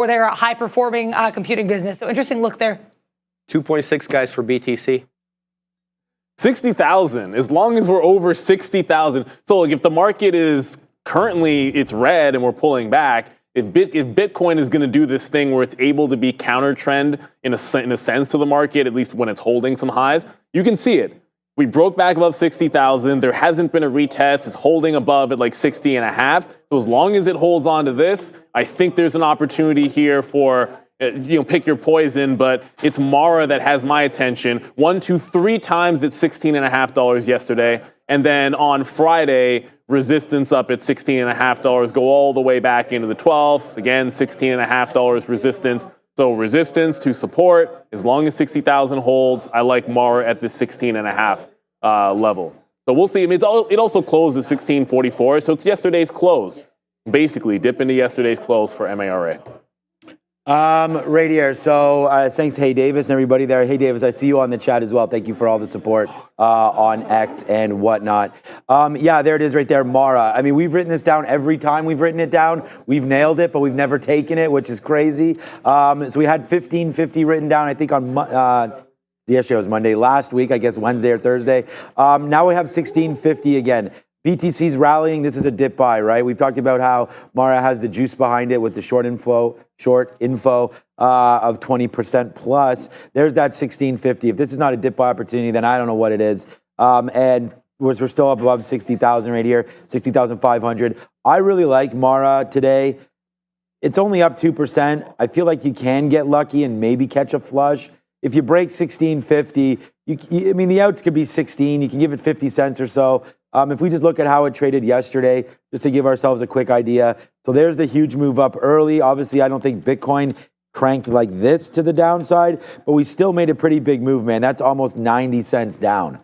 for their high-performing computing business. So interesting look there. 2.6 guys for BTC. 60,000, as long as we're over 60,000. So like if the market is currently, it's red and we're pulling back, if Bitcoin is going to do this thing where it's able to be counter trend in a sense to the market, at least when it's holding some highs, you can see it. We broke back above 60,000. There hasn't been a retest. It's holding above at like 60 and a half. So as long as it holds on to this, I think there's an opportunity here for, pick your poison, but it's Mara that has my attention. 1, 2, 3 times at $16.50 yesterday. And then on Friday, resistance up at $16.50, go all the way back into the 12s. Again, $16.50 resistance. So resistance to support, as long as 60,000 holds, I like Mara at the 16.5 level. So we'll see. I mean, it also closed at 16.44, so it's yesterday's close. Basically, dip into yesterday's close for MARA. Right here. So thanks, Hey Davis, and everybody there. Hey Davis, I see you on the chat as well. Thank you for all the support on X and whatnot. Yeah, there it is right there, Mara. I mean, we've written this down every time we've written it down. We've nailed it, but we've never taken it, which is crazy. So we had 1550 written down, I think, on yesterday was Monday, last week, I guess Wednesday or Thursday. Now we have 1650 again. BTC's rallying. This is a dip buy, right? We've talked about how Mara has the juice behind it with the short info of 20% plus. There's that 1650. If this is not a dip buy opportunity, then I don't know what it is. And we're still up above 60,000 right here, 60,500. I really like Mara today. It's only up 2%. I feel like you can get lucky and maybe catch a flush. If you break 1650, I mean, the outs could be 16. You can give it 50 cents or so. If we just look at how it traded yesterday, just to give ourselves a quick idea. So there's the huge move up early. Obviously, I don't think Bitcoin cranked like this to the downside, but we still made a pretty big move, man. That's almost 90 cents down.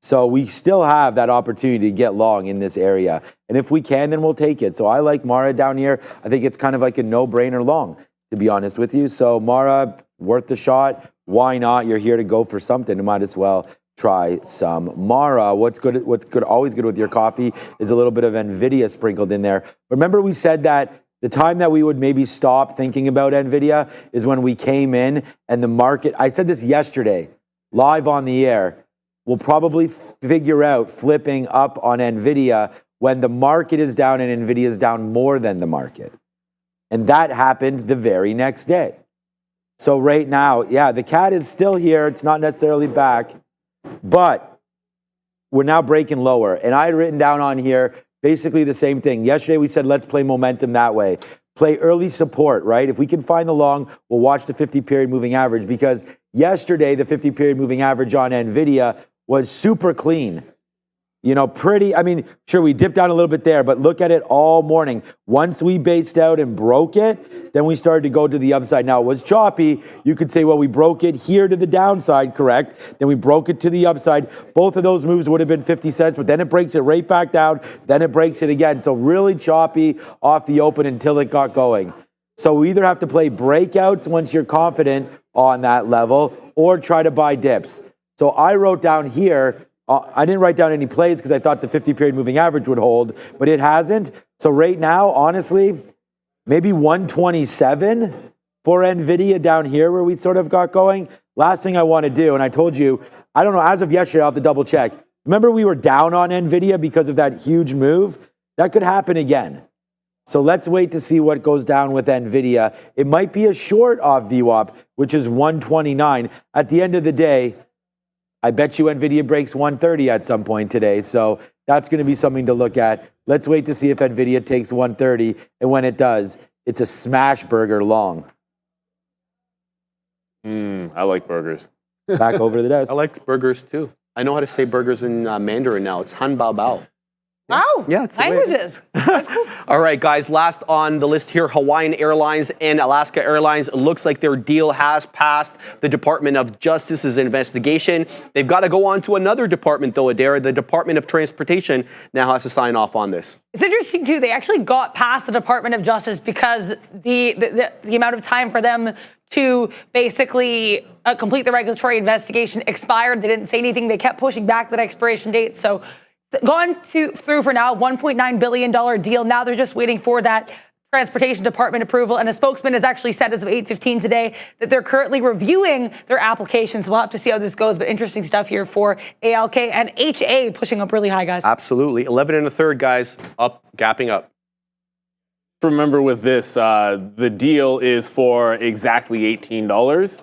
So we still have that opportunity to get long in this area. And if we can, then we'll take it. So I like Mara down here. I think it's kind of like a no-brainer long, to be honest with you. So Mara, worth the shot. Why not? You're here to go for something. You might as well try some Mara. What's always good with your coffee is a little bit of Nvidia sprinkled in there. Remember we said that the time that we would maybe stop thinking about Nvidia is when we came in and the market, I said this yesterday, live on the air, we'll probably figure out flipping up on Nvidia when the market is down and Nvidia is down more than the market. And that happened the very next day. So right now, yeah, the cat is still here. It's not necessarily back. But we're now breaking lower. And I had written down on here basically the same thing. Yesterday we said, let's play momentum that way. Play early support, right? If we can find the long, we'll watch the 50-period moving average. Because yesterday, the 50-period moving average on Nvidia was super clean. You know, pretty, I mean, sure, we dipped down a little bit there, but look at it all morning. Once we based out and broke it, then we started to go to the upside. Now, it was choppy. You could say, well, we broke it here to the downside, correct? Then we broke it to the upside. Both of those moves would have been 50 cents, but then it breaks it right back down. Then it breaks it again. So really choppy off the open until it got going. So we either have to play breakouts once you're confident on that level or try to buy dips. So I wrote down here, I didn't write down any plays because I thought the 50-period moving average would hold, but it hasn't. So right now, honestly, maybe 127 for Nvidia down here where we sort of got going. Last thing I want to do, and I told you, I don't know, as of yesterday, I'll have to double check. Remember we were down on Nvidia because of that huge move? That could happen again. So let's wait to see what goes down with Nvidia. It might be a short off VWAP, which is 129. At the end of the day, I bet you Nvidia breaks 130 at some point today. So that's going to be something to look at. Let's wait to see if Nvidia takes 130. And when it does, it's a smash burger long. I like burgers. Back over to the desk. I like burgers too. I know how to say burgers in Mandarin now. It's Han Bao Bao. Wow. Yeah, it's languages. That's cool. All right, guys, last on the list here, Hawaiian Airlines and Alaska Airlines. It looks like their deal has passed the Department of Justice's investigation. They've got to go on to another department, though, Adair. The Department of Transportation now has to sign off on this. It's interesting, too. They actually got past the Department of Justice because the amount of time for them to basically complete the regulatory investigation expired. They didn't say anything. They kept pushing back that expiration date. So gone through for now, $1.9 billion deal. Now they're just waiting for that Transportation Department approval, and a spokesman has actually said as of 8:15 today that they're currently reviewing their applications. We'll have to see how this goes, but interesting stuff here for ALK and HA pushing up really high, guys. Absolutely. 11 1/3, guys, up, gapping up. Remember with this, the deal is for exactly $18.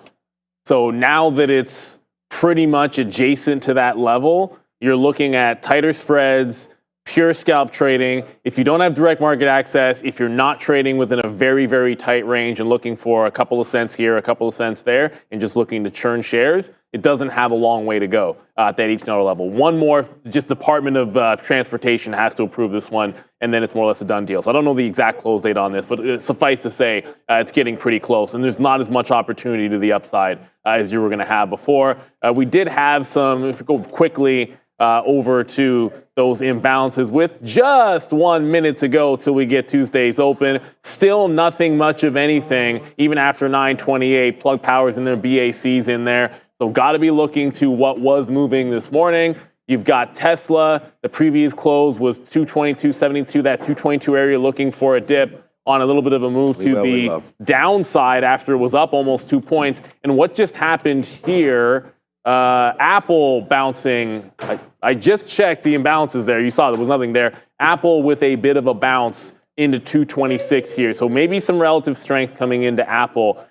So now that it's pretty much adjacent to that level, you're looking at tighter spreads, pure scalp trading. If you don't have direct market access, if you're not trading within a very, very tight range and looking for a couple of cents here, a couple of cents there, and just looking to churn shares, it doesn't have a long way to go at that $18 level. One more, just Department of Transportation has to approve this one, and then it's more or less a done deal. So I don't know the exact close date on this, but suffice to say, it's getting pretty close, and there's not as much opportunity to the upside as you were going to have before. We did have some, if we go quickly, over to those imbalances with just 1 minute to go till we get Tuesday's open. Still nothing much of anything, even after 9:28. Plug Power's in there, BAC's in there. So got to be looking to what was moving this morning. You've got Tesla. The previous close was 222.72, that 222 area looking for a dip on a little bit of a move to the downside after it was up almost 2 points. And what just happened here, Apple bouncing. I just checked the imbalances there. You saw there was nothing there. Apple with a bit of a bounce into 226 here. So maybe some relative strength coming into Apple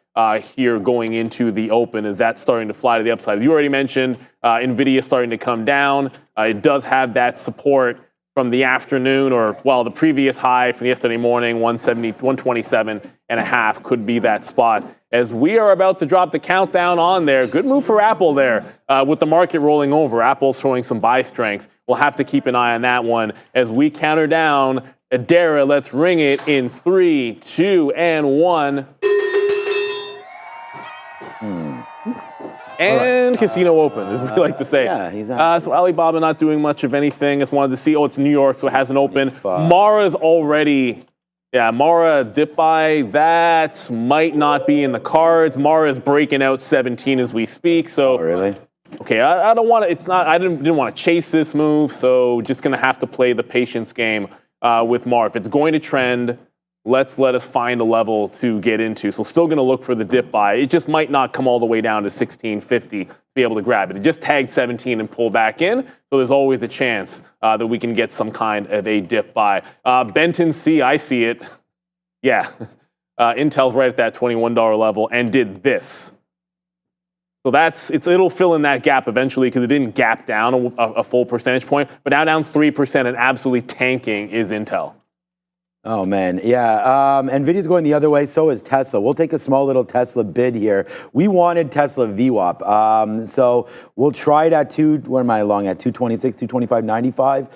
here going into the open as that's starting to fly to the upside. You already mentioned Nvidia starting to come down. It does have that support from the afternoon, or well, the previous high from yesterday morning, 127.5 could be that spot. As we are about to drop the countdown on there, good move for Apple there with the market rolling over. Apple's showing some buy strength. We'll have to keep an eye on that one as we counter down. Adara, let's ring it in 3, 2, and 1. And casino open, as we like to say. Yeah, he's out. So Alibaba not doing much of anything. Just wanted to see. Oh, it's New York, so it hasn't opened. Mara's already, Mara dip buy. That might not be in the cards. Mara's breaking out 17 as we speak. So Really? okay, I don't want to. It's not. I didn't want to chase this move. So just gonna have to play the patience game with Mara. If it's going to trend, let us find a level to get into. So still going to look for the dip buy. It just might not come all the way down to 1650 to be able to grab it. It just tagged 17 and pull back in. So there's always a chance that we can get some kind of a dip buy. Benton C, I see it. Yeah. Intel's right at that $21 level and did this. So it'll fill in that gap eventually because it didn't gap down a full percentage point. But now down 3% and absolutely tanking is Intel. Oh, man. Yeah. Nvidia's going the other way. So is Tesla. We'll take a small little Tesla bid here. We wanted Tesla VWAP. So we'll try it at what am I long at? 226, 225.95.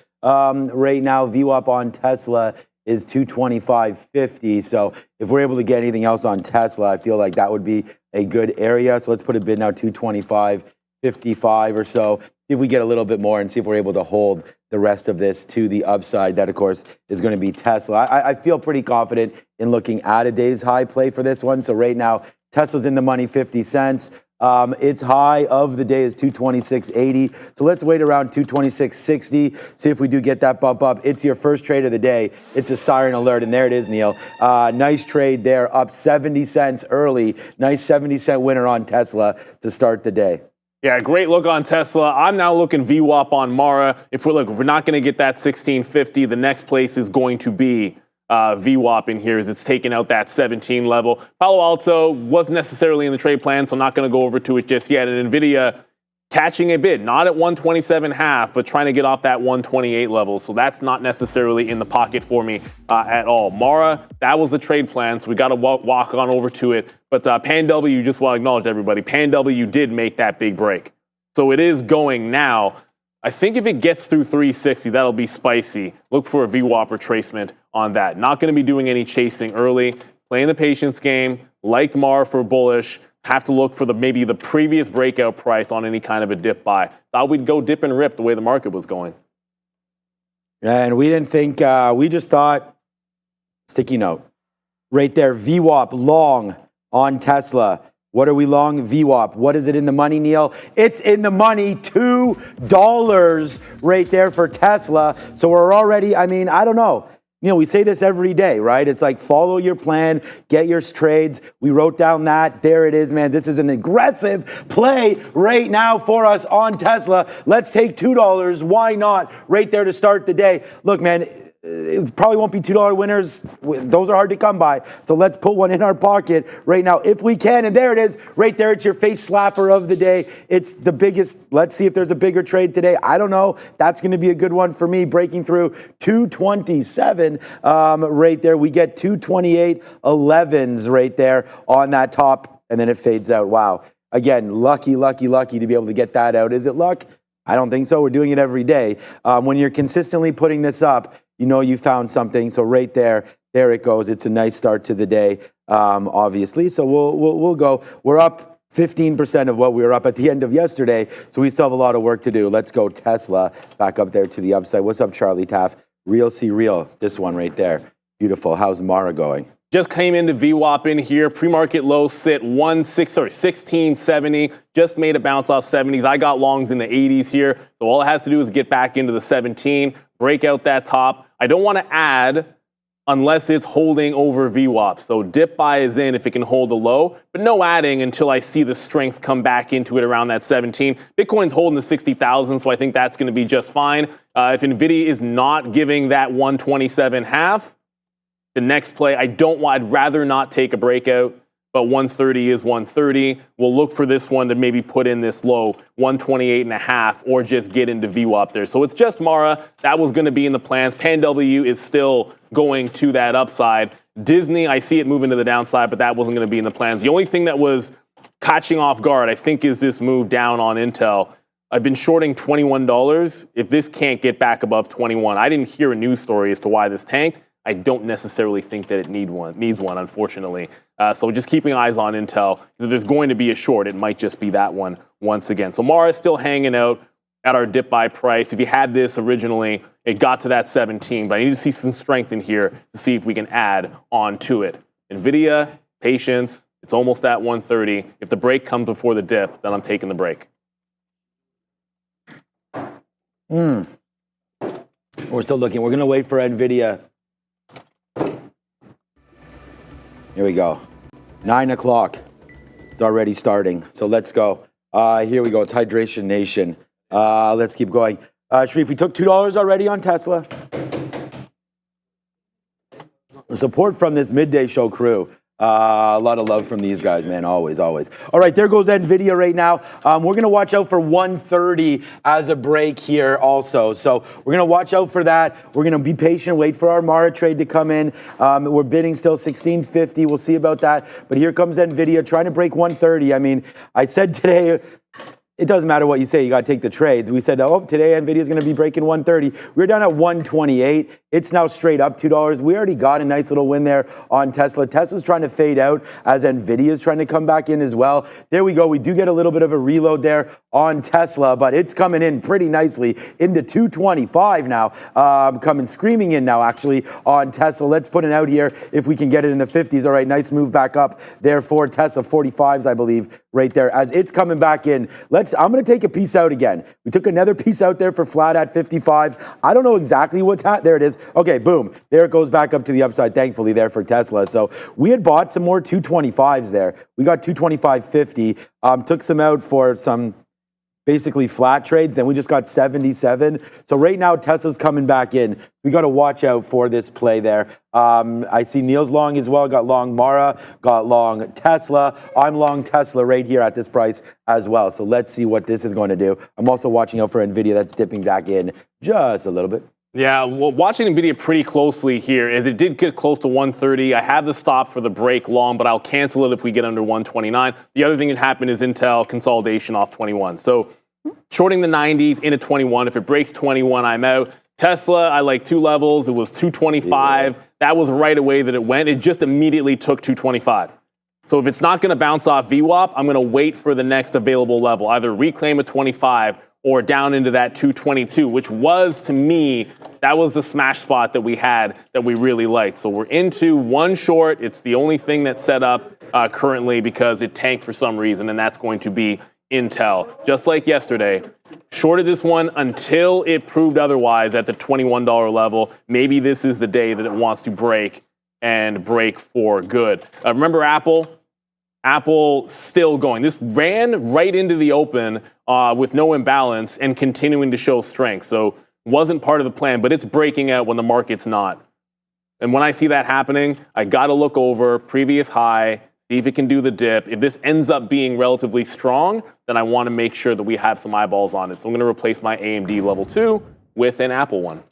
Right now, VWAP on Tesla is 225.50. So if we're able to get anything else on Tesla, I feel like that would be a good area. So let's put a bid now, 225.55 or so. See if we get a little bit more and see if we're able to hold the rest of this to the upside. That, of course, is going to be Tesla. I feel pretty confident in looking at a day's high play for this one. So right now, Tesla's in the money 50 cents. Its high of the day is 226.80. So let's wait around 226.60, see if we do get that bump up. It's your first trade of the day. It's a siren alert, and there it is, Neil. Nice trade there, up 70 cents early. Nice 70-cent winner on Tesla to start the day. Yeah, great look on Tesla. I'm now looking VWAP on Mara. If we're not going to get that 1650, the next place is going to be VWAP in here as it's taken out that 17 level. Palo Alto wasn't necessarily in the trade plan, so I'm not going to go over to it just yet. And Nvidia catching a bid, not at 127.5, but trying to get off that 128 level. So that's not necessarily in the pocket for me at all. Mara, that was the trade plan, so we got to walk on over to it. But Pan W, just want to acknowledge everybody, Pan W did make that big break. So it is going now. I think if it gets through 360, that'll be spicy. Look for a VWAP retracement on that. Not going to be doing any chasing early. Playing the patience game, like Mara for bullish. Have to look for maybe the previous breakout price on any kind of a dip buy. Thought we'd go dip and rip the way the market was going. And we didn't think, we just thought, sticky note, right there, VWAP long on Tesla. What are we long? VWAP. What is it in the money, Neil? It's in the money, $2 right there for Tesla. So we're already, I don't know. we say this every day, right? It's like follow your plan, get your trades. We wrote down that. There it is, man. This is an aggressive play right now for us on Tesla. Let's take $2. Why not? Right there to start the day. Look, man, it probably won't be $2 winners. Those are hard to come by. So let's put one in our pocket right now if we can. And there it is right there. It's your face slapper of the day. It's the biggest. Let's see if there's a bigger trade today. I don't know. That's going to be a good one for me. Breaking through 227 right there. We get 228 11s right there on that top. And then it fades out. Wow. Again, lucky to be able to get that out. Is it luck? I don't think so. We're doing it every day. When you're consistently putting this up, you found something. So right there it goes. It's a nice start to the day, obviously. So we'll go. We're up 15% of what we were up at the end of yesterday. So we still have a lot of work to do. Let's go Tesla back up there to the upside. What's up, Charlie Taff? Real see real. This one right there. Beautiful. How's Mara going? Just came into VWAP in here. Pre-market low sit 1670. Just made a bounce off 70s. I got longs in the 80s here. So all it has to do is get back into the 17, break out that top. I don't want to add unless it's holding over VWAP. So dip buy is in if it can hold the low, but no adding until I see the strength come back into it around that 17. Bitcoin's holding the 60,000, so I think that's going to be just fine. If Nvidia is not giving that 127.5, the next play, I'd rather not take a breakout, but 130 is 130. We'll look for this one to maybe put in this low, 128.5, or just get into VWAP there. So it's just Mara. That was going to be in the plans. PanW is still going to that upside. Disney, I see it moving to the downside, but that wasn't going to be in the plans. The only thing that was catching off guard, I think, is this move down on Intel. I've been shorting $21. If this can't get back above 21, I didn't hear a news story as to why this tanked. I don't necessarily think that it needs one, unfortunately. So just keeping eyes on Intel. If there's going to be a short, it might just be that one once again. So Mara is still hanging out at our dip buy price. If you had this originally, it got to that 17, but I need to see some strength in here to see if we can add on to it. Nvidia, patience. It's almost at 130. If the break comes before the dip, then I'm taking the break. We're still looking. We're going to wait for Nvidia. Here we go. 9 o'clock. It's already starting. So let's go. Here we go. It's Hydration Nation. Let's keep going. Sharif, we took $2 already on Tesla. The support from this midday show crew. A lot of love from these guys, man. Always. All right, there goes Nvidia right now. We're going to watch out for 130 as a break here also. So we're going to watch out for that. We're going to be patient, wait for our Mara trade to come in. We're bidding still 1650. We'll see about that. But here comes Nvidia trying to break 130. I mean, I said today, it doesn't matter what you say. You got to take the trades. We said, today Nvidia is going to be breaking 130. We're down at 128. It's now straight up $2. We already got a nice little win there on Tesla. Tesla's trying to fade out as Nvidia is trying to come back in as well. There we go. We do get a little bit of a reload there on Tesla, but it's coming in pretty nicely into 225 now. Coming screaming in now, actually, on Tesla. Let's put it out here if we can get it in the 50s. All right, nice move back up there for Tesla. 45s, I believe, right there as it's coming back in. I'm going to take a piece out again. We took another piece out there for flat at 55. I don't know exactly what's there it is. Okay, boom. There it goes back up to the upside, thankfully, there for Tesla. So we had bought some more 225s there. We got 225.50. Took some out for some basically flat trades. Then we just got 77. So right now, Tesla's coming back in. We got to watch out for this play there. I see Neil's long as well. Got long Mara, got long Tesla. I'm long Tesla right here at this price as well. So let's see what this is going to do. I'm also watching out for Nvidia. That's dipping back in just a little bit. Yeah, well, watching Nvidia pretty closely here as it did get close to 130. I have the stop for the break long, but I'll cancel it if we get under 129. The other thing that happened is Intel consolidation off 21. So shorting the 90s into 21. If it breaks 21, I'm out. Tesla, I like two levels. It was 225. Yeah. That was right away that it went. It just immediately took 225. So if it's not going to bounce off VWAP, I'm going to wait for the next available level. Either reclaim a 25 or down into that 222, which was, to me, that was the smash spot that we had that we really liked. So we're into one short. It's the only thing that's set up currently because it tanked for some reason, and that's going to be Intel. Just like yesterday, Shorted this one until it proved otherwise at the $21 level. Maybe this is the day that it wants to break and break for good. Remember Apple? Apple still going. This ran right into the open with no imbalance and continuing to show strength. So wasn't part of the plan, but it's breaking out when the market's not. And when I see that happening, I got to look over previous high, see if it can do the dip. If this ends up being relatively strong, then I want to make sure that we have some eyeballs on it. So I'm going to replace my AMD level 2 with an Apple one.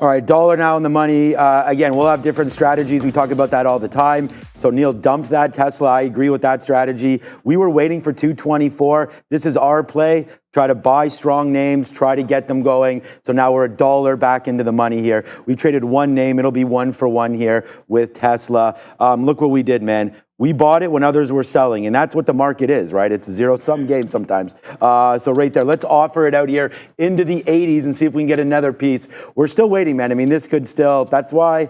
All right, dollar now in the money. Again, we'll have different strategies. We talk about that all the time. So Neil dumped that Tesla. I agree with that strategy. We were waiting for 224. This is our play. Try to buy strong names, try to get them going. So now we're $1 back into the money here. We traded one name. It'll be 1 for 1 here with Tesla. Look what we did, man. We bought it when others were selling, and that's what the market is, right? It's a zero-sum game sometimes. So right there, let's offer it out here into the 80s and see if we can get another piece. We're still waiting, man. I mean, this could still, that's why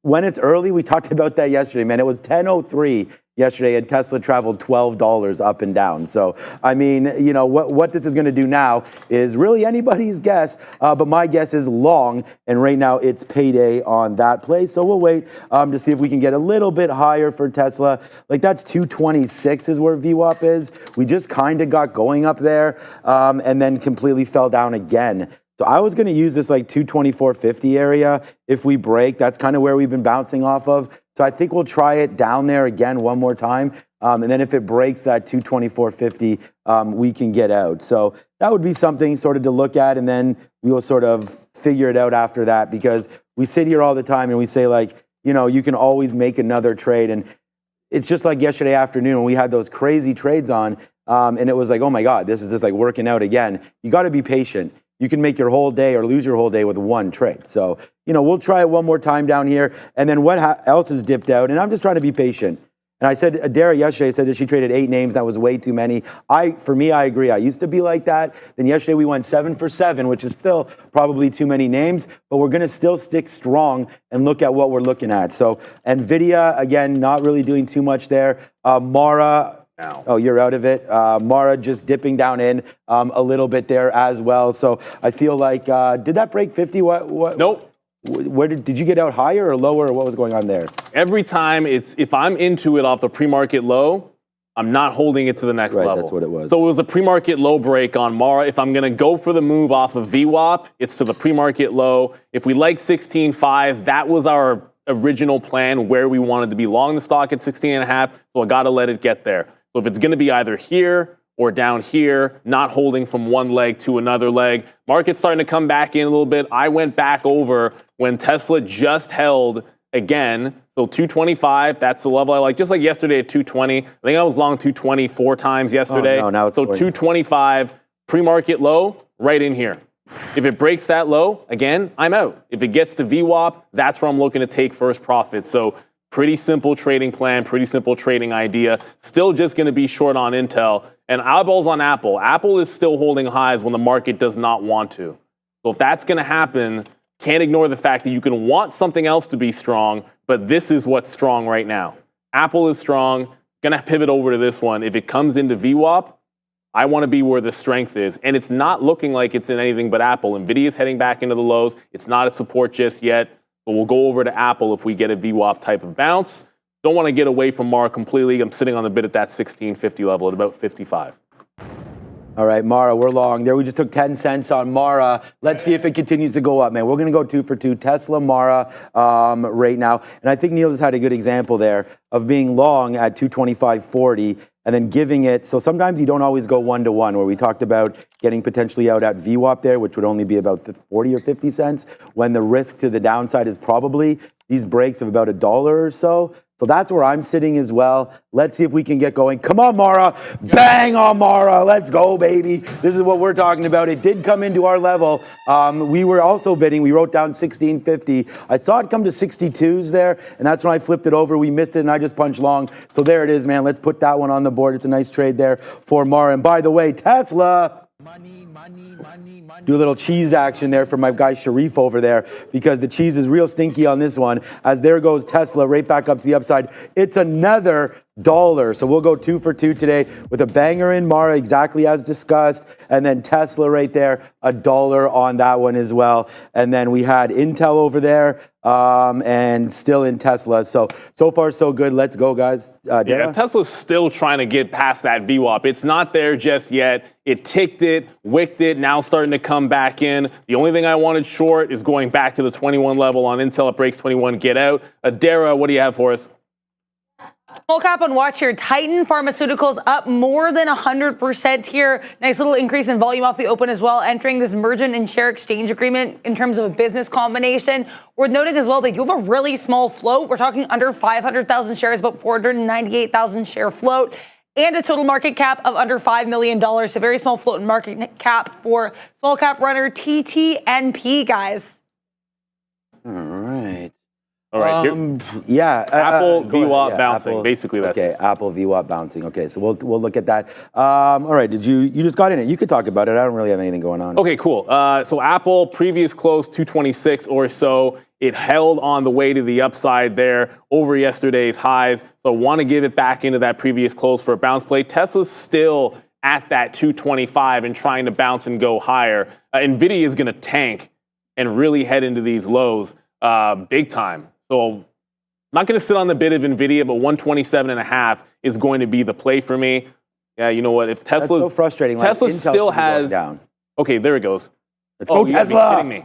when it's early, we talked about that yesterday, man. It was 10:03 yesterday, and Tesla traveled $12 up and down. So, I mean, you know, what this is going to do now is really anybody's guess, but my guess is long, and right now it's payday on that play. So we'll wait to see if we can get a little bit higher for Tesla. Like that's 226 is where VWAP is. We just kind of got going up there and then completely fell down again. So I was going to use this like 224.50 area. If we break, that's kind of where we've been bouncing off of. So I think we'll try it down there again one more time. And then if it breaks that 224.50, we can get out. So that would be something sort of to look at. And then we will sort of figure it out after that, because we sit here all the time and we say like, you know, you can always make another trade. And it's just like yesterday afternoon when we had those crazy trades on and it was like, oh my God, this is just like working out again. You got to be patient. You can make your whole day or lose your whole day with one trade. So, you know, we'll try it one more time down here. And then what else is dipped out? And I'm just trying to be patient. And I said, Adara yesterday said that she traded 8 names. That was way too many. For me, I agree. I used to be like that. Then yesterday we went 7 for 7, which is still probably too many names. But we're going to still stick strong and look at what we're looking at. So Nvidia, again, not really doing too much there. Mara. Now. Oh, you're out of it. Mara just dipping down in a little bit there as well. So I feel like, did that break 50? What? Nope. Where did you get out higher or lower, or what was going on there? Every time if I'm into it off the pre-market low, I'm not holding it to the next level. That's what it was. So it was a pre-market low break on Mara. If I'm going to go for the move off of VWAP, it's to the pre-market low. If we like 16.5, that was our original plan where we wanted to be long the stock at 16.5. So I got to let it get there. So if it's going to be either here or down here, not holding from one leg to another leg. Market's starting to come back in a little bit. I went back over when Tesla just held again. So 225, that's the level I like. Just like yesterday at 220. I think I was long 220 4 times yesterday. Oh, no, now it's so 225, pre-market low, right in here. If it breaks that low, again, I'm out. If it gets to VWAP, that's where I'm looking to take first profit. So pretty simple trading plan, pretty simple trading idea. Still just going to be short on Intel. And eyeballs on Apple. Apple is still holding highs when the market does not want to. So if that's going to happen, can't ignore the fact that you can want something else to be strong, but this is what's strong right now. Apple is strong. Going to pivot over to this one. If it comes into VWAP, I want to be where the strength is. And it's not looking like it's in anything but Apple. Nvidia is heading back into the lows. It's not at support just yet. But we'll go over to Apple if we get a VWAP type of bounce. Don't want to get away from Mara completely. I'm sitting on the bid at that 1650 level at about 55. All right, Mara, we're long there. We just took 10 cents on Mara. Let's see if it continues to go up, man. We're going to go 2 for 2. Tesla, Mara right now. And I think Neil just had a good example there of being long at 225.40 and then giving it. So sometimes you don't always go 1-to-1, where we talked about getting potentially out at VWAP there, which would only be about 40 or 50 cents, when the risk to the downside is probably these breaks of about $1 or so. So that's where I'm sitting as well. Let's see if we can get going. Come on, Mara. Bang on Mara. Let's go, baby. This is what we're talking about. It did come into our level. We were also bidding. We wrote down 1650. I saw it come to 62s there, and that's when I flipped it over. We missed it, and I just punched long. So there it is, man. Let's put that one on the board. It's a nice trade there for Mara. And by the way, Tesla. Do a little cheese action there for my guy Sharif over there, because the cheese is real stinky on this one. As there goes Tesla right back up to the upside. It's another dollar. So we'll go 2 for 2 today with a banger in Mara, exactly as discussed. And then Tesla right there, $1 on that one as well. And then we had Intel over there and still in Tesla. So far, so good. Let's go, guys. Yeah, Tesla's still trying to get past that VWAP. It's not there just yet. It ticked it, wicked it, now starting to come back in. The only thing I wanted short is going back to the 21 level on Intel. It breaks 21, get out. Adara, what do you have for us? Small cap on watch here. Titan Pharmaceuticals up more than 100% here. Nice little increase in volume off the open as well, entering this merchant and share exchange agreement in terms of a business combination. Worth noting as well, they do have a really small float. We're talking under 500,000 shares, about 498,000 share float, and a total market cap of under $5 million. So very small float and market cap for small cap runner TTNP, guys. All right. All right, Apple VWAP bouncing. Apple, basically, that's okay. it. Apple VWAP bouncing. Okay, so we'll look at that. All right, you just got in it? You could talk about it. I don't really have anything going on. Okay, cool. So Apple previous close 226 or so. It held on the way to the upside there over yesterday's highs. So want to give it back into that previous close for a bounce play. Tesla's still at that 225 and trying to bounce and go higher. Nvidia is going to tank and really head into these lows big time. So I'm not going to sit on the bid of Nvidia, but 127.5 is going to be the play for me. Yeah, you know what? If Tesla's so frustrating. Tesla Intel still has down. Okay, there it goes. Let's go, you gotta Tesla. be kidding me.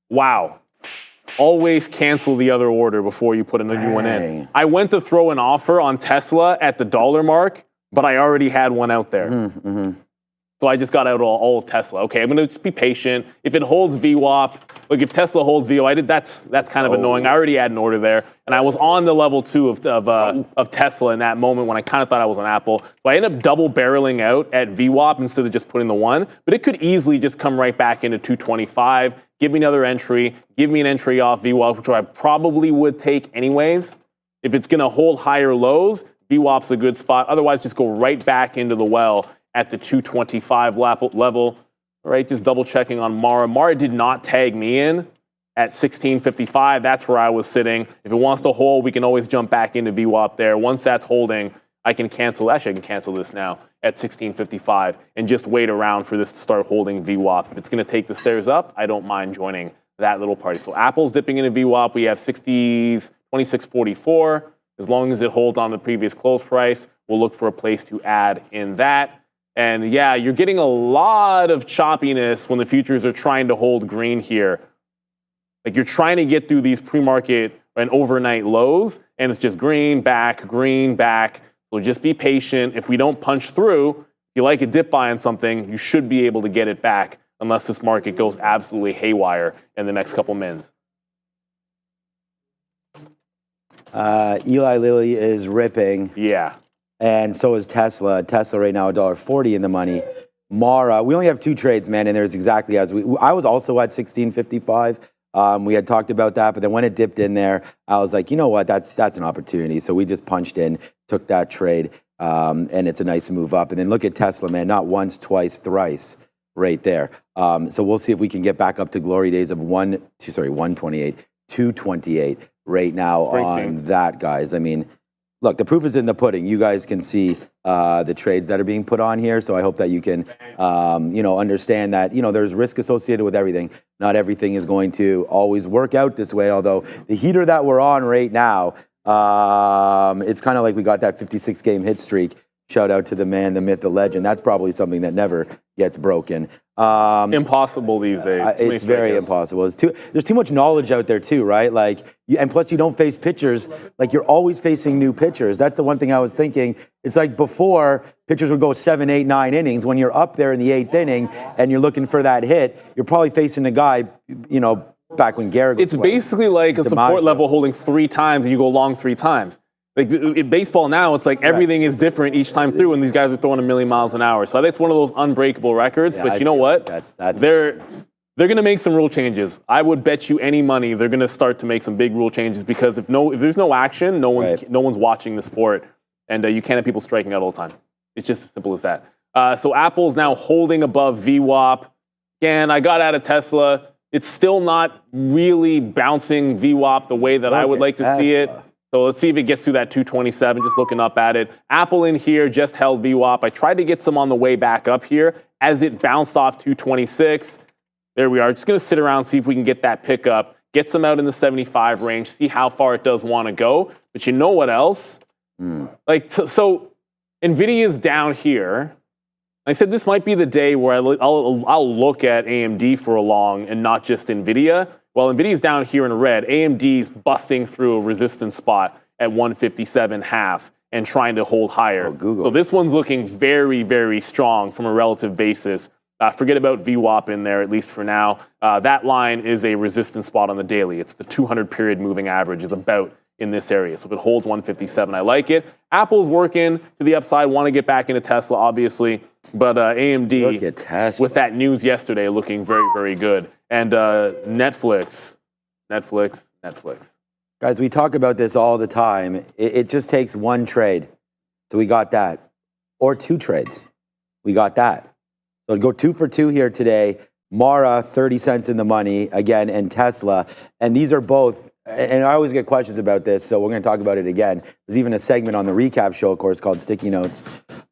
Wow. Always cancel the other order before you put a new one in. I went to throw an offer on Tesla at the $1 mark, but I already had one out there. So I just got out all of Tesla. Okay, I'm going to just be patient. If it holds VWAP, like if Tesla holds VWAP, that's kind of annoying. I already had an order there, and I was on the level 2 of Tesla in that moment when I kind of thought I was on Apple. So I ended up double barreling out at VWAP instead of just putting the 1. But it could easily just come right back into 225. Give me another entry. Give me an entry off VWAP, which I probably would take anyways. If it's going to hold higher lows, VWAP's a good spot. Otherwise, just go right back into the well at the 225 level. All right, just double checking on Mara. Mara did not tag me in at 1655. That's where I was sitting. If it wants to hold, we can always jump back into VWAP there. Once that's holding, I can cancel. Actually, I can cancel this now at 1655 and just wait around for this to start holding VWAP. If it's going to take the stairs up, I don't mind joining that little party. So Apple's dipping into VWAP. We have 60s, 2644. As long as it holds on the previous close price, we'll look for a place to add in that. And yeah, you're getting a lot of choppiness when the futures are trying to hold green here. Like you're trying to get through these pre-market and overnight lows, and it's just green, back. So just be patient. If we don't punch through, if you like a dip buy on something, you should be able to get it back unless this market goes absolutely haywire in the next couple minutes. Eli Lilly is ripping. Yeah. And so is Tesla. Tesla right now, $1.40 in the money. Mara, we only have 2 trades, man, and there's exactly as I was also at 1655. We had talked about that, but then when it dipped in there, I was like, you know what, that's an opportunity. So we just punched in, took that trade, and it's a nice move up. And then look at Tesla, man, not once, twice, thrice, right there. So we'll see if we can get back up to glory days of 128, 228 right now on that, guys. I mean, look, the proof is in the pudding. You guys can see the trades that are being put on here. So I hope that you can, understand that, there's risk associated with everything. Not everything is going to always work out this way. Although the heater that we're on right now, it's kind of like we got that 56-game hit streak. Shout out to the man, the myth, the legend. That's probably something that never gets broken. Impossible these days. It's very impossible. There's too much knowledge out there too, right? And plus you don't face pitchers. Like you're always facing new pitchers. That's the one thing I was thinking. It's like before pitchers would go 7, 8, 9 innings. When you're up there in the 8th inning and you're looking for that hit, you're probably facing a guy, back when Garrett was It's basically like a support level holding 3 times and you go long 3 times. Like in baseball now, it's like everything is different each time through, and these guys are throwing 1,000,000 miles an hour. So that's one of those unbreakable records. But you know what? They're going to make some rule changes. I would bet you any money they're going to start to make some big rule changes because if there's no action, no one's watching the sport, and you can't have people striking out all the time. It's just as simple as that. So Apple's now holding above VWAP. Again, I got out of Tesla. It's still not really bouncing VWAP the way that I would like to see it. So let's see if it gets through that 227, just looking up at it. Apple in here just held VWAP. I tried to get some on the way back up here as it bounced off 226. There we are. Just going to sit around, see if we can get that pickup, get some out in the 75 range, see how far it does want to go. But you know what else? So Nvidia's down here. I said this might be the day where I'll look at AMD for a long and not just Nvidia. Well, Nvidia's down here in red. AMD's busting through a resistance spot at 157.5 and trying to hold higher. So this one's looking very, very strong from a relative basis. Forget about VWAP in there, at least for now. That line is a resistance spot on the daily. It's the 200 period moving average is about in this area. So if it holds 157, I like it. Apple's working to the upside. Want to get back into Tesla, obviously. But AMD, with that news yesterday, looking very, very good. And Netflix. Guys, we talk about this all the time. It just takes one trade. So we got that. Or two trades. We got that. So it'd go 2 for 2 here today. Mara, 30 cents in the money, again, and Tesla. And these are both, and I always get questions about this, so we're going to talk about it again. There's even a segment on the recap show, of course, called Sticky Notes.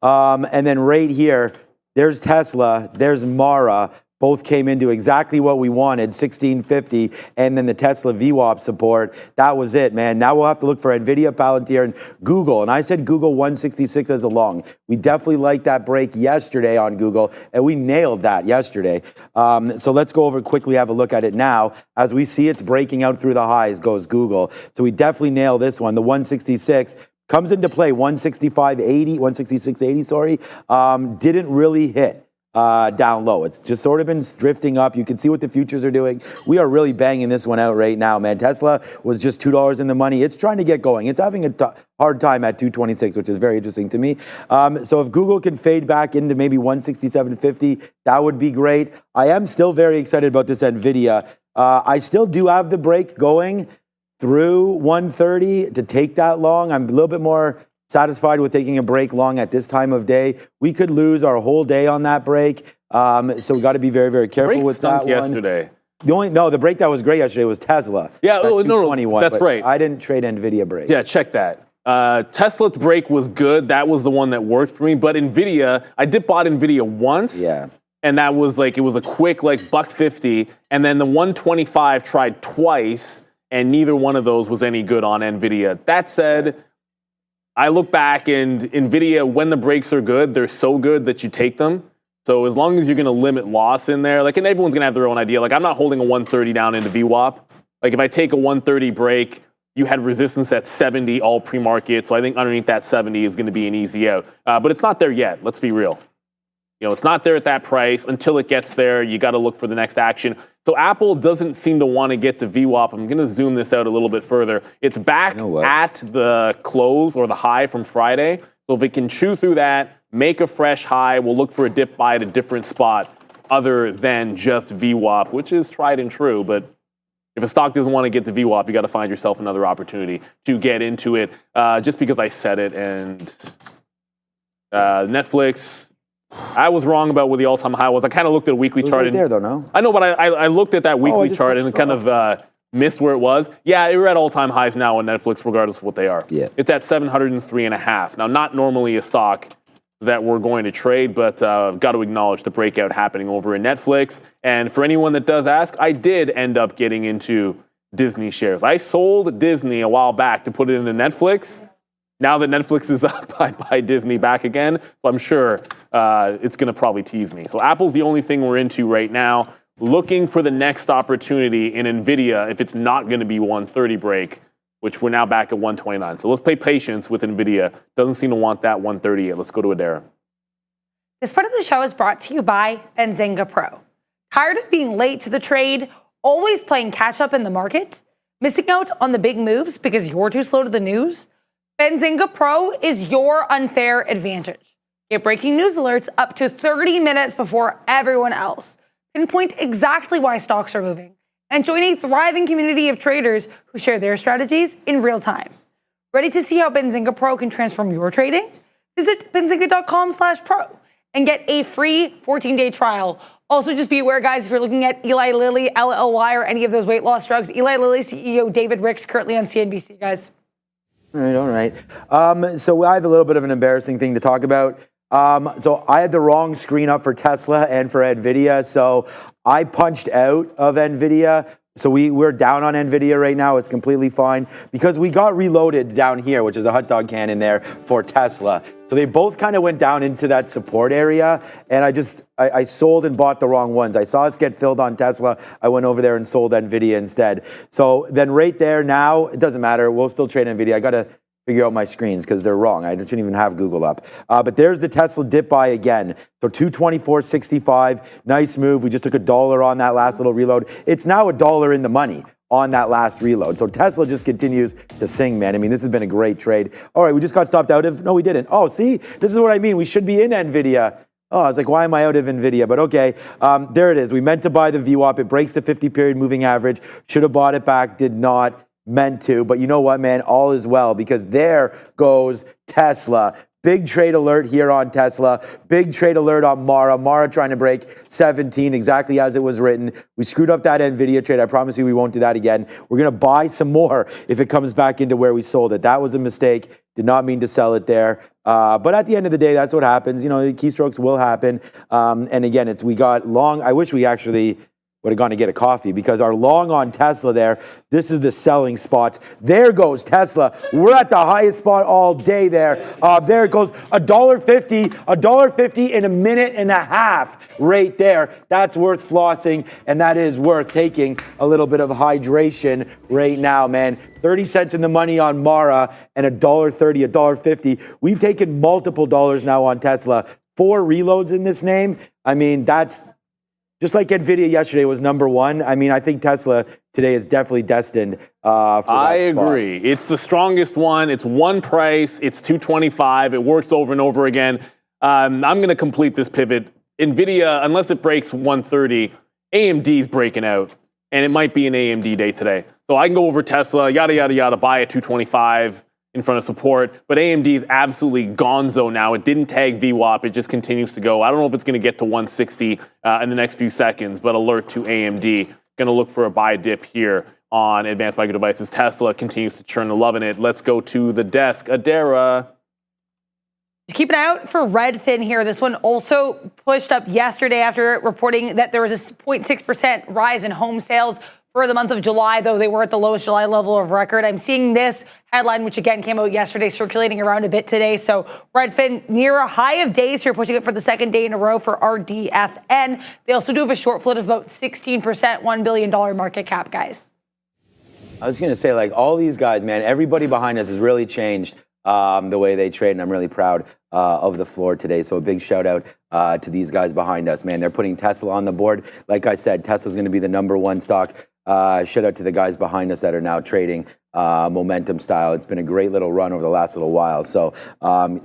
And then right here, there's Tesla, there's Mara. Both came into exactly what we wanted, 1650, and then the Tesla VWAP support. That was it, man. Now we'll have to look for Nvidia, Palantir, and Google. And I said Google 166 as a long. We definitely liked that break yesterday on Google, and we nailed that yesterday. So let's go over quickly, have a look at it now. As we see it's breaking out through the highs goes Google. So we definitely nailed this one. The 166 comes into play, 166.80, sorry. Didn't really hit. Down low. It's just sort of been drifting up. You can see what the futures are doing. We are really banging this one out right now, man. Tesla was just $2 in the money. It's trying to get going. It's having a hard time at 226, which is very interesting to me. So if Google can fade back into maybe 167.50, that would be great. I am still very excited about this Nvidia. I still do have the break going through 130 to take that long. I'm a little bit more satisfied with taking a break long at this time of day. We could lose our whole day on that break. So we got to be very, very careful with that one. Yesterday. The break that was great yesterday was Tesla. Yeah, no, that's right. I didn't trade Nvidia break. Yeah, check that. Tesla's break was good. That was the one that worked for me. But Nvidia, I did bought Nvidia once. Yeah. And that was like, it was a quick $1.50. And then the 125 tried twice, and neither one of those was any good on Nvidia. That said, I look back and Nvidia, when the breaks are good, they're so good that you take them. So as long as you're going to limit loss in there, and everyone's going to have their own idea. I'm not holding a 130 down into VWAP. If I take a 130 break, you had resistance at 70 all pre-market. So I think underneath that 70 is going to be an easy out. But it's not there yet. Let's be real. It's not there at that price. Until it gets there, you got to look for the next action. So Apple doesn't seem to want to get to VWAP. I'm going to zoom this out a little bit further. It's back at the close or the high from Friday. So if it can chew through that, make a fresh high, we'll look for a dip buy at a different spot other than just VWAP, which is tried and true. But if a stock doesn't want to get to VWAP, you got to find yourself another opportunity to get into it. Just because I said it, and Netflix, I was wrong about what the all-time high was. I kind of looked at a weekly chart. Right there, though, no? I know, but I looked at that weekly chart and kind of missed where it was. Yeah, we're at all-time highs now on Netflix, regardless of what they are. Yeah. It's at 703.5. Now, not normally a stock that we're going to trade, but got to acknowledge the breakout happening over in Netflix. And for anyone that does ask, I did end up getting into Disney shares. I sold Disney a while back to put it into Netflix. Now that Netflix is up, I buy Disney back again. So I'm sure it's going to probably tease me. So Apple's the only thing we're into right now. Looking for the next opportunity in Nvidia if it's not going to be 130 break, which we're now back at 129. So let's play patience with Nvidia. Doesn't seem to want that 130 yet. Let's go to Adara. This part of the show is brought to you by Benzinga Pro. Tired of being late to the trade, always playing catch up in the market, missing out on the big moves because you're too slow to the news? Benzinga Pro is your unfair advantage. Get breaking news alerts up to 30 minutes before everyone else. Pinpoint exactly why stocks are moving. And join a thriving community of traders who share their strategies in real time. Ready to see how Benzinga Pro can transform your trading? Visit benzinga.com/pro and get a free 14-day trial. Also, just be aware, guys, if you're looking at Eli Lilly, LLY, or any of those weight loss drugs, Eli Lilly CEO David Ricks currently on CNBC, guys. All right. So I have a little bit of an embarrassing thing to talk about. So I had the wrong screen up for Tesla and for Nvidia. So I punched out of Nvidia. So we're down on Nvidia right now. It's completely fine because we got reloaded down here, which is a hot dog can in there for Tesla. So they both kind of went down into that support area, and I sold and bought the wrong ones. I saw us get filled on Tesla. I went over there and sold Nvidia instead. So then right there now, it doesn't matter. We'll still trade Nvidia. I got to figure out my screens because they're wrong. I shouldn't even have Google up. But there's the Tesla dip buy again. So 224.65, nice move. We just took $1 on that last little reload. It's now $1 in the money on that last reload. So Tesla just continues to sing, man. I mean, this has been a great trade. All right, we just got stopped out of, no, we didn't. Oh, see, this is what I mean. We should be in Nvidia. Oh, I was like, why am I out of Nvidia? But okay, there it is. We meant to buy the VWAP. It breaks the 50-period moving average. Should have bought it back, did not. Meant to, but you know what, man? All is well because there goes Tesla. Big trade alert here on Tesla. Big trade alert on Mara. Mara trying to break 17 exactly as it was written. We screwed up that Nvidia trade. I promise you we won't do that again. We're going to buy some more if it comes back into where we sold it. That was a mistake. Did not mean to sell it there. But at the end of the day, that's what happens. You know, the keystrokes will happen. And again, we got long. I wish we actually would have gone to get a coffee because our long on Tesla there, this is the selling spots. There goes Tesla. We're at the highest spot all day there. There it goes, $1.50, $1.50 in a minute and a half right there. That's worth flossing, and that is worth taking a little bit of hydration right now, man. 30 cents in the money on Mara and $1.30, $1.50. We've taken multiple dollars now on Tesla. 4 reloads in this name. I mean, that's just like Nvidia yesterday was number one. I mean, I think Tesla today is definitely destined for that I spot. agree. It's the strongest one. It's one price. It's $225. It works over and over again. I'm going to complete this pivot. Nvidia, unless it breaks 130, AMD's breaking out, and it might be an AMD day today. So I can go over Tesla, yada, yada, yada, buy at 225 in front of support, but AMD is absolutely gonzo now. It didn't tag VWAP. It just continues to go. I don't know if it's going to get to 160 in the next few seconds, but alert to AMD. Going to look for a buy dip here on advanced micro devices. Tesla continues to churn, loving it. Let's go to the desk. Adara. Just keep an eye out for Redfin here. This one also pushed up yesterday after reporting that there was a 0.6% rise in home sales for the month of July, though they were at the lowest July level of record. I'm seeing this headline, which again came out yesterday, circulating around a bit today. So Redfin near a high of days here, pushing it for the second day in a row for RDFN. They also do have a short float of about 16%, $1 billion market cap, guys. I was going to say, like, all these guys, man, everybody behind us has really changed the way they trade, and I'm really proud of the floor today. So a big shout out to these guys behind us, man. They're putting Tesla on the board. Like I said, Tesla's going to be the #1 stock. Shout out to the guys behind us that are now trading momentum style. It's been a great little run over the last little while. So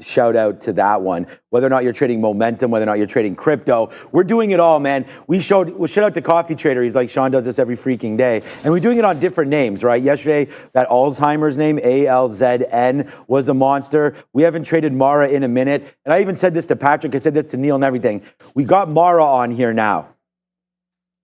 shout out to that one. Whether or not you're trading momentum, whether or not you're trading crypto, we're doing it all, man. Shout out to Coffee Trader. He's like, Sean does this every freaking day. And we're doing it on different names, right? Yesterday, that Alzheimer's name, ALZN, was a monster. We haven't traded Mara in a minute. And I even said this to Patrick. I said this to Neil and everything. We got Mara on here now.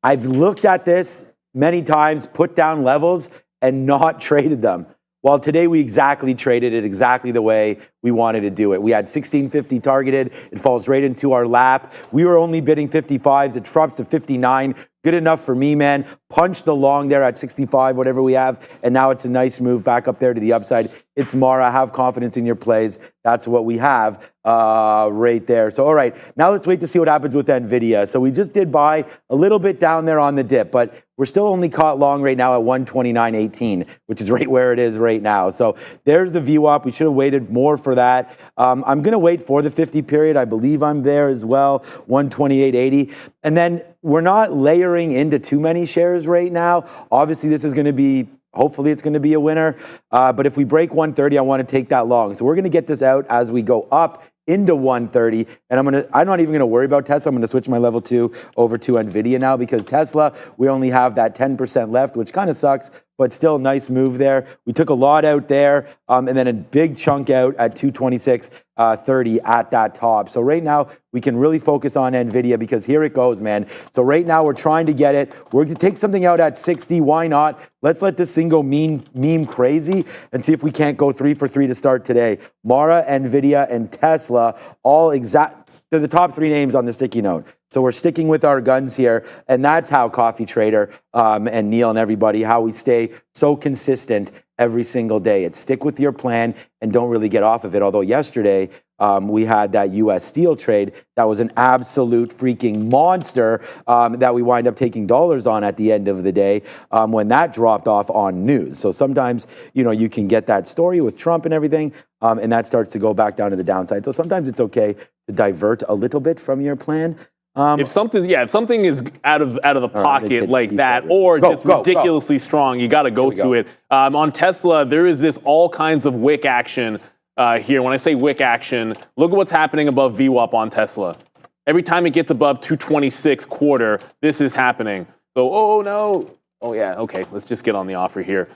I've looked at this many times, put down levels, and not traded them. Well, today we exactly traded it exactly the way we wanted to do it. We had 1650 targeted. It falls right into our lap. We were only bidding 55s. It drops to 59. Good enough for me, man. Punch the long there at 65, whatever we have. And now it's a nice move back up there to the upside. It's Mara. Have confidence in your plays. That's what we have right there. So, all right, now let's wait to see what happens with Nvidia. So we just did buy a little bit down there on the dip, but we're still only caught long right now at 129.18, which is right where it is right now. So there's the VWAP. We should have waited more for that. I'm going to wait for the 50 period. I believe I'm there as well, 128.80. And then we're not layering into too many shares right now. Obviously, this is going to be, hopefully it's going to be a winner. But if we break 130, I want to take that long. So we're going to get this out as we go up into 130. And I'm not even going to worry about Tesla. I'm going to switch my level 2 over to Nvidia now because Tesla, we only have that 10% left, which kind of sucks. but still nice move there. We took a lot out there, and then a big chunk out at 226.30 at that top. So right now, we can really focus on Nvidia because here it goes, man. So right now, we're trying to get it. We're going to take something out at 60. Why not? Let's let this thing go meme crazy and see if we can't go 3 for 3 to start today. Mara, Nvidia, and Tesla, all exact. They're the top 3 names on the sticky note. So we're sticking with our guns here, and that's how Coffee Trader and Neil and everybody, how we stay so consistent every single day. It's stick with your plan and don't really get off of it. Although yesterday we had that U.S. steel trade that was an absolute freaking monster that we wind up taking dollars on at the end of the day when that dropped off on news. So sometimes, you can get that story with Trump and everything, and that starts to go back down to the downside. So sometimes it's okay to divert a little bit from your plan. If something is out of the pocket like that, or just ridiculously strong, you got to go to it. On Tesla, there is this all kinds of wick action here. When I say wick action, look at what's happening above VWAP on Tesla. Every time it gets above 226 quarter, this is happening. So, oh no, oh yeah, okay, let's just get on the offer here.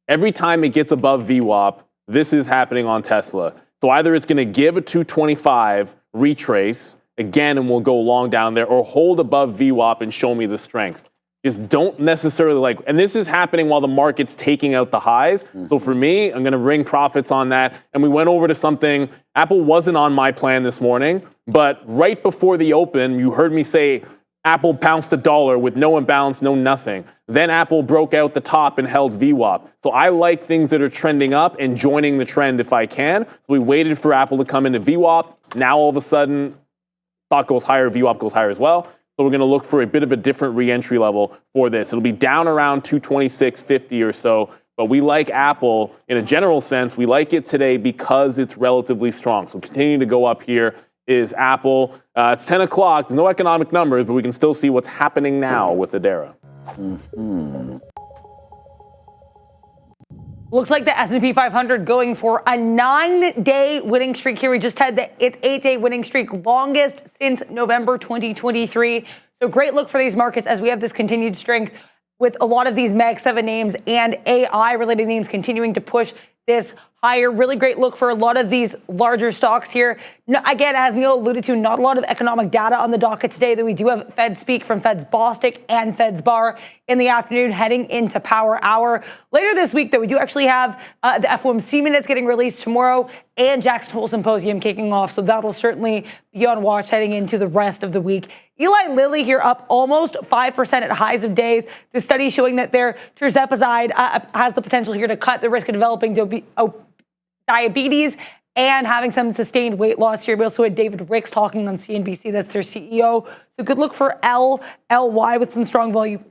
Every time it gets above VWAP, this is happening on Tesla. So either it's going to give a 225 retrace again, and we'll go long down there, or hold above VWAP and show me the strength. Just don't necessarily and this is happening while the market's taking out the highs. Mm-hmm. So for me, I'm going to bring profits on that. And we went over to something, Apple wasn't on my plan this morning, but right before the open, you heard me say Apple bounced $1 with no imbalance, no nothing. Then Apple broke out the top and held VWAP. So I like things that are trending up and joining the trend if I can. So we waited for Apple to come into VWAP. Now all of a sudden, stock goes higher, VWAP goes higher as well. So we're going to look for a bit of a different re-entry level for this. It'll be down around 226.50 or so. But we like Apple in a general sense. We like it today because it's relatively strong. So continuing to go up here is Apple. It's 10 o'clock. There's no economic numbers, but we can still see what's happening now with Adara. Mm-hmm. Looks like the S&P 500 going for a 9-day winning streak here. We just had its 8-day winning streak, longest since November 2023. So great look for these markets as we have this continued strength with a lot of these Mag 7 names and AI-related names continuing to push this higher. Really great look for a lot of these larger stocks here. Again, as Neil alluded to, not a lot of economic data on the docket today, though we do have Fed Speak from Fed's Bostic and Fed's Bar in the afternoon heading into Power Hour. Later this week, though, we do actually have the FOMC minutes getting released tomorrow and Jackson Hole Symposium kicking off. So that'll certainly be on watch heading into the rest of the week. Eli Lilly here up almost 5% at highs of days. The study showing that their tirzepatide has the potential here to cut the risk of developing diabetes and having some sustained weight loss here. We also had David Ricks talking on CNBC. That's their CEO. So good look for LLY with some strong volume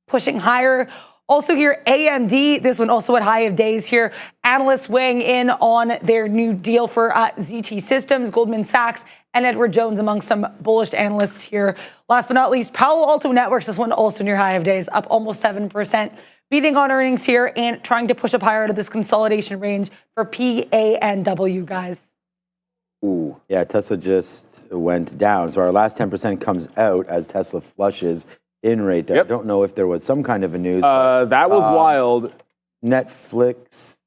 pushing higher. Also here, AMD, this one also at high of days here. Analysts weighing in on their new deal for ZT Systems, Goldman Sachs, and Edward Jones among some bullish analysts here. Last but not least, Palo Alto Networks, this one also near high of days, up almost 7%. Beating on earnings here and trying to push up higher to this consolidation range for PANW, guys. Ooh, yeah, Tesla just went down. So our last 10% comes out as Tesla flushes in right there. Yep. I don't know if there was some kind of a news. That was wild. Netflix,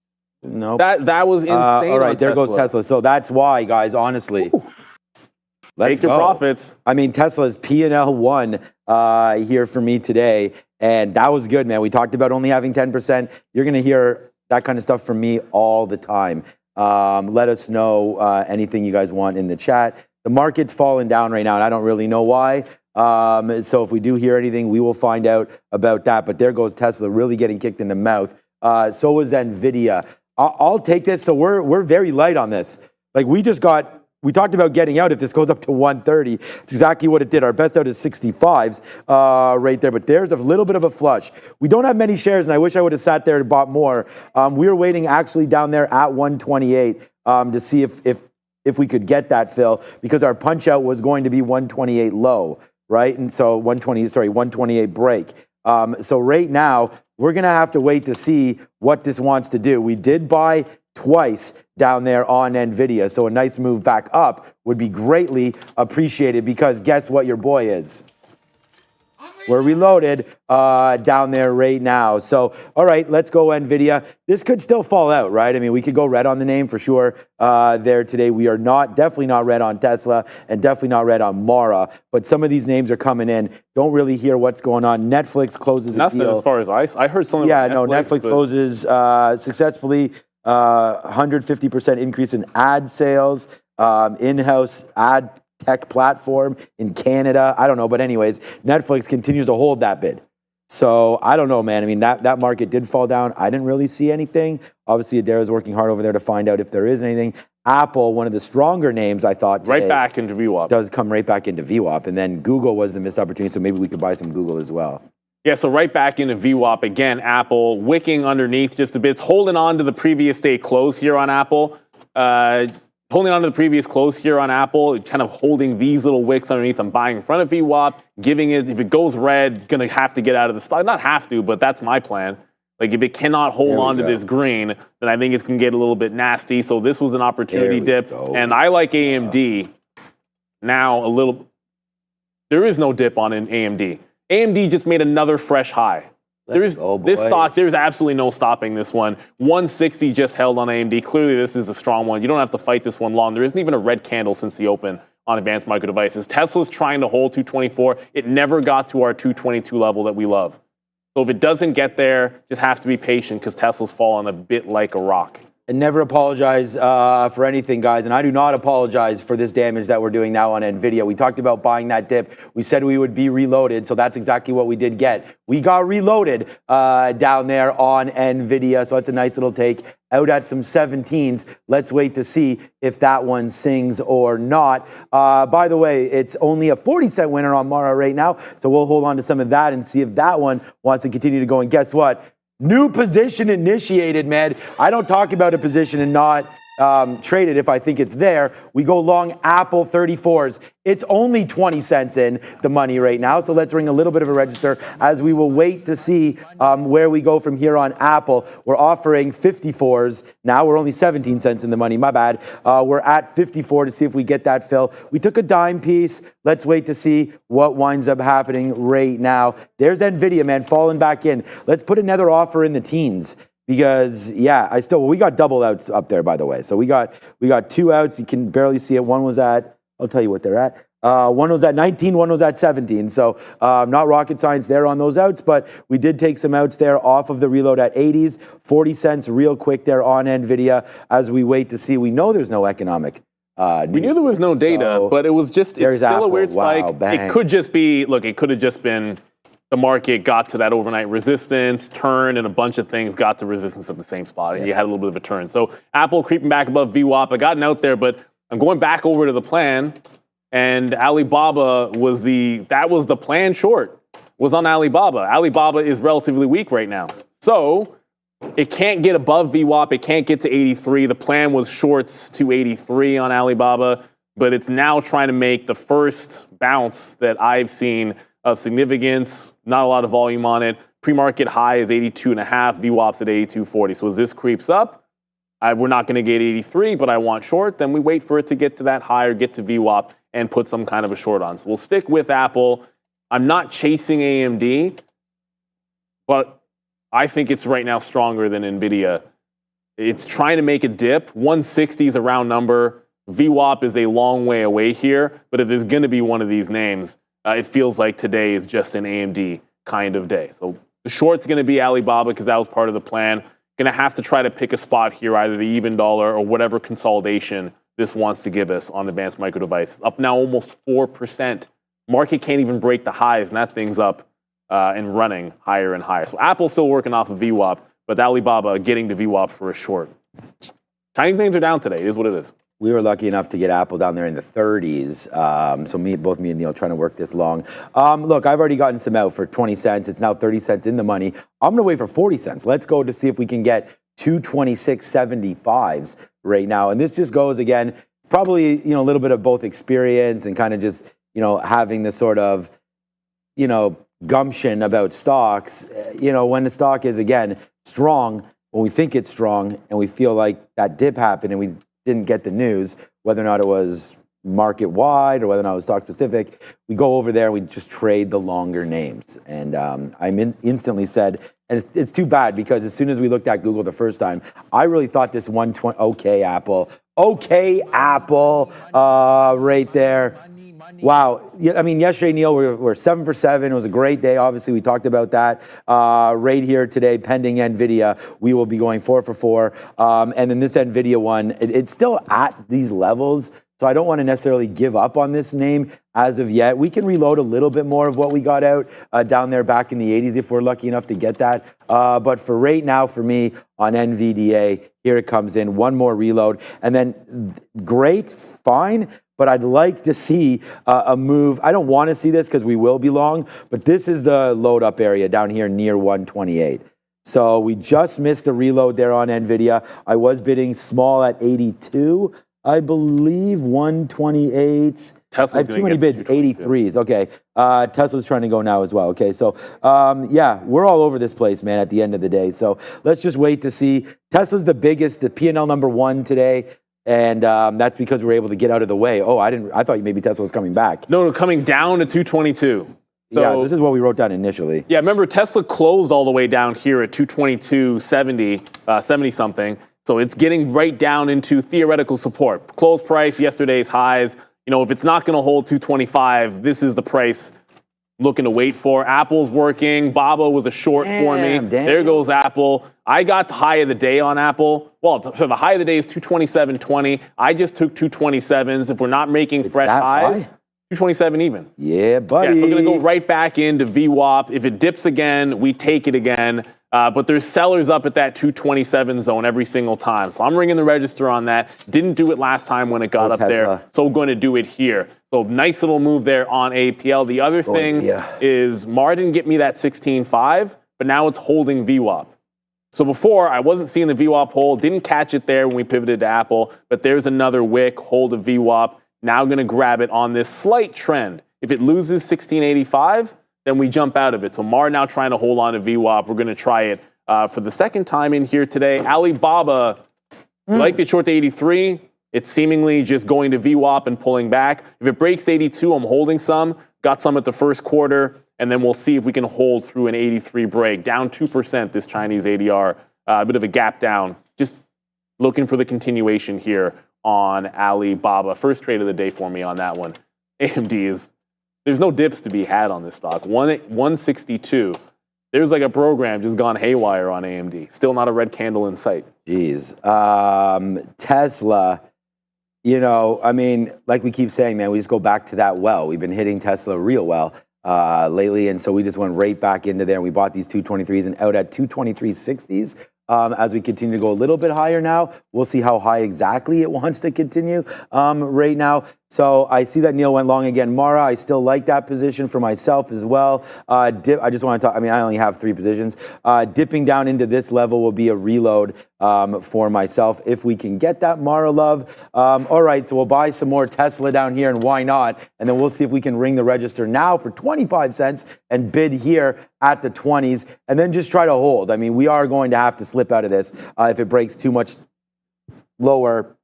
no. That was insane. All right, there goes Tesla. So that's why, guys, honestly. Let's take your profits. I mean, Tesla's P&L won here for me today. And that was good, man. We talked about only having 10%. You're going to hear that kind of stuff from me all the time. Let us know anything you guys want in the chat. The market's falling down right now, and I don't really know why. So if we do hear anything, we will find out about that. But there goes Tesla really getting kicked in the mouth. So was Nvidia. I'll take this. So we're very light on this. Like we talked about getting out if this goes up to 130. It's exactly what it did. Our best out is 65s right there. But there's a little bit of a flush. We don't have many shares, and I wish I would have sat there and bought more. We were waiting actually down there at 128 to see if we could get that fill, because our punch out was going to be 128 low, right? And so 128 break. So right now, we're going to have to wait to see what this wants to do. We did buy twice down there on Nvidia, so a nice move back up would be greatly appreciated, because guess what your boy is? Hungry We're reloaded down there right now. So, all right, let's go Nvidia. This could still fall out, right? I mean, we could go red on the name for sure there today. We are definitely not red on Tesla and definitely not red on Mara. But some of these names are coming in. Don't really hear what's going on. Netflix closes Nothing a deal. as far as I heard something. Yeah, about Netflix closes successfully. 150% increase in ad sales, in-house ad tech platform in Canada. I don't know, but anyways, Netflix continues to hold that bid. So I don't know, man. I mean, that market did fall down. I didn't really see anything. Obviously, Adara's working hard over there to find out if there is anything. Apple, one of the stronger names I thought today, right back into VWAP. Does come right back into VWAP. And then Google was the missed opportunity, so maybe we could buy some Google as well. Yeah, so right back into VWAP again. Apple wicking underneath just a bit. It's holding on to the previous day close here on Apple. Holding on to the previous close here on Apple, kind of holding these little wicks underneath. I'm buying in front of VWAP, giving it, if it goes red, going to have to get out of the stock. Not have to, but that's my plan. Like if it cannot hold on to this green, then I think it's going to get a little bit nasty. So this was an opportunity dip. And I like AMD now a little. There is no dip on an AMD. AMD just made another fresh high. This stock, there's absolutely no stopping this one. 160 just held on AMD. Clearly, this is a strong one. You don't have to fight this one long. There isn't even a red candle since the open on Advanced Micro Devices. Tesla's trying to hold 224. It never got to our 222 level that we love. So if it doesn't get there, just have to be patient because Tesla's fallen a bit like a rock. And never apologize for anything, guys. And I do not apologize for this damage that we're doing now on Nvidia. We talked about buying that dip. We said we would be reloaded, so that's exactly what we did get. We got reloaded down there on Nvidia, so that's a nice little take. Out at some 17s. Let's wait to see if that one sings or not. By the way, it's only a 40-cent winner on Mara right now, so we'll hold on to some of that and see if that one wants to continue to go. And guess what? New position initiated, man. I don't talk about a position and not trade it if I think it's there. We go long Apple 34s. It's only 20 cents in the money right now. So let's ring a little bit of a register as we will wait to see where we go from here on Apple. We're offering 54s. Now we're only 17 cents in the money. My bad. We're at 54 to see if we get that fill. We took a dime piece. Let's wait to see what winds up happening right now. There's Nvidia, man, falling back in. Let's put another offer in the teens. Because, yeah, we got double outs up there, by the way. So we got 2 outs. You can barely see it. One was at, I'll tell you what they're at. One was at 19, one was at 17. So not rocket science there on those outs, but we did take some outs there off of the reload at 80s. 40 cents real quick there on Nvidia as we wait to see. We know there's no economic news. We knew there was no data, but it was just, it's still Apple. a weird spike. Wow, it could just be, look, it could have just been the market got to that overnight resistance, turned, and a bunch of things got to resistance at the same spot, and you had a little bit of a turn. So Apple creeping back above VWAP. I gotten out there, but I'm going back over to the plan, and Alibaba was the plan short, was on Alibaba. Alibaba is relatively weak right now. So it can't get above VWAP. It can't get to 83. The plan was shorts to 83 on Alibaba, but it's now trying to make the first bounce that I've seen of significance. Not a lot of volume on it. Pre-market high is 82.5. VWAP's at 82.40. So as this creeps up, we're not going to get 83, but I want short. Then we wait for it to get to that high or get to VWAP and put some kind of a short on. So we'll stick with Apple. I'm not chasing AMD, but I think it's right now stronger than Nvidia. It's trying to make a dip. 160 is a round number. VWAP is a long way away here. But if there's going to be one of these names, it feels like today is just an AMD kind of day. So the short's going to be Alibaba because that was part of the plan. Going to have to try to pick a spot here, either the even dollar or whatever consolidation this wants to give us on Advanced Micro Devices. Up now almost 4%. Market can't even break the highs, and that thing's up and running higher and higher. So Apple's still working off of VWAP, but Alibaba getting to VWAP for a short. Chinese names are down today. It is what it is. We were lucky enough to get Apple down there in the 30s. So both me and Neil trying to work this long. Look, I've already gotten some out for 20 cents. It's now 30 cents in the money. I'm going to wait for 40 cents. Let's go to see if we can get 226.75s right now. And this just goes, again, probably, a little bit of both experience and kind of just, having this sort of, gumption about stocks. When the stock is, again, strong, when we think it's strong and we feel like that dip happened and we didn't get the news, whether or not it was, market wide or whether or not it was stock specific, we go over there and we just trade the longer names. And I instantly said, and it's too bad because as soon as we looked at Google the first time, I really thought this 120, okay, Apple, right there. Wow. Yeah, I mean, yesterday, Neil, we're 7 for 7. It was a great day. Obviously, we talked about that. Right here today, pending Nvidia, we will be going 4 for 4. And then this Nvidia one, it's still at these levels. So I don't want to necessarily give up on this name as of yet. We can reload a little bit more of what we got out down there back in the 80s if we're lucky enough to get that. But for right now, for me, on NVDA, here it comes in. One more reload. And then great, fine. But I'd like to see a move. I don't want to see this because we will be long. But this is the load up area down here near 128. So we just missed a reload there on NVIDIA. I was bidding small at 82. I believe 128. Tesla's I have too many bids, 83s. Okay. Tesla's trying to go now as well. Okay. So, yeah, we're all over this place, man, at the end of the day. So let's just wait to see. Tesla's the biggest, the P&L number 1 today. And that's because we were able to get out of the way. Oh, I thought maybe Tesla was coming back. No, coming down to 222. So, yeah, this is what we wrote down initially. Yeah, remember Tesla closed all the way down here at 222.70, 70 something. So it's getting right down into theoretical support. Close price, yesterday's highs. You know, if it's not going to hold 225, this is the price looking to wait for. Apple's working. Baba was a short for me. There goes Apple. I got the high of the day on Apple. Well, so the high of the day is 227.20. I just took 227s. If we're not making fresh highs, 227 even. Yeah, buddy. Yeah, so we're going to go right back into VWAP. If it dips again, we take it again. But there's sellers up at that 227 zone every single time. So I'm ringing the register on that. Didn't do it last time when it got up there. So we're going to do it here. So nice little move there on AAPL. The other thing is Mar didn't get me that 16.5, but now it's holding VWAP. So before, I wasn't seeing the VWAP hold. Didn't catch it there when we pivoted to Apple. But there's another wick, hold of VWAP. Now going to grab it on this slight trend. If it loses 1685, then we jump out of it. So Mar now trying to hold on to VWAP. We're going to try it for the second time in here today. Alibaba, like the short to 83, it's seemingly just going to VWAP and pulling back. If it breaks 82, I'm holding some. Got some at the first quarter, and then we'll see if we can hold through an 83 break. Down 2% this Chinese ADR. A bit of a gap down. Just looking for the continuation here on Alibaba. First trade of the day for me on that one. AMD is... There's no dips to be had on this stock. 162. There's like a program just gone haywire on AMD. Still not a red candle in sight. Jeez. Tesla, you know, I mean, like we keep saying, man, we just go back to that well. We've been hitting Tesla real well lately, and so we just went right back into there. And we bought these 223s and out at 223.60s. As we continue to go a little bit higher now, we'll see how high exactly it wants to continue right now. So I see that Neil went long again. Mara, I still like that position for myself as well. I just want to talk, I mean, I only have 3 positions. Dipping down into this level will be a reload for myself if we can get that, Mara love. All right, so we'll buy some more Tesla down here, and why not? And then we'll see if we can ring the register now for 25 cents and bid here at the 20s, and then just try to hold. I mean, we are going to have to slip out of this if it breaks too much lower.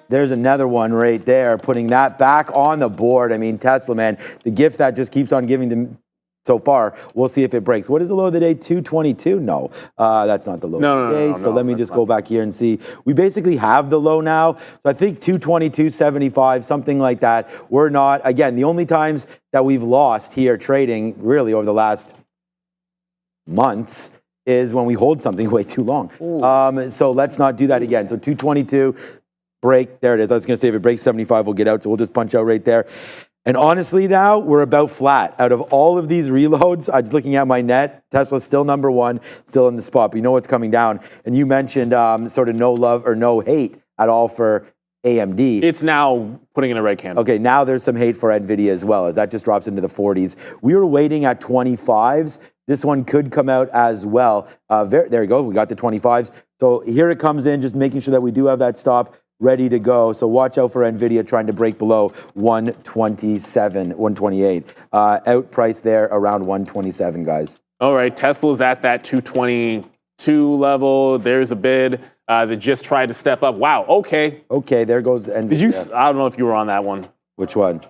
There's another one right there, putting that back on the board. I mean, Tesla, man, the gift that just keeps on giving to so far. We'll see if it breaks. What is the low of the day? 222? No, that's not the low of the day. So let me just go back here and see. We basically have the low now. So I think 222.75, something like that. We're not, again, the only times that we've lost here trading really over the last months is when we hold something way too long. So let's not do that again. So 222. Break, there it is. I was going to say if it breaks 75, we'll get out. So we'll just punch out right there. And honestly now, we're about flat. Out of all of these reloads, I was looking at my net. Tesla's still number 1, still in the spot. But you know what's coming down. And you mentioned sort of no love or no hate at all for AMD. It's now putting in a red candle. Okay, now there's some hate for Nvidia as well, as that just drops into the 40s. We were waiting at 25s. This one could come out as well. There you go. We got the 25s. So here it comes in, just making sure that we do have that stop ready to go. So watch out for Nvidia trying to break below 127, 128. Out price there around 127, guys. All right, Tesla's at that 222 level. There's a bid. that just tried to step up. Wow, okay. Okay, there goes Nvidia. Did you, I don't know if you were on that one. Which one?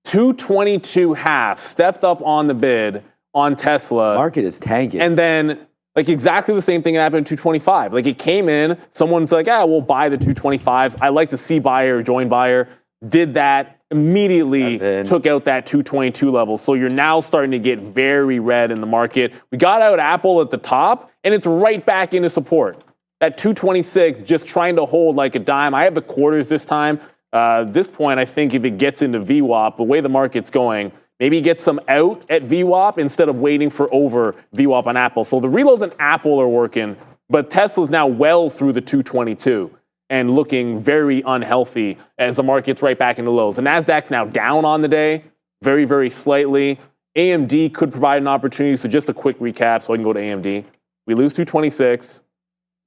222.5 stepped up on the bid on Tesla. Market is tanking. And then, like, exactly the same thing happened in 225. Like, it came in, someone's like, we'll buy the 225s. I like to see buyer or join buyer. Did that, immediately took out that 222 level. So you're now starting to get very red in the market. We got out Apple at the top, and it's right back into support. That 226 just trying to hold like a dime. I have the quarters this time. At this point, I think if it gets into VWAP, the way the market's going, maybe get some out at VWAP instead of waiting for over VWAP on Apple. So the reloads on Apple are working, but Tesla's now well through the 222 and looking very unhealthy as the market's right back into lows. The Nasdaq's now down on the day, very, very slightly. AMD could provide an opportunity. So just a quick recap so I can go to AMD. We lose 226,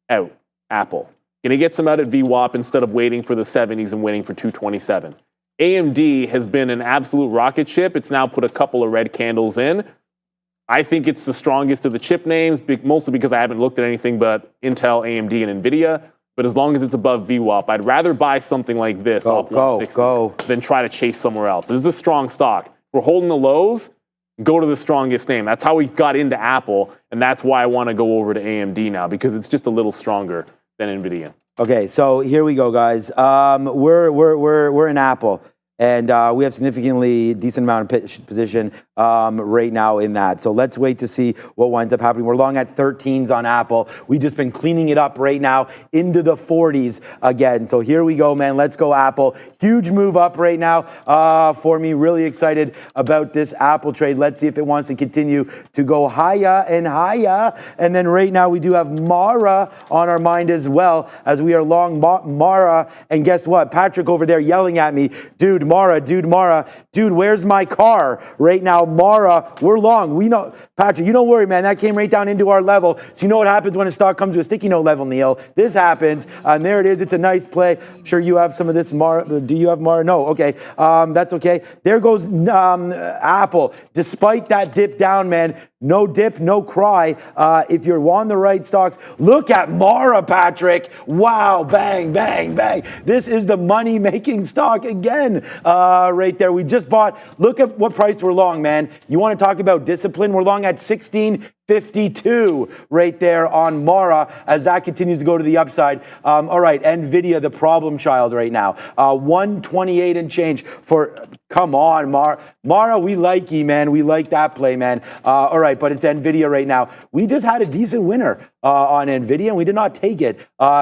out, Apple. Going to get some out at VWAP instead of waiting for the 70s and waiting for 227. AMD has been an absolute rocket ship. It's now put a couple of red candles in. I think it's the strongest of the chip names, mostly because I haven't looked at anything but Intel, AMD, and Nvidia. But as long as it's above VWAP, I'd rather buy something like this off 160 than try to chase somewhere else. This is a strong stock. We're holding the lows, go to the strongest name. That's how we got into Apple, and that's why I want to go over to AMD now, because it's just a little stronger than Nvidia. Okay, so here we go, guys. We're in Apple, and we have significantly decent amount of position right now in that. So let's wait to see what winds up happening. We're long at 13s on Apple. We've just been cleaning it up right now into the 40s again. So here we go, man. Let's go Apple. Huge move up right now for me. Really excited about this Apple trade. Let's see if it wants to continue to go higher and higher. And then right now we do have Mara on our mind as well, as we are long Mara. And guess what? Patrick over there yelling at me, dude, Mara, dude, where's my car? Right now, Mara, we're long. We know, Patrick, you don't worry, man. That came right down into our level. So you know what happens when a stock comes to a sticky note level, Neil. This happens, and there it is. It's a nice play. I'm sure you have some of this, Mara. Do you have Mara? No, okay. That's okay. There goes Apple. Despite that dip down, man, no dip, no cry. If you're on the right stocks, look at Mara, Patrick. Wow, bang, bang, bang. This is the money-making stock again. Right there. We just bought, look at what price we're long, man. You want to talk about discipline? We're long at 16.52 right there on Mara as that continues to go to the upside. All right, Nvidia, the problem child right now. 128 and change for, come on, Mara, we like you, man. We like that play, man. All right, but it's Nvidia right now. We just had a decent winner on Nvidia, and we did not take it.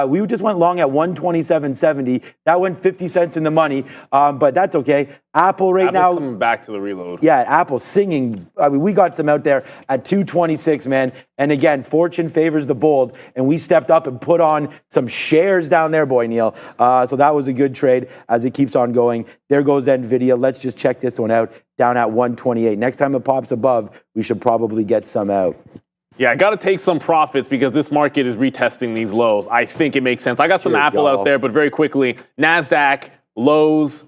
We just went long at 127.70. That went 50 cents in the money, but that's okay. Apple right now coming back to the reload. Yeah, Apple singing. I mean, we got some out there at 226, man. And again, fortune favors the bold, and we stepped up and put on some shares down there, boy, Neil. So that was a good trade as it keeps on going. There goes Nvidia. Let's just check this one out. Down at 128. Next time it pops above, we should probably get some out. Yeah, I got to take some profits because this market is retesting these lows. I think it makes sense. I got some Apple out there, but very quickly, NASDAQ, lows.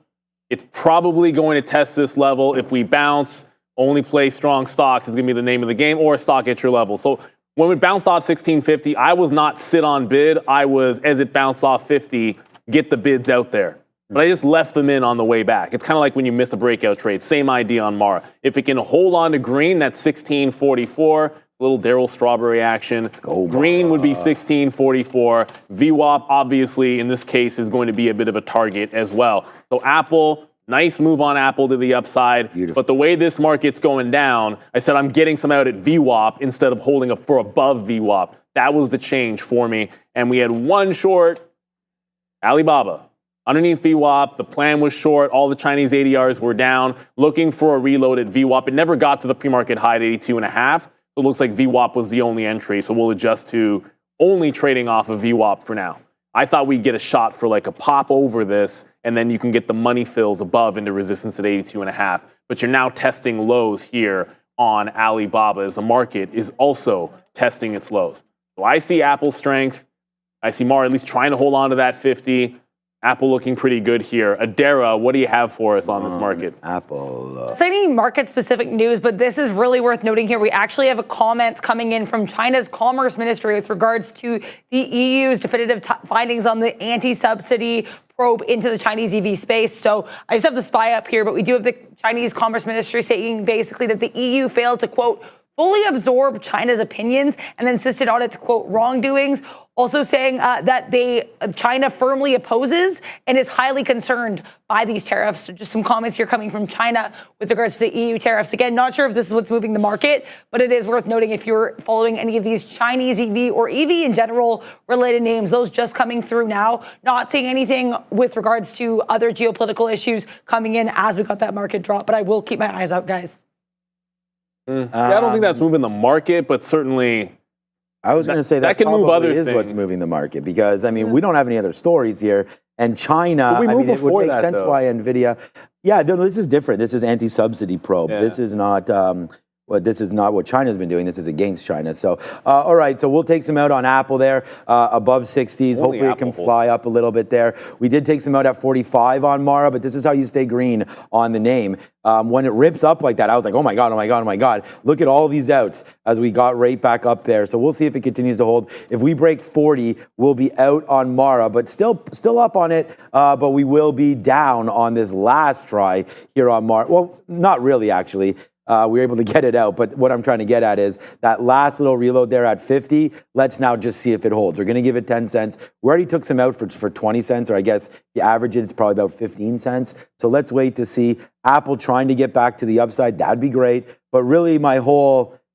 It's probably going to test this level. If we bounce, only play strong stocks is going to be the name of the game, or a stock at your level. So when we bounced off 1650, I was not sit on bid. I was, as it bounced off 50, get the bids out there. But I just left them in on the way back. It's kind of like when you miss a breakout trade. Same idea on Mara. If it can hold on to green, that's 1644. Little Daryl Strawberry action. Let's go. Green would be 1644. VWAP, obviously, in this case, is going to be a bit of a target as well. So Apple, nice move on Apple to the upside. Beautiful. But the way this market's going down, I said I'm getting some out at VWAP instead of holding up for above VWAP. That was the change for me. And we had one short, Alibaba. Underneath VWAP, the plan was short. All the Chinese ADRs were down, looking for a reload at VWAP. It never got to the pre-market high at 82.5. It looks like VWAP was the only entry, so we'll adjust to only trading off of VWAP for now. I thought we'd get a shot for like a pop over this, and then you can get the money fills above into resistance at 82.5. But you're now testing lows here on Alibaba as the market is also testing its lows. So I see Apple's strength. I see Mara at least trying to hold on to that 50. Apple looking pretty good here. Adara, what do you have for us on this market? Apple. Citing market-specific news, but this is really worth noting here. We actually have a comment coming in from China's Commerce Ministry with regards to the EU's definitive findings on the anti-subsidy probe into the Chinese EV space. So I just have the SPY up here, but we do have the Chinese Commerce Ministry saying basically that the EU failed to, quote, fully absorb China's opinions and insisted on its, quote, wrongdoings. Also saying that China firmly opposes and is highly concerned by these tariffs. So just some comments here coming from China with regards to the EU tariffs. Again, not sure if this is what's moving the market, but it is worth noting if you're following any of these Chinese EV or EV in general related names, those just coming through now. Not seeing anything with regards to other geopolitical issues coming in as we got that market drop, but I will keep my eyes out, guys. Yeah, I don't think that's moving the market, but certainly I was going to say that can move other is things. what's moving the market because, I mean, we don't have any other stories here. And China, But we I moved mean, it would before make that, sense though. why Nvidia. Yeah, no, this is different. This is anti-subsidy probe. Yeah. This is not. This is not what China's been doing. This is against China. So, all right. So we'll take some out on Apple there, above 60s. Only Hopefully it can Apple fly up a little bit there. We did take some out at 45 on Mara, but this is how you stay green on the name. When it rips up like that, I was like, oh my God, oh my God, oh my God. Look at all these outs as we got right back up there. So we'll see if it continues to hold. If we break 40, we'll be out on Mara, but still up on it. But we will be down on this last try here on Mara. Well, not really, actually. We were able to get it out, but what I'm trying to get at is that last little reload there at 50, let's now just see if it holds. We're going to give it 10 cents. We already took some out for 20 cents, or I guess the average it's probably about 15 cents. So let's wait to see. Apple trying to get back to the upside, that'd be great. But really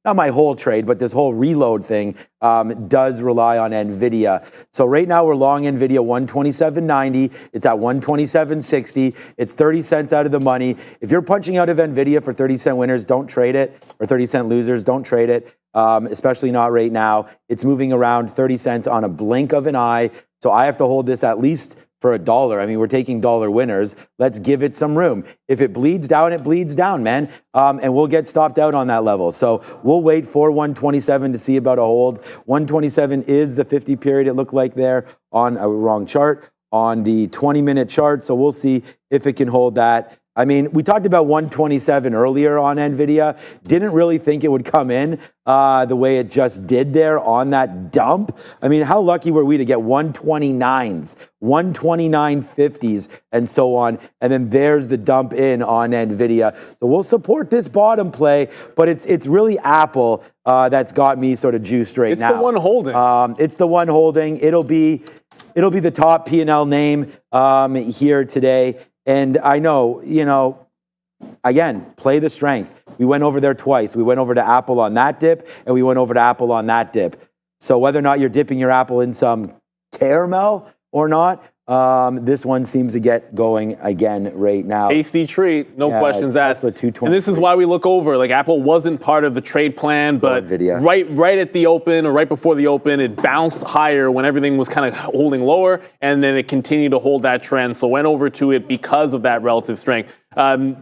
not my whole trade, but this whole reload thing does rely on Nvidia. So right now we're long Nvidia 127.90. It's at 127.60. It's 30 cents out of the money. If you're punching out of Nvidia for 30-cent winners, don't trade it. Or 30-cent losers, don't trade it. Especially not right now. It's moving around 30 cents on a blink of an eye. So I have to hold this at least for $1. I mean, we're taking dollar winners. Let's give it some room. If it bleeds down, it bleeds down, man. And we'll get stopped out on that level. So we'll wait for 127 to see about a hold. 127 is the 50 period it looked like there on a wrong chart, on the 20-minute chart. So we'll see if it can hold that. I mean, we talked about 127 earlier on Nvidia. Didn't really think it would come in the way it just did there on that dump. I mean, how lucky were we to get 129s, 129.50s, and so on. And then there's the dump in on Nvidia. So we'll support this bottom play, but it's really Apple that's got me sort of juiced right now. It's the one holding. It's the one holding. It'll be the top P&L name here today. And I know, again, play the strength. We went over there twice. We went over to Apple on that dip, and we went over to Apple on that dip. So whether or not you're dipping your Apple in some caramel or not, this one seems to get going again right now. Tasty treat, no questions asked. Tesla 223. And this is why we look over. Like Apple wasn't part of the trade plan, but Nvidia. right at the open or right before the open, it bounced higher when everything was kind of holding lower, and then it continued to hold that trend. So went over to it because of that relative strength. I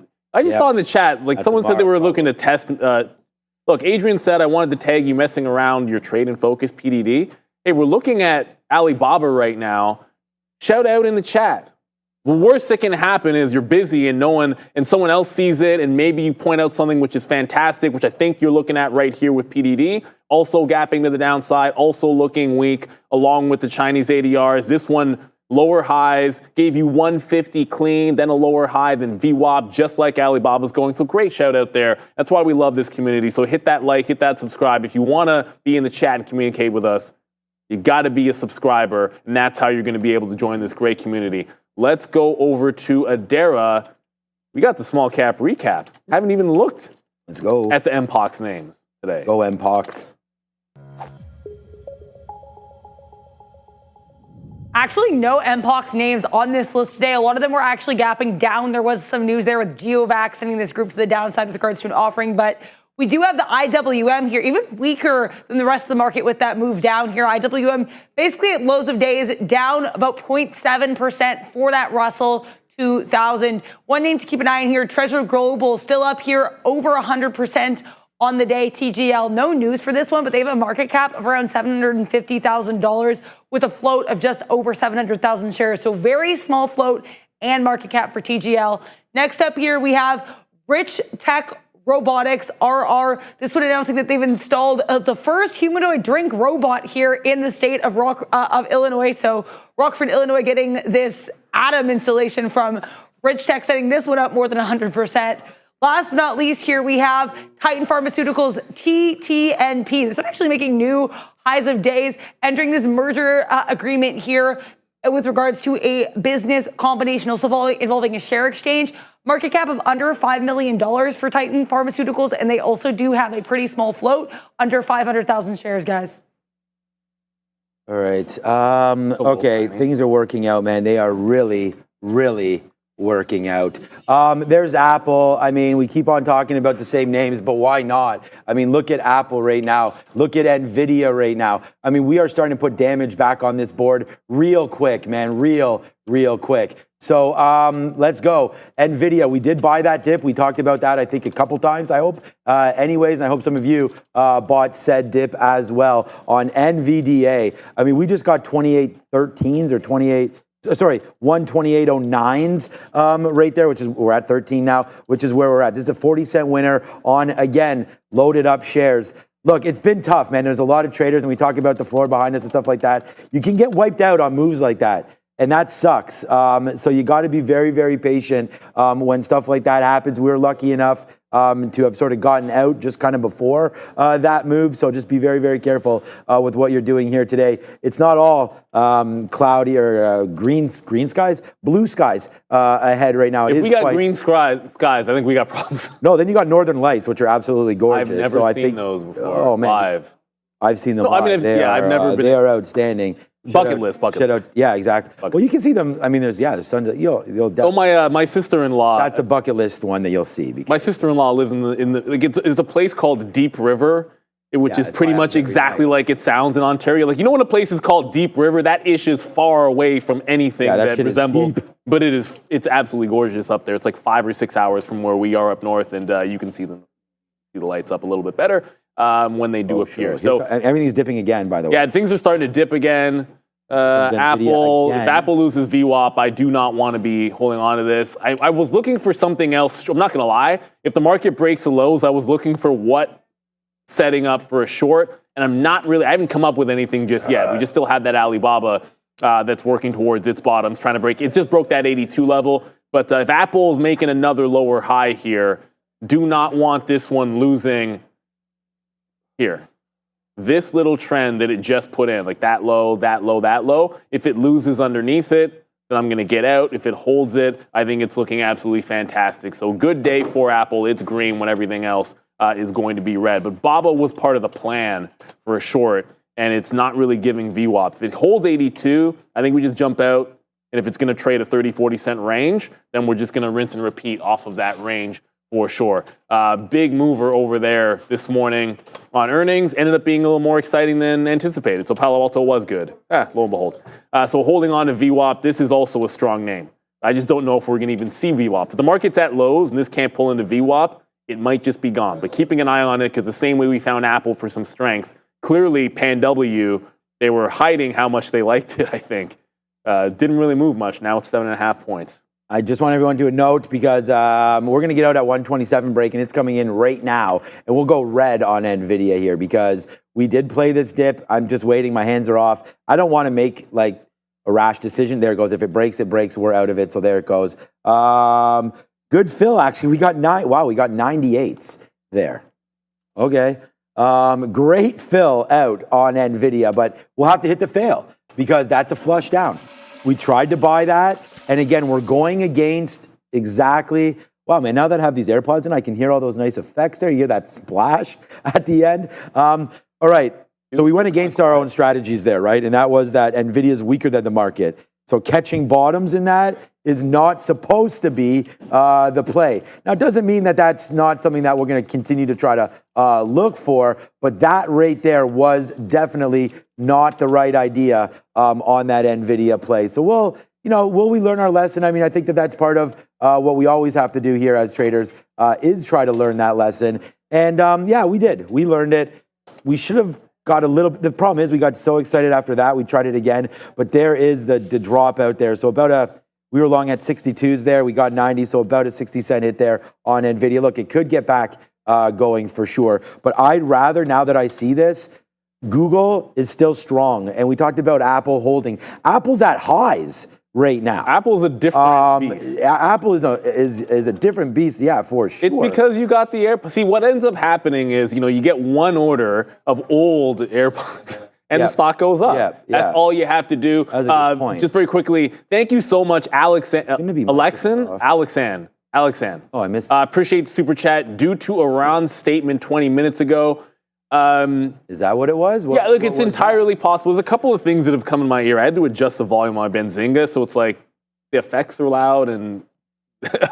just saw in the chat, like someone said they were looking to test. Look, Adrian said I wanted to tag you messing around your trade and focus PDD. Hey, we're looking at Alibaba right now. Shout out in the chat. The worst that can happen is you're busy and someone else sees it, and maybe you point out something which is fantastic, which I think you're looking at right here with PDD. Also gapping to the downside, also looking weak, along with the Chinese ADRs. This one, lower highs, gave you 150 clean, then a lower high, then VWAP, just like Alibaba's going. So great shout out there. That's why we love this community. So hit that like, hit that subscribe. If you want to be in the chat and communicate with us, you got to be a subscriber, and that's how you're going to be able to join this great community. Let's go over to Adara. We got the small cap recap. Haven't even looked Let's go. at the MPOX names today. Go MPOX. Actually, no MPOX names on this list today. A lot of them were actually gapping down. There was some news there with GeoVax sending this group to the downside with regards to an offering, but we do have the IWM here, even weaker than the rest of the market with that move down here. IWM basically at lows of days down about 0.7% for that Russell 2000. One name to keep an eye on here, Treasure Global, still up here over 100% on the day. TGL, no news for this one, but they have a market cap of around $750,000 with a float of just over 700,000 shares. So very small float and market cap for TGL. Next up here, we have Rich Tech Robotics, RR. This one announcing that they've installed the first humanoid drink robot here in the state of Illinois. So Rockford, Illinois, getting this Atom installation from Rich Tech, setting this one up more than 100%. Last but not least, here we have Titan Pharmaceuticals, TTNP. This one actually making new highs of days, entering this merger agreement here with regards to a business combination, also involving a share exchange. Market cap of under $5 million for Titan Pharmaceuticals, and they also do have a pretty small float, under 500,000 shares, guys. All right. Okay, things are working out, man. They are really, really working out. There's Apple. I mean, we keep on talking about the same names, but why not? I mean, look at Apple right now. Look at Nvidia right now. I mean, we are starting to put damage back on this board real quick, man. Real quick. So let's go. Nvidia, we did buy that dip. We talked about that, I think, a couple times, I hope. Anyways, and I hope some of you bought said dip as well on NVDA. I mean, we just got 28.13s or 128.09s right there, which is, we're at 13 now, which is where we're at. This is a 40-cent winner on, again, loaded up shares. Look, it's been tough, man. There's a lot of traders, and we talk about the floor behind us and stuff like that. You can get wiped out on moves like that. And that sucks. So you got to be very, very patient when stuff like that happens. We were lucky enough to have sort of gotten out just kind of before that move. So just be very, very careful with what you're doing here today. It's not all cloudy or green skies, blue skies ahead right now. If we got green skies, I think we got problems. No, then you got northern lights, which are absolutely gorgeous. I've never seen those before. Oh, man. Live. I've seen them. No, I mean, I've never been. They are outstanding. Bucket list. Yeah, exactly. Bucket. Well, you can see them. I mean, there's sons. You'll Oh, my sister-in-law. That's a bucket list one that you'll see. My sister-in-law lives in the like it's a place called Deep River, which is pretty much exactly like it sounds in Ontario. Like, you know, when a place is called Deep River, that ish is far away from anything that resembles. But it's absolutely gorgeous up there. It's like 5 or 6 hours from where we are up north, and you can see the lights up a little bit better when they do appear. Sure. So everything's dipping again, by the way. Yeah, things are starting to dip again. Apple, if Apple loses VWAP, I do not want to be holding on to this. I was looking for something else. I'm not going to lie. If the market breaks the lows, I was looking for what setting up for a short, and I haven't come up with anything just yet. We just still have that Alibaba that's working towards its bottoms, trying to break. It just broke that 82 level. But if Apple is making another lower high here, do not want this one losing here. This little trend that it just put in, like that low, that low, that low, if it loses underneath it, then I'm going to get out. If it holds it, I think it's looking absolutely fantastic. So good day for Apple. It's green when everything else is going to be red. But BABA was part of the plan for a short, and it's not really giving VWAP. If it holds 82, I think we just jump out. And if it's going to trade a 30, 40 cent range, then we're just going to rinse and repeat off of that range for sure. Big mover over there this morning on earnings. Ended up being a little more exciting than anticipated. So Palo Alto was good. Lo and behold. So holding on to VWAP, this is also a strong name. I just don't know if we're going to even see VWAP. If the market's at lows and this can't pull into VWAP, it might just be gone. But keeping an eye on it, because the same way we found Apple for some strength, clearly PanW, they were hiding how much they liked it, I think. Didn't really move much. Now it's 7.5 points. I just want everyone to note, because we're going to get out at 127 break, and it's coming in right now. And we'll go red on NVIDIA here, because we did play this dip. I'm just waiting. My hands are off. I don't want to make like a rash decision. There it goes. If it breaks, it breaks. We're out of it. So there it goes. Good fill, actually. We got 98s there. Okay. Great fill out on NVIDIA, but we'll have to hit the fail, because that's a flush down. We tried to buy that. And again, we're going against exactly, wow, man, now that I have these AirPods in, I can hear all those nice effects there. You hear that splash at the end. All right, so we went against our own strategies there, right? And that was that NVIDIA's weaker than the market. So catching bottoms in that is not supposed to be the play. Now, it doesn't mean that that's not something that we're going to continue to try to look for, but that right there was definitely not the right idea on that NVIDIA play. So will we learn our lesson? I mean, I think that that's part of what we always have to do here as traders is try to learn that lesson. And yeah, we did. We learned it. We should have got a little. The problem is we got so excited after that. We tried it again, but there is the drop out there. So we were long at 62s there. We got 90, so about a 60-cent hit there on Nvidia. Look, it could get back going for sure. But I'd rather, now that I see this, Google is still strong. And we talked about Apple holding. Apple's at highs right now. Apple's a different beast. Apple is a different beast, yeah, for sure. It's because you got the AirPods. See, what ends up happening is, you get one order of old AirPods. And the stock goes up. Yeah, That's all you have to do. That's a good point. Just very quickly, thank you so much, Alexan. Oh, I missed it. Appreciate the super chat. Due to Iran's statement 20 minutes ago. Is that what it was? Yeah, look, it's entirely possible. There's a couple of things that have come in my ear. I had to adjust the volume on my Benzinga, so it's like the effects are loud and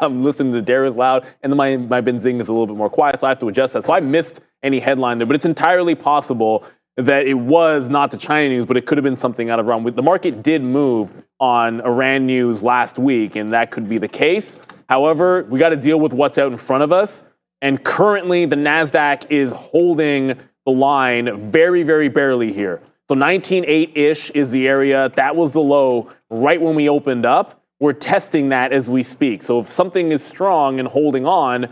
I'm listening to Dara's loud, and then my Benzinga is a little bit more quiet, so I have to adjust that. So I missed any headline there, but it's entirely possible that it was not the China news, but it could have been something out of Iran. The market did move on Iran news last week, and that could be the case. However, we got to deal with what's out in front of us. And currently, the NASDAQ is holding the line very, very barely here. So 19.8-ish is the area. That was the low right when we opened up. We're testing that as we speak. So if something is strong and holding on,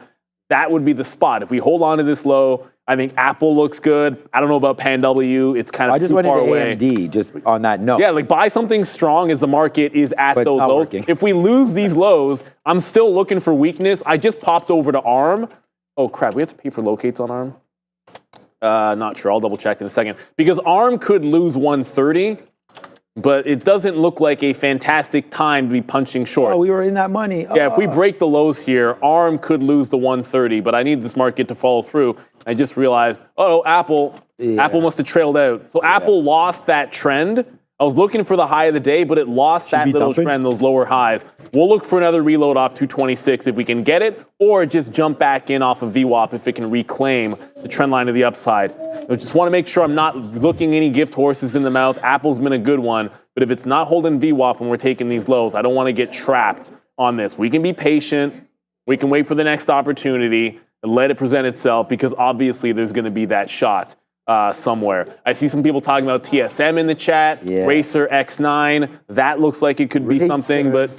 that would be the spot. If we hold on to this low, I think Apple looks good. I don't know about PanW. It's kind of too far away. I just went into AMD just on that note. Yeah, buy something strong as the market is at those lows. Working. If we lose these lows, I'm still looking for weakness. I just popped over to ARM. Oh, crap. We have to pay for locates on ARM? Not sure. I'll double check in a second. Because ARM could lose 130, but it doesn't look like a fantastic time to be punching short. Oh, we were in that money. Yeah, if we break the lows here, ARM could lose the 130, but I need this market to follow through. I just realized, Apple must have trailed out. So Apple lost that trend. I was looking for the high of the day, but it lost that little trend, those lower highs. We'll look for another reload off 226 if we can get it, or just jump back in off of VWAP if it can reclaim the trend line to the upside. I just want to make sure I'm not looking any gift horses in the mouth. Apple's been a good one, but if it's not holding VWAP when we're taking these lows, I don't want to get trapped on this. We can be patient. We can wait for the next opportunity and let it present itself, because obviously there's going to be that shot somewhere. I see some people talking about TSM in the chat, Racer X9. That looks like it could be something, but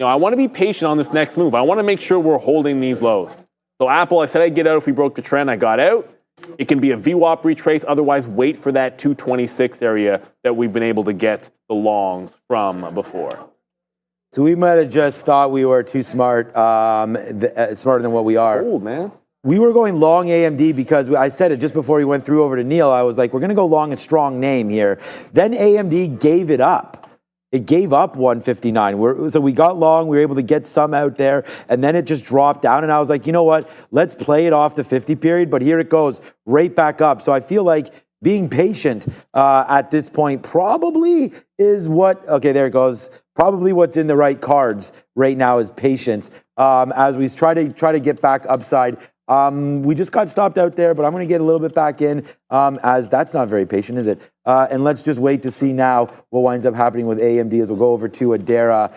I want to be patient on this next move. I want to make sure we're holding these lows. So Apple, I said I'd get out if we broke the trend. I got out. It can be a VWAP retrace. Otherwise, wait for that 226 area that we've been able to get the longs from before. So we might have just thought we were too smart, smarter than what we are. Old, man. We were going long AMD because I said it just before we went through over to Neil. I was like, we're going to go long a strong name here. Then AMD gave it up. It gave up 159. So we got long. We were able to get some out there. And then it just dropped down. And I was like, you know what? Let's play it off the 50 period. But here it goes right back up. So I feel like being patient at this point probably is what, okay, there it goes. Probably what's in the right cards right now is patience. As we try to get back upside. We just got stopped out there, but I'm going to get a little bit back in, as that's not very patient, is it? And let's just wait to see now what winds up happening with AMD as we'll go over to Adara,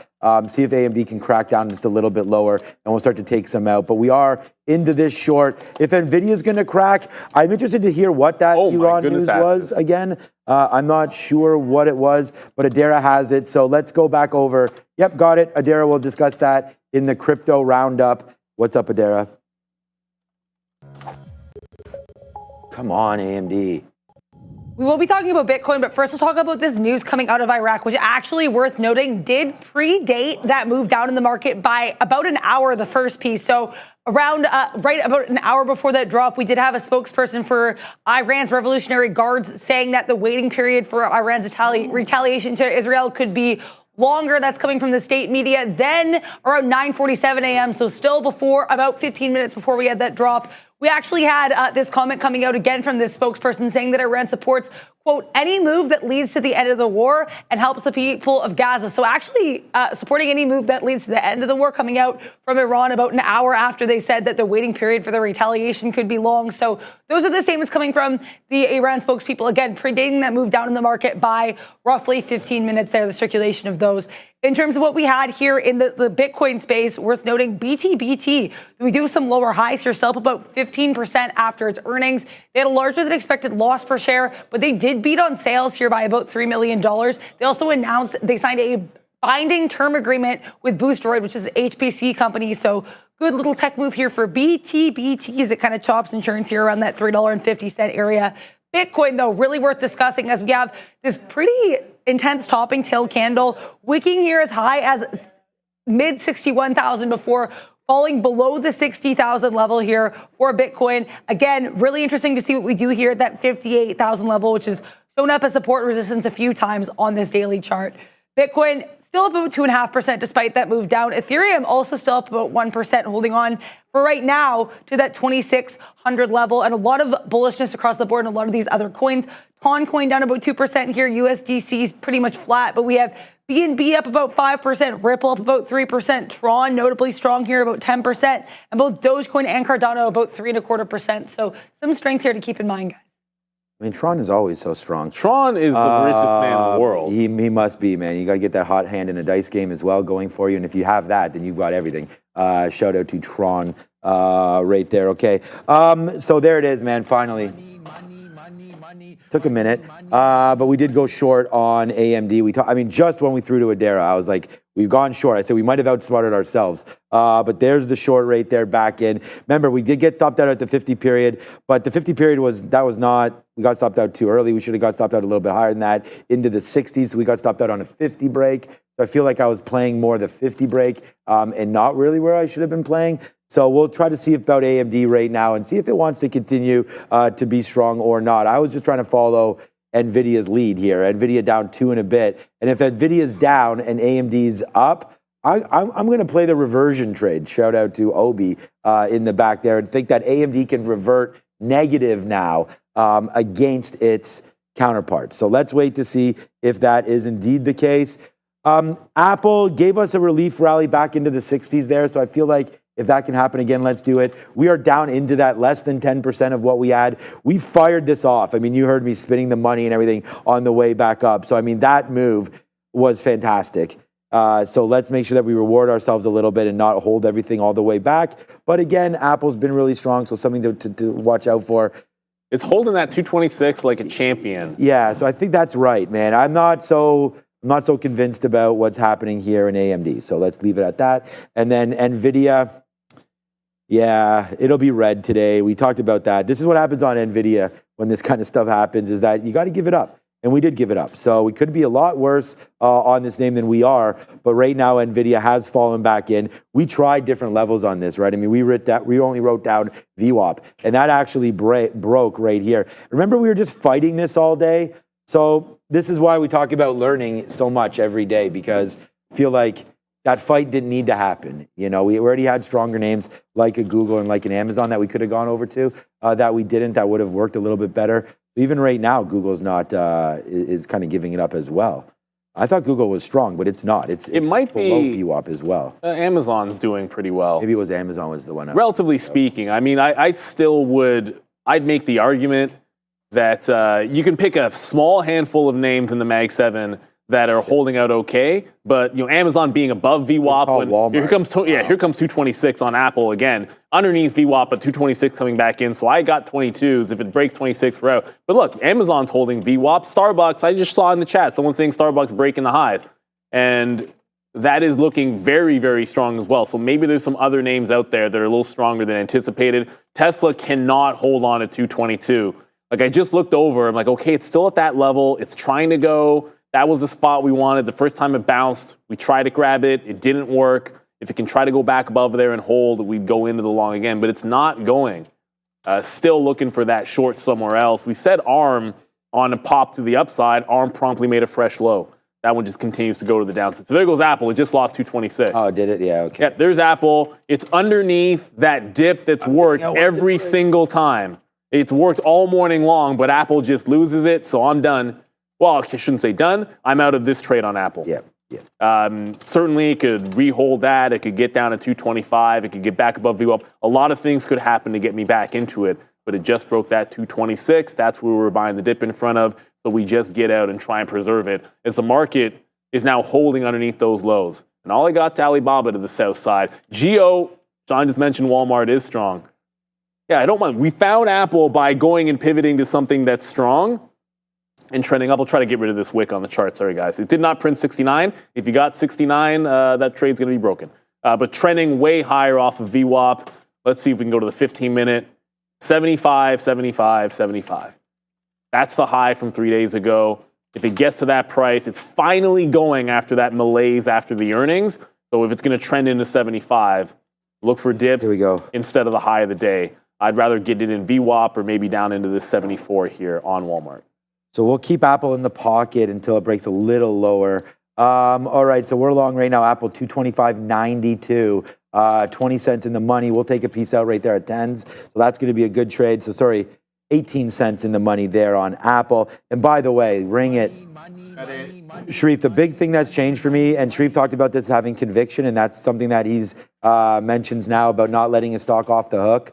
see if AMD can crack down just a little bit lower, and we'll start to take some out. But we are into this short. If Nvidia is going to crack, I'm interested to hear what that Iran news was again. I'm not sure what it was, but Adara has it. So let's go back over. Yep, got it. Adara, we'll discuss that in the crypto roundup. What's up, Adara? Come on, AMD. We will be talking about Bitcoin, but first let's talk about this news coming out of Iraq, which actually worth noting did predate that move down in the market by about an hour, the first piece. So around right about an hour before that drop, we did have a spokesperson for Iran's Revolutionary Guards saying that the waiting period for Iran's retaliation to Israel could be longer. That's coming from the state media. Then around 9:47 a.m., so still before, about 15 minutes before we had that drop, we actually had this comment coming out again from this spokesperson saying that Iran supports, quote, any move that leads to the end of the war and helps the people of Gaza. So actually supporting any move that leads to the end of the war, coming out from Iran about an hour after they said that the waiting period for the retaliation could be long. So those are the statements coming from the Iran spokespeople, again, predating that move down in the market by roughly 15 minutes there, the circulation of those. In terms of what we had here in the Bitcoin space, worth noting, BTBT, we do some lower highs here, still up about 15% after its earnings. They had a larger than expected loss per share, but they did beat on sales here by about $3 million. They also announced they signed a binding term agreement with Boosteroid, which is an HPCE company. So good little tech move here for BT as it kind of chops insurance here around that $3.50 area. Bitcoin, though, really worth discussing as we have this pretty intense topping tail candle, wicking here as high as mid 61,000 before falling below the 60,000 level here for Bitcoin. Again, really interesting to see what we do here at that 58,000 level, which has shown up as support resistance a few times on this daily chart. Bitcoin still up about 2.5% despite that move down. Ethereum also still up about 1%, holding on for right now to that 2,600 level, and a lot of bullishness across the board in a lot of these other coins. Toncoin down about 2% here. USDC is pretty much flat, but we have BNB up about 5%, Ripple up about 3%, Tron notably strong here about 10%, and both Dogecoin and Cardano about 3.25%. So some strength here to keep in mind, guys. I mean, Tron is always so strong. Tron is the richest man in the world. He must be, man. You got to get that hot hand in a dice game as well going for you. And if you have that, then you've got everything. Shout out to Tron right there. Okay. So there it is, man. Finally. Took a minute, but we did go short on AMD. Just when we threw to Adara, I was like, we've gone short. I said we might have outsmarted ourselves, but there's the short right there back in. Remember, we did get stopped out at the 50 period, but the 50 period we got stopped out too early. We should have got stopped out a little bit higher than that, into the 60s. So we got stopped out on a 50 break. So I feel like I was playing more the 50 break and not really where I should have been playing. So we'll try to see about AMD right now and see if it wants to continue to be strong or not. I was just trying to follow Nvidia's lead here. Nvidia down 2 and a bit. And if Nvidia's down and AMD's up, I'm going to play the reversion trade. Shout out to Obi in the back there, and think that AMD can revert negative now against its counterparts. So let's wait to see if that is indeed the case. Apple gave us a relief rally back into the 60s there, so I feel like if that can happen again, let's do it. We are down into that less than 10% of what we had. We fired this off. You heard me spinning the money and everything on the way back up. So, that move was fantastic. So let's make sure that we reward ourselves a little bit and not hold everything all the way back. But again, Apple's been really strong, so something to watch out for. It's holding that 226 like a champion. Yeah, so I think that's right, man. I'm not so convinced about what's happening here in AMD. So let's leave it at that. And then Nvidia, yeah, it'll be red today. We talked about that. This is what happens on Nvidia when this kind of stuff happens, is that you got to give it up. And we did give it up. So we could be a lot worse on this name than we are. But right now, Nvidia has fallen back in. We tried different levels on this, right? We only wrote down VWAP. And that actually broke right here. Remember, we were just fighting this all day. So this is why we talk about learning so much every day, because I feel like that fight didn't need to happen. We already had stronger names like a Google and like an Amazon that we could have gone over to, that we didn't, that would have worked a little bit better. Even right now, Google's not, is kind of giving it up as well. I thought Google was strong, but it's not. It might below be VWAP as well. Amazon's doing pretty well. Maybe it was Amazon was the one. Relatively speaking, I'd make the argument that you can pick a small handful of names in the Mag 7 that are holding out okay, but Amazon being above VWAP, here comes 226 on Apple again, underneath VWAP, but 226 coming back in. So I got 22s. If it breaks 26, we're out. But look, Amazon's holding VWAP. Starbucks, I just saw in the chat someone saying Starbucks breaking the highs, and that is looking very, very strong as well. So maybe there's some other names out there that are a little stronger than anticipated. Tesla cannot hold on at 222. I just looked over. I'm like, okay, it's still at that level. It's trying to go. That was the spot we wanted. The first time it bounced, we tried to grab it. It didn't work. If it can try to go back above there and hold, we'd go into the long again. But it's not going. Still looking for that short somewhere else. We said ARM on a pop to the upside. ARM promptly made a fresh low. That one just continues to go to the downside. So there goes Apple. It just lost 226. Oh, did it? Yeah, okay. Yeah, there's Apple. It's underneath that dip that's worked every single time. It's worked all morning long, but Apple just loses it, so I'm done. Well, I shouldn't say done. I'm out of this trade on Apple. Yeah. Certainly, it could re-hold that. It could get down to 225. It could get back above VWAP. A lot of things could happen to get me back into it, but it just broke that 226. That's where we were buying the dip in front of, so we just get out and try and preserve it, as the market is now holding underneath those lows. And all I got to Alibaba to the south side. John just mentioned Walmart is strong. Yeah, I don't mind. We found Apple by going and pivoting to something that's strong and trending up. I'll try to get rid of this wick on the chart. Sorry, guys. It did not print 69. If you got 69, that trade's going to be broken. But trending way higher off of VWAP. Let's see if we can go to the 15-minute. 75, 75, 75. That's the high from 3 days ago. If it gets to that price, it's finally going after that malaise after the earnings. So if it's going to trend into 75, look for dips Here we go. instead of the high of the day. I'd rather get it in VWAP or maybe down into this 74 here on Walmart. So we'll keep Apple in the pocket until it breaks a little lower. All right, so we're long right now. Apple 225.92, 20 cents in the money. We'll take a piece out right there at 10s. So that's going to be a good trade. So sorry, 18 cents in the money there on Apple. And by the way, ring it. Sharif, the big thing that's changed for me, and Sharif talked about this having conviction, and that's something that he's mentions now about not letting his stock off the hook.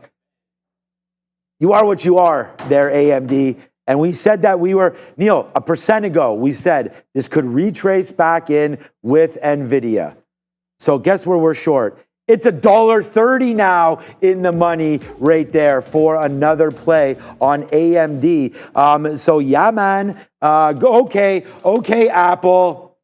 You are what you are there, AMD. And we said that we were, Neil, a percent ago, we said this could retrace back in with Nvidia. So guess where we're short? It's $1.30 now in the money right there for another play on AMD. So yeah, man, okay, Apple.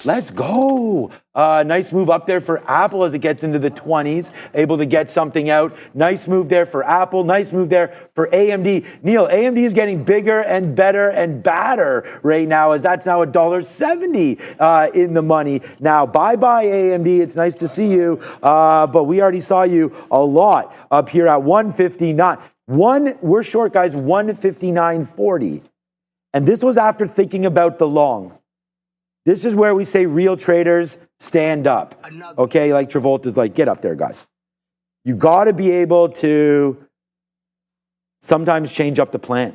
Let's go. Nice move up there for Apple as it gets into the 20s, able to get something out. Nice move there for Apple. Nice move there for AMD. Neil, AMD is getting bigger and better and badder right now, as that's now $1.70 in the money. Now, bye-bye, AMD. It's nice to see you, but we already saw you a lot up here at 159. We're short, guys, 159.40. And this was after thinking about the long. This is where we say real traders stand up. Okay, like Travolta's like, get up there, guys. You got to be able to sometimes change up the plan.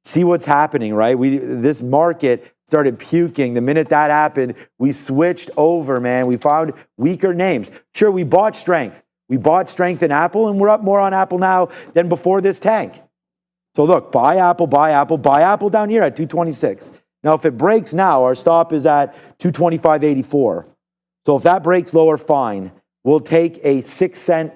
See what's happening, right? This market started puking. The minute that happened, we switched over, man. We found weaker names. Sure, we bought strength. We bought strength in Apple, and we're up more on Apple now than before this tank. So look, buy Apple down here at 226. Now, if it breaks now, our stop is at 225.84. So if that breaks lower, fine. We'll take a 6 cent,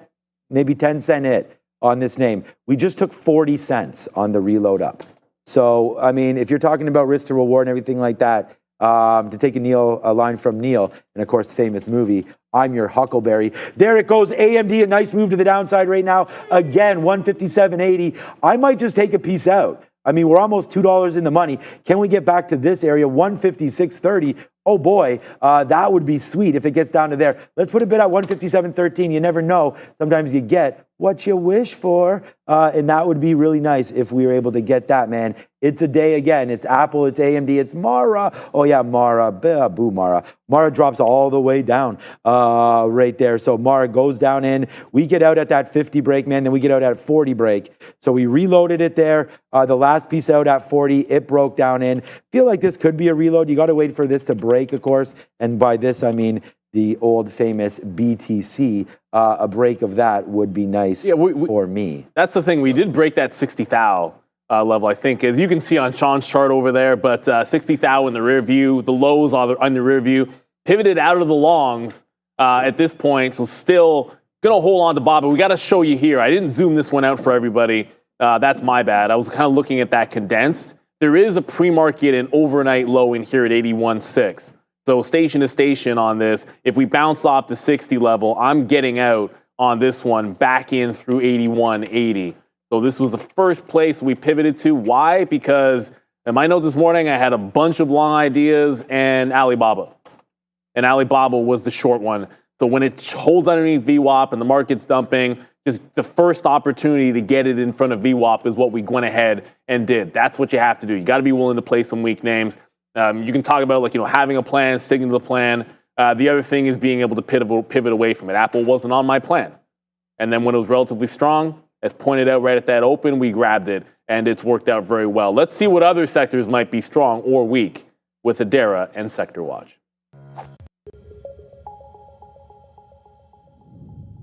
maybe 10 cent hit on this name. We just took 40 cents on the reload up. So, I mean, if you're talking about risk to reward and everything like that, to take a line from Neil, and of course, famous movie, I'm your Huckleberry. There it goes, AMD, a nice move to the downside right now. Again, 157.80. I might just take a piece out. I mean, we're almost $2 in the money. Can we get back to this area, 156.30? Oh boy, that would be sweet if it gets down to there. Let's put a bid at 157.13. You never know. Sometimes you get what you wish for, and that would be really nice if we were able to get that, man. It's a day again. It's Apple, it's AMD, it's Mara. Oh yeah, Mara, boo Mara. Mara drops all the way down right there. So Mara goes down in. We get out at that 50 break, man. Then we get out at 40 break. So we reloaded it there. The last piece out at 40, it broke down in. Feel like this could be a reload. You got to wait for this to break, of course. And by this, I mean the old famous BTC. A break of that would be nice for me. That's the thing. We did break that 60 thou level, I think, as you can see on Sean's chart over there. But 60 thou in the rear view, the lows on the rear view, pivoted out of the longs at this point. So still going to hold on to Bob. But we got to show you here. I didn't zoom this one out for everybody. That's my bad. I was kind of looking at that condensed. There is a pre-market and overnight low in here at 81.6. So station to station on this, if we bounce off the 60 level, I'm getting out on this one back in through 81.80. So this was the first place we pivoted to. Why? Because in my note this morning, I had a bunch of long ideas and Alibaba. And Alibaba was the short one. So when it holds underneath VWAP and the market's dumping, just the first opportunity to get it in front of VWAP is what we went ahead and did. That's what you have to do. You got to be willing to play some weak names. You can talk about having a plan, sticking to the plan. The other thing is being able to pivot away from it. Apple wasn't on my plan. And then when it was relatively strong, as pointed out right at that open, we grabbed it, and it's worked out very well. Let's see what other sectors might be strong or weak with Adara and Sector Watch.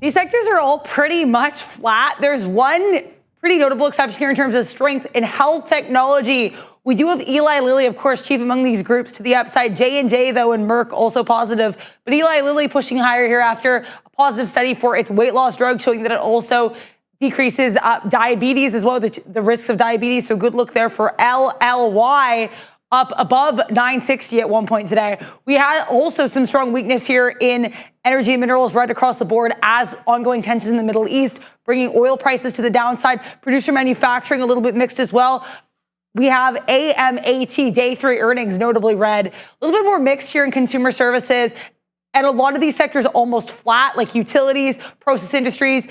These sectors are all pretty much flat. There's one pretty notable exception here in terms of strength in health technology. We do have Eli Lilly, of course, chief among these groups to the upside. J&J, though, and Merck also positive. But Eli Lilly pushing higher here after a positive study for its weight loss drug, showing that it also decreases diabetes as well, the risks of diabetes. So good look there for LLY, up above 960 at one point today. We had also some strong weakness here in energy and minerals right across the board as ongoing tensions in the Middle East, bringing oil prices to the downside. Producer manufacturing a little bit mixed as well. We have AMAT day 3 earnings notably red. A little bit more mixed here in consumer services. And a lot of these sectors almost flat, like utilities, process industries,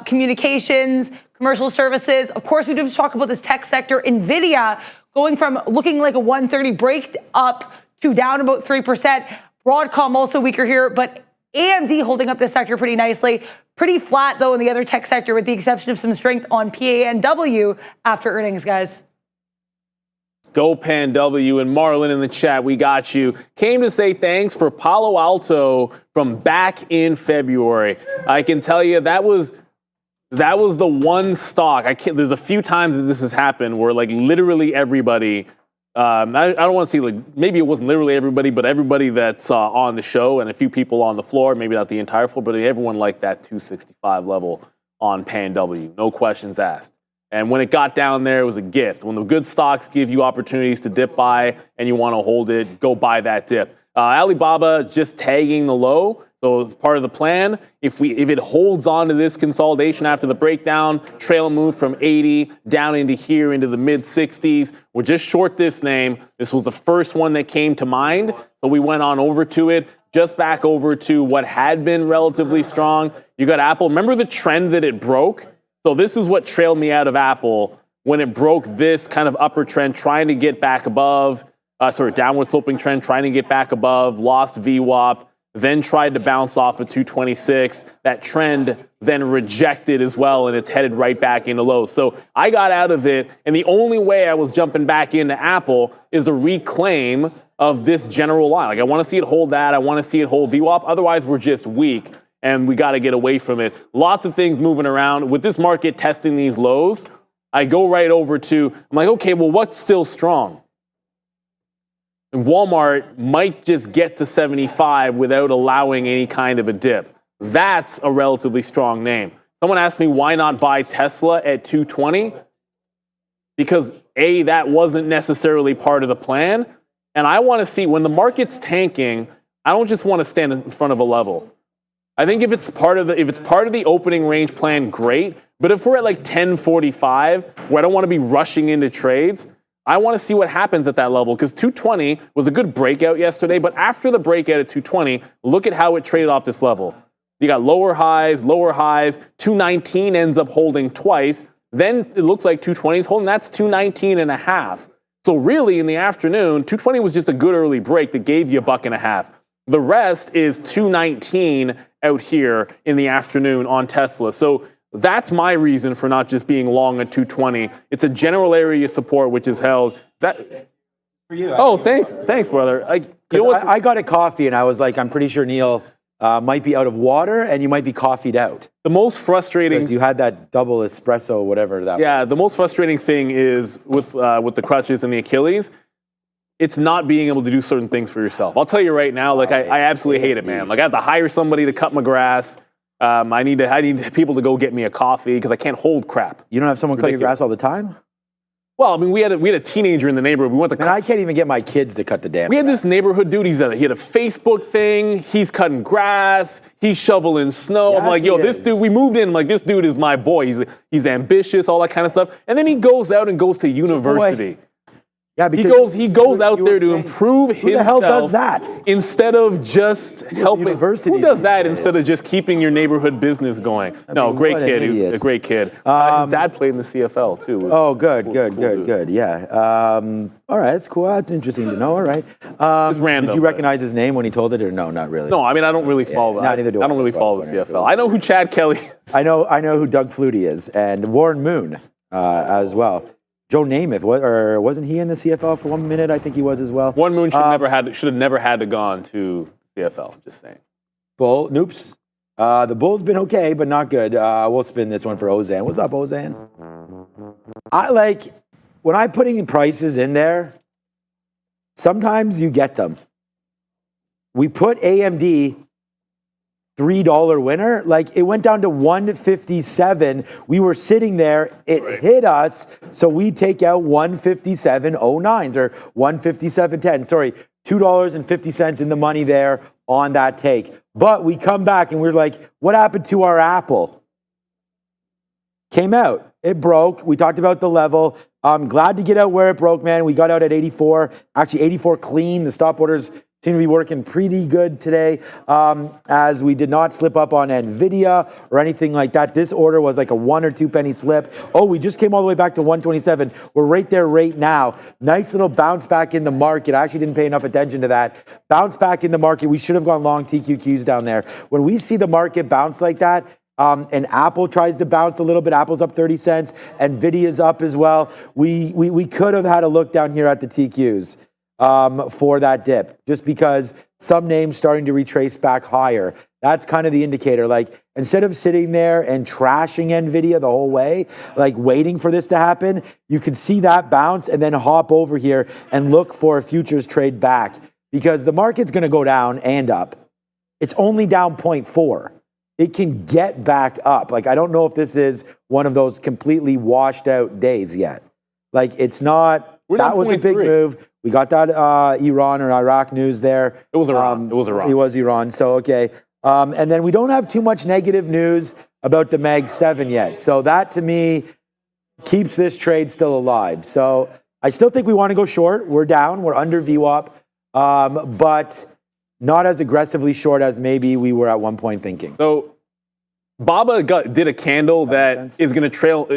communications, commercial services. Of course, we do talk about this tech sector. Nvidia going from looking like a 130 break up to down about 3%. Broadcom also weaker here, but AMD holding up this sector pretty nicely. Pretty flat, though, in the other tech sector, with the exception of some strength on PANW after earnings, guys. Go PanW and Marlon in the chat. We got you. Came to say thanks for Palo Alto from back in February. I can tell you that was the one stock. There's a few times that this has happened where like literally everybody. I don't want to see like maybe it wasn't literally everybody, but everybody that's on the show and a few people on the floor, maybe not the entire floor, but everyone liked that 265 level on PanW. No questions asked. And when it got down there, it was a gift. When the good stocks give you opportunities to dip buy and you want to hold it, go buy that dip. Alibaba just tagging the low. So it's part of the plan. If it holds on to this consolidation after the breakdown, trail move from 80 down into here into the mid 60s. We're just short this name. This was the first one that came to mind. So we went on over to it, just back over to what had been relatively strong. You got Apple. Remember the trend that it broke? So this is what trailed me out of Apple when it broke this kind of upper trend, trying to get back above, downward sloping trend, trying to get back above, lost VWAP, then tried to bounce off of 226. That trend then rejected as well, and it's headed right back into low. So I got out of it, and the only way I was jumping back into Apple is a reclaim of this general line. Like I want to see it hold that. I want to see it hold VWAP. Otherwise, we're just weak. And we got to get away from it. Lots of things moving around. With this market testing these lows, I go right over to, I'm like, okay, well, what's still strong? And Walmart might just get to 75 without allowing any kind of a dip. That's a relatively strong name. Someone asked me why not buy Tesla at 220? Because A, that wasn't necessarily part of the plan. And I want to see when the market's tanking, I don't just want to stand in front of a level. I think if it's part of the opening range plan, great. But if we're at like 1045, where I don't want to be rushing into trades, I want to see what happens at that level. Because 220 was a good breakout yesterday, but after the breakout at 220, look at how it traded off this level. You got lower highs, 219 ends up holding twice. Then it looks like 220 is holding. That's 219 and a half. So really in the afternoon, 220 was just a good early break that gave you a buck and a half. The rest is 219 out here in the afternoon on Tesla. So that's my reason for not just being long at 220. It's a general area of support which is held. That for you. Oh, thanks, brother. I got a coffee and I was like, I'm pretty sure Neil might be out of water and you might be coffeeed out. The most frustrating. Because you had that double espresso, whatever that. Yeah, the most frustrating thing is with the crutches and the Achilles. It's not being able to do certain things for yourself. I'll tell you right now, like I absolutely hate it, man. Like I have to hire somebody to cut my grass. I need people to go get me a coffee because I can't hold crap. You don't have someone cut your grass all the time? Well, I mean, we had a teenager in the neighborhood. We went to. And I can't even get my kids to cut the damn. We had this neighborhood dude. He had a Facebook thing. He's cutting grass. He's shoveling snow. Yes, I'm like, yo, this dude. We moved in. I'm like, this dude is my boy. He's ambitious, all that kind of stuff. And then he goes out and goes to university. Yeah, he goes out there to improve himself. Who the hell does that? Instead of just helping. University. Who does that instead of just keeping your neighborhood business going? Great kid. He was a great kid. His dad played in the CFL too. Oh, good. Yeah. All right, that's cool. That's interesting to know. All right. It's random. Did you recognize his name when he told it, or no? Not really. No, I mean I don't really follow. Yeah, neither do I. I don't really follow the CFL. I know who Chad Kelly is. I know who Doug Flutie is, and Warren Moon as well. Joe Namath, wasn't he in the CFL for 1 minute? I think he was as well. Warren Moon should have never had to gone to CFL. Just saying. Noops. The Bulls been okay, but not good. We'll spin this one for Ozan. What's up, Ozan? When I'm putting prices in there, sometimes you get them. We put AMD $3 winner. Like, it went down to 157. We were sitting there. It hit us. So we take out 157.09s or 157.10. Sorry, $2.50 in the money there on that take. But we come back and we're like, what happened to our Apple? Came out. It broke. We talked about the level. I'm glad to get out where it broke, man. We got out at 84. Actually, 84 clean. The stop orders seem to be working pretty good today, as we did not slip up on Nvidia or anything like that. This order was like a 1 or 2 penny slip. Oh, we just came all the way back to 127. We're right there right now. Nice little bounce back in the market. I actually didn't pay enough attention to that. Bounce back in the market. We should have gone long TQQs down there. When we see the market bounce like that, and Apple tries to bounce a little bit. Apple's up 30 cents. Nvidia's up as well. We could have had a look down here at the TQs. For that dip, just because some names starting to retrace back higher. That's kind of the indicator. Like, instead of sitting there and trashing Nvidia the whole way, like waiting for this to happen, you can see that bounce and then hop over here and look for a futures trade back, because the market's going to go down and up. It's only down 0.4. It can get back up. Like, I don't know if this is one of those completely washed out days yet. Like, it's not. That was a big move. We got that Iran or Iraq news there. It was Iran. It was Iran. It was Iran. So, okay. And then we don't have too much negative news about the Mag 7 yet. So that, to me, keeps this trade still alive. So I still think we want to go short. We're down. We're under VWAP. But not as aggressively short as maybe we were at one point thinking. So Baba did a candle that is going to trail.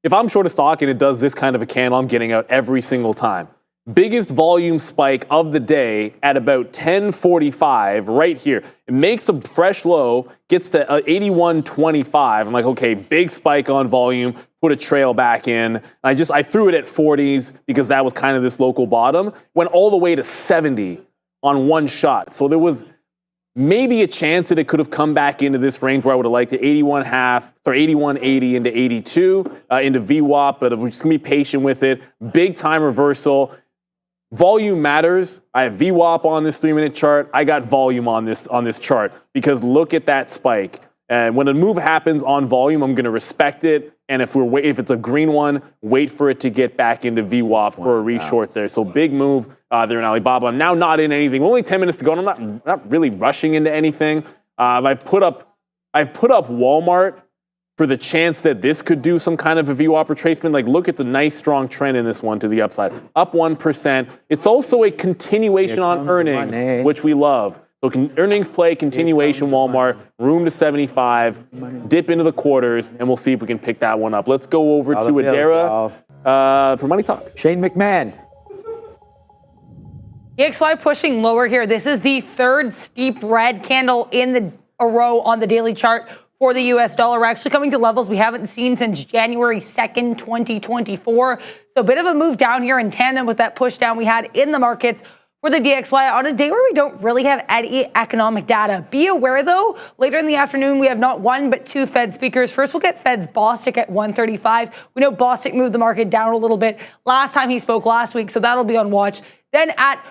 If I'm short a stock and it does this kind of a candle, I'm getting out every single time. Biggest volume spike of the day at about 10:45 right here. It makes a fresh low, gets to 81.25. I'm like, okay, big spike on volume, put a trail back in. I threw it at 40s because that was kind of this local bottom. Went all the way to 70 on one shot. So there was maybe a chance that it could have come back into this range where I would have liked it, 81.5 or 81.80 into 82 into VWAP, but we're just gonna be patient with it. Big time reversal. Volume matters. I have VWAP on this 3-minute chart. I got volume on this chart, because look at that spike. And when a move happens on volume, I'm going to respect it. And if it's a green one, wait for it to get back into VWAP for a reshort there. So big move there in Alibaba. I'm now not in anything. Only 10 minutes to go, and I'm not really rushing into anything. I've put up Walmart for the chance that this could do some kind of a VWAP retracement. Like, look at the nice strong trend in this one to the upside. Up 1%. It's also a continuation on earnings, which we love. So earnings play, continuation, Walmart, room to 75, dip into the quarters, and we'll see if we can pick that one up. Let's go over to Adara for Money Talks. Shane McMahon. DXY pushing lower here. This is the third steep red candle in a row on the daily chart for the US dollar. We're actually coming to levels we haven't seen since January 2nd, 2024. So a bit of a move down here in tandem with that push down we had in the markets for the DXY on a day where we don't really have any economic data. Be aware, though, later in the afternoon, we have not one but two Fed speakers. First, we'll get Fed's Bostic at 1:35. We know Bostic moved the market down a little bit last time he spoke last week, so that'll be on watch. Then at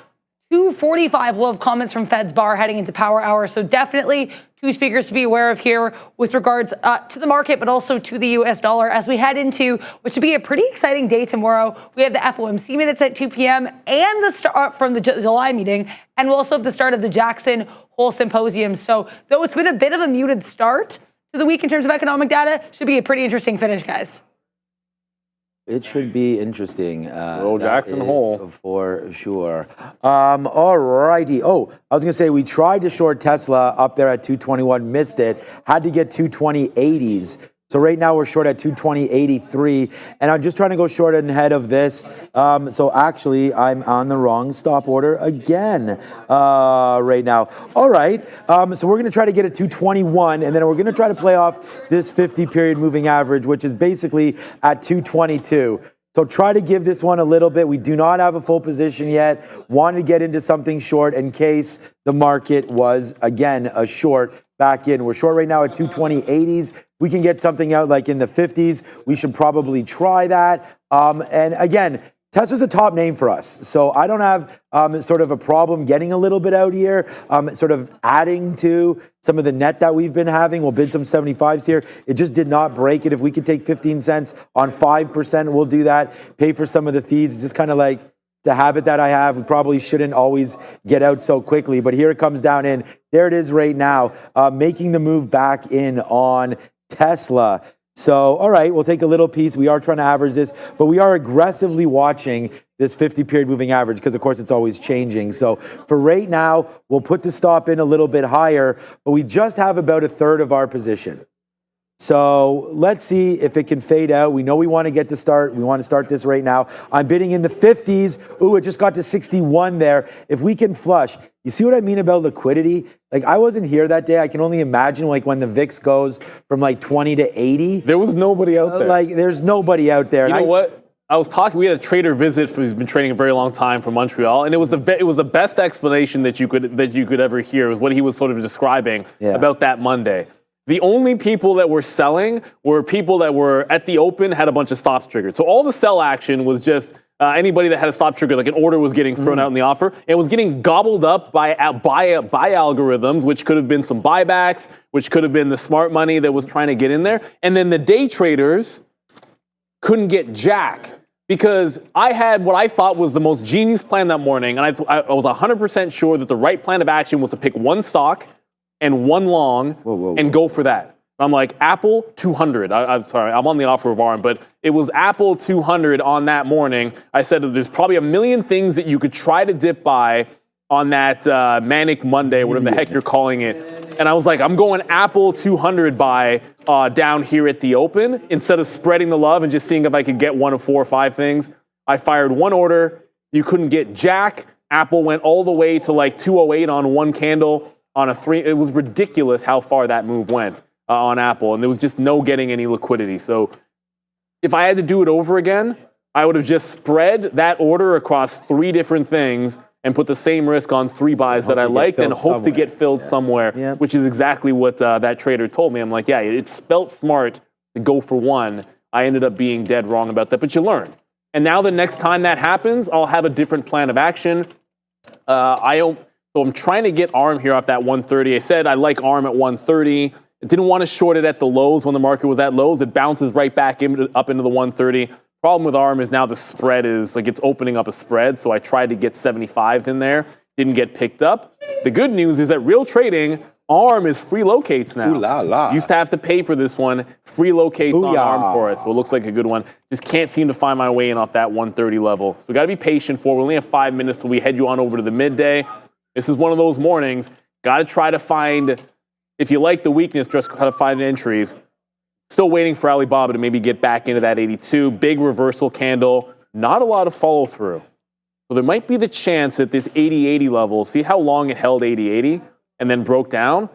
2:45, we'll have comments from Fed's Bar heading into power hour. So definitely two speakers to be aware of here with regards to the market, but also to the US dollar as we head into what should be a pretty exciting day tomorrow. We have the FOMC minutes at 2 p.m. and the start from the July meeting. And we'll also have the start of the Jackson Hole Symposium. So though it's been a bit of a muted start to the week in terms of economic data, should be a pretty interesting finish, guys. It should be interesting. Roll Jackson Hole. For sure. All righty. Oh, I was going to say, we tried to short Tesla up there at 221, missed it. Had to get 220.80s. So right now we're short at 220.83. And I'm just trying to go short ahead of this. So actually, I'm on the wrong stop order again right now. All right. So we're going to try to get a 221. And then we're going to try to play off this 50-period moving average, which is basically at 222. So try to give this one a little bit. We do not have a full position yet. Wanted to get into something short in case the market was, again, a short back in. We're short right now at 220.80s. We can get something out like in the 50s. We should probably try that. And again, Tesla's a top name for us, so I don't have sort of a problem getting a little bit out here, sort of adding to some of the net that we've been having. We'll bid some 75s here. It just did not break it. If we could take 15 cents on 5%, we'll do that. Pay for some of the fees. It's just kind of like the habit that I have. We probably shouldn't always get out so quickly, but here it comes down in. There it is right now, making the move back in on Tesla. So, all right, we'll take a little piece. We are trying to average this, but we are aggressively watching this 50-period moving average because, of course, it's always changing. So for right now, we'll put the stop in a little bit higher, but we just have about a third of our position. So let's see if it can fade out. We know we want to get to start. We want to start this right now. I'm bidding in the 50s. Ooh, it just got to 61 there. If we can flush, you see what I mean about liquidity? Like, I wasn't here that day. I can only imagine, like, when the VIX goes from like 20 to 80. There was nobody out there. Like, there's nobody out there. You know what? I was talking. We had a trader visit who's been trading a very long time from Montreal, and it was the best explanation that you could ever hear. Was what he was sort of describing about that Monday. The only people that were selling were people that were at the open, had a bunch of stops triggered. So all the sell action was just anybody that had a stop trigger, like an order was getting thrown out in the offer. It was getting gobbled up by algorithms, which could have been some buybacks, which could have been the smart money that was trying to get in there. And then the day traders couldn't get jack because I had what I thought was the most genius plan that morning. And I was 100% sure that the right plan of action was to pick one stock and one long and go for that. I'm like, Apple 200. I'm sorry, I'm on the offer of ARM, but it was Apple 200 on that morning. I said that there's probably a million things that you could try to dip by on that Manic Monday, whatever the heck you're calling it. And I was like, I'm going Apple 200 buy down here at the open instead of spreading the love and just seeing if I could get one of 4 or 5 things. I fired one order. You couldn't get jack. Apple went all the way to like 208 on one candle. On a 3, it was ridiculous how far that move went on Apple, and there was just no getting any liquidity. So if I had to do it over again, I would have just spread that order across 3 different things and put the same risk on 3 buys that I liked and hope to get filled somewhere, which is exactly what that trader told me. I'm like, yeah, it's spelt smart to go for one. I ended up being dead wrong about that, but you learn. And now the next time that happens, I'll have a different plan of action. So I'm trying to get ARM here off that 130. I said I like ARM at 130. I didn't want to short it at the lows when the market was at lows. It bounces right back up into the 130. Problem with ARM is now the spread is like it's opening up a spread. So I tried to get 75s in there. Didn't get picked up. The good news is that real trading, ARM is free locates now. Ooh la la. Used to have to pay for this one. Free locates on ARM for us. So it looks like a good one. Just can't seem to find my way in off that 130 level. So we got to be patient for. We only have 5 minutes till we head you on over to the midday. This is one of those mornings. Got to try to find, if you like the weakness, just try to find entries. Still waiting for Alibaba to maybe get back into that 82. Big reversal candle. Not a lot of follow through. So there might be the chance that this 80-80 level, see how long it held 80-80 and then broke down?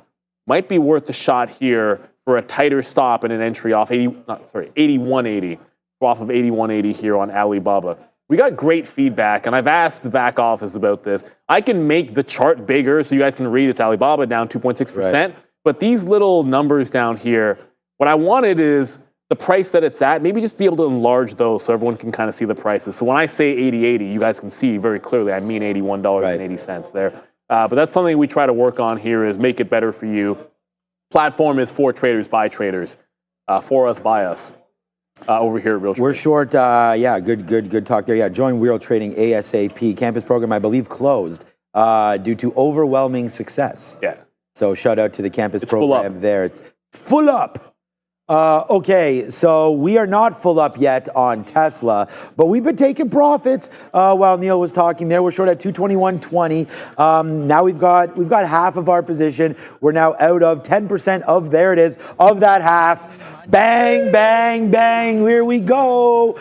Might be worth a shot here for a tighter stop and an entry off 81.80 off of 81.80 here on Alibaba. We got great feedback, and I've asked the back office about this. I can make the chart bigger so you guys can read it's Alibaba down 2.6%. Right. But these little numbers down here, what I wanted is the price that it's at, maybe just be able to enlarge those so everyone can kind of see the prices. So when I say 80.80, you guys can see very clearly I mean $81.80 there. But that's something we try to work on here is make it better for you. Platform is for traders, by traders. For us, by us. Over here at Real Trading. We're short, good talk there. Yeah, join Real Trading ASAP. Campus program, I believe, closed due to overwhelming success. Yeah. So shout out to the campus program there. It's full up. Okay, so we are not full up yet on Tesla, but we've been taking profits while Neil was talking there. We're short at 221.20. Now we've got half of our position. We're now out of 10% of, there it is, of that half. Bang, bang, bang, here we go.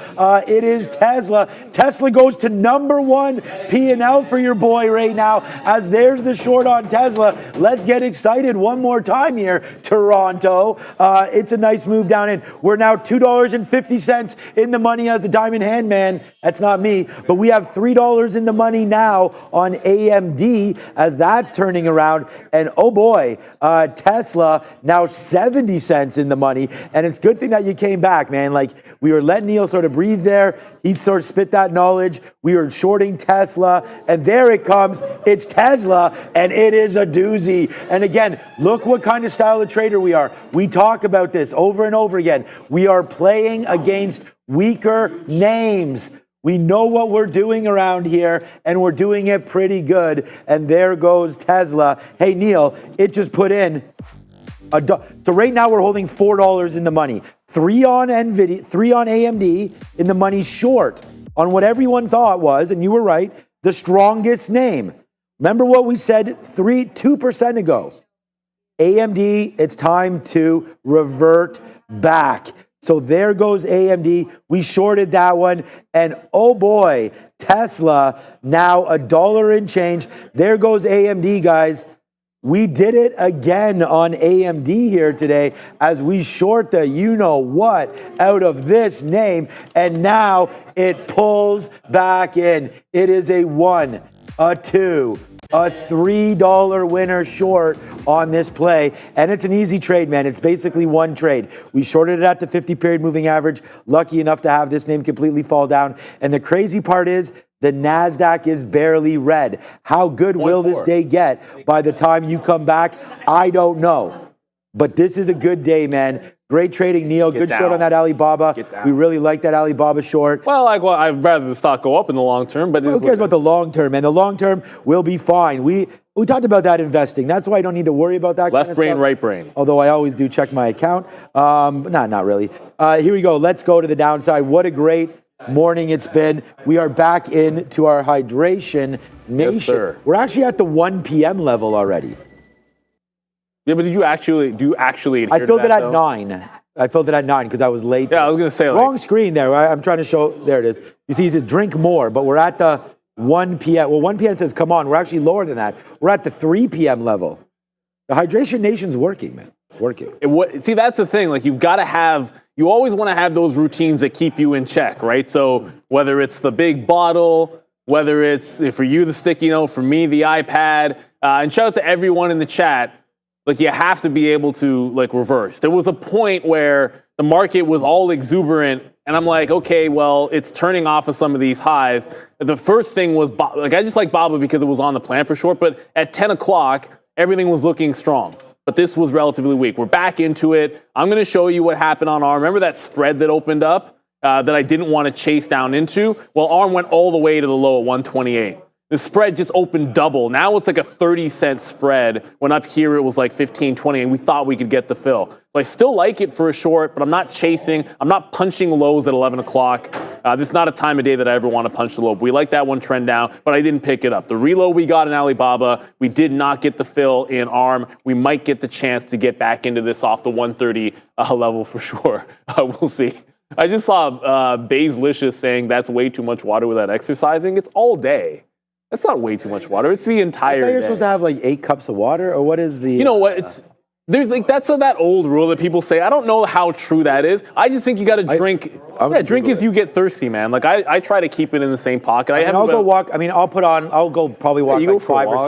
It is Tesla. Tesla goes to #1 P&L for your boy right now, as there's the short on Tesla. Let's get excited one more time here, Toronto. It's a nice move down in. We're now $2.50 in the money as the Diamond Hand Man. That's not me, but we have $3 in the money now on AMD as that's turning around. And oh boy, Tesla now 70 cents in the money. And it's a good thing that you came back, man. Like, we were letting Neil sort of breathe there. He sort of spit that knowledge. We were shorting Tesla, and there it comes. It's Tesla, and it is a doozy. And again, look what kind of style of trader we are. We talk about this over and over again. We are playing against weaker names. We know what we're doing around here, and we're doing it pretty good. And there goes Tesla. Hey, Neil, it just put in so right now we're holding $4 in the money. 3 on Nvidia, 3 on AMD in the money, short on what everyone thought was, and you were right, the strongest name. Remember what we said 2% ago. AMD, it's time to revert back. So there goes AMD. We shorted that one. And oh boy, Tesla, now $1 and change. There goes AMD, guys. We did it again on AMD here today as we short the you-know-what out of this name. And now it pulls back in. It is a 1, a 2, a $3 winner short on this play. And it's an easy trade, man. It's basically one trade. We shorted it at the 50-period moving average. Lucky enough to have this name completely fall down. And the crazy part is, the NASDAQ is barely red. How good will this day get by the time you come back? I don't know. But this is a good day, man. Great trading, Neil. Good short on that Alibaba. We really like that Alibaba short. Well, I'd rather the stock go up in the long term, but who cares about the long term? And the long term will be fine. We talked about that investing. That's why I don't need to worry about that. Left brain, right brain. Although I always do check my account. Not really. Here we go. Let's go to the downside. What a great morning it's been. We are back into our hydration nation. Yes, sir. We're actually at the 1 p.m. level already. Yeah, but do you actually adhere I filled to it that, at 9. I filled it at 9 because I was late. Yeah, I was going to say. Wrong screen there. I'm trying to show. There it is. You see, he said drink more, but we're at the 1 p.m. Well, 1 p.m. says come on. We're actually lower than that. We're at the 3 p.m. level. The hydration nation's working, man. It's working. See, that's the thing. Like, you've got to have. You always want to have those routines that keep you in check, right? So whether it's the big bottle, whether it's for you the sticky note, for me the iPad, and shout out to everyone in the chat. Like, you have to be able to reverse. There was a point where the market was all exuberant, and I'm like, okay, well, it's turning off of some of these highs. The first thing was I just like BABA because it was on the plan for short, but at 10 o'clock, everything was looking strong. But this was relatively weak. We're back into it. I'm going to show you what happened on ARM. Remember that spread that opened up that I didn't want to chase down into? Well, ARM went all the way to the low at 128. The spread just opened double. Now it's like a 30-cent spread, when up here it was like 15, 20, and we thought we could get the fill. So I still like it for a short, but I'm not chasing. I'm not punching lows at 11 o'clock. This is not a time of day that I ever want to punch the low. We like that one trend down, but I didn't pick it up. The reload we got in Alibaba, we did not get the fill in ARM. We might get the chance to get back into this off the 130 level for sure. We'll see. I just saw Bazelicious saying that's way too much water without exercising. It's all day. That's not way too much water. It's the entire day. You're supposed to have like 8 cups of water, or what is the? You know what? There's that's that old rule that people say. I don't know how true that is. I just think you got to drink. Drink as you get thirsty, man. Like I try to keep it in the same pocket. I'll go walk. I mean, I'll go probably walk like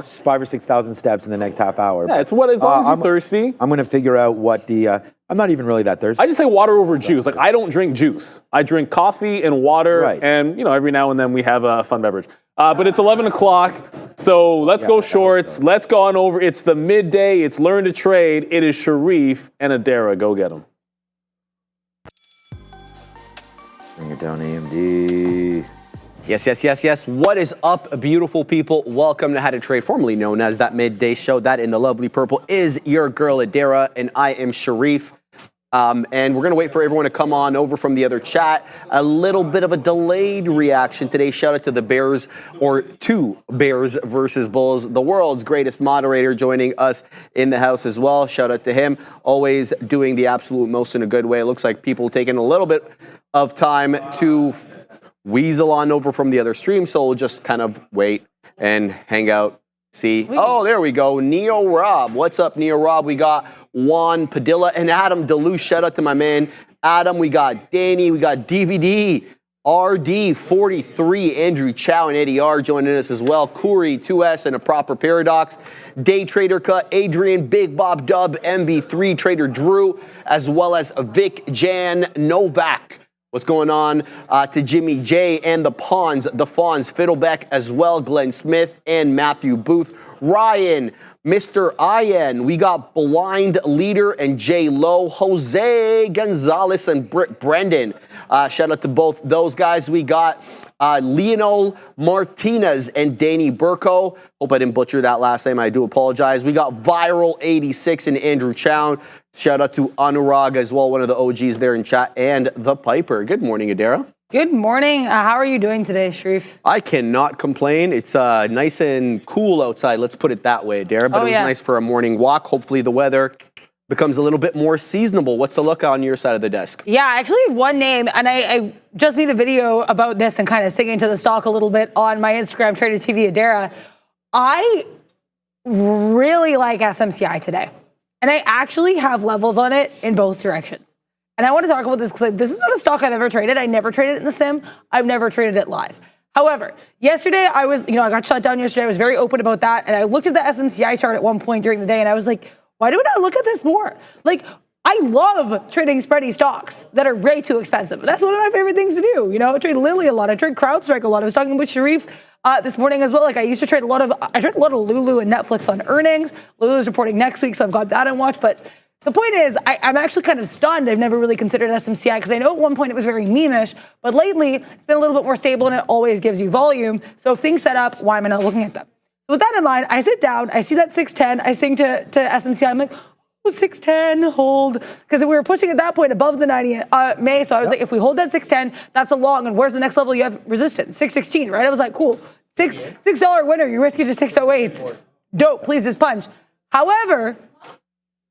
5 or 6,000 steps in the next half hour. Yeah, it's as long as you're thirsty. I'm gonna figure out what the. I'm not even really that thirsty. I just say water over juice. Like, I don't drink juice. I drink coffee and water, and every now and then we have a fun beverage. But it's 11 o'clock, so let's go shorts. Let's go on over. It's the midday. It's Learn to Trade. It is Sharif and Adara. Go get them. Bring it down, AMD. Yes. What is up, beautiful people? Welcome to How to Trade, formerly known as That Midday Show. That in the lovely purple is your girl Adara, and I am Sharif. And we're going to wait for everyone to come on over from the other chat. A little bit of a delayed reaction today. Shout out to the Bears, or to Bears versus Bulls, the world's greatest moderator, joining us in the house as well. Shout out to him. Always doing the absolute most in a good way. It looks like people taking a little bit of time to weasel on over from the other stream. So we'll just kind of wait and hang out. See? Oh, there we go. Neo Rob. What's up, Neo Rob? We got Juan Padilla and Adam Deluxe. Shout out to my man Adam. We got Danny. We got DVD. RD43, Andrew Chow and Eddie R joining us as well. Kuri, 2S, and a proper paradox. Day Trader Cut, Adrian, Big Bob Dub, MB3, Trader Drew, as well as Vic, Jan, Novak. What's going on to Jimmy J and the Pawns, the Fawns, Fiddleback as well, Glenn Smith and Matthew Booth, Ryan, Mr. Ian. We got Blind Leader and J Low, Jose Gonzalez and Brendan. Shout out to both those guys. We got Lionel Martinez and Danny Burko. Hope I didn't butcher that last name. I do apologize. We got Viral 86 and Andrew Chow. Shout out to Anurag as well, one of the OGs there in chat, and the Piper. Good morning, Adara. Good morning. How are you doing today, Sharif? I cannot complain. It's nice and cool outside. Let's put it that way, Adara. But it was nice for a morning walk. Hopefully the weather becomes a little bit more seasonable. What's the look on your side of the desk? Yeah, I actually have one name, and I just made a video about this and kind of singing to the stock a little bit on my Instagram, Trader TV Adara. I really like SMCI today. And I actually have levels on it in both directions. And I want to talk about this because this is not a stock I've ever traded. I never traded it in the sim. I've never traded it live. However, yesterday I got shut down yesterday. I was very open about that. And I looked at the SMCI chart at one point during the day and I was like, why do we not look at this more? Like, I love trading spready stocks that are way too expensive. That's one of my favorite things to do. I trade Lilly a lot. I trade CrowdStrike a lot. I was talking with Sharif this morning as well. Like, I used to trade a lot of Lulu and Netflix on earnings. Lulu's reporting next week, so I've got that on watch. But the point is, I'm actually kind of stunned. I've never really considered SMCI because I know at one point it was very meme-ish, but lately it's been a little bit more stable and it always gives you volume. So if things set up, why am I not looking at them? So with that in mind, I sit down, I see that 610, I sing to SMCI, I'm like, 610, hold. Because we were pushing at that point above the 90 May. So I was like, if we hold that 610, that's a long. And where's the next level you have resistance? 616, right? I was like, cool. $6 winner, you're risky to 608. Dope, please just punch. However,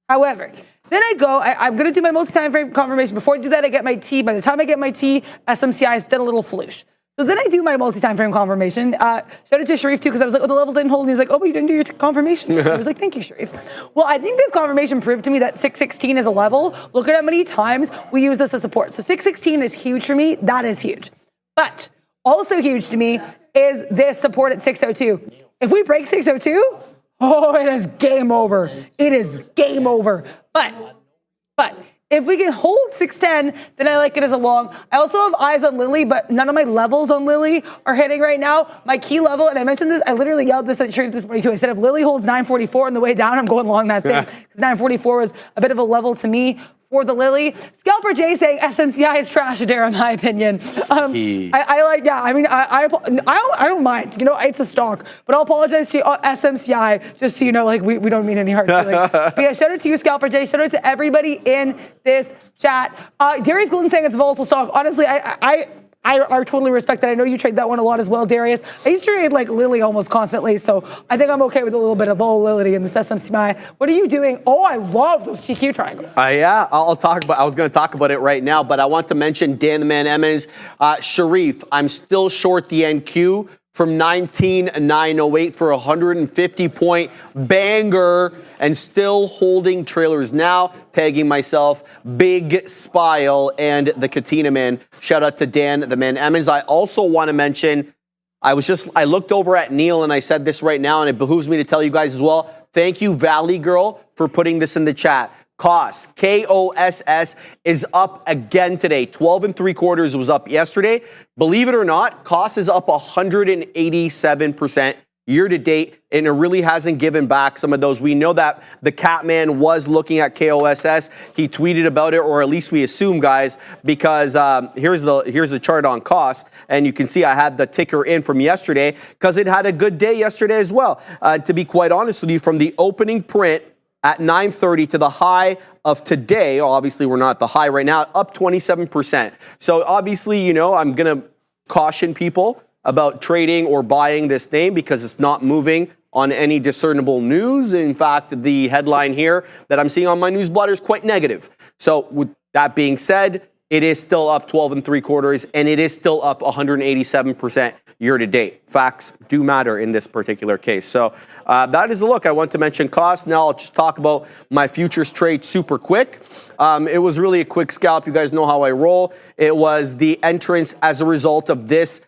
then I go, I'm going to do my multi-time frame confirmation. Before I do that, I get my T. By the time I get my T, SMCI is still a little floosh. So then I do my multi-time frame confirmation. Shout out to Sharif too, because I was like, the level didn't hold. And he's like, but you didn't do your confirmation. I was like, thank you, Sharif. Well, I think this confirmation proved to me that 616 is a level. Look at how many times we use this as support. So 616 is huge for me. That is huge. But also huge to me is this support at 602. If we break 602, it is game over. It is game over. But if we can hold 610, then I like it as a long. I also have eyes on Lilly, but none of my levels on Lilly are hitting right now. My key level, and I mentioned this, I literally yelled this at Sharif this morning too. I said, if Lilly holds 944 on the way down, I'm going long that thing. Because 944 was a bit of a level to me for the Lilly. Scalper J saying SMCI is trash, Adara, in my opinion. I don't mind. It's a stock. But I'll apologize to SMCI, just so you know, like, we don't mean any hard feelings. But yeah, shout out to you, Scalper J. Shout out to everybody in this chat. Darius Golden saying it's a volatile stock. Honestly, I totally respect that. I know you trade that one a lot as well, Darius. I used to trade like Lilly almost constantly, so I think I'm okay with a little bit of volatility in this SMCI. What are you doing? Oh, I love those TQ triangles. Yeah, I was going to talk about it right now, but I want to mention Dan the Man Emmons. Sharif, I'm still short the NQ from 19,908 for a 150-point banger and still holding trailers now, tagging myself, Big Spile, and the Katina Man. Shout out to Dan, the Man Emmons. I also want to mention, I looked over at Neil and I said this right now, and it behooves me to tell you guys as well. Thank you, Valley Girl, for putting this in the chat. KOSS, KOSS, is up again today. 12 3/4 was up yesterday. Believe it or not, KOSS is up 187% year to date, and it really hasn't given back some of those. We know that the Catman was looking at KOSS. He tweeted about it, or at least we assume, guys, because here's the chart on KOSS, and you can see I had the ticker in from yesterday because it had a good day yesterday as well. To be quite honest with you, from the opening print at 9:30 to the high of today, obviously we're not at the high right now, up 27%. So obviously, I'm going to caution people about trading or buying this name because it's not moving on any discernible news. In fact, the headline here that I'm seeing on my news blotter is quite negative. So with that being said, it is still up 12 3/4, and it is still up 187% year to date. Facts do matter in this particular case. So that is a look. I want to mention cost. Now I'll just talk about my futures trade super quick. It was really a quick scalp. You guys know how I roll. It was the entrance as a result of this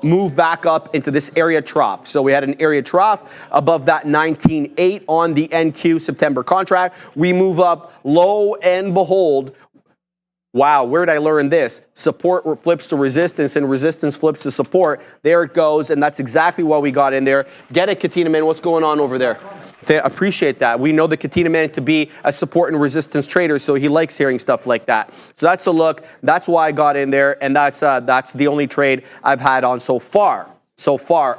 move back up into this area trough. So we had an area trough above that 19.8 on the NQ September contract. We move up, lo and behold, wow, where did I learn this? Support flips to resistance and resistance flips to support. There it goes, and that's exactly why we got in there. Get it, Katina Man, what's going on over there? Appreciate that. We know the Katina Man to be a support and resistance trader, so he likes hearing stuff like that. So that's a look. That's why I got in there, and that's the only trade I've had on so far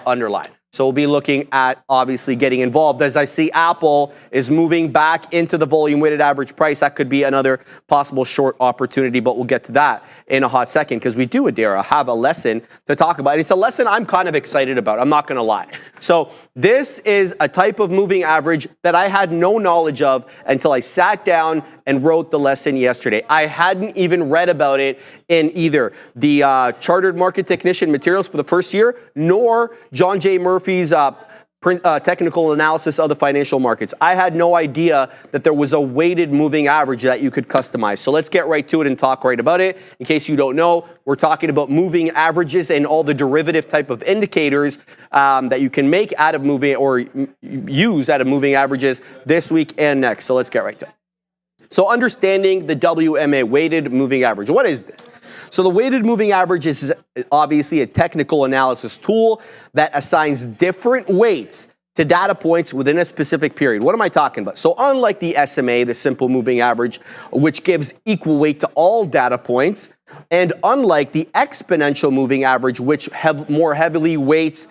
underlined. So we'll be looking at obviously getting involved. As I see Apple is moving back into the volume weighted average price, that could be another possible short opportunity, but we'll get to that in a hot second because we do, Adira, have a lesson to talk about. It's a lesson I'm kind of excited about. I'm not going to lie. So this is a type of moving average that I had no knowledge of until I sat down and wrote the lesson yesterday. I hadn't even read about it in either the Chartered Market Technician materials for the first year, nor John J. Murphy's technical analysis of the financial markets. I had no idea that there was a weighted moving average that you could customize. So let's get right to it and talk right about it. In case you don't know, we're talking about moving averages and all the derivative type of indicators that you can make out of moving or use out of moving averages this week and next. So let's get right to it. So understanding the WMA, weighted moving average. What is this? So the weighted moving average is obviously a technical analysis tool that assigns different weights to data points within a specific period. What am I talking about? So unlike the SMA, the simple moving average, which gives equal weight to all data points, and unlike the exponential moving average, which more heavily weights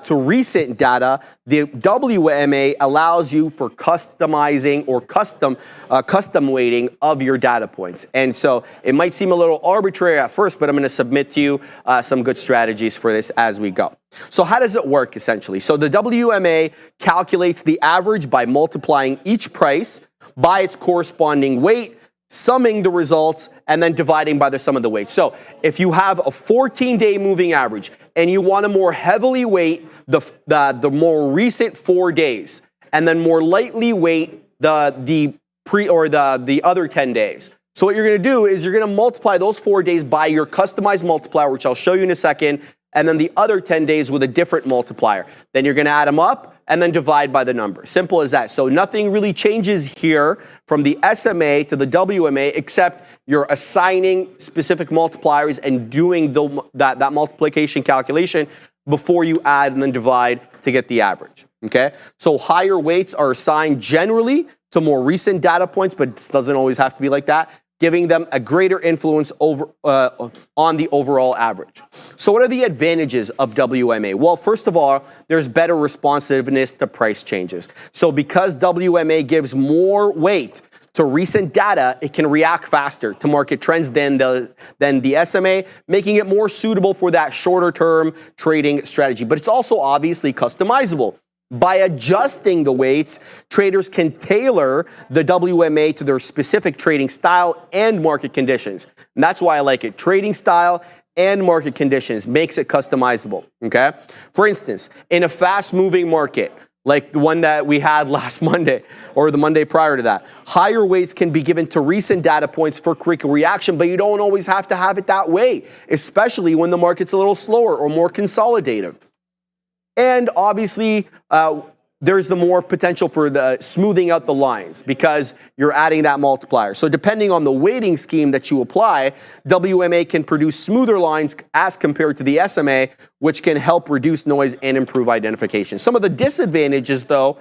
to recent data, the WMA allows you for customizing or custom weighting of your data points. And so it might seem a little arbitrary at first, but I'm going to submit to you some good strategies for this as we go. So how does it work essentially? So the WMA calculates the average by multiplying each price by its corresponding weight, summing the results, and then dividing by the sum of the weights. So if you have a 14-day moving average and you want to more heavily weight the more recent 4 days, and then more lightly weight the other 10 days. So what you're going to do is you're going to multiply those 4 days by your customized multiplier, which I'll show you in a second, and then the other 10 days with a different multiplier. Then you're going to add them up and then divide by the number. Simple as that. So nothing really changes here from the SMA to the WMA except you're assigning specific multipliers and doing that multiplication calculation before you add and then divide to get the average. Okay? So higher weights are assigned generally to more recent data points, but it doesn't always have to be like that, giving them a greater influence over on the overall average. So what are the advantages of WMA? Well, first of all, there's better responsiveness to price changes. So because WMA gives more weight to recent data, it can react faster to market trends than the SMA, making it more suitable for that shorter term trading strategy. But it's also obviously customizable. By adjusting the weights, traders can tailor the WMA to their specific trading style and market conditions. And that's why I like it. Trading style and market conditions makes it customizable, okay? For instance, in a fast-moving market, like the one that we had last Monday or the Monday prior to that, higher weights can be given to recent data points for quick reaction, but you don't always have to have it that way, especially when the market's a little slower or more consolidative. And obviously, there's the more potential for the smoothing out the lines because you're adding that multiplier. So depending on the weighting scheme that you apply, WMA can produce smoother lines as compared to the SMA, which can help reduce noise and improve identification. Some of the disadvantages, though,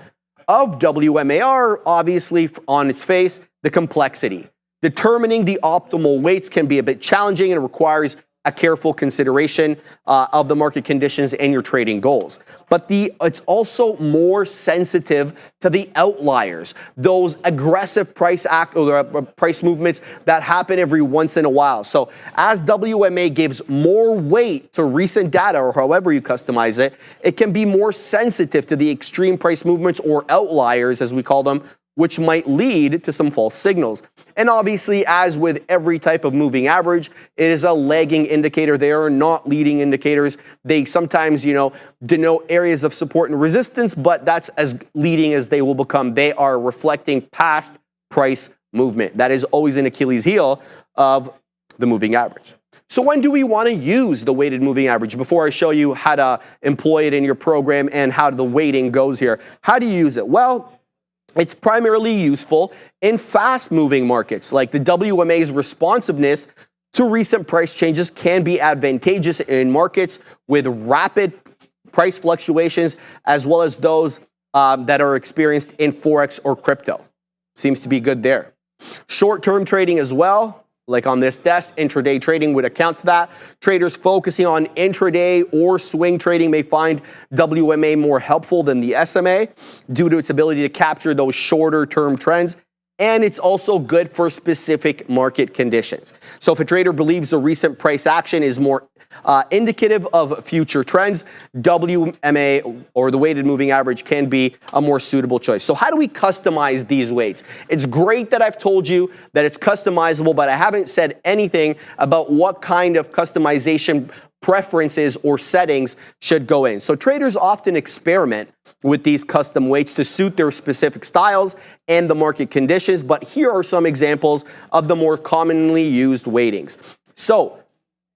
of WMA are obviously on its face, the complexity. Determining the optimal weights can be a bit challenging and requires a careful consideration of the market conditions and your trading goals. But it's also more sensitive to the outliers, those aggressive price movements that happen every once in a while. So as WMA gives more weight to recent data, or however you customize it, it can be more sensitive to the extreme price movements or outliers, as we call them, which might lead to some false signals. And obviously, as with every type of moving average, it is a lagging indicator. They are not leading indicators. They sometimes, denote areas of support and resistance, but that's as leading as they will become. They are reflecting past price movement. That is always an Achilles heel of the moving average. So when do we want to use the weighted moving average? Before I show you how to employ it in your program and how the weighting goes here, how do you use it? Well, it's primarily useful in fast-moving markets. Like the WMA's responsiveness to recent price changes can be advantageous in markets with rapid price fluctuations, as well as those that are experienced in Forex or crypto. Seems to be good there. Short-term trading as well. Like on this desk, intraday trading would account to that. Traders focusing on intraday or swing trading may find WMA more helpful than the SMA due to its ability to capture those shorter term trends. And it's also good for specific market conditions. So if a trader believes the recent price action is more indicative of future trends, WMA or the weighted moving average can be a more suitable choice. So how do we customize these weights? It's great that I've told you that it's customizable, but I haven't said anything about what kind of customization preferences or settings should go in. So traders often experiment with these custom weights to suit their specific styles and the market conditions, but here are some examples of the more commonly used weightings. So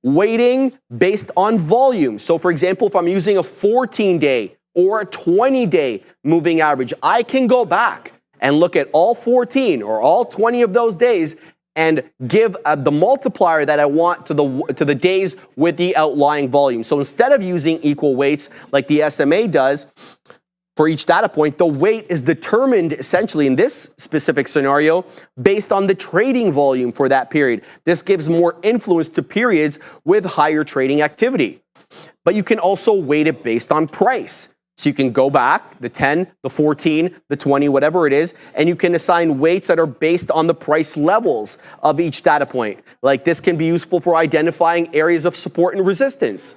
weighting based on volume. So for example, if I'm using a 14-day or a 20-day moving average, I can go back and look at all 14 or all 20 of those days and give the multiplier that I want to the days with the outlying volume. So instead of using equal weights like the SMA does for each data point, the weight is determined essentially in this specific scenario based on the trading volume for that period. This gives more influence to periods with higher trading activity. But you can also weight it based on price. So you can go back, the 10, the 14, the 20, whatever it is, and you can assign weights that are based on the price levels of each data point. Like this can be useful for identifying areas of support and resistance.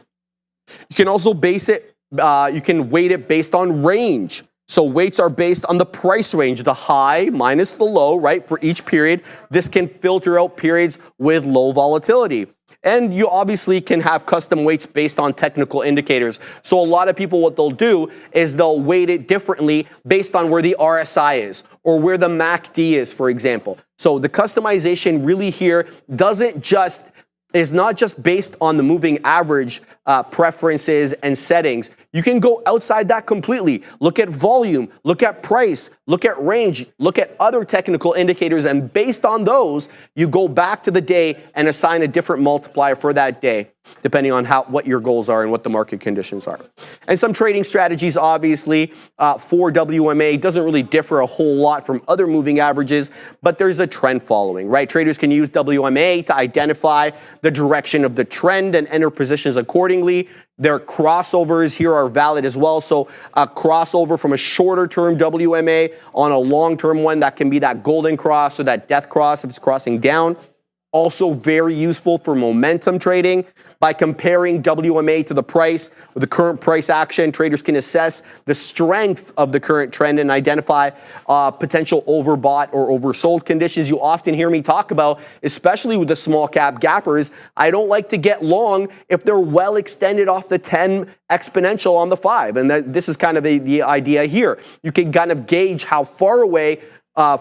You can also you can weight it based on range. So weights are based on the price range, the high minus the low, right, for each period. This can filter out periods with low volatility. And you obviously can have custom weights based on technical indicators. So a lot of people, what they'll do is they'll weight it differently based on where the RSI is or where the MACD is, for example. So the customization really here is not just based on the moving average preferences and settings. You can go outside that completely. Look at volume, look at price, look at range, look at other technical indicators, and based on those, you go back to the day and assign a different multiplier for that day, depending on what your goals are and what the market conditions are. And some trading strategies, obviously, for WMA doesn't really differ a whole lot from other moving averages, but there's a trend following, right? Traders can use WMA to identify the direction of the trend and enter positions accordingly. Their crossovers here are valid as well. So a crossover from a shorter term WMA on a long term one, that can be that golden cross or that death cross if it's crossing down. Also very useful for momentum trading. By comparing WMA to the price with the current price action, traders can assess the strength of the current trend and identify potential overbought or oversold conditions. You often hear me talk about, especially with the small cap gappers, I don't like to get long if they're well extended off the 10 exponential on the 5. And this is kind of the idea here. You can kind of gauge how far away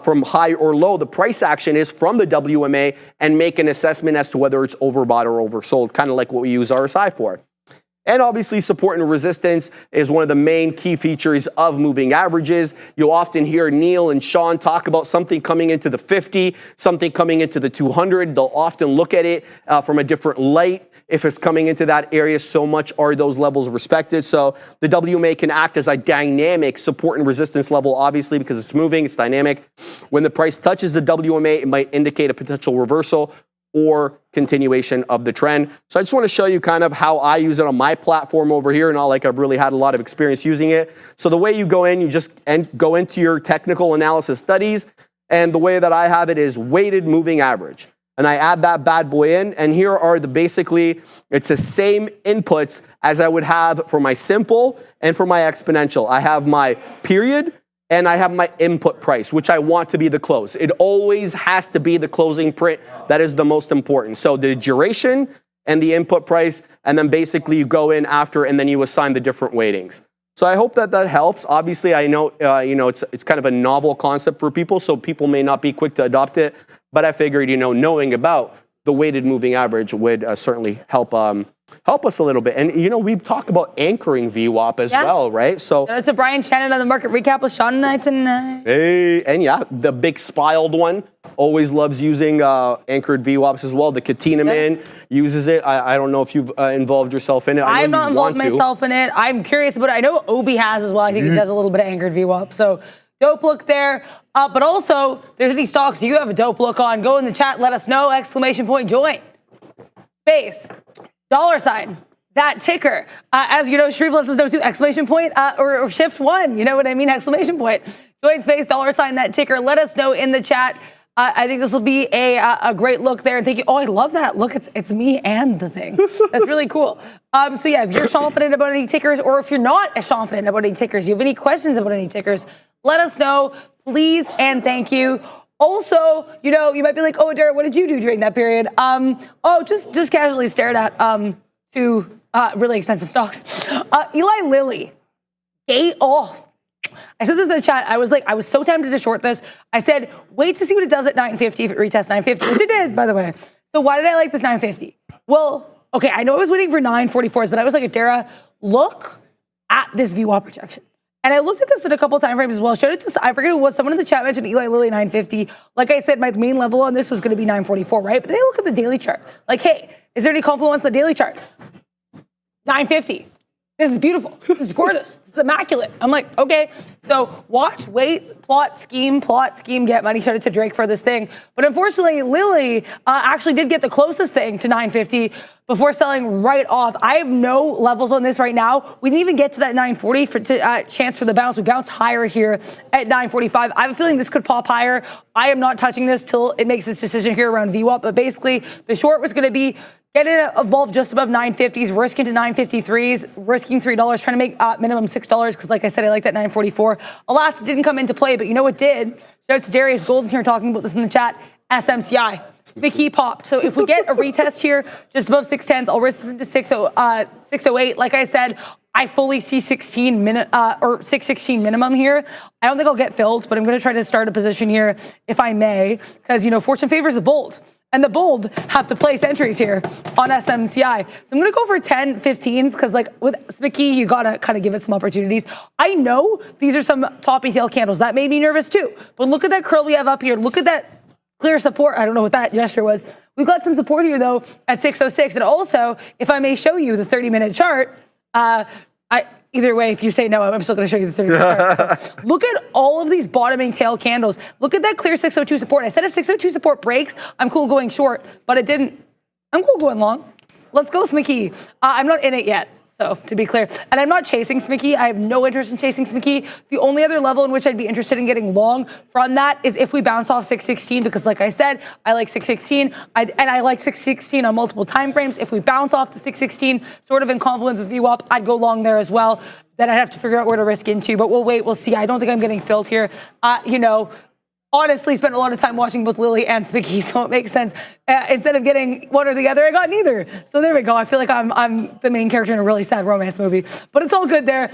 from high or low the price action is from the WMA and make an assessment as to whether it's overbought or oversold, kind of like what we use RSI for. And obviously support and resistance is one of the main key features of moving averages. You'll often hear Neil and Sean talk about something coming into the 50, something coming into the 200. They'll often look at it from a different light. If it's coming into that area, so much are those levels respected. So the WMA can act as a dynamic support and resistance level, obviously, because it's moving, it's dynamic. When the price touches the WMA, it might indicate a potential reversal or continuation of the trend. So I just want to show you kind of how I use it on my platform over here, not like I've really had a lot of experience using it. So the way you go in, you just go into your technical analysis studies, and the way that I have it is weighted moving average. And I add that bad boy in, and here are it's the same inputs as I would have for my simple and for my exponential. I have my period and I have my input price, which I want to be the close. It always has to be the closing print that is the most important. So the duration and the input price, and then basically you go in after and then you assign the different weightings. So I hope that helps. Obviously, I know it's kind of a novel concept for people, so people may not be quick to adopt it. But I figured knowing about the weighted moving average would certainly help us a little bit. And we've talked about anchoring VWAP as well, right? So shout out to Brian Shannon on the market recap with Sean and I tonight. Hey, and yeah, the big spiled one always loves using anchored VWAPs as well. The Katina man uses it. I don't know if you've involved yourself in it. I'm not involved myself in it. I'm curious about it. I know Obi has as well. I think he does a little bit of anchored VWAP. So dope look there. But also, if there's any stocks you have a dope look on, go in the chat, let us know, ! Join. Space. $, that ticker. As you know, Shreve lets us know too, ! Or shift one, you know what I mean, ! Join space, $, that ticker. Let us know in the chat. I think this will be a great look there. And thank you. Oh, I love that. Look, it's me and the thing. That's really cool. So yeah, if you're confident about any tickers, or if you're not as confident about any tickers, you have any questions about any tickers, let us know, please and thank you. Also, you might be like, oh, Derek, what did you do during that period? Just casually stared at two really expensive stocks. Eli Lilly, gate off. I said this in the chat. I was so tempted to short this. I said, wait to see what it does at 950 if it retests 950, which it did, by the way. So why did I like this 950? Well, okay, I know I was waiting for 944s, but I was like, Dara, look at this VWAP projection. And I looked at this in a couple of time frames as well. Showed it to, I forget who it was, someone in the chat mentioned Eli Lilly 950. Like I said, my main level on this was going to be 944, right? But then I look at the daily chart. Like, hey, is there any confluence in the daily chart? 950. This is beautiful. This is gorgeous. This is immaculate. I'm like, okay. So watch, wait, plot, scheme, get money. Shout out to Drake for this thing. But unfortunately, Lilly actually did get the closest thing to 950 before selling right off. I have no levels on this right now. We didn't even get to that 940 for chance for the bounce. We bounced higher here at 945. I have a feeling this could pop higher. I am not touching this till it makes its decision here around VWAP. But basically, the short was going to be get it evolved just above 950s, risk into 953s, risking $3, trying to make minimum $6 because, like I said, I like that 944. Alas, it didn't come into play, but you know what did? Shout out to Darius Golden here talking about this in the chat. SMCI. Big popped. So if we get a retest here just above 610s, I'll risk this into 608. Like I said, I fully see 616 minimum here. I don't think I'll get filled, but I'm going to try to start a position here if I may, because fortune favors the bold. And the bold have to place entries here on SMCI. So I'm going to go for 10, 15s because with SPCE, you got to kind of give it some opportunities. I know these are some top ETL candles. That made me nervous too. But look at that curl we have up here. Look at that clear support. I don't know what that gesture was. We've got some support here though at 606. And also, if I may show you the 30-minute chart, either way, if you say no, I'm still going to show you the 30-minute chart. So look at all of these bottoming tail candles. Look at that clear 602 support. I said if 602 support breaks, I'm cool going short, but it didn't. I'm cool going long. Let's go SPCE. I'm not in it yet, so to be clear. And I'm not chasing SPCE. I have no interest in chasing SPCE. The only other level in which I'd be interested in getting long from that is if we bounce off 616, because like I said, I like 616, and I like 616 on multiple time frames. If we bounce off the 616, sort of in confluence with VWAP, I'd go long there as well. Then I'd have to figure out where to risk into, but we'll wait, we'll see. I don't think I'm getting filled here. Honestly, spent a lot of time watching both Lilly and SPCE, so it makes sense. Instead of getting one or the other, I got neither. So there we go. I feel like I'm the main character in a really sad romance movie, but it's all good there.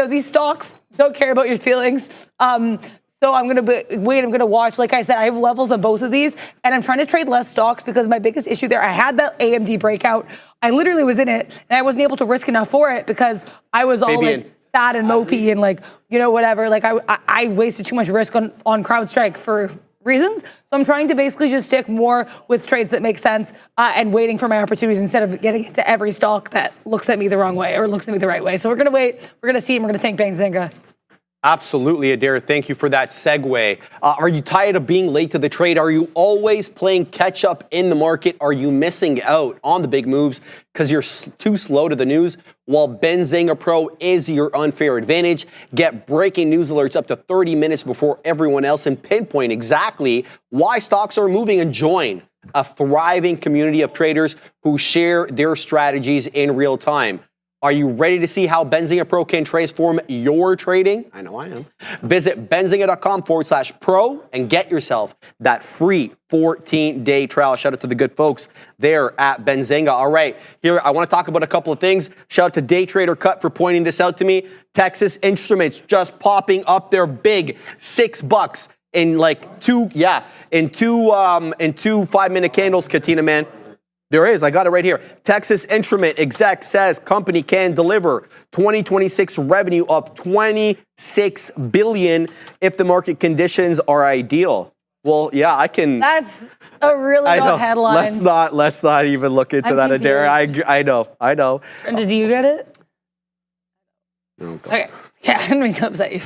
These stocks don't care about your feelings. So I'm going to wait, I'm going to watch. Like I said, I have levels on both of these, and I'm trying to trade less stocks because my biggest issue there, I had that AMD breakout. I literally was in it, and I wasn't able to risk enough for it because I was all sad and mopey and whatever. I wasted too much risk on CrowdStrike for reasons. So I'm trying to basically just stick more with trades that make sense and waiting for my opportunities instead of getting into every stock that looks at me the wrong way or looks at me the right way. So we're going to wait. We're going to see, and we're going to think bang Zynga. Absolutely, Adair. Thank you for that segue. Are you tired of being late to the trade? Are you always playing catch up in the market? Are you missing out on the big moves because you're too slow to the news? Well, Benzinga Pro is your unfair advantage. Get breaking news alerts up to 30 minutes before everyone else and pinpoint exactly why stocks are moving, and join a thriving community of traders who share their strategies in real time. Are you ready to see how Benzinga Pro can transform your trading? I know I am. Visit benzinga.com/pro and get yourself that free 14-day trial. Shout out to the good folks there at Benzinga. All right, here I want to talk about a couple of things. Shout out to Day Trader Cut for pointing this out to me. Texas Instruments just popping up their big $6 in like two 5-minute candles, Katina, man. There is. I got it right here. Texas Instrument exec says company can deliver 2026 revenue of $26 billion if the market conditions are ideal. Well, yeah, I can. That's a really good headline. Let's not even look into that, Adair. I know. And did you get it? Okay. Yeah, I didn't mean to upset you.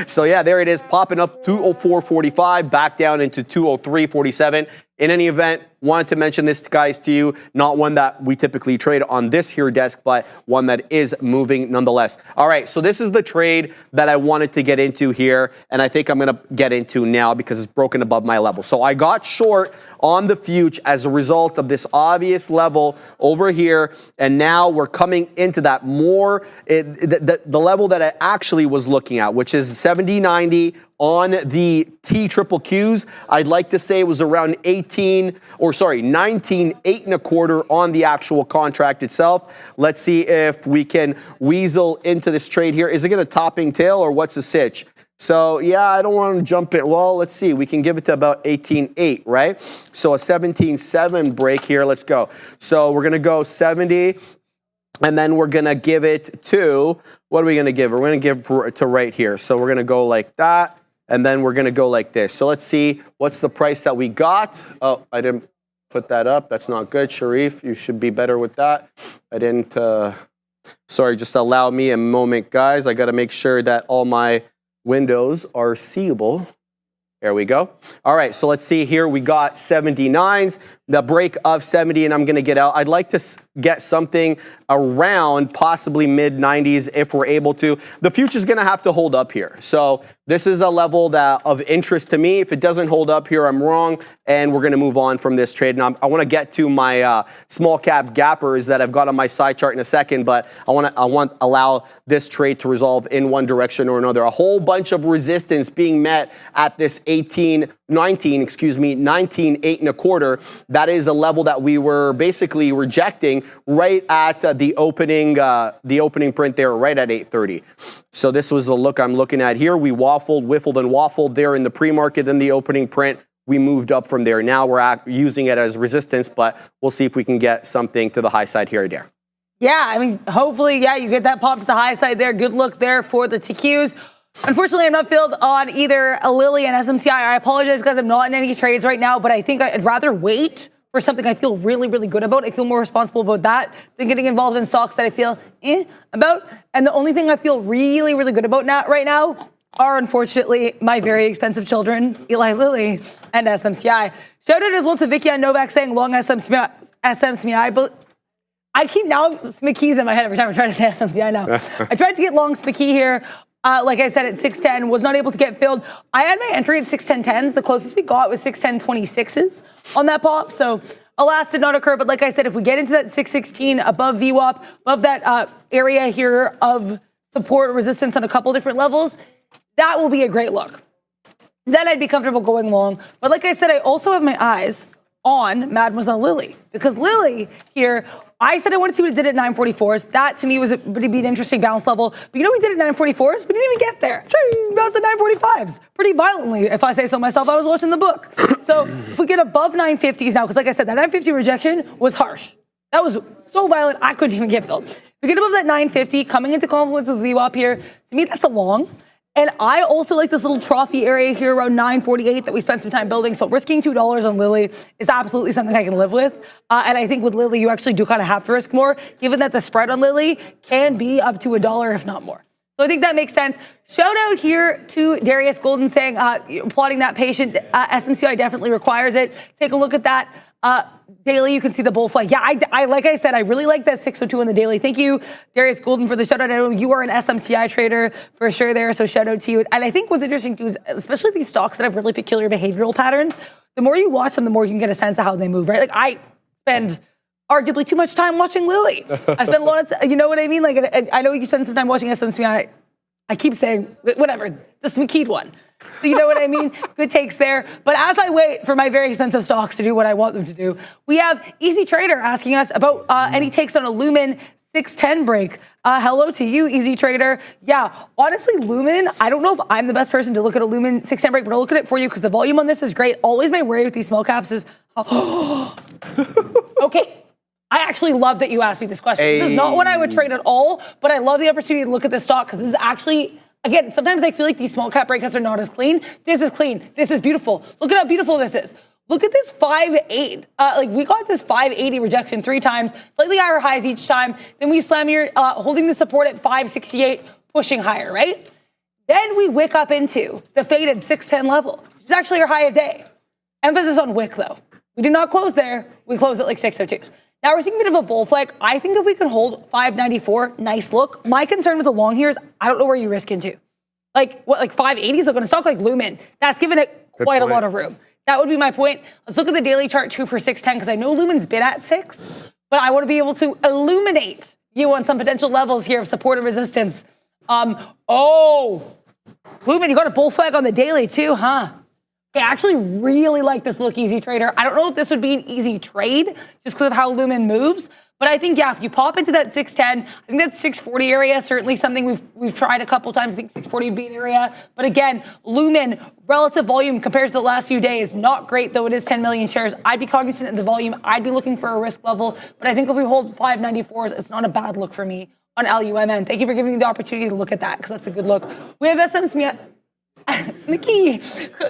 So yeah, there it is, popping up 204.45, back down into 203.47. In any event, wanted to mention this, guys, to you. Not one that we typically trade on this here desk, but one that is moving nonetheless. All right, so this is the trade that I wanted to get into here, and I think I'm going to get into now because it's broken above my level. So I got short on the future as a result of this obvious level over here, and now we're coming into that more, the level that I actually was looking at, which is 70.90 on the TQQs. I'd like to say it was around 19.825 on the actual contract itself. Let's see if we can weasel into this trade here. Is it going to topping tail or what's the sitch? So yeah, I don't want to jump it. Well, let's see. We can give it to about 18.8, right? So a 17.7 break here. Let's go. So we're going to go 70. And then we're going to give it to, what are we going to give? We're going to give to right here. So we're going to go like that. And then we're going to go like this. So let's see what's the price that we got. Oh, I didn't put that up. That's not good. Sharif, you should be better with that. I didn't. Sorry, just allow me a moment, guys. I got to make sure that all my windows are seeable. There we go. All right, so let's see here. We got 79s, the break of 70, and I'm going to get out. I'd like to get something around possibly mid-90s if we're able to. The future's going to have to hold up here. So this is a level that of interest to me. If it doesn't hold up here, I'm wrong, and we're going to move on from this trade. And I want to get to my small cap gappers that I've got on my side chart in a second, but I want to allow this trade to resolve in one direction or another. A whole bunch of resistance being met at this 19.825. That is a level that we were basically rejecting right at the opening print there, right at 8:30. So this was the look I'm looking at here. We waffled, whiffled, and waffled there in the pre-market, then the opening print. We moved up from there. Now we're using it as resistance, but we'll see if we can get something to the high side here or there. Yeah, I mean, hopefully, yeah, you get that pop to the high side there. Good look there for the TQs. Unfortunately, I'm not filled on either a Lilly and SMCI. I apologize because I'm not in any trades right now, but I think I'd rather wait for something I feel really, really good about. I feel more responsible about that than getting involved in stocks that I feel about. And the only thing I feel really, really good about right now are, unfortunately, my very expensive children, Eli Lilly and SMCI. Shout out as well to Vicky and Novak saying long SMCI, but I keep now SMCIs in my head every time I try to say SMCI now. I tried to get long SPCE here. Like I said, at 610, was not able to get filled. I had my entry at 610.10s. The closest we got was 610.26s on that pop. So alas, did not occur. But like I said, if we get into that 616 above VWAP, above that area here of support or resistance on a couple different levels, that will be a great look. Then I'd be comfortable going long. But like I said, I also have my eyes on Mademoiselle Lilly, because Lilly here, I said I wanted to see what it did at 944s. That to me would be an interesting bounce level. But you know what we did at 944s? We didn't even get there. We bounced at 945s pretty violently, if I say so myself. I was watching the book. So if we get above 950s now, because like I said, that 950 rejection was harsh. That was so violent, I couldn't even get filled. If we get above that 950, coming into confluence with VWAP here, to me, that's a long. And I also like this little trophy area here around 948 that we spent some time building. So risking $2 on Lilly is absolutely something I can live with. And I think with Lilly, you actually do kind of have to risk more, given that the spread on Lilly can be up to $1, if not more. So I think that makes sense. Shout out here to Darius Golden saying, plotting that patient. SMCI definitely requires it. Take a look at that. Daily, you can see the bull flag. Yeah, I like I said, I really like that 602 in the daily. Thank you, Darius Golden, for the shout out. I know you are an SMCI trader for sure there, so shout out to you. And I think what's interesting too is, especially these stocks that have really peculiar behavioral patterns, the more you watch them, the more you can get a sense of how they move, right? Like I spend arguably too much time watching Lily. I spent a lot of time, you know what I mean? Like, I know you spend some time watching SMSP. I keep saying, whatever, the McKeed one. So you know what I mean? Good takes there. But as I wait for my very expensive stocks to do what I want them to do, we have Easy Trader asking us about any takes on a Lumen 610 break. Hello to you, Easy Trader. Yeah, honestly, Lumen, I don't know if I'm the best person to look at a Lumen 610 break, but I'll look at it for you because the volume on this is great. Always my worry with these small caps is, okay. I actually love that you asked me this question. This is not what I would trade at all, but I love the opportunity to look at this stock because this is actually, again, sometimes I feel like these small cap breakouts are not as clean. This is clean. This is beautiful. Look at how beautiful this is. Look at this 5.8. Like we got this 580 rejection 3 times, slightly higher highs each time. Then we slam here, holding the support at 568, pushing higher, right? Then we wick up into the faded 610 level, which is actually our high of day. Emphasis on wick though. We did not close there. We closed at like 602s. Now we're seeing a bit of a bull flag. I think if we can hold 594, nice look. My concern with the long here is I don't know where you risk into. Like what, like 580s look on a stock like Lumen. That's given it quite a lot of room. That would be my point. Let's look at the daily chart too for 610 because I know Lumen's been at 6, but I want to be able to illuminate you on some potential levels here of support and resistance. Lumen, you got a bull flag on the daily too, huh? I actually really like this look, Easy Trader. I don't know if this would be an easy trade just because of how Lumen moves, but I think, yeah, if you pop into that 610, I think that 640 area, certainly something we've tried a couple times. I think 640 would be an area. But again, Lumen, relative volume compared to the last few days, not great, though it is 10 million shares. I'd be cognizant of the volume. I'd be looking for a risk level. But I think if we hold 594s, it's not a bad look for me on LUMN. Thank you for giving me the opportunity to look at that because that's a good look. We have SMSP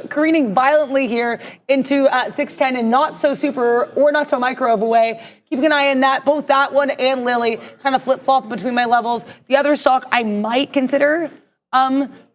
careening violently here into 610 and not so super or not so micro of a way. Keeping an eye on that. Both that one and Lily kind of flip-flop between my levels. The other stock I might consider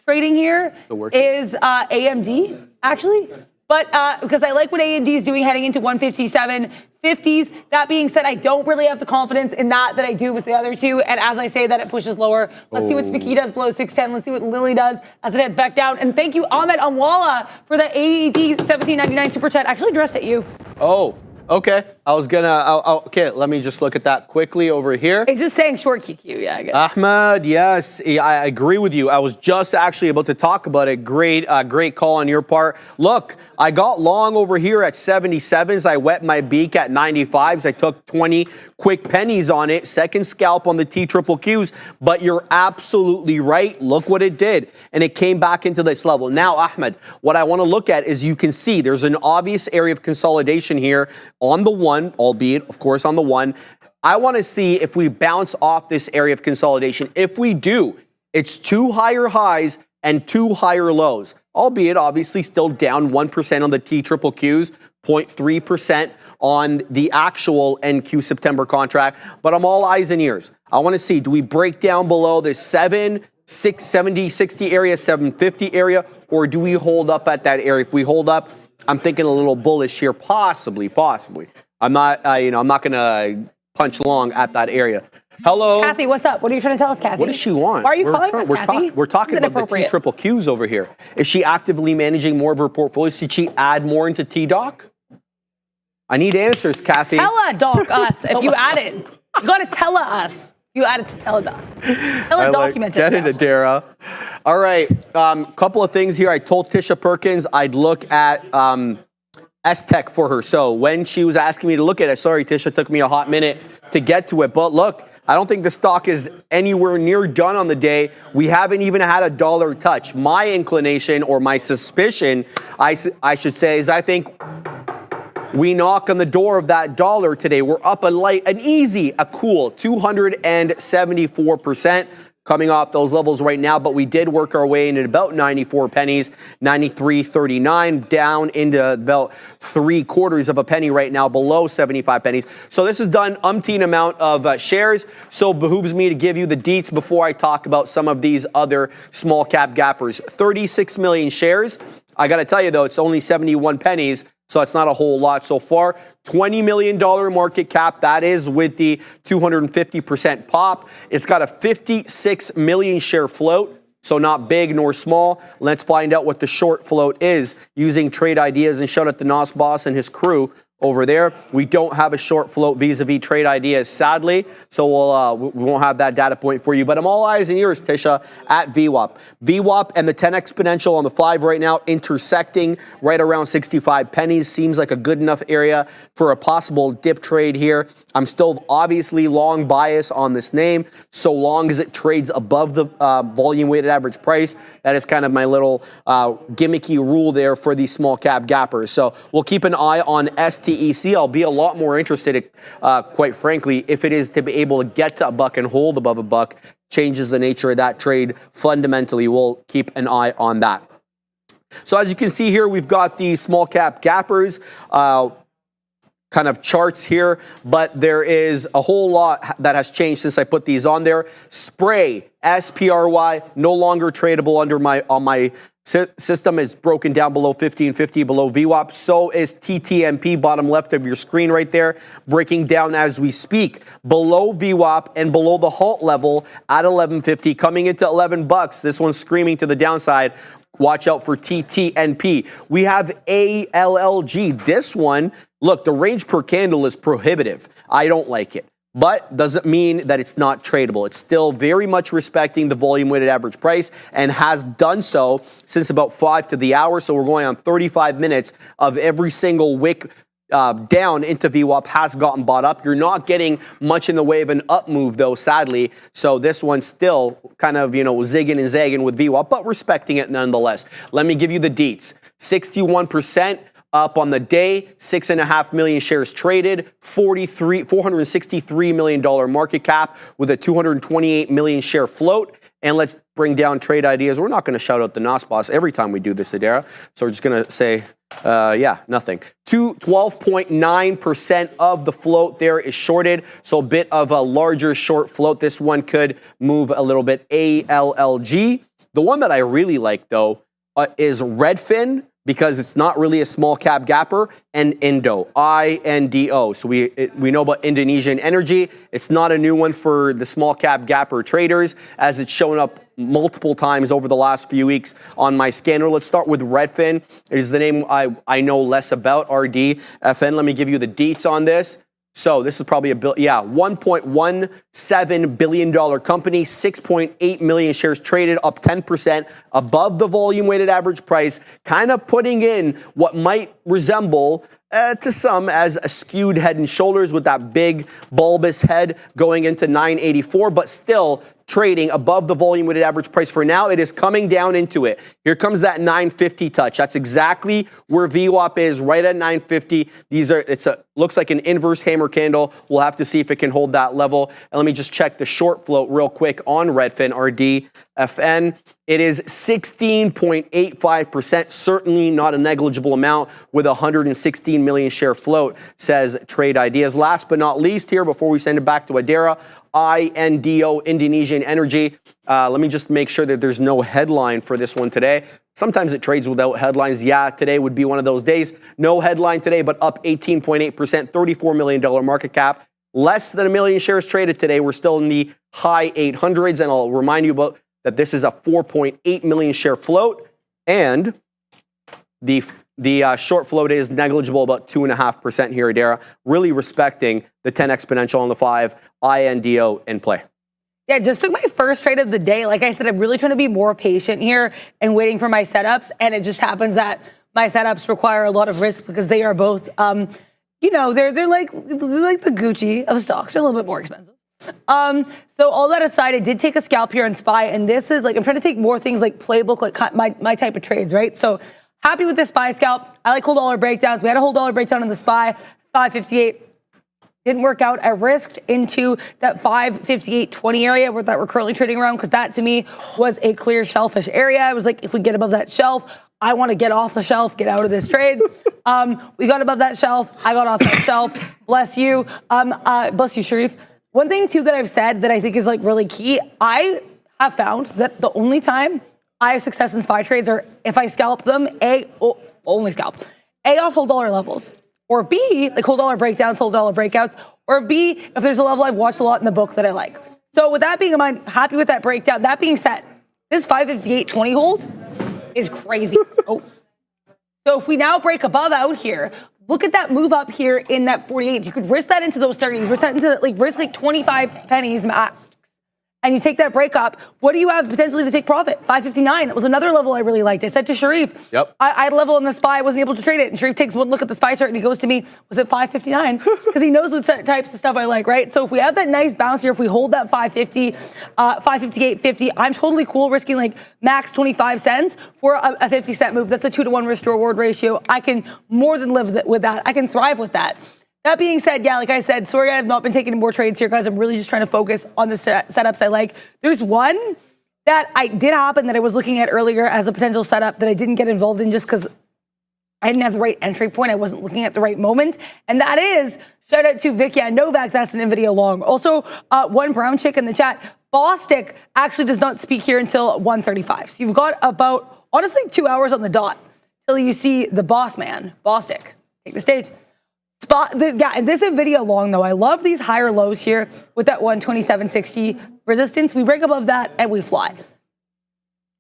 trading here is AMD, actually. But because I like what AMD is doing heading into 157.50s. That being said, I don't really have the confidence in that I do with the other two. And as I say that, it pushes lower. Let's see what SPCE does below 610. Let's see what Lily does as it heads back down. And thank you, Ahmed Amwala, for the AED 1799 super chat. Actually addressed at you. Oh, okay. I was gonna, okay, let me just look at that quickly over here. It's just saying short QQ, yeah, I guess. Ahmed, yes, I agree with you. I was just actually about to talk about it. Great call on your part. Look, I got long over here at 77s. I wet my beak at 95s. I took 20 quick pennies on it. Second scalp on the TQQs. But you're absolutely right. Look what it did. And it came back into this level. Now, Ahmed, what I want to look at is you can see there's an obvious area of consolidation here on the one, albeit, of course, on the one. I want to see if we bounce off this area of consolidation. If we do, it's 2 higher highs and 2 higher lows, albeit obviously still down 1% on the TQQs, 0.3% on the actual NQ September contract. But I'm all eyes and ears. I want to see, do we break down below this 70, 60 area, 750 area, or do we hold up at that area? If we hold up, I'm thinking a little bullish here, possibly. I'm not, I'm not going to punch long at that area. Hello. Kathy, what's up? What are you trying to tell us, Kathy? What does she want? Why are you calling us, Kathy? We're talking about the TQQs over here. Is she actively managing more of her portfolio? Should she add more into T-Doc? I need answers, Kathy. Tele-doc us if you add it. You got to tell us. You add it to Teledoc. Teledocument it. Get it, Adara. All right. Couple of things here. I told Tisha Perkins I'd look at S-Tech for her. So when she was asking me to look at it, sorry, Tisha, took me a hot minute to get to it. But look, I don't think the stock is anywhere near done on the day. We haven't even had a dollar touch. My inclination or my suspicion, I should say, is I think we knock on the door of that dollar today. We're up a cool 274%. Coming off those levels right now, but we did work our way in at about 94 pennies, 93.39, down into about 3/4 of a penny right now, below 75 pennies. So this has done umpteen amount of shares. So behooves me to give you the deets before I talk about some of these other small cap gappers. 36 million shares. I got to tell you though, it's only 71 pennies. So it's not a whole lot so far. $20 million market cap. That is with the 250% pop. It's got a 56 million share float. So not big nor small. Let's find out what the short float is using trade ideas, and shout out to Nos Boss and his crew over there. We don't have a short float vis-a-vis trade ideas, sadly, so we won't have that data point for you. But I'm all eyes and ears, Tisha, at VWAP. VWAP and the 10 exponential on the 5 right now intersecting right around 65 pennies. Seems like a good enough area for a possible dip trade here. I'm still obviously long bias on this name, so long as it trades above the volume weighted average price. That is kind of my little gimmicky rule there for these small cap gappers. So we'll keep an eye on STEC. I'll be a lot more interested, quite frankly, if it is to be able to get to a buck and hold above a buck. Changes the nature of that trade fundamentally. We'll keep an eye on that. So as you can see here, we've got the small cap gappers kind of charts here, but there is a whole lot that has changed since I put these on there. Spray, SPRY, no longer tradable under on my system, is broken down below 1550, below VWAP. So is TTMP, bottom left of your screen right there, breaking down as we speak. Below VWAP and below the halt level at 1150, coming into 11 bucks. This one's screaming to the downside. Watch out for TTNP. We have ALLG. This one, look, the range per candle is prohibitive. I don't like it. But doesn't mean that it's not tradable. It's still very much respecting the volume weighted average price and has done so since about 5 to the hour. So we're going on 35 minutes of every single wick down into VWAP has gotten bought up. You're not getting much in the way of an up move, though, sadly. So this one's still kind of, zigging and zagging with VWAP, but respecting it nonetheless. Let me give you the deets. 61% up on the day, 6.5 million shares traded, $463 million market cap with a 228 million share float. And let's bring down trade ideas. We're not going to shout out the NOS boss every time we do this, Adara. So we're just going to say, nothing. 12.9% of the float there is shorted. So a bit of a larger short float. This one could move a little bit. ALLG. The one that I really like, though, is Redfin, because it's not really a small cap gapper, and Indo, INDO. So we know about Indonesian energy. It's not a new one for the small cap gapper traders, as it's shown up multiple times over the last few weeks on my scanner. Let's start with Redfin. It is the name I know less about, RDFN. Let me give you the deets on this. So this is probably $1.17 billion company, 6.8 million shares traded, up 10%, above the volume weighted average price, kind of putting in what might resemble to some as a skewed Head and Shoulders with that big bulbous head going into 984, but still trading above the volume weighted average price. For now, it is coming down into it. Here comes that 950 touch. That's exactly where VWAP is, right at 950. Looks like an inverse hammer candle. We'll have to see if it can hold that level. And let me just check the short float real quick on Redfin, RDFN. It is 16.85%, certainly not a negligible amount with 116 million share float, says Trade Ideas. Last but not least here, before we send it back to Adara, INDO, Indonesian Energy. Let me just make sure that there's no headline for this one today. Sometimes it trades without headlines. Yeah, today would be one of those days. No headline today, but up 18.8%, $34 million market cap. Less than a million shares traded today. We're still in the high 800s, and I'll remind you about that this is a 4.8 million share float, and the short float is negligible, about 2.5% here, Adara. Really respecting the 10 exponential on the 5, INDO in play. Yeah, just took my first trade of the day. Like I said, I'm really trying to be more patient here and waiting for my setups. And it just happens that my setups require a lot of risk because they are both, they're like the Gucci of stocks. They're a little bit more expensive. So all that aside, I did take a scalp here on SPY, and this is like, I'm trying to take more things like playbook, like my type of trades, right? So happy with the SPY scalp. I like whole dollar breakdowns. We had a whole dollar breakdown on the SPY, 558. Didn't work out. I risked into that 558.20 area that we're currently trading around, because that to me was a clear shelfish area. I was like, if we get above that shelf, I want to get off the shelf, get out of this trade. We got above that shelf. I got off that shelf. Bless you. Bless you, Sharif. One thing, too, that I've said that I think is like really key, I have found that the only time I have success in SPY trades are if I scalp them, only scalp, off whole dollar levels, or B, like whole dollar breakdowns, whole dollar breakouts, or B, if there's a level I've watched a lot in the book that I like. So with that being in mind, happy with that breakdown. That being said, this 558.20 hold is crazy. So if we now break above out here, look at that move up here in that 48s. You could risk that into those 30s, risk that into risk 25 pennies max. And you take that break up, what do you have potentially to take profit? 559. That was another level I really liked. I said to Sharif, Yep. I had a level in the SPY, I wasn't able to trade it. And Sharif takes one look at the SPY chart and he goes to me, was it 559? Because he knows what types of stuff I like, right? So if we have that nice bounce here, if we hold that 550, 558.50, I'm totally cool risking like max 25 cents for a 50-cent move. That's a 2-to-1 risk to reward ratio. I can more than live with that. I can thrive with that. That being said, yeah, like I said, sorry I have not been taking more trades here, guys. I'm really just trying to focus on the setups I like. There's one that I did happen that I was looking at earlier as a potential setup that I didn't get involved in just because I didn't have the right entry point. I wasn't looking at the right moment. And that is, shout out to Vicky and Novak, that's an Nvidia long. Also, one brown chick in the chat, Bostic actually does not speak here until 1:35. So you've got about, honestly, 2 hours on the dot till you see the boss man, Bostic, take the stage. Yeah, this Nvidia long though. I love these higher lows here with that 127.60 resistance. We break above that and we fly.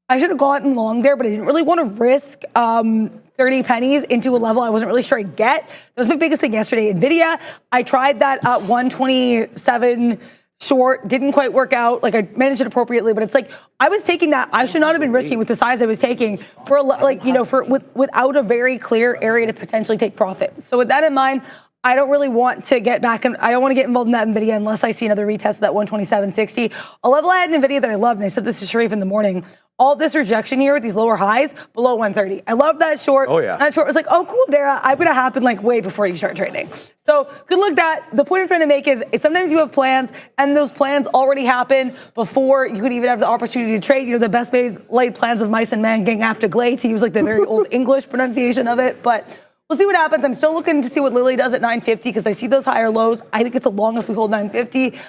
I should have gotten long there, but I didn't really want to risk 30 pennies into a level I wasn't really sure I'd get. That was my biggest thing yesterday. Nvidia, I tried that 127 short, didn't quite work out. Like I managed it appropriately, but it's like I was taking that. I should not have been risking with the size I was taking for without a very clear area to potentially take profit. So with that in mind, I don't really want to get back and I don't want to get involved in that Nvidia unless I see another retest of that 127.60. A level I had in Nvidia that I loved, and I said this to Sharif in the morning. All this rejection here with these lower highs below 130. I love that short. Oh, yeah. That short was like, oh, cool, Dara. I'm going to happen like way before you start trading. So good luck that. The point I'm trying to make is sometimes you have plans and those plans already happen before you could even have the opportunity to trade. You know, the best laid plans of mice and men gang after glay, to use like the very old English pronunciation of it. But we'll see what happens. I'm still looking to see what Lily does at 950 because I see those higher lows. I think it's a long if we hold 950.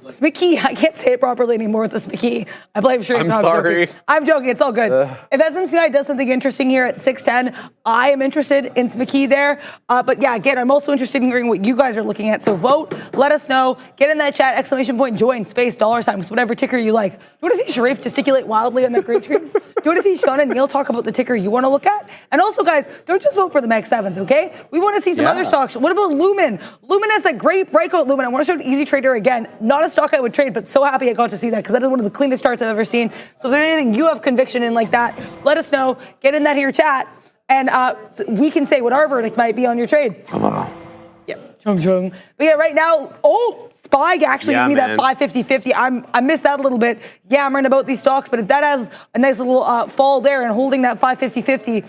SPCE, I can't say it properly anymore with the SPCE. I blame Sharif. I'm sorry. I'm joking. It's all good. If SMCI does something interesting here at 610, I am interested in SPCE there. But yeah, again, I'm also interested in hearing what you guys are looking at. So vote, let us know, get in that chat, exclamation point, join, space, $sign, with whatever ticker you like. Do you want to see Sharif gesticulate wildly on that green screen? Do you want to see Sean and Neil talk about the ticker you want to look at? And also, guys, don't just vote for the Max 7s, okay? We want to see some other stocks. What about Lumen? Lumen has that great breakout, Lumen. I want to show an easy trader again. Not a stock I would trade, but so happy I got to see that because that is one of the cleanest charts I've ever seen. So if there's anything you have conviction in like that, let us know. Get in that here chat, and so we can say what our verdict might be on your trade. Yep, chung chung. But yeah, right now, SPY actually gave me that 550.50. I missed that a little bit. Yammering about these stocks, but if that has a nice little fall there and holding that 550.50,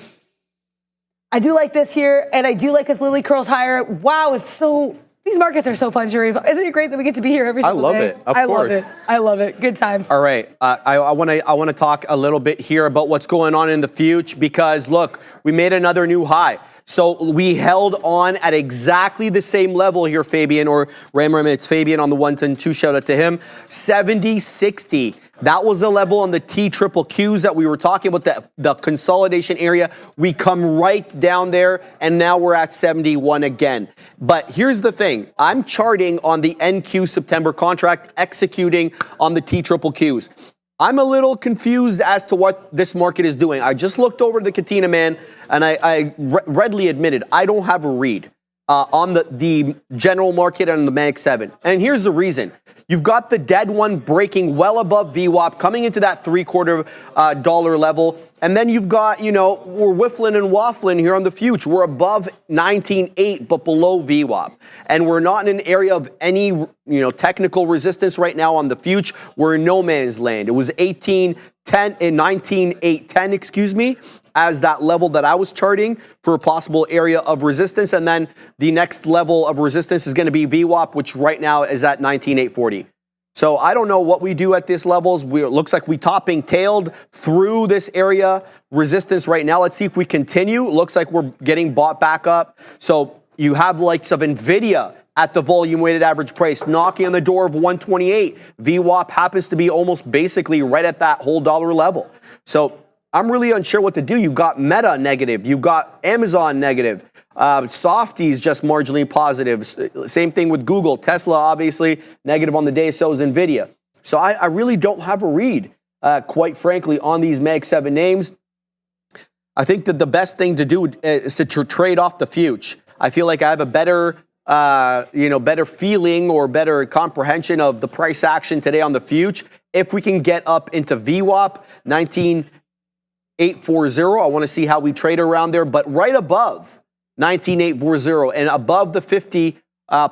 I do like this here, and I do like as Lily curls higher. Wow, it's so. These markets are so fun, Sharif. Isn't it great that we get to be here every single day? I love it. Of course. I love it. Good times. All right. I want to talk a little bit here about what's going on in the future because, look, we made another new high. So we held on at exactly the same level here, Fabian, or Ram, it's Fabian on the 1 and 2, shout out to him, 70.60. That was a level on the TQQs that we were talking about, the consolidation area. We come right down there, and now we're at 71 again. But here's the thing. I'm charting on the NQ September contract, executing on the TQQs. I'm a little confused as to what this market is doing. I just looked over to the Katina man, and I readily admitted I don't have a read on the general market and the Mag 7. And here's the reason. You've got the dead one breaking well above VWAP, coming into that $0.75 level. And then you've got, we're whiffling and waffling here on the future. We're above 19.8, but below VWAP. And we're not in an area of any, technical resistance right now on the future. We're in no man's land. It was 18.10 and 19.810, as that level that I was charting for a possible area of resistance. And then the next level of resistance is going to be VWAP, which right now is at 19.840. So I don't know what we do at these levels. It looks like we topping tailed through this area resistance right now. Let's see if we continue. Looks like we're getting bought back up. So you have the likes of Nvidia at the volume weighted average price, knocking on the door of 128. VWAP happens to be almost basically right at that whole dollar level. So I'm really unsure what to do. You've got Meta negative. You've got Amazon negative. Softies just marginally positive. Same thing with Google. Tesla, obviously, negative on the day, so is Nvidia. So I really don't have a read, quite frankly, on these Mag 7 names. I think that the best thing to do is to trade off the future. I feel like I have a better, better feeling or better comprehension of the price action today on the future. If we can get up into VWAP 19,840, I want to see how we trade around there. But right above 19,840 and above the 50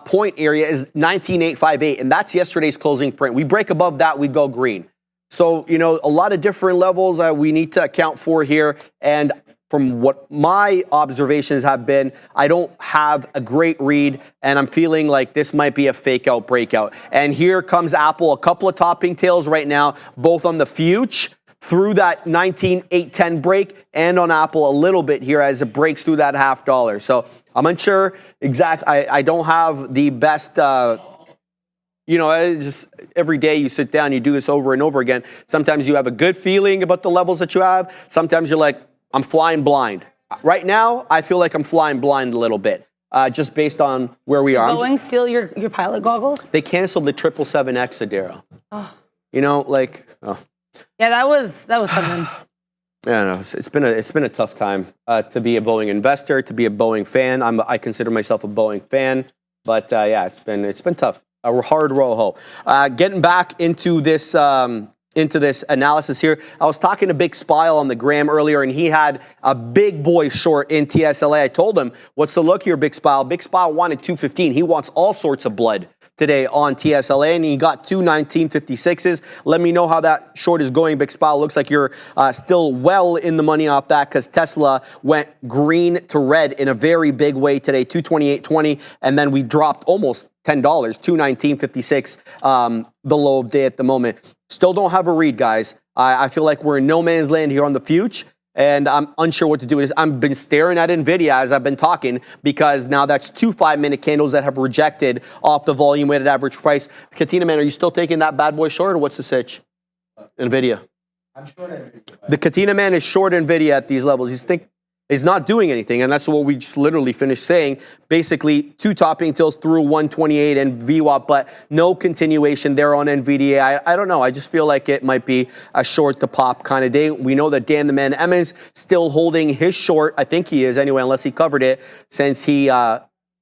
point area is 19,858, and that's yesterday's closing print. We break above that, we go green. So, a lot of different levels we need to account for here. And from what my observations have been, I don't have a great read, and I'm feeling like this might be a fake out breakout. And here comes Apple, a couple of topping tails right now, both on the future through that 19,810 break and on Apple a little bit here as it breaks through that $0.50. So I'm unsure exactly. I don't have the best, just every day you sit down, you do this over and over again. Sometimes you have a good feeling about the levels that you have. Sometimes you're like, I'm flying blind. Right now, I feel like I'm flying blind a little bit, just based on where we are. Boeing steal your pilot goggles? They canceled the 777X, Adara. Oh. Yeah, that was something. Yeah, no, it's been a tough time to be a Boeing investor, to be a Boeing fan. I consider myself a Boeing fan, but it's been tough. A hard row. Getting back into this analysis here, I was talking to Big Spile on the gram earlier, and he had a big boy short in TSLA. I told him, "What's the look here, Big Spile?" Big Spile wanted 215. He wants all sorts of blood today on TSLA, and he got 2 1956s. Let me know how that short is going, Big Spile. Looks like you're still well in the money off that, because Tesla went green to red in a very big way today, 228.20, and then we dropped almost $10, 219.56, the low of day at the moment. Still don't have a read, guys. I feel like we're in no man's land here on the future, and I'm unsure what to do. I've been staring at Nvidia as I've been talking, because now that's 2 5-minute candles that have rejected off the volume weighted average price. Katina, man, are you still taking that bad boy short, or what's the sitch? Nvidia. I'm short Nvidia. The Katina man is short Nvidia at these levels. He's not doing anything, and that's what we just literally finished saying. Basically, 2 topping tails through 128 and VWAP, but no continuation there on Nvidia. I don't know. I just feel like it might be a short to pop kind of day. We know that Dan the Man Emmons still holding his short. I think he is anyway, unless he covered it since he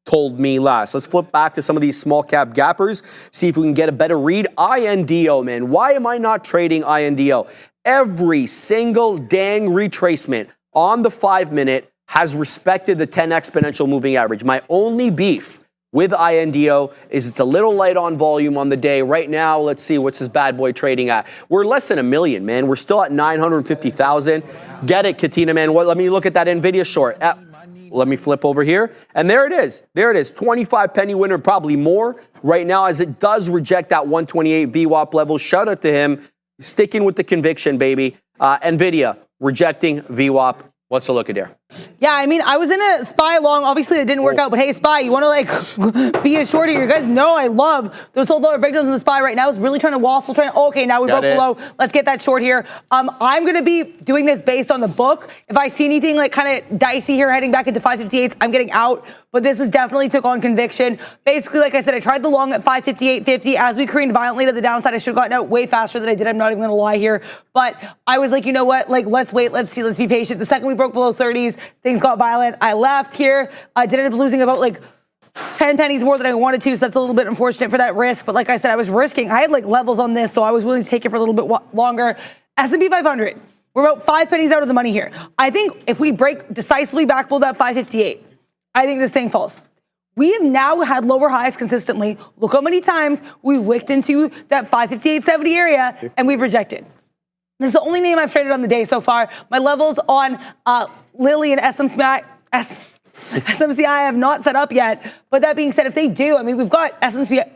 told me last. Let's flip back to some of these small cap gappers, see if we can get a better read. INDO, man. Why am I not trading INDO? Every single dang retracement on the 5-minute has respected the 10 exponential moving average. My only beef with INDO is it's a little light on volume on the day. Right now, let's see, what's this bad boy trading at? We're less than 1 million, man. We're still at 950,000. Get it, Katina, man. Let me look at that Nvidia short. Let me flip over here. And there it is. There it is. 25 penny winner, probably more right now, as it does reject that 128 VWAP level. Shout out to him. Sticking with the conviction, baby. Nvidia rejecting VWAP. What's a look at there? Yeah, I mean, I was in a SPY long. Obviously, it didn't work out. But hey, SPY, you want to be a shorty? You guys know I love those whole dollar breakdowns in the SPY right now. It's really trying to waffle. Okay, now we broke below. Let's get that short here. I'm going to be doing this based on the book. If I see anything like kind of dicey here heading back into 558s, I'm getting out. But this is definitely took on conviction. Basically, like I said, I tried the long at 558.50. As we careened violently to the downside, I should have gotten out way faster than I did. I'm not even going to lie here. But I was like, you know what? Like, let's wait. Let's see. Let's be patient. The second we broke below 30s, things got violent. I left here. I did end up losing about like 10 pennies more than I wanted to, so that's a little bit unfortunate for that risk. But like I said, I was risking. I had like levels on this, so I was willing to take it for a little bit longer. S&P 500, we're about 5 pennies out of the money here. I think if we break decisively back below that 558, I think this thing falls. We have now had lower highs consistently. Look how many times we wicked into that 558.70 area and we've rejected. This is the only name I've traded on the day so far. My levels on Lilly and SMCI I have not set up yet. But that being said, if they do, I mean, we've got SPCE.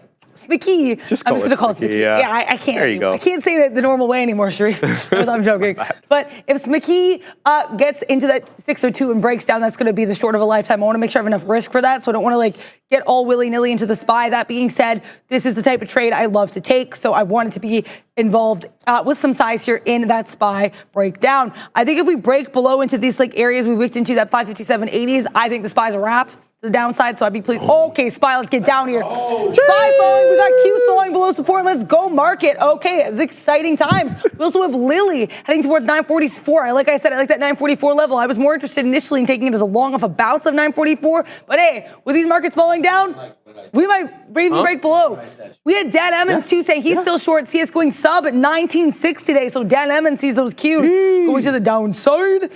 Just I'm just going to call it SPCE. Yeah, I can't. There you go. I can't say that the normal way anymore, Sharif. I'm joking. But if SPCE gets into that 602 and breaks down, that's going to be the short of a lifetime. I want to make sure I have enough risk for that, so I don't want to like get all willy-nilly into the SPY. That being said, this is the type of trade I love to take, so I wanted to be involved with some size here in that SPY breakdown. I think if we break below into these like areas we wicked into, that 557.80s, I think the SPY's a wrap. the downside, so I'd be pleased. Okay, SPY, let's get down here. SPY falling, we got Qs falling below support. Let's go market. Okay, it's exciting times. We also have Lily heading towards 944. Like I said, I like that 944 level. I was more interested initially in taking it as a long off a bounce of 944, but hey, with these markets falling down, we might even break below. We had Dan Emmons too saying he's still short. CS going sub at 19.6 today, so Dan Emmons sees those Qs going to the downside.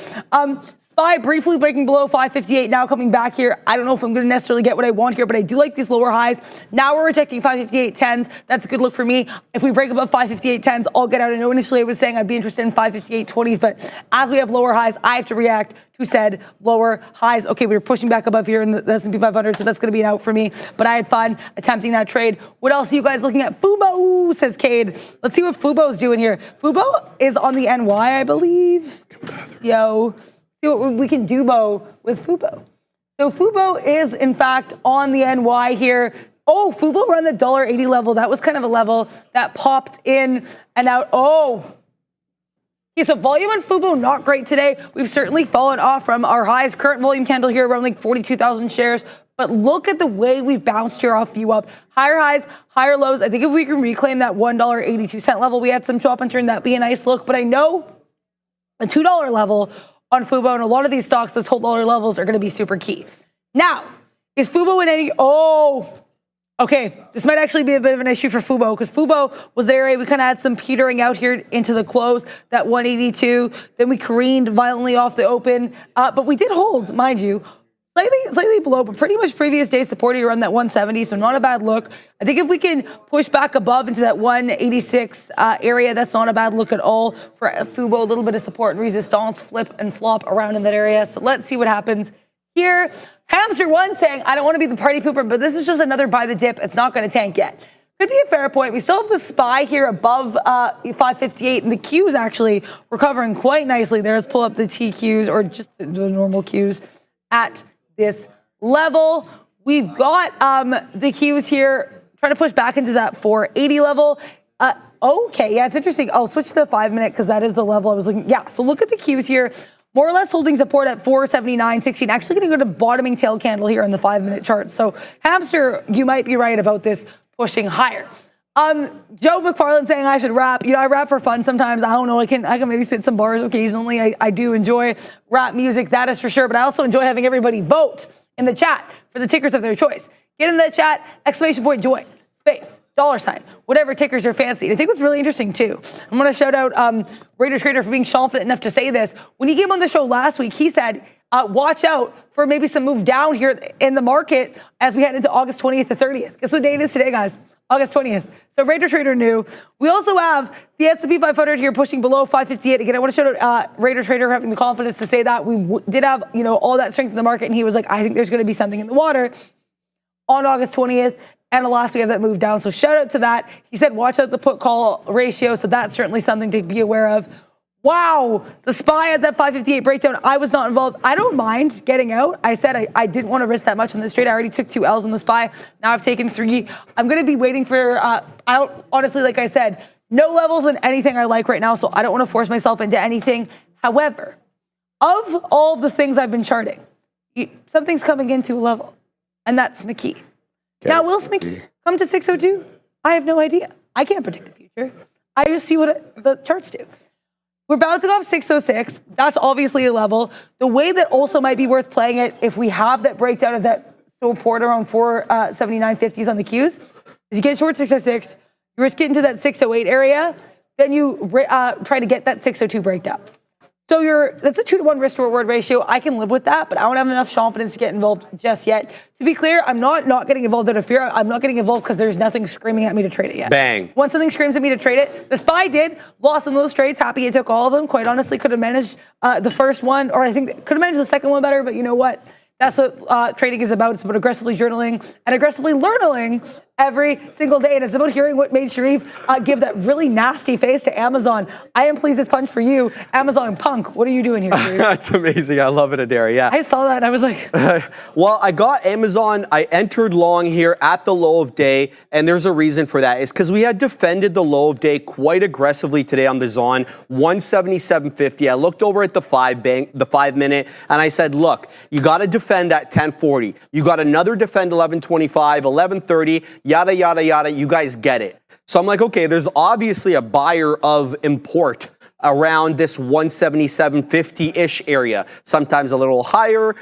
SPY briefly breaking below 558, now coming back here. I don't know if I'm going to necessarily get what I want here, but I do like these lower highs. Now we're rejecting 558.10s. That's a good look for me. If we break above 558.10s, I'll get out. I know initially I was saying I'd be interested in 558.20s, but as we have lower highs, I have to react to said lower highs. Okay, we were pushing back above here in the S&P 500, so that's going to be an out for me, but I had fun attempting that trade. What else are you guys looking at? Fubo, says Cade. Let's see what Fubo's doing here. Fubo is on the NY, I believe. Yo. See what we can do, Bo, with Fubo. So Fubo is, in fact, on the NY here. Oh, Fubo around the $1.80 level. That was kind of a level that popped in and out. Oh. Okay, so volume on Fubo, not great today. We've certainly fallen off from our highs. Current volume candle here around like 42,000 shares. But look at the way we've bounced here off view up. Higher highs, higher lows. I think if we can reclaim that $1.82 level, we had some chop and turn, that'd be a nice look. But I know a $2 level on Fubo, and a lot of these stocks, those whole dollar levels are going to be super key. Now, is Fubo in any... Oh, okay. This might actually be a bit of an issue for Fubo, because Fubo was the area we kind of had some petering out here into the close, that 182. Then we careened violently off the open. But we did hold, mind you, slightly below, but pretty much previous day support around that 170, so not a bad look. I think if we can push back above into that 186 area, that's not a bad look at all for Fubo. A little bit of support and resistance, flip and flop around in that area. So let's see what happens here. Hamster one saying, I don't want to be the party pooper, but this is just another buy the dip. It's not going to tank yet. Could be a fair point. We still have the SPY here above 558, and the Qs actually recovering quite nicely there. Let's pull up the TQs, or just the normal Qs at this level. We've got the Qs here trying to push back into that 480 level. Okay, yeah, it's interesting. I'll switch to the 5-minute because that is the level I was looking. Yeah, so look at the Qs here. More or less holding support at 479.16. Actually going to go to bottoming tail candle here in the 5-minute chart. So Hamster, you might be right about this pushing higher. Joe McFarland saying I should rap. You know, I rap for fun sometimes. I don't know. I can maybe spit some bars occasionally. I do enjoy rap music, that is for sure. But I also enjoy having everybody vote in the chat for the tickers of their choice. Get in the chat, ! join, space, $, whatever tickers are fancy. And I think what's really interesting too, I'm going to shout out Raider Trader for being confident enough to say this. When he came on the show last week, he said, watch out for maybe some move down here in the market as we head into August 20th to 30th. Guess what day it is today, guys? August 20th. So Raider Trader knew. We also have the S&P 500 here pushing below 558. Again, I want to shout out Raider Trader having the confidence to say that. We did have, all that strength in the market, and he was like, I think there's going to be something in the water on August 20th. And alas, we have that move down. So shout out to that. He said, watch out the put call ratio. So that's certainly something to be aware of. Wow, the SPY at that 558 breakdown. I was not involved. I don't mind getting out. I said I didn't want to risk that much in this trade. I already took 2 L's on the SPY. Now I've taken 3. I'm going to be waiting for, honestly, like I said, no levels in anything I like right now, so I don't want to force myself into anything. However, of all the things I've been charting, something's coming into a level, and that's McKee. Okay. Now, will McKee come to 602? I have no idea. I can't predict the future. I just see what the charts do. We're bouncing off 606. That's obviously a level. The way that also might be worth playing it, if we have that breakdown of that support around 479.50s on the Qs, is you get short 606, you risk getting to that 608 area, then you try to get that 602 breakdown. So that's a 2-to-1 risk to reward ratio. I can live with that, but I don't have enough confidence to get involved just yet. To be clear, I'm not getting involved out of fear. I'm not getting involved because there's nothing screaming at me to trade it yet. Bang. Once something screams at me to trade it, the SPY did, lost in those trades, happy it took all of them. Quite honestly, could have managed the first one, or I think could have managed the second one better, but you know what? That's what trading is about. It's about aggressively journaling and aggressively learning every single day. And it's about hearing what made Sharif give that really nasty face to Amazon. I am pleased this punch for you. Amazon punk, what are you doing here, Sharif? That's amazing. I love it, Adair. Yeah. I saw that and I was like... Well, I got Amazon. I entered long here at the low of day, and there's a reason for that. It's because we had defended the low of day quite aggressively today on the Zon, 177.50. I looked over at the 5 minute, and I said, look, you got to defend at 10.40. You got another defend 11.25, 11.30, yada, yada, yada. You guys get it. So I'm like, okay, there's obviously a buyer of import around this 177.50-ish area, sometimes a little higher,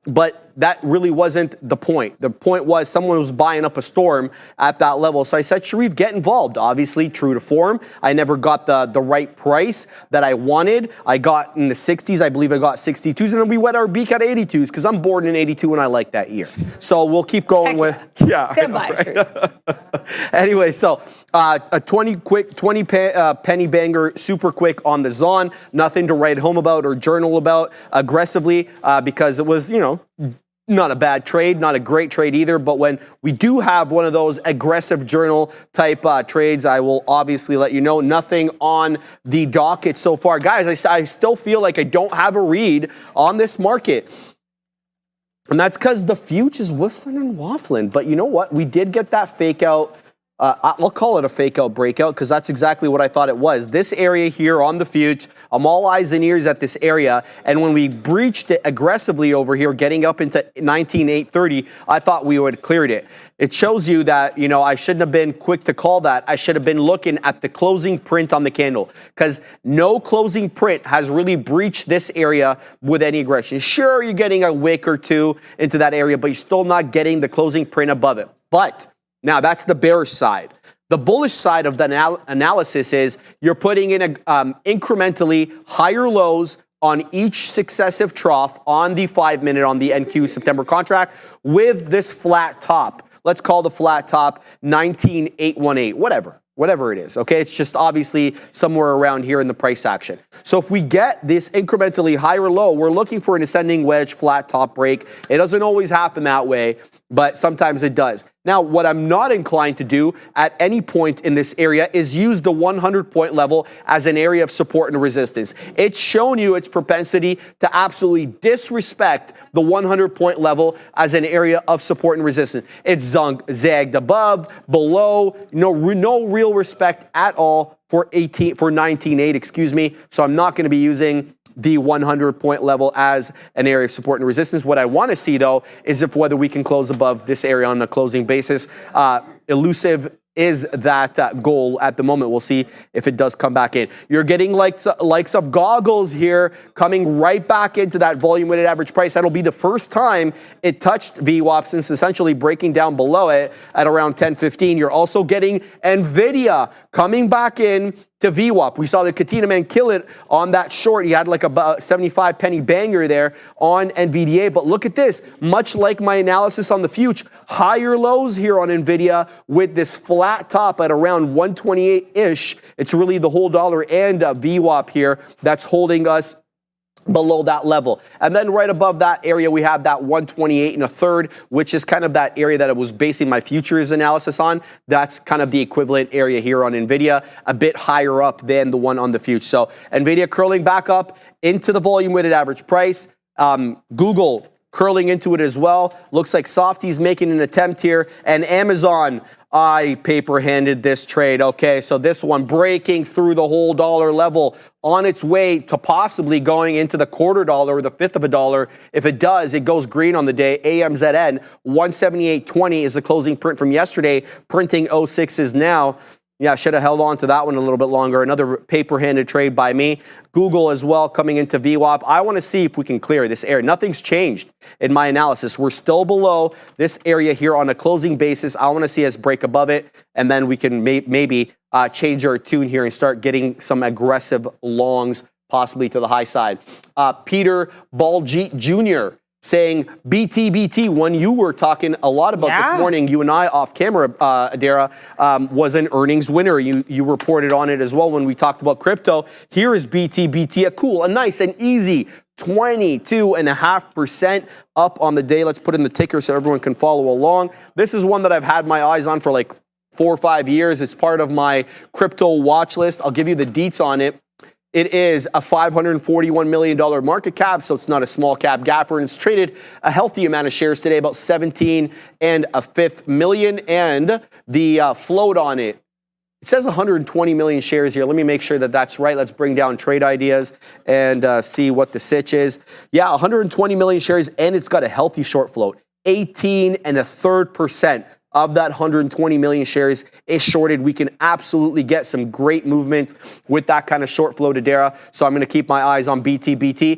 but that really wasn't the point. The point was someone was buying up a storm at that level. So I said, Sharif, get involved. Obviously, true to form. I never got the right price that I wanted. I got in the 60s. I believe I got 62s. And then we wet our beak at 82s because I'm born in 82 and I like that year. So we'll keep going with... Yeah. Stand by. Right? Anyway, so a 20 penny banger, super quick on the Zon. Nothing to write home about or journal about aggressively because it was, not a bad trade, not a great trade either, but when we do have one of those aggressive journal type trades, I will obviously let you know. Nothing on the docket so far. Guys, I still feel like I don't have a read on this market. And that's because the future is whiffling and waffling. But you know what? We did get that fake out. I'll call it a fake out breakout because that's exactly what I thought it was. This area here on the future, I'm all eyes and ears at this area. And when we breached it aggressively over here, getting up into 19,830, I thought we would have cleared it. It shows you that, I shouldn't have been quick to call that. I should have been looking at the closing print on the candle because no closing print has really breached this area with any aggression. Sure, you're getting a wick or two into that area, but you're still not getting the closing print above it. But now, that's the bearish side. The bullish side of the analysis is you're putting in incrementally higher lows on each successive trough on the 5 minute on the NQ September contract with this flat top. Let's call the flat top 19,818, whatever it is, okay? It's just obviously somewhere around here in the price action. So if we get this incrementally higher low, we're looking for an ascending wedge flat top break. It doesn't always happen that way, but sometimes it does. Now, what I'm not inclined to do at any point in this area is use the 100-point level as an area of support and resistance. It's shown you its propensity to absolutely disrespect the 100-point level as an area of support and resistance. It's zagged above, below, no real respect at all for 19.8, excuse me. So I'm not going to be using the 100-point level as an area of support and resistance. What I want to see, though, is whether we can close above this area on a closing basis. Elusive is that goal at the moment. We'll see if it does come back in. You're getting likes of goggles here coming right back into that volume weighted average price. That'll be the first time it touched VWAP since essentially breaking down below it at around 10.15. You're also getting Nvidia coming back in to VWAP. We saw the Katina man kill it on that short. He had like about 75 penny banger there on NVDA. But look at this. Much like my analysis on the future, higher lows here on NVIDIA with this flat top at around 128-ish. It's really the whole dollar and VWAP here that's holding us below that level. And then right above that area, we have that 128 and a third, which is kind of that area that I was basing my futures analysis on. That's kind of the equivalent area here on NVIDIA, a bit higher up than the one on the future. So NVIDIA curling back up into the volume weighted average price. Google curling into it as well. Looks like Softy's making an attempt here. And Amazon, I paper-handed this trade. Okay, so this one breaking through the whole dollar level on its way to possibly going into the $0.25 or the fifth of a dollar. If it does, it goes green on the day. AMZN, 178.20 is the closing print from yesterday. Printing 06s now. Yeah, should have held on to that one a little bit longer. Another paper-handed trade by me. Google as well coming into VWAP. I want to see if we can clear this area. Nothing's changed in my analysis. We're still below this area here on a closing basis. I want to see us break above it, and then we can maybe change our tune here and start getting some aggressive longs, possibly to the high side. Peter Baljeet Jr., saying BT, one you were talking a lot about this morning, you and I off camera, Adara, was an earnings winner. You reported on it as well when we talked about crypto. Here is BT, a nice and easy 22.5% up on the day. Let's put in the ticker so everyone can follow along. This is one that I've had my eyes on for like 4 or 5 years. It's part of my crypto watch list. I'll give you the deets on it. It is a $541 million market cap, so it's not a small cap gapper, and it's traded a healthy amount of shares today, about 17.5 million, and the float on it, it says 120 million shares here. Let me make sure that that's right. Let's bring down trade ideas and see what the sitch is. Yeah, 120 million shares, and it's got a healthy short float, 18.33%. Of that 120 million shares is shorted. We can absolutely get some great movement with that kind of short flow, Adara. So I'm going to keep my eyes on BT. 3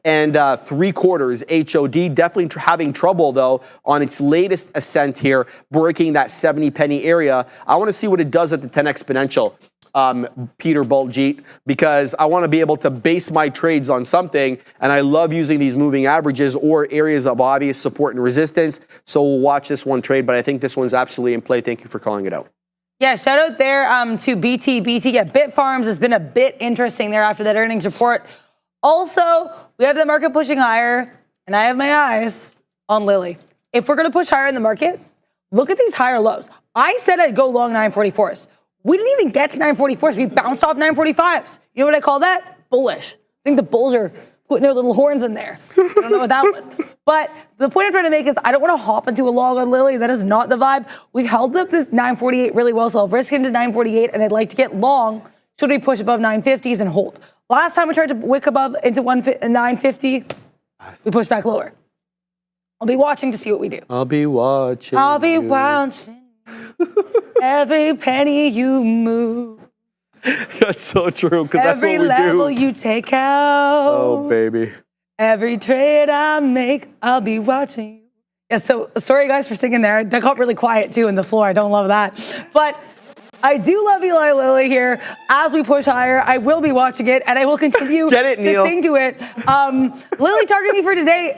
3/4 HOD. Definitely having trouble though on its latest ascent here, breaking that 70 penny area. I want to see what it does at the 10 exponential. Peter Baljeet, because I want to be able to base my trades on something, and I love using these moving averages or areas of obvious support and resistance. So we'll watch this one trade, but I think this one's absolutely in play. Thank you for calling it out. Yeah, shout out there to BT. Yeah, Bitfarms has been a bit interesting there after that earnings report. Also, we have the market pushing higher, and I have my eyes on Lily. If we're going to push higher in the market, look at these higher lows. I said I'd go long 944s. We didn't even get to 944s. We bounced off 945s. You know what I call that? Bullish. I think the bulls are putting their little horns in there. I don't know what that was. But the point I'm trying to make is I don't want to hop into a long on Lily. That is not the vibe. We've held up this 948 really well, so I'll risk into 948, and I'd like to get long should we push above 950s and hold. Last time we tried to wick above into 950, we pushed back lower. I'll be watching to see what we do. I'll be watching. Every penny you move. That's so true, because that's what we do. Every level you take out. Oh, baby. Every trade I make, I'll be watching you. Yeah, so sorry guys for singing there. That got really quiet too in the floor. I don't love that. But I do love Eli Lilly here. As we push higher, I will be watching it, and I will continue Get it, to Neil. sing to it. Lilly targeting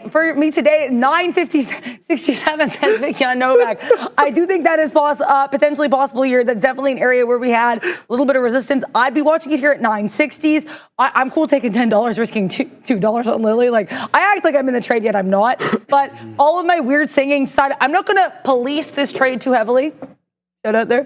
for me today, 950.67 says Vicky Novak. I do think that is potentially possible here. That's definitely an area where we had a little bit of resistance. I'd be watching it here at 960s. I'm cool taking $10, risking $2 on Lilly. Like, I act like I'm in the trade, yet I'm not. But all of my weird singing side, I'm not going to police this trade too heavily. Shout out there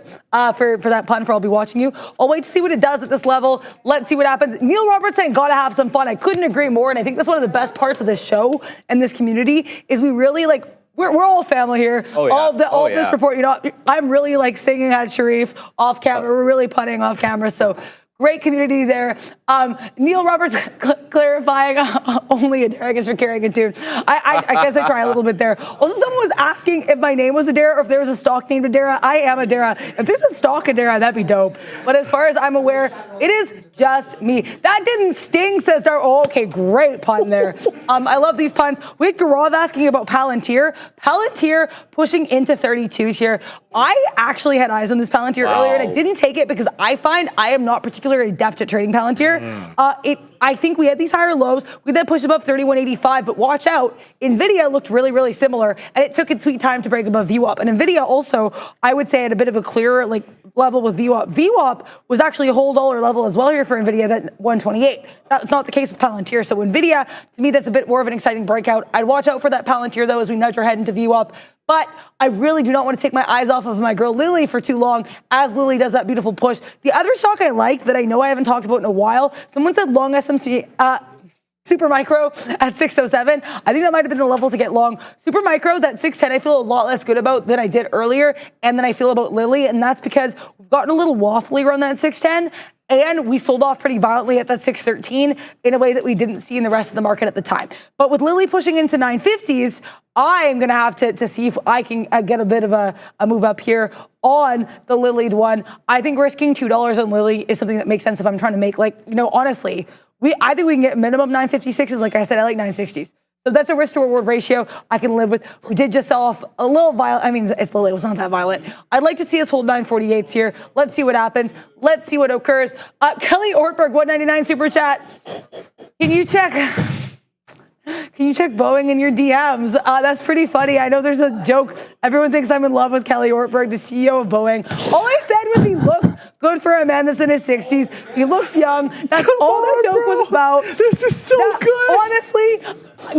for that pun, for I'll be watching you. I'll wait to see what it does at this level. Let's see what happens. Neil Roberts saying, gotta have some fun. I couldn't agree more. And I think that's one of the best parts of this show and this community is we really like, we're all family here. Oh, yeah. All this report, you know, I'm really like singing at Sharif off camera. We're really punning off camera. So great community there. Neil Roberts clarifying only Adara, I guess, for carrying a tune. I guess I try a little bit there. Also, someone was asking if my name was Adara or if there was a stock named Adara. I am Adara. If there's a stock Adara, that'd be dope. But as far as I'm aware, it is just me. That didn't sting, says Dar. Oh, okay, great pun there. I love these puns. We had Gaurav asking about Palantir. Palantir pushing into 32s here. I actually had eyes on this Palantir earlier, and I didn't take it because I find I am not particularly adept at trading Palantir. I think we had these higher lows. We then pushed above 31.85, but watch out. Nvidia looked really, really similar, and it took its sweet time to break above VWAP. And Nvidia also, I would say, at a bit of a clearer level with VWAP. VWAP was actually a whole dollar level as well here for Nvidia, that 128. That's not the case with Palantir. So Nvidia, to me, that's a bit more of an exciting breakout. I'd watch out for that Palantir, though, as we nudge our head into VWAP. But I really do not want to take my eyes off of my girl Lily for too long as Lily does that beautiful push. The other stock I liked that I know I haven't talked about in a while, someone said long SMC, Supermicro at 607. I think that might have been the level to get long. Supermicro, that 610, I feel a lot less good about than I did earlier and than I feel about Lily. And that's because we've gotten a little waffly around that 610. And we sold off pretty violently at that 613 in a way that we didn't see in the rest of the market at the time. But with Lily pushing into 950s, I'm going to have to see if I can get a bit of a move up here on the Lilied one. I think risking $2 on Lily is something that makes sense if I'm trying to make, honestly, I think we can get minimum 956s. Like I said, I like 960s. So that's a risk to reward ratio I can live with. We did just sell off a little violent. I mean, it's Lily. It was not that violent. I'd like to see us hold 948s here. Let's see what happens. Let's see what occurs. Kelly Ortberg, 199 super chat. Can you check? Can you check Boeing in your DMs? That's pretty funny. I know there's a joke. Everyone thinks I'm in love with Kelly Ortberg, the CEO of Boeing. All I said was he looks good for a man that's in his 60s. He looks young. That's all that joke was about. This is so good. Honestly,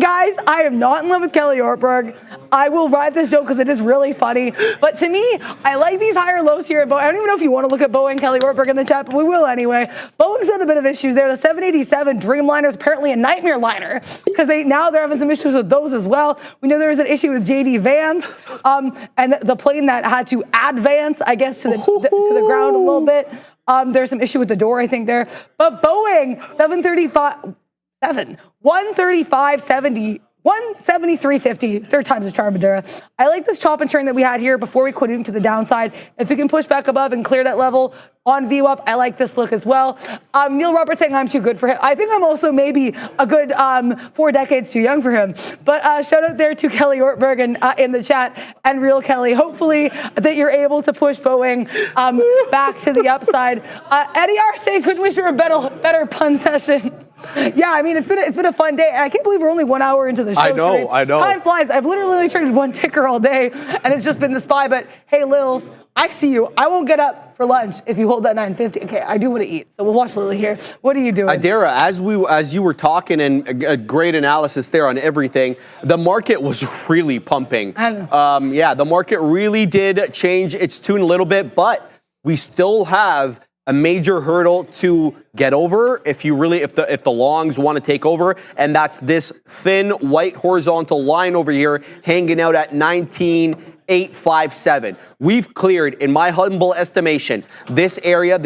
guys, I am not in love with Kelly Ortberg. I will ride this joke because it is really funny. But to me, I like these higher lows here at Boeing. I don't even know if you want to look at Boeing, Kelly Ortberg in the chat, but we will anyway. Boeing's had a bit of issues there. The 787 Dreamliner is apparently a nightmare liner because now they're having some issues with those as well. We know there was an issue with JD Vance and the plane that had to advance, I guess, to the ground a little bit. There's some issue with the door, I think, there. But Boeing, 135.70. 173.50, third time's a charm, Madeira. I like this chop and turn that we had here before we quit into the downside. If we can push back above and clear that level on VWAP, I like this look as well. Neil Roberts saying I'm too good for him. I think I'm also maybe a good 4 decades too young for him. But shout out there to Kelly Ortberg in the chat and Real Kelly. Hopefully that you're able to push Boeing back to the upside. Eddie R saying couldn't wish for a better pun session. Yeah, I mean, it's been a fun day. I can't believe we're only 1 hour into the show. I know. Time flies. I've literally only traded one ticker all day, and it's just been the SPY. But hey, Lils, I see you. I won't get up for lunch if you hold that 950. Okay, I do want to eat, so we'll watch Lily here. What are you doing? Adara, as you were talking, and a great analysis there on everything, the market was really pumping. Yeah, the market really did change its tune a little bit, but we still have a major hurdle to get over if the longs want to take over, and that's this thin white horizontal line over here hanging out at 19,857. We've cleared, in my humble estimation, this area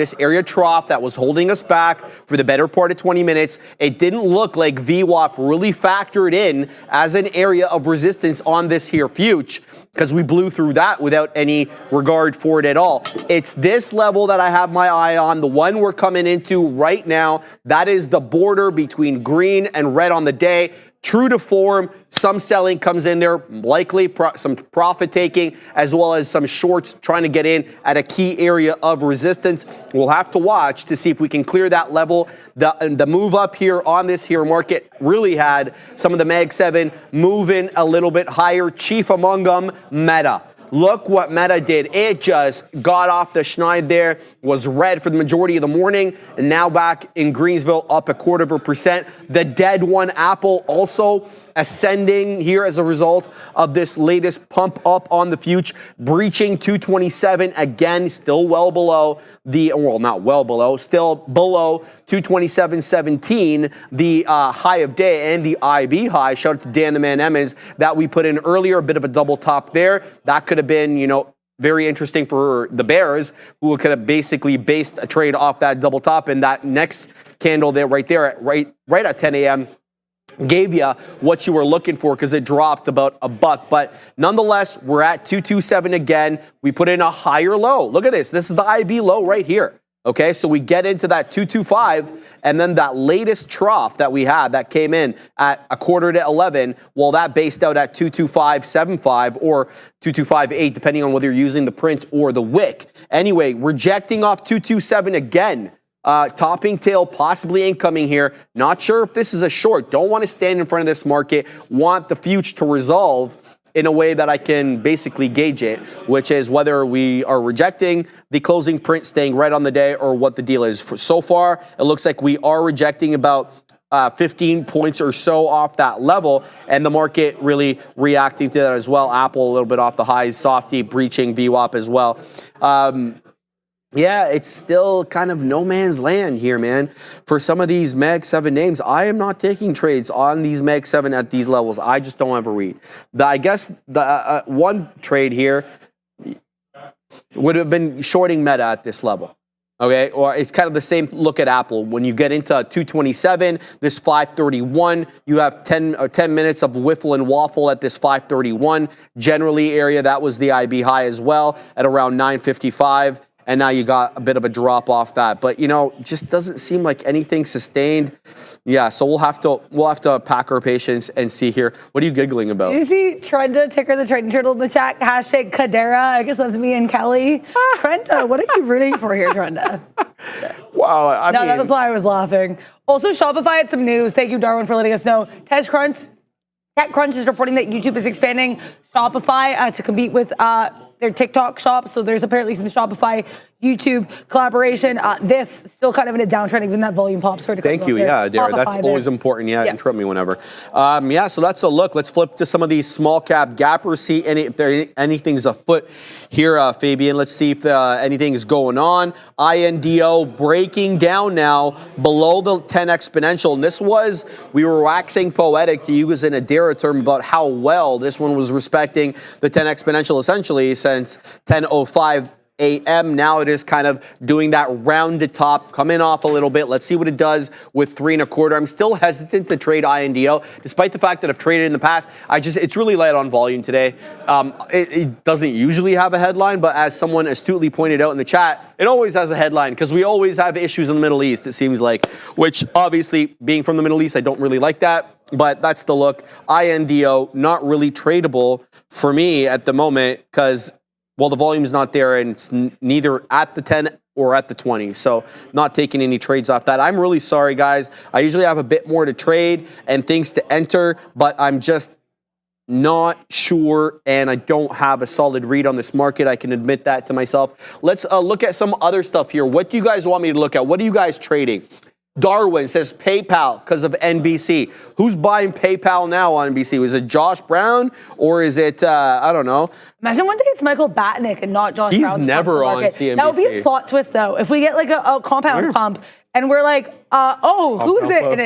trough that was holding us back for the better part of 20 minutes. It didn't look like VWAP really factored in as an area of resistance on this here future, because we blew through that without any regard for it at all. It's this level that I have my eye on, the one we're coming into right now. That is the border between green and red on the day. True to form, some selling comes in there, likely some profit taking, as well as some shorts trying to get in at a key area of resistance. We'll have to watch to see if we can clear that level. The move up here on this here market really had some of the Mag 7 moving a little bit higher, chief among them, Meta. Look what Meta did. It just got off the schneid there, was red for the majority of the morning, and now back in Greensville up 0.25%. The dead one, Apple, also ascending here as a result of this latest pump up on the future, breaching 227 again, still well below still below 227.17, the high of day and the IB high. Shout out to Dan the Man Emmons that we put in earlier, a bit of a double top there. That could have been, very interesting for the bears, who could have basically based a trade off that double top, and that next candle there, right at 10 a.m. gave you what you were looking for because it dropped about $1. But nonetheless, we're at 227 again. We put in a higher low. Look at this. This is the IB low right here. Okay, so we get into that 225, and then that latest trough that we had that came in at 11:15, well, that based out at 225.75 or 225.8, depending on whether you're using the print or the wick. Anyway, rejecting off 227 again. Topping tail possibly incoming here. Not sure if this is a short. Don't want to stand in front of this market. Want the future to resolve in a way that I can basically gauge it, which is whether we are rejecting the closing print, staying right on the day, or what the deal is. So far, it looks like we are rejecting about 15 points or so off that level, and the market really reacting to that as well. Apple a little bit off the highs, softy breaching VWAP as well. Yeah, it's still kind of no man's land here, man. For some of these Mag 7 names, I am not taking trades on these Mag 7 at these levels. I just don't have a read. I guess the one trade here would have been shorting Meta at this level. Okay, or it's kind of the same look at Apple. When you get into 227, this 531, you have 10 minutes of whiffle and waffle at this 531. Generally area, that was the IB high as well at around 955. And now you got a bit of a drop off that, but just doesn't seem like anything sustained. Yeah, so we'll have to pack our patience and see here. What are you giggling about? You see Trenta, ticker the trading turtle in the chat, hashtag Kadera. I guess that's me and Kelly. Trenta, what are you rooting for here, Trenta? Wow. I mean, that was why I was laughing. Also, Shopify had some news. Thank you, Darwin, for letting us know. TechCrunch is reporting that YouTube is expanding Shopify to compete with their TikTok shop. So there's apparently some Shopify YouTube collaboration. This still kind of in a downtrend, even that volume pop sort of. Thank you. Yeah, Dara, that's always important. Yeah, interrupt me whenever. Yeah, so that's a look. Let's flip to some of these small cap gappers. See if anything's afoot here, Fabian. Let's see if anything is going on. INDO breaking down now below the 10 exponential. And we were waxing poetic to use an Adara term about how well this one was respecting the 10 exponential essentially since 10:05 a.m. Now it is kind of doing that rounded top, coming off a little bit. Let's see what it does with 3 1/4. I'm still hesitant to trade INDO, despite the fact that I've traded in the past. It's really light on volume today. It doesn't usually have a headline, but as someone astutely pointed out in the chat, it always has a headline because we always have issues in the Middle East, it seems like, which obviously being from the Middle East, I don't really like that, but that's the look. INDO, not really tradable for me at the moment because the volume's not there and it's neither at the 10 or at the 20. So not taking any trades off that. I'm really sorry, guys. I usually have a bit more to trade and things to enter, but I'm just not sure and I don't have a solid read on this market. I can admit that to myself. Let's look at some other stuff here. What do you guys want me to look at? What are you guys trading? Darwin says PayPal because of NBC. Who's buying PayPal now on NBC? Was it Josh Brown or is it, I don't know. Imagine one day it's Michael Batnick and not Josh Brown. He's never on CNBC. That would be a plot twist, though. If we get like a compound pump and we're like, who is it? And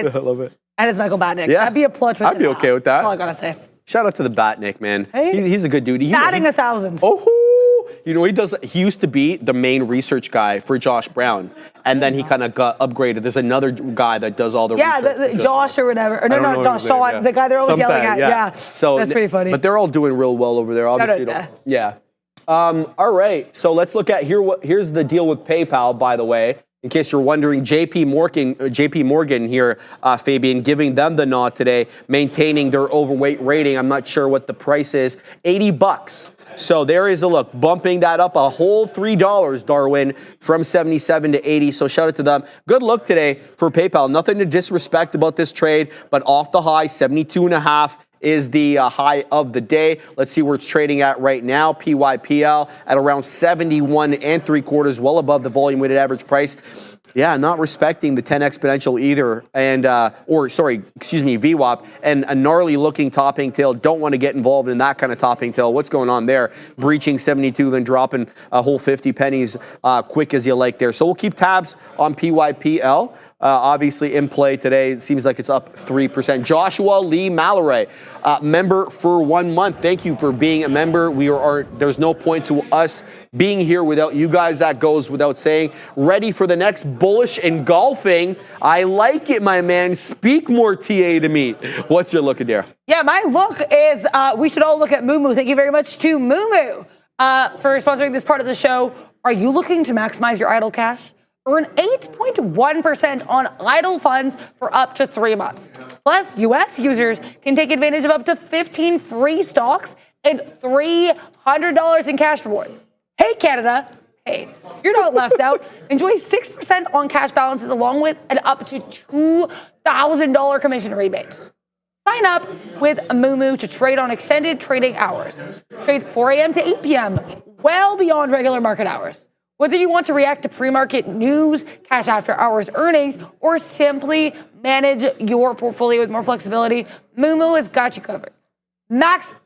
it's Michael Batnick. Yeah. That'd be a plot twist. I'd be okay with that. That's all I gotta say. Shout out to the Batnick, man. Hey. He's a good dude. Batting 1,000. He used to be the main research guy for Josh Brown, and then he kind of got upgraded. There's another guy that does all the research. Josh or whatever. Or no, Josh, Sean, the guy they're always yelling at. Yeah. So that's pretty funny. But they're all doing real well over there. Obviously, yeah. All right. So let's look at here's the deal with PayPal, by the way. In case you're wondering, JP Morgan here, Fabian, giving them the nod today, maintaining their overweight rating. I'm not sure what the price is. $80. So there is a look, bumping that up a whole $3, Darwin, from 77 to 80. So shout out to them. Good look today for PayPal. Nothing to disrespect about this trade, but off the high, 72.5 is the high of the day. Let's see where it's trading at right now. PYPL at around 71 3/4, well above the volume weighted average price. Yeah, not respecting the 10 exponential either, and VWAP, and a gnarly looking topping tail. Don't want to get involved in that kind of topping tail. What's going on there? Breaching 72, then dropping a whole 50 pennies quick as you like there. So we'll keep tabs on PYPL. Obviously in play today. It seems like it's up 3%. Joshua Lee Mallory, member for 1 month. Thank you for being a member. There's no point to us being here without you guys. That goes without saying. Ready for the next bullish engulfing. I like it, my man. Speak more TA to me. What's your look at there? Yeah, my look is we should all look at Moomoo. Thank you very much to Moomoo for sponsoring this part of the show. Are you looking to maximize your idle cash? Earn 8.1% on idle funds for up to 3 months. Plus, U.S. users can take advantage of up to 15 free stocks and $300 in cash rewards. Hey, Canada. Hey, you're not left out. Enjoy 6% on cash balances along with an up to $2,000 commission rebate. Sign up with Moomoo to trade on extended trading hours. Trade 4 a.m. to 8 p.m., well beyond regular market hours. Whether you want to react to pre-market news, cash after hours earnings, or simply manage your portfolio with more flexibility, Moomoo has got you covered. Maximize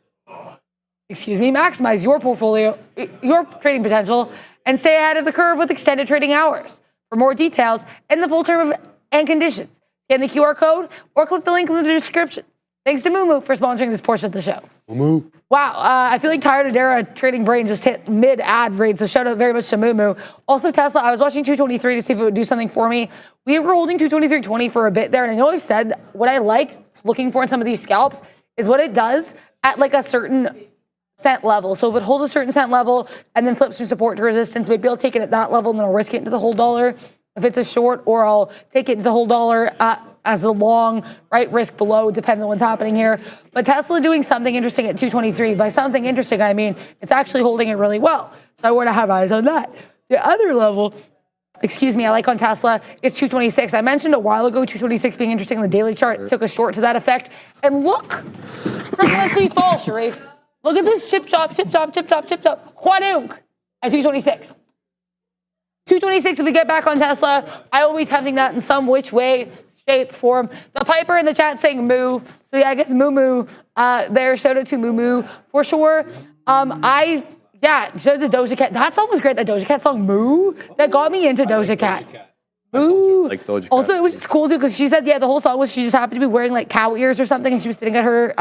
your portfolio, your trading potential, and stay ahead of the curve with extended trading hours. For more details and the full term and conditions, scan the QR code or click the link in the description. Thanks to Moomoo for sponsoring this portion of the show. Moomoo. Wow, I feel like Tired Adara Trading Brain just hit mid-ad read, so shout out very much to Moomoo. Also, Tesla, I was watching 223 to see if it would do something for me. We were holding 223.20 for a bit there, and I know I've said what I like looking for in some of these scalps is what it does at like a certain cent level. So if it holds a certain cent level and then flips through support to resistance, maybe I'll take it at that level and then I'll risk it into the whole dollar if it's a short, or I'll take it into the whole dollar as a long, right? Risk below, depends on what's happening here. But Tesla doing something interesting at 223. By something interesting, I mean it's actually holding it really well. So I want to have eyes on that. The other level excuse me, I like on Tesla is 226. I mentioned a while ago 226 being interesting in the daily chart. Took a short to that effect. And look, precipitously fall, Sharif. Look at this chip chop. Huadunk at 226. 226 if we get back on Tesla. I will be tempting that in some which way, shape, form. The Piper in the chat saying moo. So yeah, I guess moo there. Shout out to moo for sure. Shout out to Doja Cat. That song was great. That Doja Cat song, Moo, that got me into Doja Cat. Moo. Like Doja Cat. Also, it was just cool too because she said, the whole song was she just happened to be wearing like cow ears or something, and she was sitting at her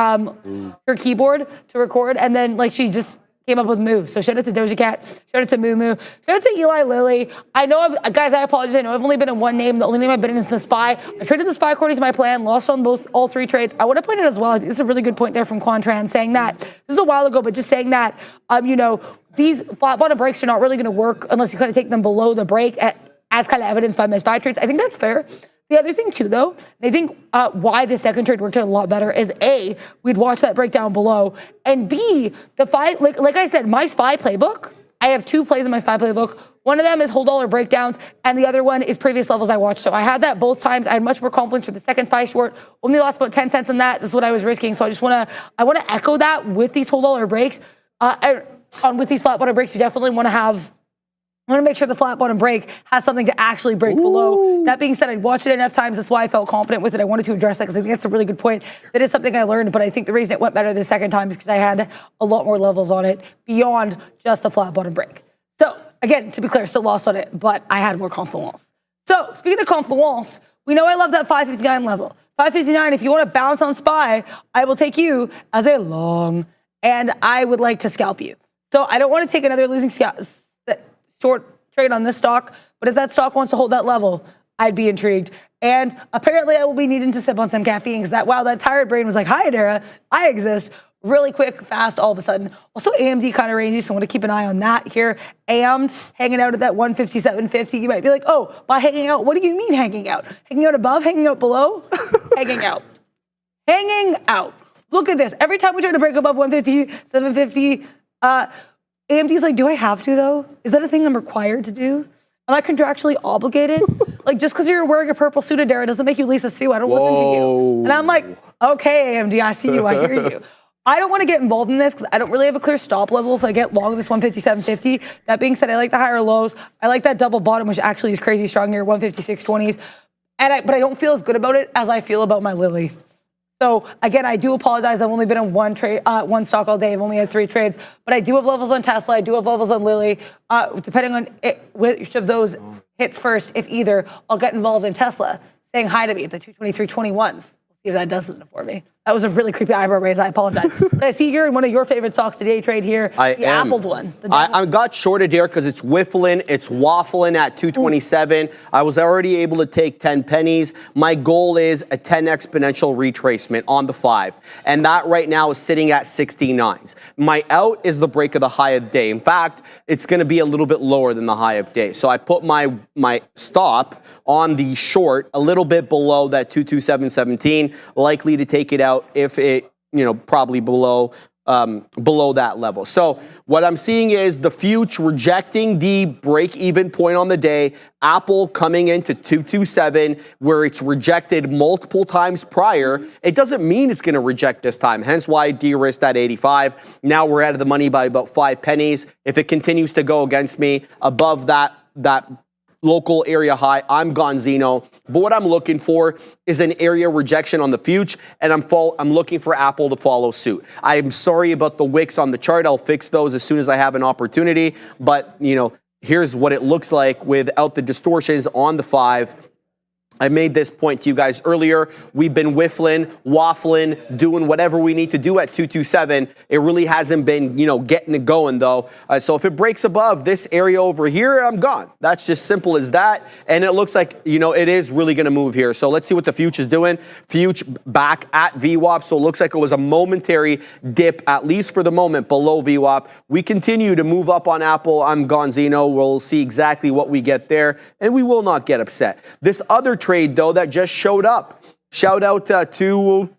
her keyboard to record, and then like she just came up with Moo. So shout out to Doja Cat. Shout out to Moo. Shout out to Eli Lilly. I know, guys, I apologize. I know I've only been in one name. The only name I've been in is the SPY. I traded the SPY according to my plan, lost on all three trades. I want to point out as well, I think this is a really good point there from Quantran saying that, this is a while ago, but just saying that, these flat bottom breaks are not really going to work unless you kind of take them below the break as kind of evidenced by my SPY trades. I think that's fair. The other thing too, though, and I think why the second trade worked out a lot better is A, we'd watch that breakdown below, and B, like I said, my SPY playbook, I have two plays in my SPY playbook. One of them is whole dollar breakdowns, and the other one is previous levels I watched. So I had that both times. I had much more confidence for the second SPY short. Only lost about 10 cents on that. This is what I was risking. So I want to echo that with these whole dollar breaks. With these flat bottom breaks, you definitely want to make sure the flat bottom break has something to actually break below. That being said, I watched it enough times. That's why I felt confident with it. I wanted to address that because I think that's a really good point. That is something I learned, but I think the reason it went better the second time is because I had a lot more levels on it beyond just the flat bottom break. So again, to be clear, still lost on it, but I had more confluence. So speaking of confluence, we know I love that 559 level. 559, if you want to bounce on SPY, I will take you as a long, and I would like to scalp you. So I don't want to take another losing short trade on this stock, but if that stock wants to hold that level, I'd be intrigued. And apparently I will be needing to sip on some caffeine because that tired brain was like, hi, Adara, I exist. Really quick, fast, all of a sudden. Also, AMD kind of rangy, so I want to keep an eye on that here. AMD hanging out at that 157.50. You might be like, oh, by hanging out, what do you mean hanging out? Hanging out above, hanging out below? Hanging out. Hanging out. Look at this. Every time we try to break above 157.50, AMD's like, do I have to, though? Is that a thing I'm required to do? Am I contractually obligated? Like, just because you're wearing a purple suit, Adara, doesn't make you Lisa Sue. I don't listen to you. And I'm like, okay, AMD, I see you. I hear you. I don't want to get involved in this because I don't really have a clear stop level if I get long this 157.50. That being said, I like the higher lows. I like that double bottom, which actually is crazy strong here, 156.20s. But I don't feel as good about it as I feel about my Lily. So again, I do apologize. I've only been in one stock all day. I've only had 3 trades, but I do have levels on Tesla. I do have levels on Lily. Depending on which of those hits first, if either, I'll get involved in Tesla. Saying hi to me at the 223.21s. We'll see if that does something for me. That was a really creepy eyebrow raise. I apologize. But I see you're in one of your favorite stocks today trade here. The Apple one. I got shorted here because it's whiffling. It's waffling at 227. I was already able to take 10 pennies. My goal is a 10 exponential retracement on the 5. And that right now is sitting at 69s. My out is the break of the high of the day. In fact, it's going to be a little bit lower than the high of day. So I put my stop on the short a little bit below that 227.17, likely to take it out if it, probably below that level. So what I'm seeing is the future rejecting the break-even point on the day, Apple coming into 227 where it's rejected multiple times prior. It doesn't mean it's going to reject this time, hence why I de-risked at 85. Now we're out of the money by about 5 pennies. If it continues to go against me above that local area high, I'm gonzino. But what I'm looking for is an area rejection on the future, and I'm looking for Apple to follow suit. I'm sorry about the wicks on the chart. I'll fix those as soon as I have an opportunity. But, here's what it looks like without the distortions on the 5. I made this point to you guys earlier. We've been whiffling, waffling, doing whatever we need to do at 227. It really hasn't been, getting it going though. So if it breaks above this area over here, I'm gone. That's just simple as that. And it looks like, it is really going to move here. So let's see what the future's doing. Future back at VWAP. So it looks like it was a momentary dip, at least for the moment, below VWAP. We continue to move up on Apple. I'm gonzino. We'll see exactly what we get there. And we will not get upset. This other trade, though, that just showed up. Shout out to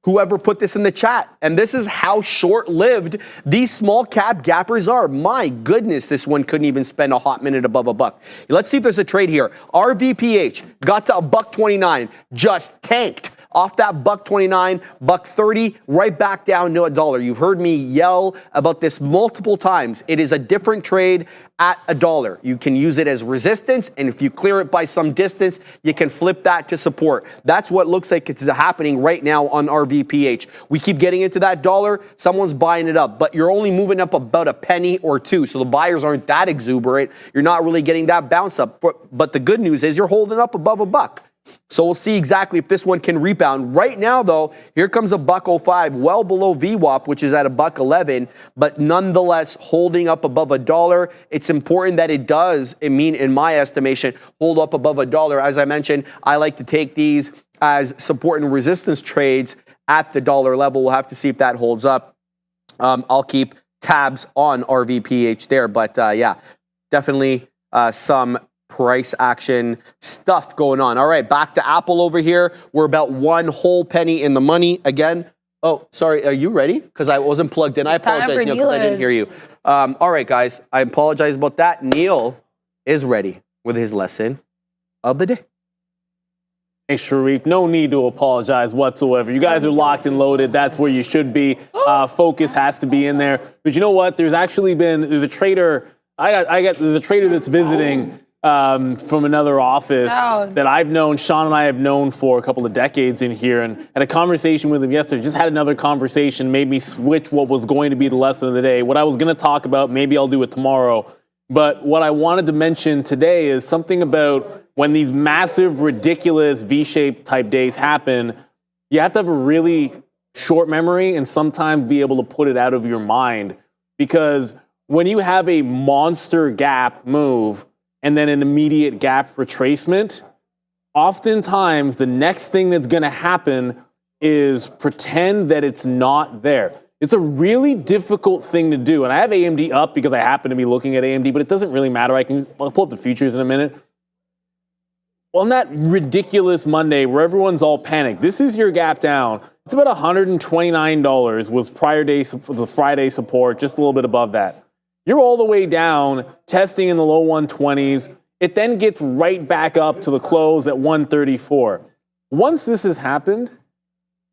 whoever put this in the chat. And this is how short-lived these small cap gappers are. My goodness, this one couldn't even spend a hot minute above a buck. Let's see if there's a trade here. RVPH got to $1.29, just tanked off that $1.29, $1.30, right back down to $1. You've heard me yell about this multiple times. It is a different trade at $1. You can use it as resistance, and if you clear it by some distance, you can flip that to support. That's what looks like it's happening right now on RVPH. We keep getting into that dollar, someone's buying it up, but you're only moving up about a penny or two, so the buyers aren't that exuberant. You're not really getting that bounce up, but the good news is you're holding up above a buck. So we'll see exactly if this one can rebound. Right now, though, here comes a $1.05, well below VWAP, which is at a $1.11, but nonetheless holding up above $1. It's important that it does, in my estimation, hold up above $1. As I mentioned, I like to take these as support and resistance trades at the dollar level. We'll have to see if that holds up. I'll keep tabs on RVPH there, but yeah, definitely some price action stuff going on. All right, back to Apple over here. We're about 1 whole penny in the money again. Oh, sorry. Are you ready? Because I wasn't plugged in. I apologize, Neil, because I didn't hear you. All right, guys. I apologize about that. Neil is ready with his lesson of the day. Hey, Sharif, no need to apologize whatsoever. You guys are locked and loaded. That's where you should be. Focus has to be in there. But you know what? There's a trader. There's a trader that's visiting from another office that I've known, Sean and I have known for a couple of decades in here, and had a conversation with him yesterday. Just had another conversation, made me switch what was going to be the lesson of the day. What I was going to talk about, maybe I'll do it tomorrow. But what I wanted to mention today is something about when these massive, ridiculous V-shaped type days happen, you have to have a really short memory and sometimes be able to put it out of your mind. Because when you have a monster gap move, and then an immediate gap retracement, oftentimes the next thing that's going to happen is pretend that it's not there. It's a really difficult thing to do. And I have AMD up because I happen to be looking at AMD, but it doesn't really matter. I'll pull up the futures in a minute. On that ridiculous Monday where everyone's all panicked, this is your gap down. It's about $129 was the Friday support, just a little bit above that. You're all the way down, testing in the low 120s. It then gets right back up to the close at 134. Once this has happened,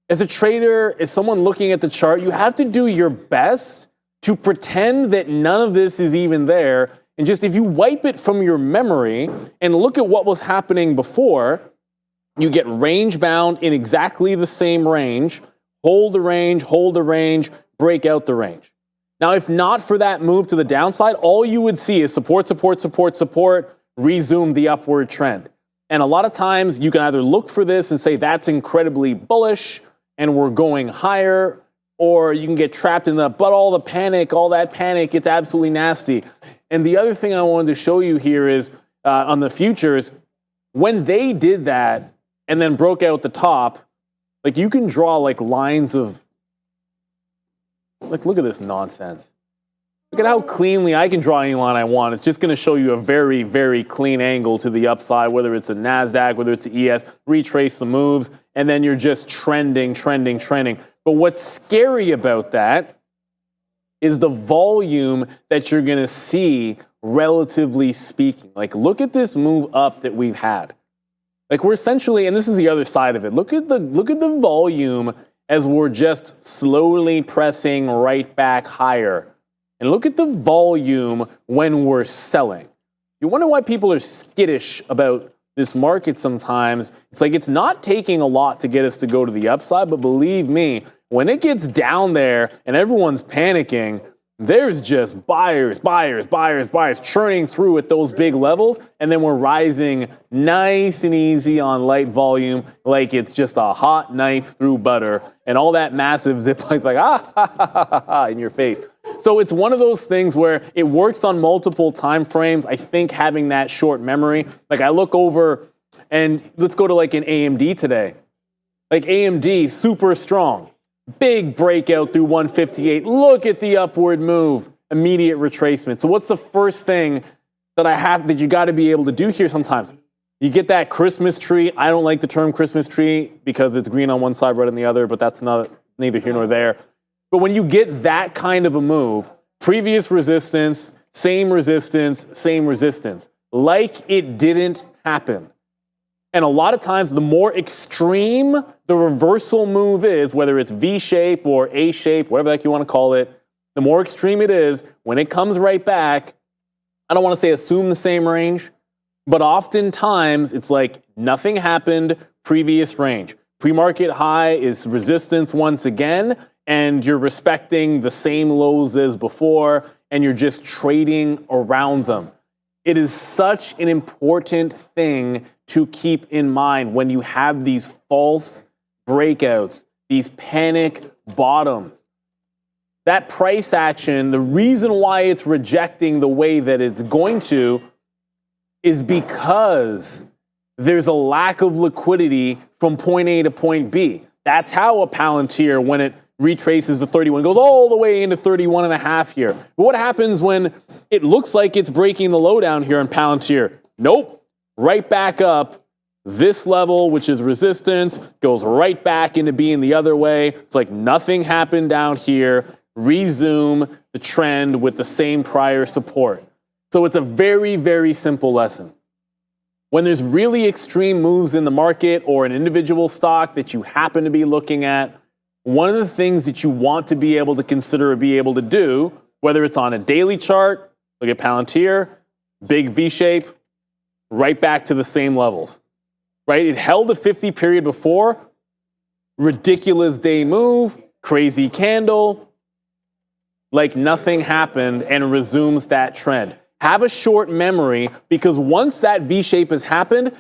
as a trader, as someone looking at the chart, you have to do your best to pretend that none of this is even there. And just if you wipe it from your memory and look at what was happening before, you get range bound in exactly the same range, hold the range, break out the range. Now, if not for that move to the downside, all you would see is support, resume the upward trend. And a lot of times you can either look for this and say that's incredibly bullish and we're going higher, or you can get trapped in all that panic, it's absolutely nasty. And the other thing I wanted to show you here is on the futures, when they did that and then broke out the top, like you can draw like lines of, look at this nonsense. Look at how cleanly I can draw any line I want. It's just going to show you a very, very clean angle to the upside, whether it's a NASDAQ, whether it's the ES, retrace the moves, and then you're just trending. But what's scary about that is the volume that you're going to see, relatively speaking. Like, look at this move up that we've had. Like, we're essentially, and this is the other side of it, look at the volume as we're just slowly pressing right back higher. And look at the volume when we're selling. You wonder why people are skittish about this market sometimes. It's like it's not taking a lot to get us to go to the upside, but believe me, when it gets down there and everyone's panicking, there's just buyers churning through at those big levels, and then we're rising nice and easy on light volume like it's just a hot knife through butter, and all that massive zip is like, in your face. So it's one of those things where it works on multiple time frames. I think having that short memory, like I look over, and let's go to like an AMD today. Like AMD, super strong. Big breakout through 158. Look at the upward move. Immediate retracement. So what's the first thing that you got to be able to do here sometimes? You get that Christmas tree. I don't like the term Christmas tree because it's green on one side, red on the other, but that's neither here nor there. But when you get that kind of a move, previous resistance, same resistance, same resistance, like it didn't happen. And a lot of times, the more extreme the reversal move is, whether it's V-shape or A-shape, whatever the heck you want to call it, the more extreme it is, when it comes right back, I don't want to say assume the same range, but oftentimes it's like nothing happened, previous range. Pre-market high is resistance once again, and you're respecting the same lows as before, and you're just trading around them. It is such an important thing to keep in mind when you have these false breakouts, these panic bottoms. That price action, the reason why it's rejecting the way that it's going to is because there's a lack of liquidity from point A to point B. That's how a Palantir, when it retraces the 31, goes all the way into 31 and a half here. But what happens when it looks like it's breaking the low down here on Palantir? Nope, right back up. This level, which is resistance, goes right back into being the other way. It's like nothing happened down here. Resume the trend with the same prior support. So it's a very, very simple lesson. When there's really extreme moves in the market or an individual stock that you happen to be looking at, one of the things that you want to be able to consider or be able to do, whether it's on a daily chart, look at Palantir, big V shape, right back to the same levels, right? It held a 50 period before, ridiculous day move, crazy candle, like nothing happened, and resumes that trend. Have a short memory, because once that V shape has happened,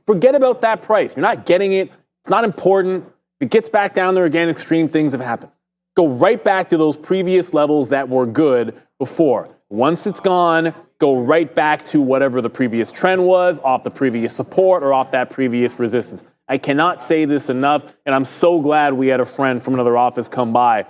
forget about that price. You're not getting it. It's not important. If it gets back down there again, extreme things have happened. Go right back to those previous levels that were good before. Once it's gone, go right back to whatever the previous trend was, off the previous support or off that previous resistance. I cannot say this enough, and I'm so glad we had a friend from another office come by,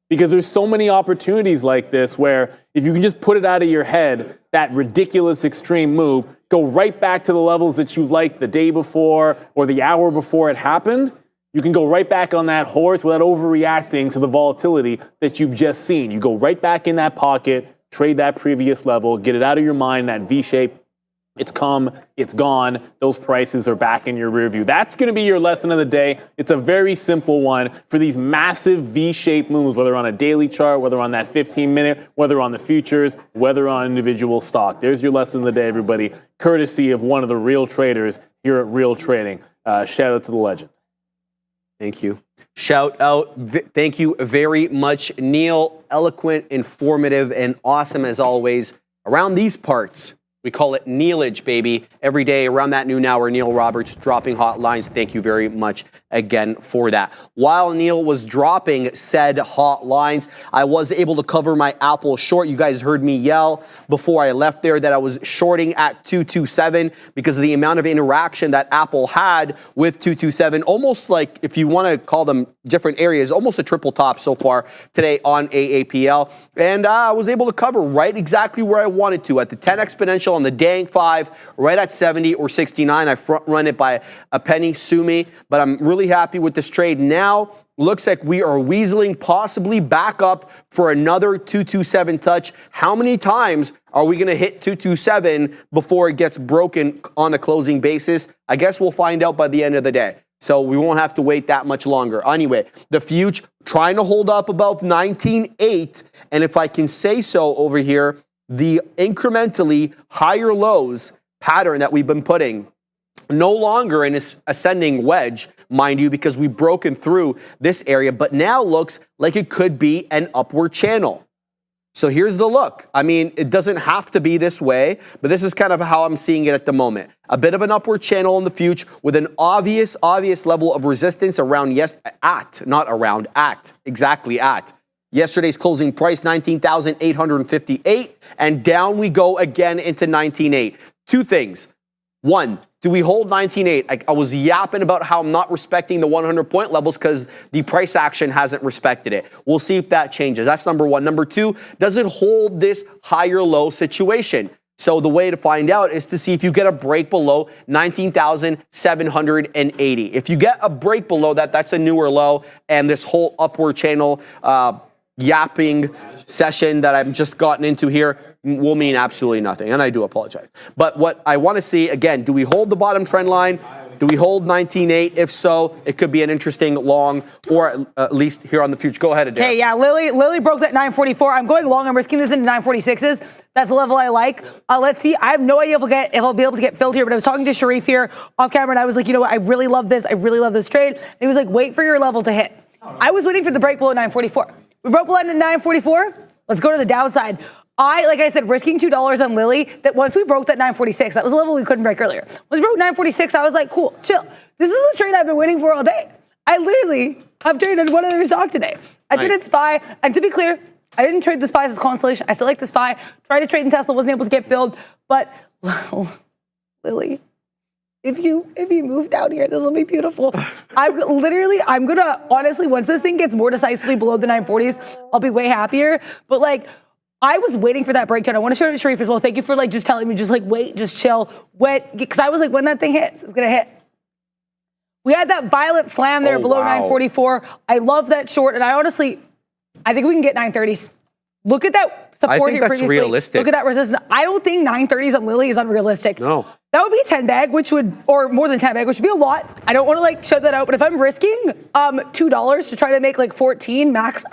because there's so many opportunities like this where if you can just put it out of your head, that ridiculous extreme move, go right back to the levels that you liked the day before or the hour before it happened, you can go right back on that horse without overreacting to the volatility that you've just seen. You go right back in that pocket, trade that previous level, get it out of your mind, that V shape. It's come, it's gone, those prices are back in your rear view. That's going to be your lesson of the day. It's a very simple one for these massive V-shaped moves, whether on a daily chart, whether on that 15-minute, whether on the futures, whether on individual stock. There's your lesson of the day, everybody, courtesy of one of the real traders here at Real Trading. Shout out to the legend. Thank you. Shout out. Thank you very much, Neil. Eloquent, informative, and awesome as always. Around these parts, we call it Neilage, baby. Every day around that noon hour, Neil Roberts dropping hot lines. Thank you very much again for that. While Neil was dropping said hot lines, I was able to cover my Apple short. You guys heard me yell before I left there that I was shorting at 227 because of the amount of interaction that Apple had with 227. Almost like, if you want to call them different areas, almost a triple top so far today on AAPL. And I was able to cover right exactly where I wanted to at the 10 exponential on the dang 5, right at 70 or 69. I front run it by a penny, sue me, but I'm really happy with this trade. Now looks like we are weaseling possibly back up for another 227 touch. How many times are we going to hit 227 before it gets broken on a closing basis? I guess we'll find out by the end of the day. So we won't have to wait that much longer. Anyway, the future trying to hold up above 19.8, and if I can say so over here, the incrementally higher lows pattern that we've been putting no longer in its ascending wedge, mind you, because we've broken through this area, but now looks like it could be an upward channel. So here's the look. I mean, it doesn't have to be this way, but this is kind of how I'm seeing it at the moment. A bit of an upward channel in the future with an obvious level of resistance around exactly at yesterday's closing price, 19,858, and down we go again into 19.8. Two things. One, do we hold 19.8? I was yapping about how I'm not respecting the 100-point levels because the price action hasn't respected it. We'll see if that changes. That's number one. Number two, does it hold this higher low situation? So the way to find out is to see if you get a break below 19,780. If you get a break below that, that's a newer low, and this whole upward channel yapping session that I've just gotten into here will mean absolutely nothing, and I do apologize. But what I want to see, again, do we hold the bottom trend line? Do we hold 19.8? If so, it could be an interesting long, or at least here on the future. Go ahead, Adair. Okay, yeah, Lily broke that 944. I'm going long. I'm risking this into 946s. That's a level I like. Let's see. I have no idea if I'll be able to get filled here, but I was talking to Sharif here off camera, and I was like, you know what? I really love this. I really love this trade. And he was like, wait for your level to hit. I was waiting for the break below 944. We broke below 944. Let's go to the downside. Like I said, risking $2 on Lily, that once we broke that 946, that was a level we couldn't break earlier. Once we broke 946, I was like, cool, chill. This is a trade I've been waiting for all day. I literally have traded one other stock today. I traded SPY, and to be clear, I didn't trade the SPY as a consolation. I still like the SPY. Tried to trade in Tesla, wasn't able to get filled. But Lily, if you move down here, this will be beautiful. I'm gonna, honestly, once this thing gets more decisively below the 940s, I'll be way happier. But like, I was waiting for that breakdown. I want to show it to Sharif as well. Thank you for like just telling me, just like wait, just chill, wait, because I was like, when that thing hits, it's gonna hit. We had that violent slam there below 944. I love that short, and I think we can get 930s. Look at that support here previously. That's realistic. Look at that resistance. I don't think 930s on Lily is unrealistic. No. That would be a 10 bag, or more than 10 bag, which would be a lot. I don't want to like shut that out, but if I'm risking $2 to try to make like 14 max,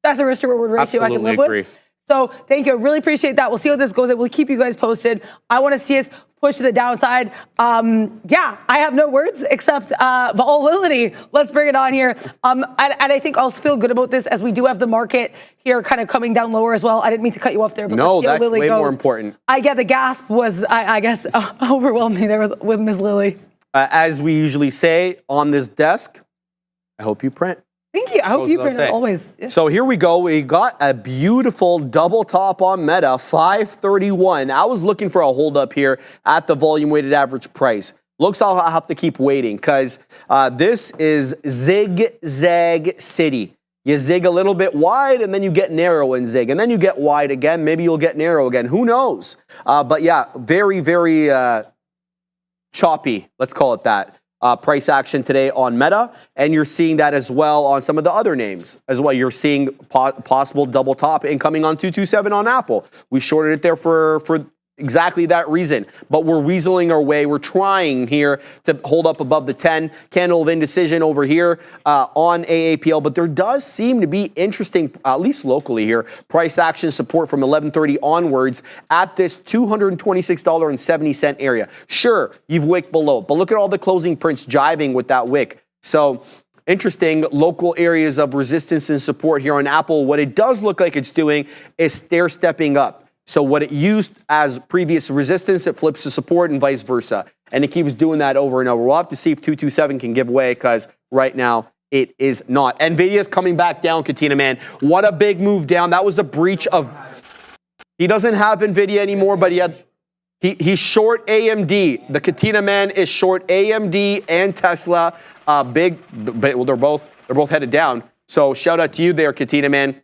that's a risk to reward ratio I can live with. So thank you. I really appreciate that. We'll see how this goes. We'll keep you guys posted. I want to see us push to the downside. I have no words except volatility. Let's bring it on here. And I think I also feel good about this as we do have the market here kind of coming down lower as well. I didn't mean to cut you off there, but no, let's see how that's Lily way goes. more important. I get the gasp was, I guess, overwhelmed me there with Ms. Lily. As we usually say on this desk, I hope you print. Thank you. I hope you print it always. Yeah. So here we go. We got a beautiful double top on Meta, 531. I was looking for a hold up here at the volume weighted average price. Looks like I'll have to keep waiting because this is zigzag city. You zig a little bit wide and then you get narrow and zig. And then you get wide again. Maybe you'll get narrow again. Who knows? But yeah, very, very choppy. Let's call it that. Price action today on Meta, and you're seeing that as well on some of the other names as well. You're seeing possible double top incoming on 227 on Apple. We shorted it there for exactly that reason, but we're weaseling our way. We're trying here to hold up above the 10 candle of indecision over here on AAPL, but there does seem to be interesting, at least locally here, price action support from 1130 onwards at this $226.70 area. Sure, you've wicked below, but look at all the closing prints jiving with that wick. So interesting local areas of resistance and support here on Apple. What it does look like it's doing is stair stepping up. So what it used as previous resistance, it flips to support and vice versa. And it keeps doing that over and over. We'll have to see if 227 can give way because right now it is not. Nvidia's coming back down, Katina, man. What a big move down. That was a breach of... He doesn't have Nvidia anymore, but he's short AMD. The Katina man is short AMD and Tesla. Well, they're both headed down. So shout out to you there, Katina man.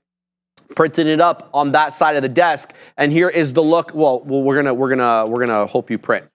Printing it up on that side of the desk, and here is the look. Well, we're gonna hope you print.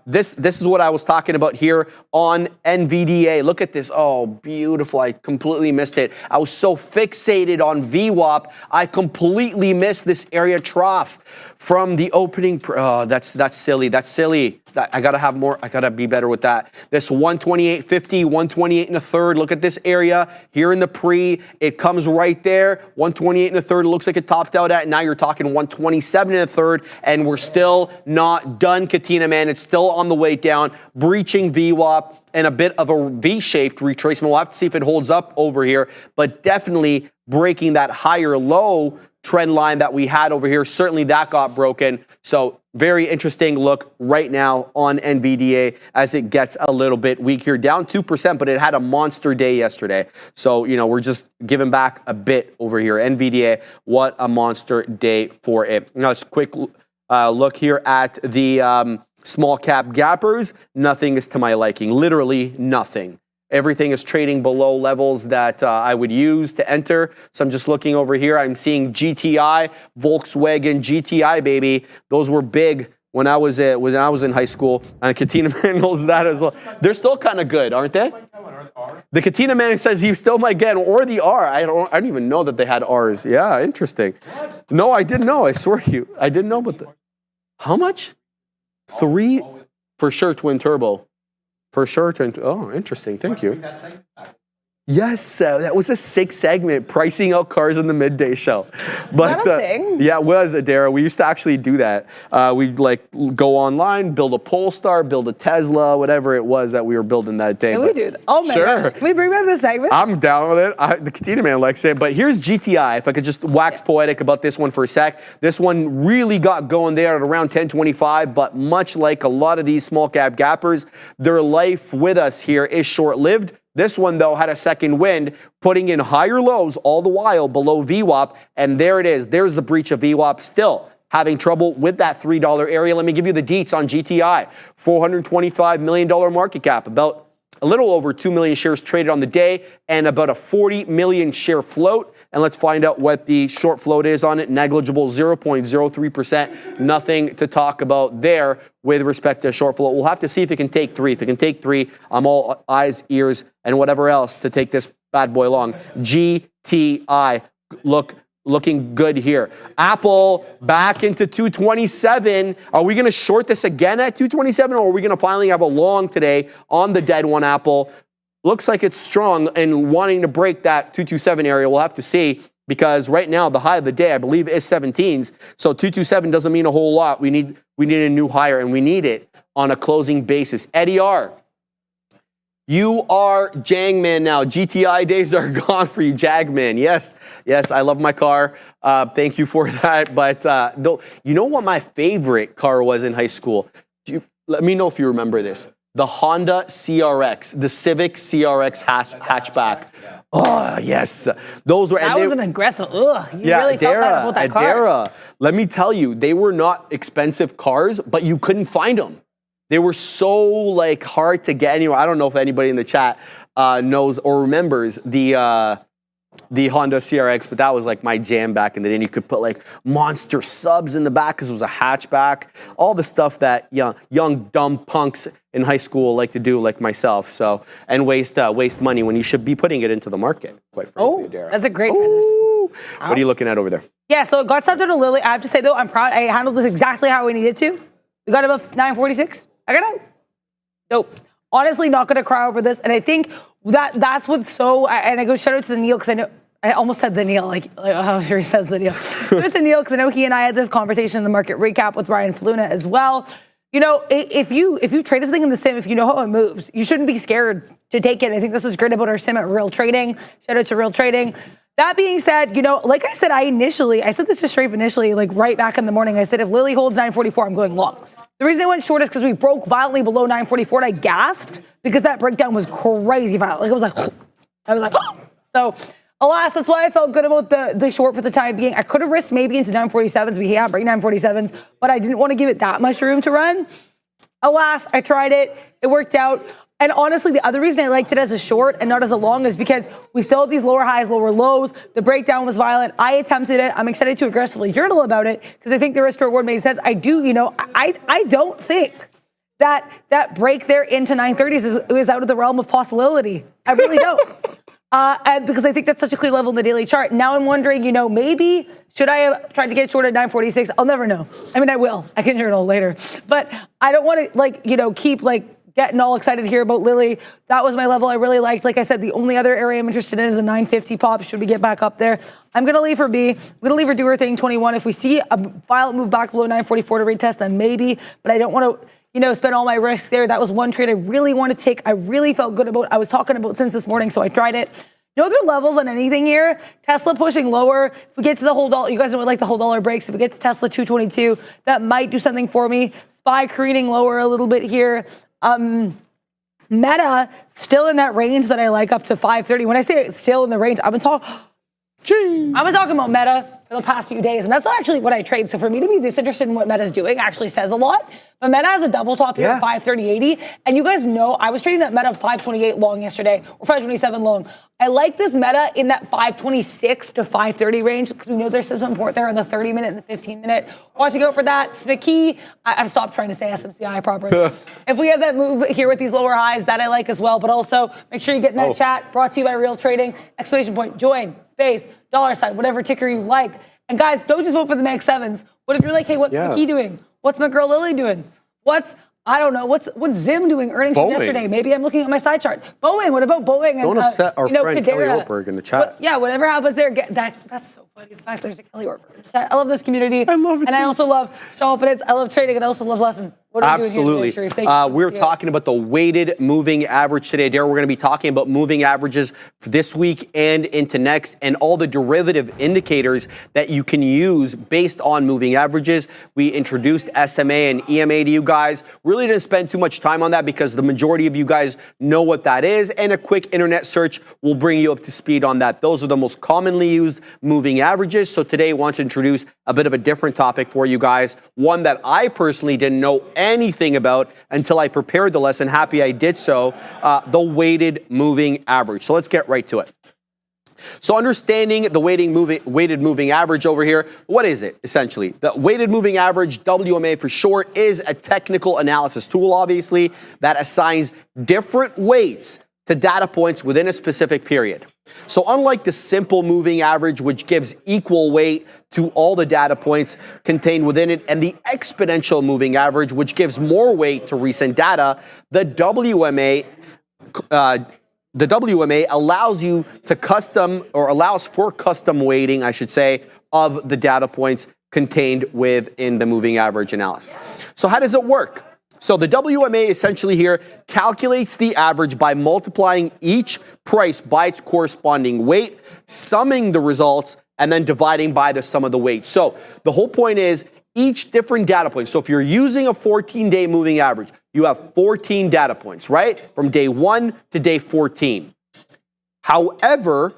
This is what I was talking about here on NVDA. Look at this. Oh, beautiful. I completely missed it. I was so fixated on VWAP, I completely missed this area trough from the opening. Oh, that's silly. That's silly. I gotta have more. I gotta be better with that. This 128.50, 128 and a third. Look at this area here in the pre. It comes right there. 128 and a third. It looks like it topped out at. Now you're talking 127 and a third, and we're still not done, Katina man. It's still on the way down, breaching VWAP and a bit of a V-shaped retracement. We'll have to see if it holds up over here, but definitely breaking that higher low trend line that we had over here. Certainly that got broken. So very interesting look right now on NVDA as it gets a little bit weak here, down 2%, but it had a monster day yesterday. So, we're just giving back a bit over here. NVDA, what a monster day for it. Now, just a quick look here at the small cap gappers. Nothing is to my liking, literally nothing. Everything is trading below levels that I would use to enter. So I'm just looking over here. I'm seeing GTI, Volkswagen GTI, baby. Those were big when I was in high school. And Katina Man knows that as well. They're still kind of good, aren't they? The Katina Man says he still might get, or the R. I don't even know that they had R's. Yeah, interesting. What? No, I didn't know. I swear to you, I didn't know. But how much? 3 for sure, twin turbo. For sure. Oh, interesting. Thank you. Yes, that was a 6 segment, pricing out cars in the midday show. But is that a thing? Yeah, it was, Adara. We used to actually do that. We'd like go online, build a Polestar, build a Tesla, whatever it was that we were building that day. Can we do that? Oh my sure. gosh. Can we bring back this segment? I'm down with it. The Katina Man likes it. But here's GTI. If I could just wax poetic about this one for a sec. This one really got going there at around 1025, but much like a lot of these small cap gappers, their life with us here is short-lived. This one, though, had a second wind, putting in higher lows all the while below VWAP, and there it is. There's the breach of VWAP. Still having trouble with that $3 area. Let me give you the deets on GTI. $425 million market cap, about a little over 2 million shares traded on the day, and about a 40 million share float. And let's find out what the short float is on it. Negligible, 0.03%. Nothing to talk about there with respect to short float. We'll have to see if it can take 3. If it can take 3, I'm all eyes, ears, and whatever else to take this bad boy along. GTI, looking good here. Apple back into 227. Are we going to short this again at 227, or are we going to finally have a long today on the dead one, Apple? Looks like it's strong and wanting to break that 227 area. We'll have to see, because right now the high of the day, I believe, is 17s. So 227 doesn't mean a whole lot. We need a new higher, and we need it on a closing basis. Eddie R., you are Jangman now. GTI days are gone for you, Jagman. Yes, I love my car. Thank you for that. But you know what my favorite car was in high school? Let me know if you remember this. The Honda CRX, the Civic CRX hatchback. Oh, yes. Those were... That was an aggressive... Ugh, you really felt bad about that car. Let me tell you, they were not expensive cars, but you couldn't find them. They were so hard to get anywhere. I don't know if anybody in the chat knows or remembers the Honda CRX, but that was my jam back in the day. And you could put monster subs in the back because it was a hatchback. All the stuff that young dumb punks in high school like to do, like myself. So, and waste money when you should be putting it into the market. Quite frankly, Darren. That's a great transition. What are you looking at over there? Yeah, so it got subbed to Lily. I have to say though, I'm proud. I handled this exactly how we needed to. We got above 946. I got it. Nope. Honestly, not going to cry over this. And I think that's what's so, and I go shout out to the Neil, because I know, I almost said the Neil, how sure he says the Neil. It's a Neil, because I know he and I had this conversation in the market recap with Ryan Faluna as well. You know, if you trade this thing in the sim, if you know how it moves, you shouldn't be scared to take it. I think this is great about our sim at Real Trading. Shout out to Real Trading. That being said, like I said, I said this to Strafe initially, right back in the morning. I said, if Lily holds 944, I'm going long. The reason I went short is because we broke violently below 944, and I gasped because that breakdown was crazy violent. I was like, oh. So, alas, that's why I felt good about the short for the time being. I could have risked maybe into 947s. We can't break 947s, but I didn't want to give it that much room to run. Alas, I tried it. It worked out. And honestly, the other reason I liked it as a short and not as a long is because we still had these lower highs, lower lows. The breakdown was violent. I attempted it. I'm excited to aggressively journal about it because I think the risk to reward made sense. I don't think that break there into 930s is out of the realm of possibility. I really don't. And because I think that's such a clear level in the daily chart. Now I'm wondering, maybe should I have tried to get short at 946? I'll never know. I mean, I will. I can journal later. But I don't want to keep getting all excited here about Lily. That was my level I really liked. Like I said, the only other area I'm interested in is a 950 pop. Should we get back up there? I'm going to leave her be. I'm going to leave her do her thing, 21. If we see a violent move back below 944 to retest, then maybe. But I don't want to, spend all my risks there. That was one trade I really want to take. I really felt good about. I was talking about since this morning, so I tried it. No other levels on anything here. Tesla pushing lower. If we get to the whole dollar, you guys don't like the whole dollar breaks. If we get to Tesla 222, that might do something for me. SPY careening lower a little bit here. Meta still in that range that I like up to 530. When I say it's still in the range, I've been talking about Meta for the past few days. And that's not actually what I trade. So for me to be this interested in what Meta's doing actually says a lot. But Meta has a double top here at 530.80. And you guys know I was trading that Meta 528 long yesterday, or 527 long. I like this Meta in that 526 to 530 range because we know there's some support there in the 30-minute and the 15-minute. Watching out for that. SPCE, I've stopped trying to say SMCI properly. If we have that move here with these lower highs, that I like as well. But also, make sure you get in that chat. Brought to you by Real Trading. Exclamation point, join, space, $, whatever ticker you like. And guys, don't just vote for the Mag 7s. What if you're like, hey, what's SPCE doing? What's my girl Lily doing? I don't know. What's Zim doing earnings from yesterday? Maybe I'm looking at my side chart. Boeing, what about Boeing? Don't upset our friend Kelly Kadera. Ortberg in the chat. Whatever happens there, that's so funny. The fact there's a Kelly Ortberg in the chat. I love this community. I love it. And I also love confidence. I love trading, and I also love lessons. What are we doing here today, Sharif? Thank you. We're talking about the weighted moving average today. There, we're going to be talking about moving averages for this week and into next, and all the derivative indicators that you can use based on moving averages. We introduced SMA and EMA to you guys. Really didn't spend too much time on that because the majority of you guys know what that is, and a quick internet search will bring you up to speed on that. Those are the most commonly used moving averages. So today I want to introduce a bit of a different topic for you guys, one that I personally didn't know anything about until I prepared the lesson. Happy I did so. The weighted moving average. So let's get right to it. So understanding the weighted moving average over here, what is it essentially? The weighted moving average, WMA for short, is a technical analysis tool, obviously, that assigns different weights to data points within a specific period. So unlike the simple moving average, which gives equal weight to all the data points contained within it, and the exponential moving average, which gives more weight to recent data, the WMA allows you to allows for custom weighting, I should say, of the data points contained within the moving average analysis. So how does it work? So the WMA essentially here calculates the average by multiplying each price by its corresponding weight, summing the results, and then dividing by the sum of the weights. So the whole point is each different data point. So if you're using a 14-day moving average, you have 14 data points, right? From day 1 to day 14. However,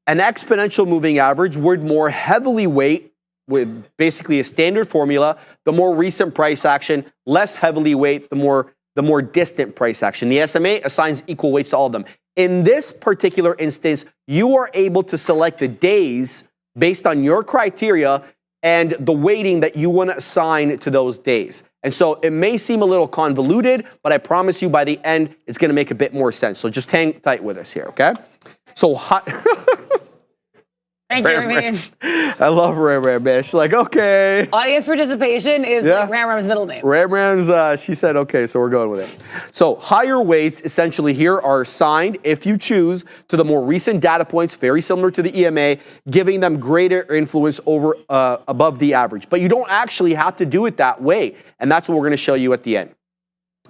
an exponential moving average would more heavily weight with basically a standard formula, the more recent price action, less heavily weight, the more distant price action. The SMA assigns equal weights to all of them. In this particular instance, you are able to select the days based on your criteria and the weighting that you want to assign to those days. And so it may seem a little convoluted, but I promise you by the end, it's going to make a bit more sense. So just hang tight with us here, okay? So Thank you, Ram. I love Ram, man. She's like, okay. Audience participation is like Ram's middle name. Ram's, she said, okay, so we're going with it. So higher weights essentially here are assigned, if you choose, to the more recent data points, very similar to the EMA, giving them greater influence over above the average. But you don't actually have to do it that way. And that's what we're going to show you at the end.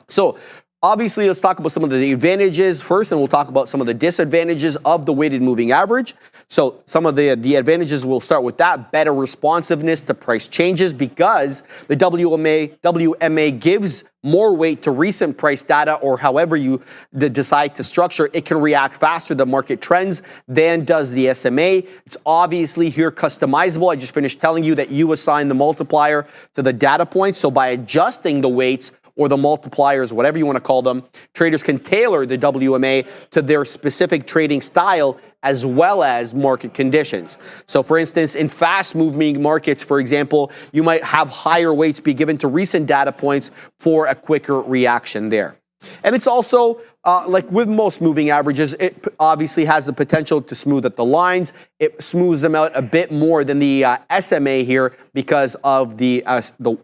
So obviously, let's talk about some of the advantages first, and we'll talk about some of the disadvantages of the weighted moving average. So some of the advantages, we'll start with that. Better responsiveness to price changes because the WMA gives more weight to recent price data, or however you decide to structure. It can react faster to market trends than does the SMA. It's obviously here customizable. I just finished telling you that you assign the multiplier to the data points. So by adjusting the weights, or the multipliers, whatever you want to call them, traders can tailor the WMA to their specific trading style as well as market conditions. So for instance, in fast-moving markets, for example, you might have higher weights be given to recent data points for a quicker reaction there. And it's also, like with most moving averages, it obviously has the potential to smooth out the lines. It smooths them out a bit more than the SMA here because of the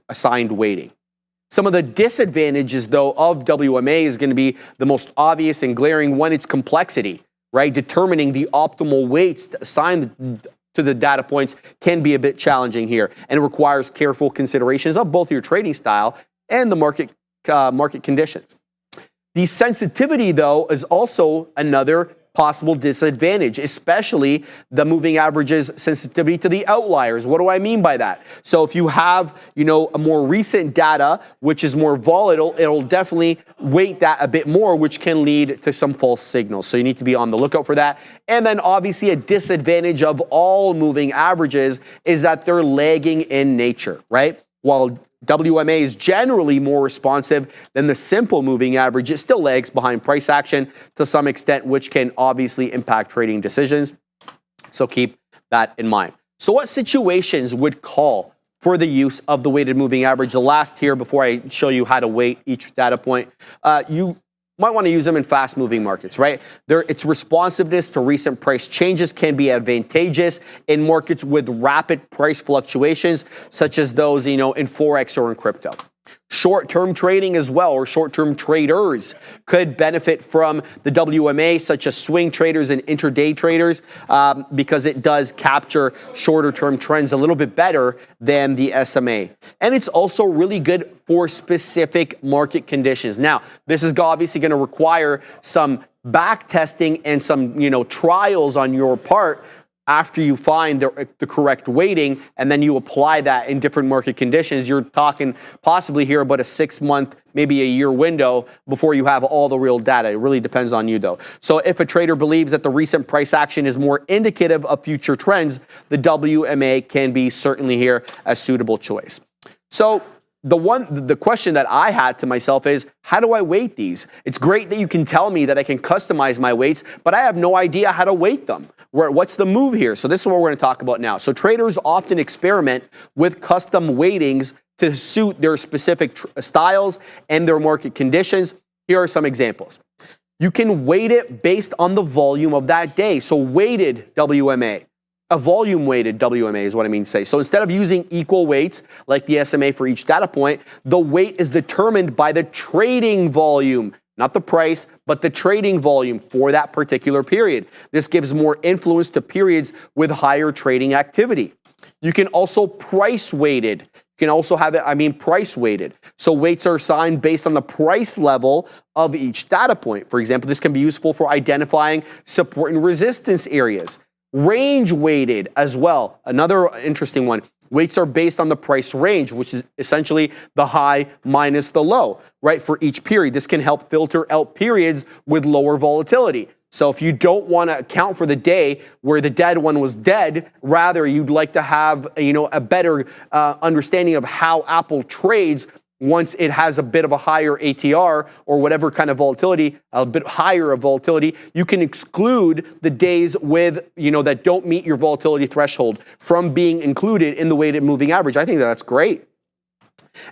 assigned weighting. Some of the disadvantages, though, of WMA is going to be the most obvious and glaring one, its complexity, right? Determining the optimal weights to assign to the data points can be a bit challenging here, and it requires careful considerations of both your trading style and the market conditions. The sensitivity, though, is also another possible disadvantage, especially the moving average's sensitivity to the outliers. What do I mean by that? So if you have, a more recent data, which is more volatile, it'll definitely weight that a bit more, which can lead to some false signals. So you need to be on the lookout for that. And then obviously a disadvantage of all moving averages is that they're lagging in nature, right? While WMA is generally more responsive than the simple moving average, it still lags behind price action to some extent, which can obviously impact trading decisions. So keep that in mind. So what situations would call for the use of the weighted moving average? The last here, before I show you how to weight each data point, you might want to use them in fast-moving markets, right? Its responsiveness to recent price changes can be advantageous in markets with rapid price fluctuations, such as those, in Forex or in crypto. Short-term trading as well, or short-term traders, could benefit from the WMA, such as swing traders and intraday traders, because it does capture shorter-term trends a little bit better than the SMA. And it's also really good for specific market conditions. Now, this is obviously going to require some back testing and some, trials on your part after you find the correct weighting, and then you apply that in different market conditions. You're talking possibly here about a 6-month, maybe a year window before you have all the real data. It really depends on you, though. So if a trader believes that the recent price action is more indicative of future trends, the WMA can be certainly here a suitable choice. So the question that I had to myself is, how do I weight these? It's great that you can tell me that I can customize my weights, but I have no idea how to weight them. What's the move here? So this is what we're going to talk about now. So traders often experiment with custom weightings to suit their specific styles and their market conditions. Here are some examples. You can weight it based on the volume of that day. So weighted WMA. A volume-weighted WMA is what I mean to say. So instead of using equal weights like the SMA for each data point, the weight is determined by the trading volume, not the price, but the trading volume for that particular period. This gives more influence to periods with higher trading activity. You can also price-weighted. You can also have it, price-weighted. So weights are assigned based on the price level of each data point. For example, this can be useful for identifying support and resistance areas. Range weighted as well. Another interesting one. Weights are based on the price range, which is essentially the high minus the low, right, for each period. This can help filter out periods with lower volatility. So if you don't want to account for the day where the dead one was dead, rather you'd like to have, a better understanding of how Apple trades once it has a bit of a higher ATR or whatever kind of volatility, a bit higher of volatility, you can exclude the days with, that don't meet your volatility threshold from being included in the weighted moving average. I think that's great.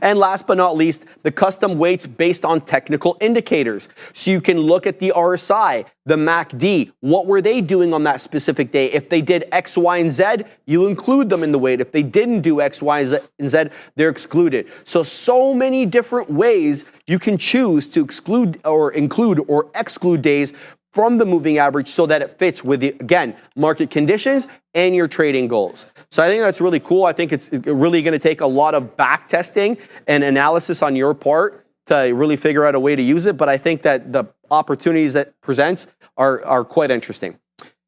And last but not least, the custom weights based on technical indicators. So you can look at the RSI, the MACD, what were they doing on that specific day? If they did X, Y, and Z, you include them in the weight. If they didn't do X, Y, and Z, they're excluded. So many different ways you can choose to exclude or include or exclude days from the moving average so that it fits with, again, market conditions and your trading goals. So I think that's really cool. I think it's really going to take a lot of back testing and analysis on your part to really figure out a way to use it. But I think that the opportunities that presents are quite interesting.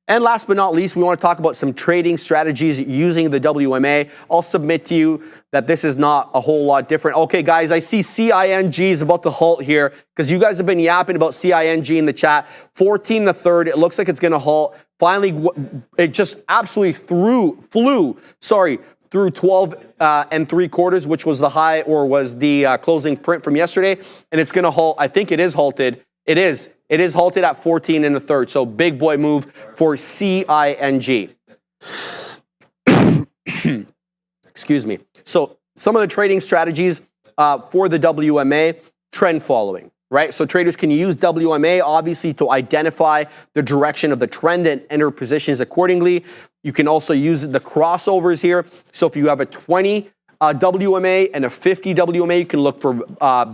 And last but not least, we want to talk about some trading strategies using the WMA. I'll submit to you that this is not a whole lot different. Okay, guys, I see CING is about to halt here because you guys have been yapping about CING in the chat. 14 1/3, it looks like it's going to halt. Finally, it just absolutely flew through 12 3/4, which was the high or was the closing print from yesterday. And it's going to halt. I think it is halted. It is halted at 14 1/3. So big boy move for CING. Excuse me. So some of the trading strategies for the WMA, trend following, right? So traders can use WMA obviously to identify the direction of the trend and enter positions accordingly. You can also use the crossovers here. So if you have a 20 WMA and a 50 WMA, you can look for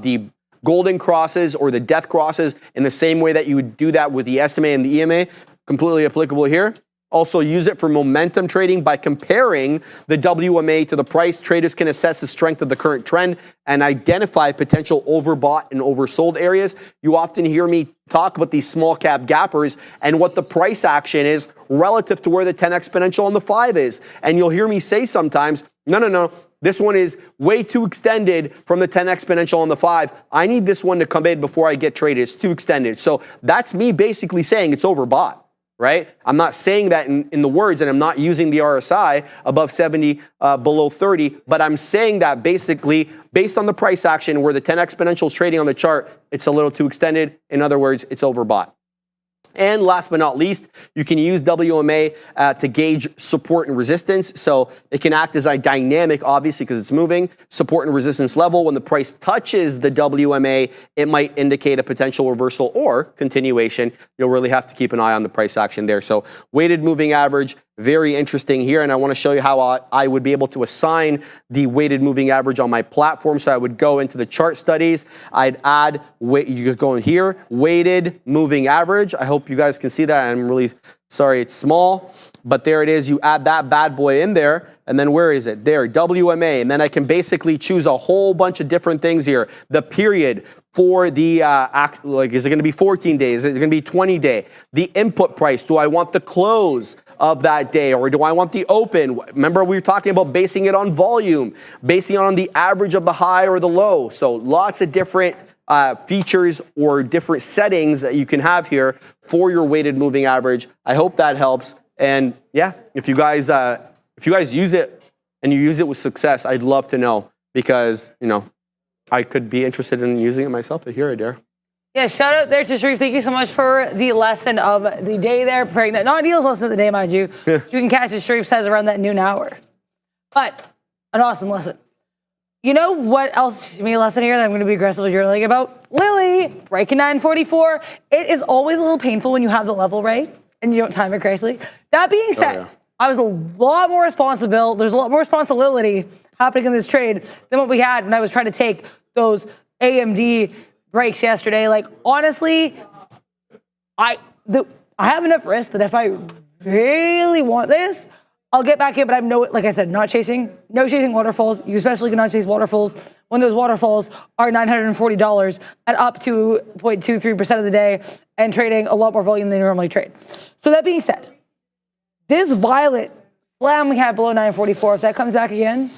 the golden crosses or the death crosses in the same way that you would do that with the SMA and the EMA, completely applicable here. Also use it for momentum trading by comparing the WMA to the price. Traders can assess the strength of the current trend and identify potential overbought and oversold areas. You often hear me talk about these small cap gappers and what the price action is relative to where the 10 exponential on the 5 is. And you'll hear me say sometimes, no, this one is way too extended from the 10 exponential on the 5. I need this one to come in before I get traded. It's too extended. So that's me basically saying it's overbought. Right? I'm not saying that in the words, and I'm not using the RSI above 70, below 30, but I'm saying that basically based on the price action where the 10 exponential is trading on the chart, it's a little too extended. In other words, it's overbought. And last but not least, you can use WMA to gauge support and resistance. So it can act as a dynamic, obviously, because it's moving. Support and resistance level. When the price touches the WMA, it might indicate a potential reversal or continuation. You'll really have to keep an eye on the price action there. So weighted moving average, very interesting here. And I want to show you how I would be able to assign the weighted moving average on my platform. So I would go into the chart studies. I'd add, you could go in here, weighted moving average. I hope you guys can see that. I'm really sorry it's small, but there it is. You add that bad boy in there, and then where is it? There, WMA, and then I can basically choose a whole bunch of different things here. The period for the, is it going to be 14 days? Is it going to be 20 day? The input price, do I want the close of that day, or do I want the open? Remember, we were talking about basing it on volume, basing it on the average of the high or the low. So lots of different features or different settings that you can have here for your weighted moving average. I hope that helps. And yeah, if you guys use it and you use it with success, I'd love to know, because I could be interested in using it myself here, Adair. Yeah, shout out there to Sharif. Thank you so much for the lesson of the day there, preparing that non-deals lesson of the day, mind you. You can catch, as Sharif says, around that noon hour. But an awesome lesson. You know what else to me a lesson here that I'm going to be aggressively journaling about? Lily, breaking 944. It is always a little painful when you have the level right and you don't time it correctly. That being said, I was a lot more responsible. There's a lot more responsibility happening in this trade than what we had when I was trying to take those AMD breaks yesterday. Like, honestly, I have enough risk that if I really want this, I'll get back in, but I'm like I said, no chasing waterfalls. You especially cannot chase waterfalls when those waterfalls are $940 and up to 0.23% of the day and trading a lot more volume than you normally trade. So that being said, this violent slam we had below 944, if that comes back again,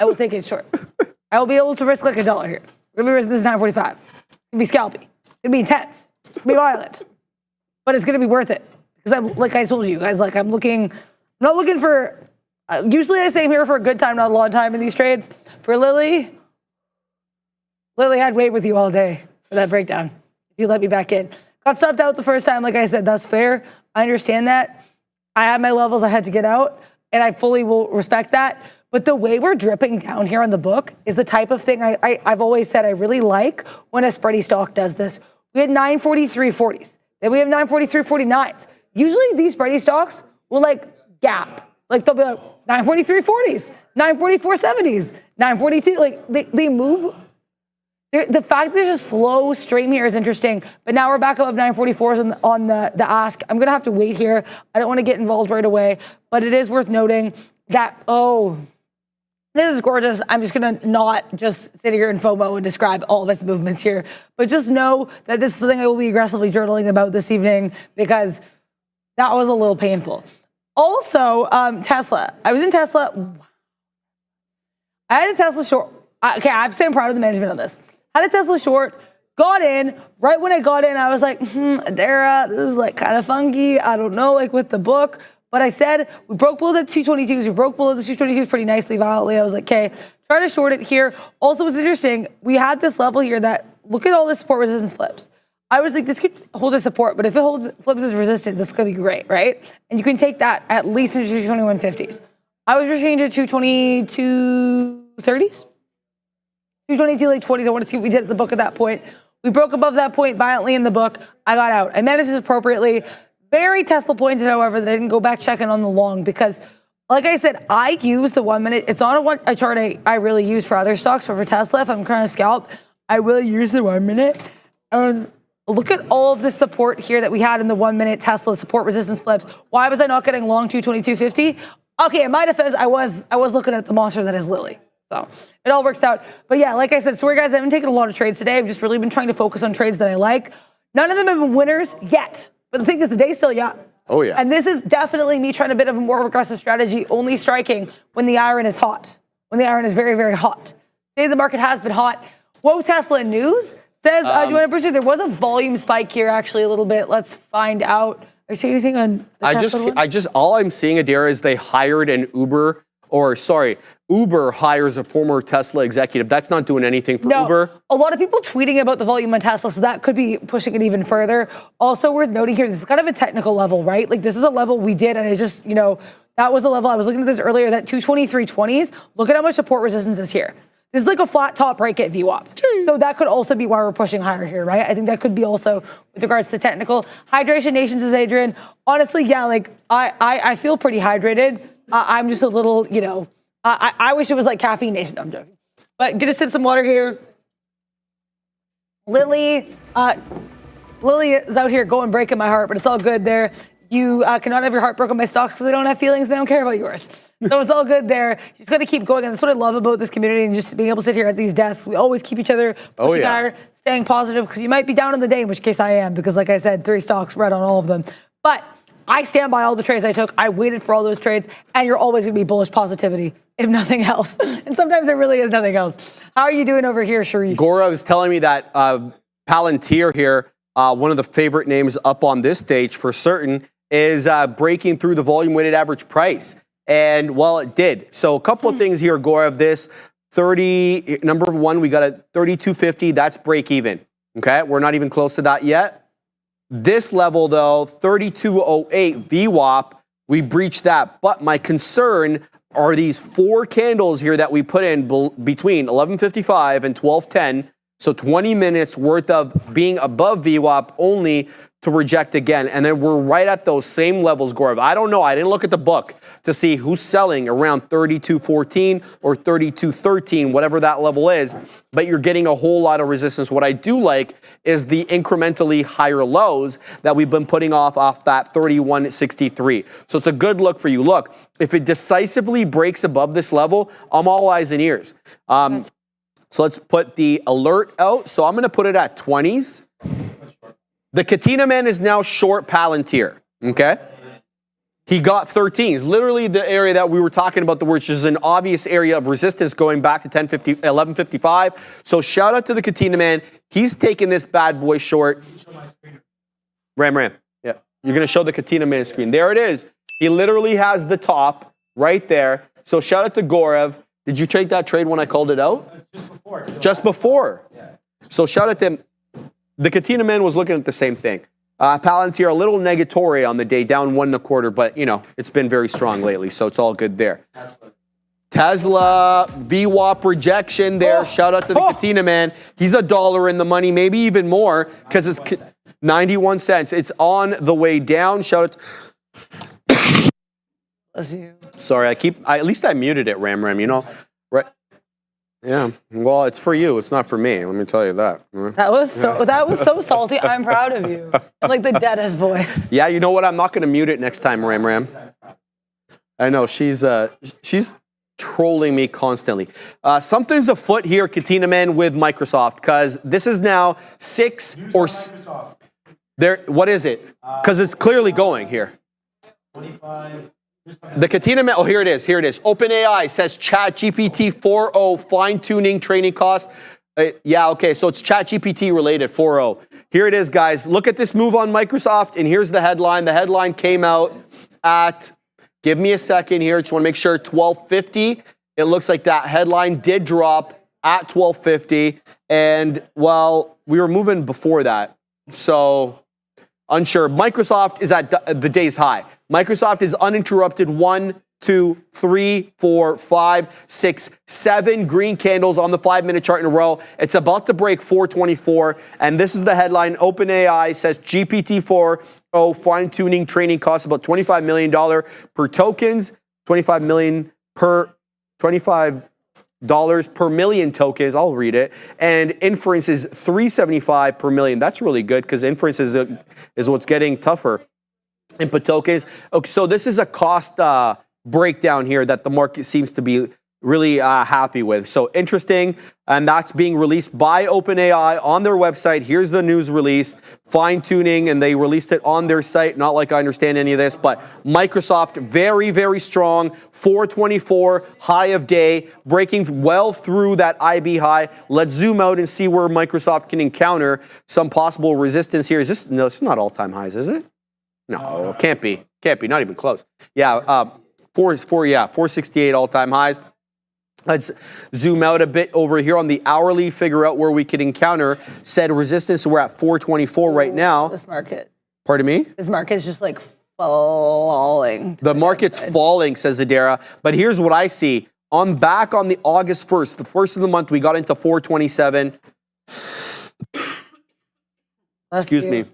I will take it short. I will be able to risk like $1 here. We're gonna be risking this 945. It's gonna be scalpy. It's gonna be intense. It's gonna be violent. But it's gonna be worth it. Because I'm, like I told you guys, like I'm not looking for, usually I say I'm here for a good time, not a long time in these trades. For Lily, I'd wait with you all day for that breakdown. If you let me back in. Got stopped out the first time, like I said, that's fair. I understand that. I had my levels I had to get out, and I fully will respect that. But the way we're dripping down here on the book is the type of thing I've always said I really like when a spready stock does this. We had 943.40s. Then we have 943.49s. Usually these spready stocks will like gap. Like they'll be like 943.40s, 944.70s, 942. Like they move. The fact that there's a slow stream here is interesting. But now we're back above 944s on the ask. I'm going to have to wait here. I don't want to get involved right away. But it is worth noting that, this is gorgeous. I'm just going to not just sit here in FOMO and describe all of its movements here. But just know that this is the thing I will be aggressively journaling about this evening, because that was a little painful. Also, Tesla. I was in Tesla. I had a Tesla short. Okay, I have to say I'm proud of the management on this. Had a Tesla short, got in. Right when I got in, I was like, Adara, this is like kind of funky. I don't know, like with the book. But I said, we broke below the 222s. We broke below the 222s pretty nicely, violently. I was like, okay, try to short it here. Also, what's interesting, we had this level here that, look at all the support resistance flips. I was like, this could hold as support, but if it flips as resistance, that's going to be great, right? And you can take that at least into 221.50s. I was retaining to 222.30s? 222 like 20s. I want to see what we did at the book at that point. We broke above that point violently in the book. I got out. I managed this appropriately. Very Tesla pointed, however, that I didn't go back checking on the long because, like I said, I use the 1 minute. It's not a chart I really use for other stocks, but for Tesla, if I'm trying to scalp, I will use the 1 minute. But look at all of the support here that we had in the 1 minute Tesla support resistance flips. Why was I not getting long 222.50? Okay, in my defense, I was looking at the monster that is Lily. So it all works out. But yeah, like I said, sorry guys, I haven't taken a lot of trades today. I've just really been trying to focus on trades that I like. None of them have been winners yet. But the thing is, the day's still young. Oh, yeah. And this is definitely me trying a bit of a more aggressive strategy, only striking when the iron is hot. When the iron is very, very hot. Today the market has been hot. Whoa, Tesla news says, do you want to pursue? There was a volume spike here actually a little bit. Let's find out. Are you seeing anything on the Tesla one? All I'm seeing, Adara, is they hired an Uber hires a former Tesla executive. That's not doing anything for Uber. A lot of people tweeting about the volume on Tesla, so that could be pushing it even further. Also worth noting here, this is kind of a technical level, right? Like this is a level we did, and it just, that was a level, I was looking at this earlier, that 223.20s. Look at how much support resistance is here. This is like a flat top break at VWAP. So that could also be why we're pushing higher here, right? I think that could be also with regards to the technical. Hydration Nation says, Adrian, honestly, yeah, like I feel pretty hydrated. I'm just a little, I wish it was like Caffeine Nation. No, I'm joking. But get a sip some water here. Lily is out here going breaking my heart, but it's all good there. You cannot have your heart broken by stocks because they don't have feelings. They don't care about yours. So it's all good there. You just got to keep going. And that's what I love about this community and just being able to sit here at these desks. We always keep each other pushing higher, staying positive because you might be down in the day, in which case I am because, like I said, 3 stocks, red on all of them. But I stand by all the trades I took. I waited for all those trades, and you're always going to be bullish positivity, if nothing else. And sometimes there really is nothing else. How are you doing over here, Sharif? Gora was telling me that Palantir here, one of the favorite names up on this stage for certain, is breaking through the volume weighted average price. And well, it did. So a couple of things here, Gora, of this 30, number one, we got a 32.50. That's break even. Okay, we're not even close to that yet. This level, though, 32.08 VWAP, we breached that. But my concern are these 4 candles here that we put in between 11.55 and 12.10. So 20 minutes worth of being above VWAP only to reject again. And then we're right at those same levels, Gaurav. I don't know. I didn't look at the book to see who's selling around 32.14 or 32.13, whatever that level is. But you're getting a whole lot of resistance. What I do like is the incrementally higher lows that we've been putting off that 31.63. So it's a good look for you. Look, if it decisively breaks above this level, I'm all eyes and ears. So let's put the alert out. So I'm going to put it at 20s. The Katina man is now short Palantir, okay? He got 13s, literally the area that we were talking about, which is an obvious area of resistance going back to 11.55. So shout out to the Katina man. He's taking this bad boy short. Ram. Yeah, you're going to show the Katina man screen. There it is. He literally has the top right there. So shout out to Gaurav. Did you take that trade when I called it out? Just before. Yeah. So shout out to him. The Katina man was looking at the same thing. Palantir, a little negatory on the day, down 1 1/4, but it's been very strong lately, so it's all good there. Tesla VWAP rejection there. Shout out to the Katina man. He's $1 in the money, maybe even more, because it's 91 cents. It's on the way down. Shout out. Sorry, at least I muted it, Ram. Right. Yeah, well, it's for you. It's not for me. Let me tell you that. That was so salty. I'm proud of you. Like the deadest voice. Yeah, you know what? I'm not going to mute it next time, Ram. I know she's trolling me constantly. Something's afoot here, Katina man, with Microsoft, because this is now 6 or there. What is it? Because it's clearly going here. 25. The Katina man, here it is. OpenAI says ChatGPT 4.0 fine-tuning training costs. Yeah, okay, so it's ChatGPT related, 4.0. Here it is, guys. Look at this move on Microsoft, and here's the headline. The headline came out at, give me a second here, just want to make sure, 12.50. It looks like that headline did drop at 12.50, and, well, we were moving before that, so unsure. Microsoft is at the day's high. Microsoft is uninterrupted 1, 2, 3, 4, 5, 6, 7 green candles on the 5-minute chart in a row. It's about to break 424, and this is the headline. OpenAI says GPT-4o fine-tuning training costs about $25 million per tokens, $25 million per 25 per million tokens. I'll read it. And inference is 375 per million. That's really good because inference is what's getting tougher. Input tokens. Okay, so this is a cost breakdown here that the market seems to be really happy with. So interesting, and that's being released by OpenAI on their website. Here's the news release, fine-tuning, and they released it on their site. Not like I understand any of this, but Microsoft, very, very strong, 424, high of day, breaking well through that IB high. Let's zoom out and see where Microsoft can encounter some possible resistance here. Is this, no, it's not all-time highs, is it? No, can't be, not even close. Yeah, 468 all-time highs. Let's zoom out a bit over here on the hourly, figure out where we could encounter said resistance. So we're at 424 right now. This market. Pardon me? This market is just like falling. The market's falling, says Adara. But here's what I see. Back on the August 1st, the first of the month, we got into 427. Excuse me.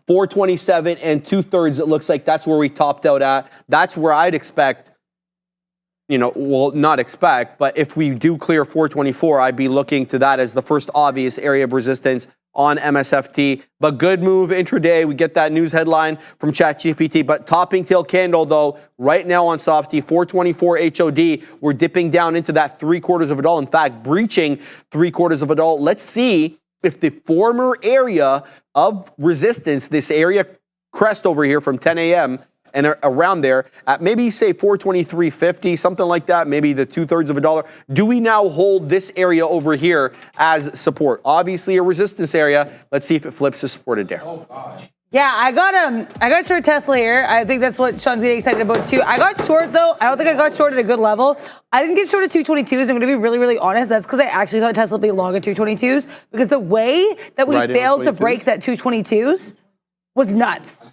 427 and 2/3, it looks like that's where we topped out at. That's where I'd expect, well, not expect, but if we do clear 424, I'd be looking to that as the first obvious area of resistance on MSFT. But good move intraday. We get that news headline from ChatGPT. But topping tail candle, though, right now on Softy, 424 HOD, we're dipping down into that $0.75. In fact, breaching $0.75. Let's see if the former area of resistance, this area crest over here from 10 a.m., and around there, at maybe say 423.50, something like that, maybe the $0.75. Do we now hold this area over here as support? Obviously a resistance area. Let's see if it flips to supported there. Oh gosh. Yeah, I got short Tesla here. I think that's what Sean's getting excited about too. I got short though. I don't think I got short at a good level. I didn't get short at 222s. I'm going to be really, really honest. That's because I actually thought Tesla would be long at 222s because the way that we failed to break that 222s was nuts.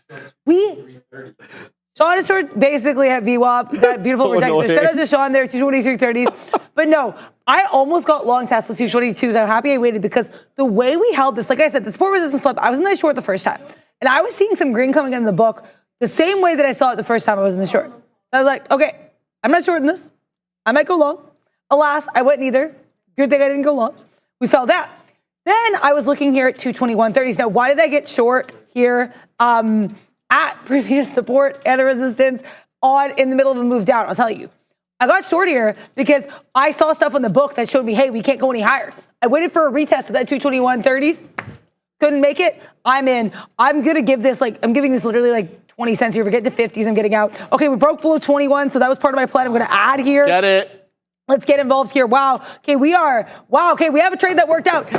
Sean is short basically at VWAP, that beautiful so protection. annoying. Shout out to Sean there, 223.30s. But no, I almost got long Tesla 222s. I'm happy I waited because the way we held this, like I said, the support resistance flip, I was in the short the first time. And I was seeing some green coming in the book the same way that I saw it the first time I was in the short. I was like, okay, I'm not shorting this. I might go long. Alas, I went neither. Good thing I didn't go long. We fell down. Then I was looking here at 221.30s. Now, why did I get short here at previous support and a resistance in the middle of a move down? I'll tell you. I got short here because I saw stuff on the book that showed me, hey, we can't go any higher. I waited for a retest of that 221.30s. Couldn't make it. I'm in. I'm going to give this, I'm giving this literally like 20 cents here. We're getting to 50s. I'm getting out. Okay, we broke below 21, so that was part of my plan. I'm going to add here. Get it. Let's get involved here. Wow. Okay, we have a trade that worked out.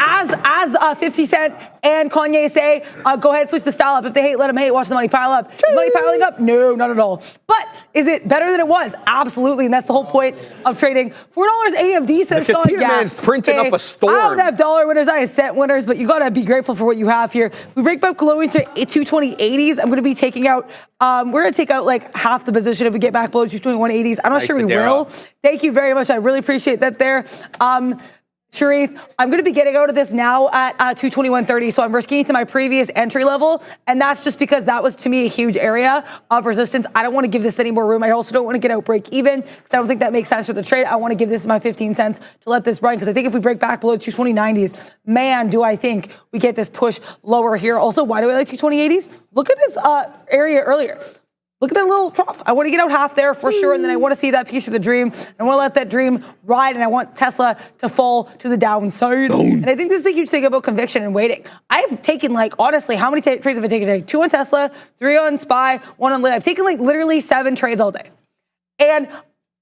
As 50 Cent and Kanye say, go ahead, switch the style up. If they hate, let them hate. Watch the money pile up. Is money piling up? No, not at all. But is it better than it was? Absolutely, and that's the whole point of trading. $4 AMD says Sean. The man's printing up a storm. I don't have dollar winners. I have cent winners, but you got to be grateful for what you have here. If we break back below into 220.80s, I'm going to be taking out. We're going to take out like half the position if we get back below 221.80s. I'm not sure we will. Thank you very much. I really appreciate that there. Sharif, I'm going to be getting out of this now at 221.30, so I'm risking it to my previous entry level, and that's just because that was, to me, a huge area of resistance. I don't want to give this any more room. I also don't want to get out break even because I don't think that makes sense for the trade. I want to give this my 15 cents to let this run because I think if we break back below 220.90s, man, do I think we get this push lower here. Also, why do I like 220.80s? Look at this area earlier. Look at that little trough. I want to get out half there for sure, and then I want to see that piece of the dream. I want to let that dream ride, and I want Tesla to fall to the downside. And I think this is the huge thing about conviction and waiting. I've taken, honestly, how many trades have I taken today? 2 on Tesla, 3 on SPY, 1 on Lit. I've taken, literally 7 trades all day. And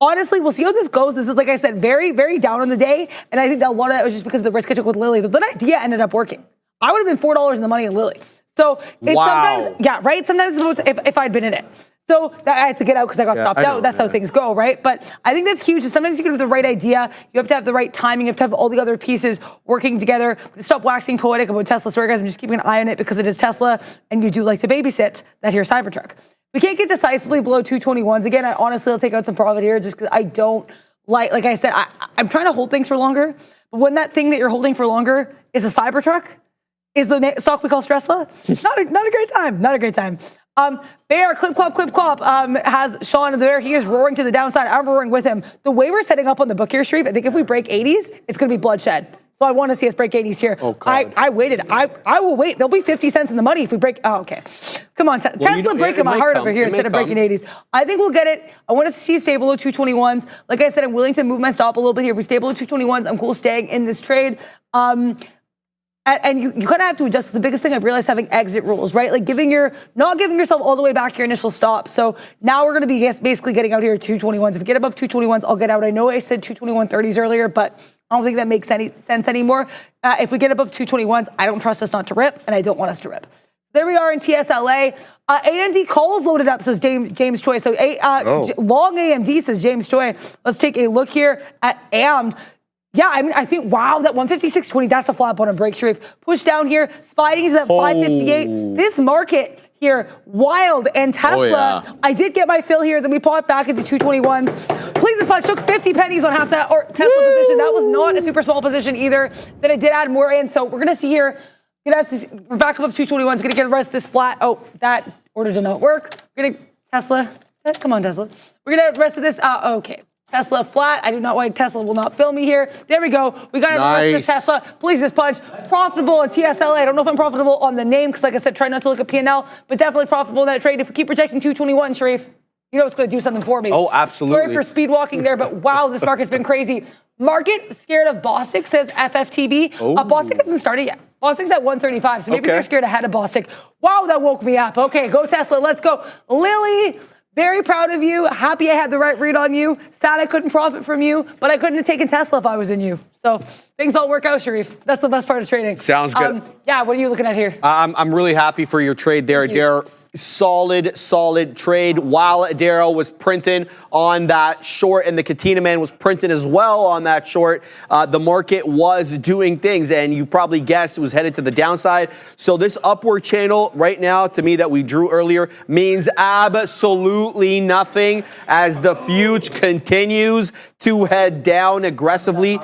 honestly, we'll see how this goes. This is, like I said, very, very down on the day, and I think that a lot of that was just because of the risk I took with Lily. The idea ended up working. I would have been $4 in the money in Lily. So it's sometimes, yeah, right? Sometimes if I'd been in it. So that I had to get out because I got stopped out. That's how things go, right? But I think that's huge. Sometimes you can have the right idea. You have to have the right timing. You have to have all the other pieces working together. Stop waxing poetic about Tesla. Sorry, guys. I'm just keeping an eye on it because it is Tesla, and you do like to babysit that here Cybertruck. We can't get decisively below 221s again. I honestly will take out some profit here just because I don't like I said, I'm trying to hold things for longer. But when that thing that you're holding for longer is a Cybertruck, is the stock we call Stressla, not a great time. Not a great time. Bear, clip clop, has Sean there. He is roaring to the downside. I'm roaring with him. The way we're setting up on the book here, Sharif, I think if we break 80s, it's going to be bloodshed. So I want to see us break 80s here. Oh, God. I waited. I will wait. There'll be 50 cents in the money if we break. Oh, okay. Come on. Tesla breaking my heart over here instead of breaking 80s. I think we'll get it. I want to see it stay below 221s. Like I said, I'm willing to move my stop a little bit here. If we stay below 221s, I'm cool staying in this trade. And you kind of have to adjust. The biggest thing I've realized having exit rules, right? Like not giving yourself all the way back to your initial stop. So now we're going to be basically getting out here at 221s. If we get above 221s, I'll get out. I know I said 221.30s earlier, but I don't think that makes any sense anymore. If we get above 221s, I don't trust us not to rip, and I don't want us to rip. There we are in TSLA. AMD calls loaded up, says James Choi. So long AMD, says James Choi. Let's take a look here at AMD. Yeah, I mean, I think, wow, that 156.20, that's a flat bottom break, Sharif. Push down here, Spidey is at 558. This market here, wild, and Tesla, I did get my fill here, then we popped back into 221s. Please, this spot took 50 pennies on half that Tesla position. That was not a super small position either. Then I did add more in, so we're going to see here, we're back above 221s, going to get the rest of this flat. Oh, that order did not work. We're going to, Tesla, come on, Tesla. We're going to have the rest of this, okay. Tesla flat. I do not want Tesla will not fill me here. There we go. We got to rest this Tesla. Please just punch. Profitable on TSLA. I don't know if I'm profitable on the name because, like I said, try not to look at P&L, but definitely profitable in that trade. If we keep projecting 221, Sharif, you know it's going to do something for me. Oh, absolutely. Sorry for speed walking there, but wow, this market's been crazy. Market scared of Bostic, says FFTB. Bostic hasn't started yet. Bostic's at 135, so maybe they're scared ahead of Bostic. Wow, that woke me up. Okay, go Tesla. Let's go. Lily. Very proud of you. Happy I had the right read on you. Sad I couldn't profit from you, but I couldn't have taken Tesla if I was in you. So things all work out, Sharif. That's the best part of trading. Sounds good. Yeah, what are you looking at here? I'm really happy for your trade there, Darryl. Solid trade. While Darryl was printing on that short and the Katina man was printing as well on that short, the market was doing things, and you probably guessed it was headed to the downside. So this upward channel right now, to me, that we drew earlier, means absolutely nothing as the future continues to head down aggressively.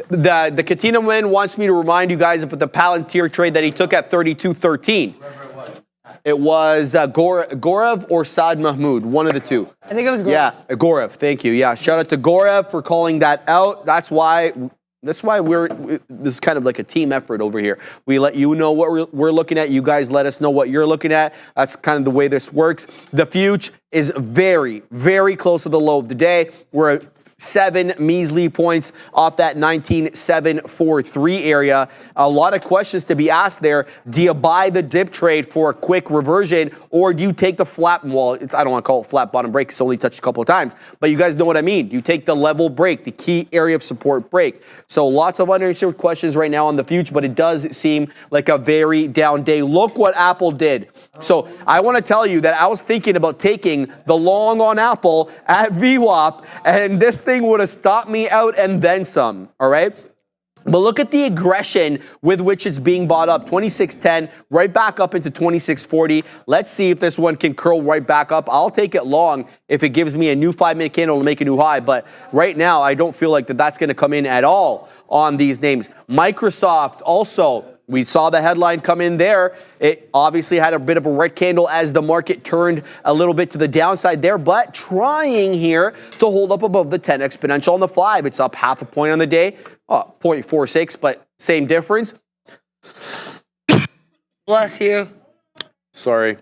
The Katina man wants me to remind you guys about the Palantir trade that he took at 32.13. It was Gaurav or Saad Mahmood, one of the two. I think it was Gaurav. Yeah, Gaurav. Thank you. Yeah, shout out to Gaurav for calling that out. That's why this is kind of like a team effort over here. We let you know what we're looking at. You guys let us know what you're looking at. That's kind of the way this works. The future is very, very close to the low of the day. We're at 7 measly points off that 19,743 area. A lot of questions to be asked there. Do you buy the dip trade for a quick reversion, or do you take the flat, I don't want to call it flat bottom break, it's only touched a couple of times, but you guys know what I mean. You take the level break, the key area of support break. So lots of unanswered questions right now on the future, but it does seem like a very down day. Look what Apple did. So I want to tell you that I was thinking about taking the long on Apple at VWAP, and this thing would have stopped me out and then some, all right? But look at the aggression with which it's being bought up. 26.10, right back up into 26.40. Let's see if this one can curl right back up. I'll take it long if it gives me a new 5-minute candle to make a new high. But right now, I don't feel like that's going to come in at all on these names. Microsoft also, we saw the headline come in there. It obviously had a bit of a red candle as the market turned a little bit to the downside there, but trying here to hold up above the 10 exponential on the 5. It's up half a point on the day, 0.46, but same difference. Bless you. Sorry.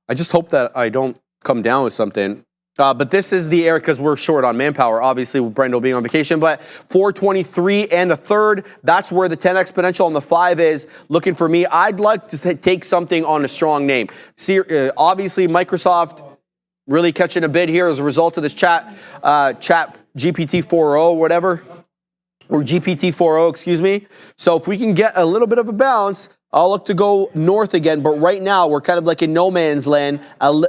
I just hope that I don't come down with something. But this is the area because we're short on manpower, obviously, with Brendo being on vacation. But 423 and a third, that's where the 10 exponential on the 5 is looking for me. I'd like to take something on a strong name. See, obviously, Microsoft really catching a bid here as a result of this chat GPT 4.0 whatever, or GPT 4.0, excuse me. So if we can get a little bit of a bounce, I'll look to go north again, but right now we're kind of like in no man's land,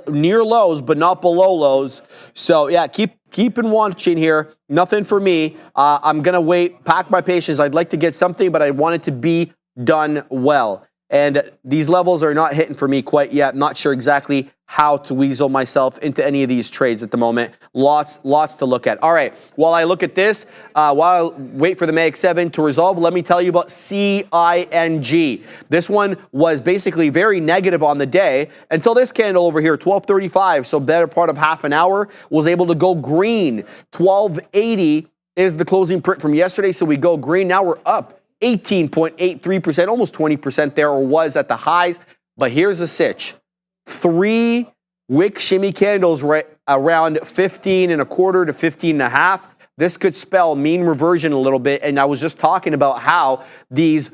near lows, but not below lows. So yeah, keep watching here. Nothing for me. I'm gonna wait, pack my patience. I'd like to get something, but I want it to be done well. And these levels are not hitting for me quite yet. Not sure exactly how to weasel myself into any of these trades at the moment. Lots to look at. All right, while I look at this, while I wait for the MAG 7 to resolve, let me tell you about CING. This one was basically very negative on the day until this candle over here, 1235, so better part of half an hour, was able to go green. 1280 is the closing print from yesterday, so we go green. Now we're up 18.83%, almost 20% there, or was at the highs. But here's the sitch. 3 wick shimmy candles right around 15 and a quarter to 15 and a half. This could spell mean reversion a little bit. And I was just talking about how these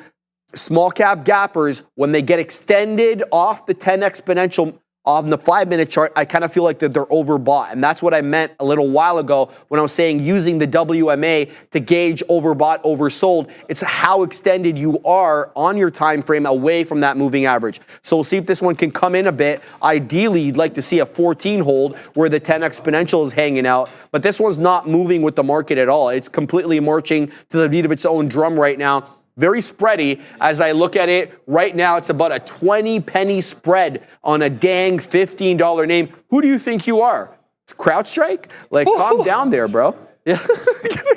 small cap gappers, when they get extended off the 10 exponential on the 5-minute chart, I kind of feel like that they're overbought. And that's what I meant a little while ago when I was saying using the WMA to gauge overbought, oversold. It's how extended you are on your time frame away from that moving average. So we'll see if this one can come in a bit. Ideally, you'd like to see a 14 hold where the 10 exponential is hanging out. But this one's not moving with the market at all. It's completely marching to the beat of its own drum right now. Very spready. As I look at it right now, it's about a 20 penny spread on a dang $15 name. Who do you think you are? CrowdStrike? Like, calm down there, bro. Yeah,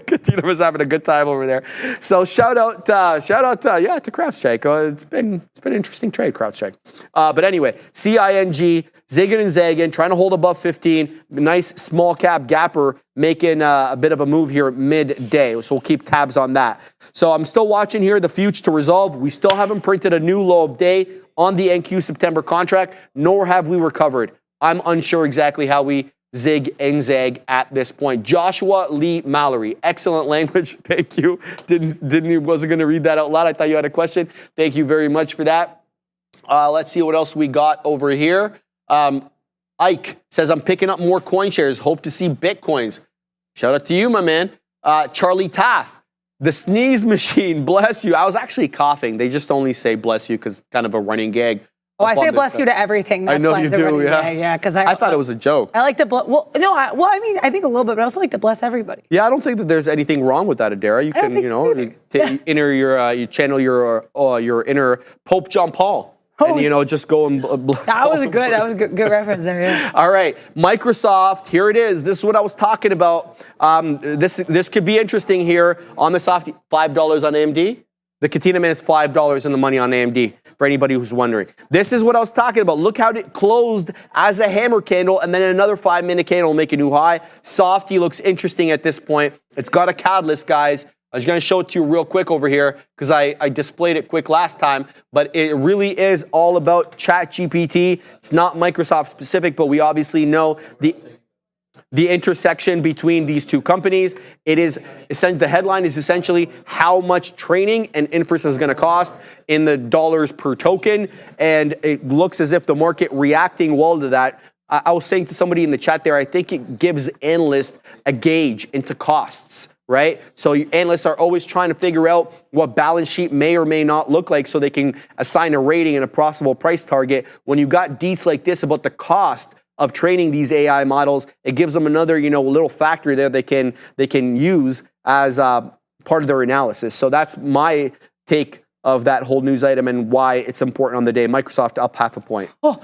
Katina was having a good time over there. So shout out to CrowdStrike. It's been an interesting trade, CrowdStrike. But anyway, CING, zigging and zagging, trying to hold above 15. Nice small cap gapper making a bit of a move here midday. So we'll keep tabs on that. So I'm still watching here the future to resolve. We still haven't printed a new low of day on the NQ September contract, nor have we recovered. I'm unsure exactly how we zig and zag at this point. Joshua Lee Mallory, excellent language. Thank you. Wasn't going to read that out loud. I thought you had a question. Thank you very much for that. Let's see what else we got over here. Ike says, I'm picking up more coin shares. Hope to see Bitcoins. Shout out to you, my man. Charlie Taff, the sneeze machine, bless you. I was actually coughing. They just only say bless you because kind of a running gag. Oh, I say bless you to everything. That's I know you do, yeah. Yeah, because I thought it was a joke. I like to I think a little bit, but I also like to bless everybody. Yeah, I don't think that there's anything wrong with that, Adara. You can, you channel your inner Pope John Paul. And, just go and bless. That was a good reference there, yeah. All right, Microsoft, here it is. This is what I was talking about. This could be interesting here on the softie. $5 on AMD. The Katina Man is $5 in the money on AMD, for anybody who's wondering. This is what I was talking about. Look how it closed as a hammer candle, and then another 5-minute candle will make a new high. Softie looks interesting at this point. It's got a catalyst, guys. I was going to show it to you real quick over here because I displayed it quick last time, but it really is all about ChatGPT. It's not Microsoft specific, but we obviously know the intersection between these two companies. The headline is essentially how much training and inference is going to cost in the dollars per token, and it looks as if the market reacting well to that. I was saying to somebody in the chat there, I think it gives analysts a gauge into costs, right? So analysts are always trying to figure out what balance sheet may or may not look like so they can assign a rating and a possible price target. When you got deets like this about the cost of training these AI models, it gives them another, little factor there they can use as part of their analysis. So that's my take of that whole news item and why it's important on the day. Microsoft up 0.5 point. Oh.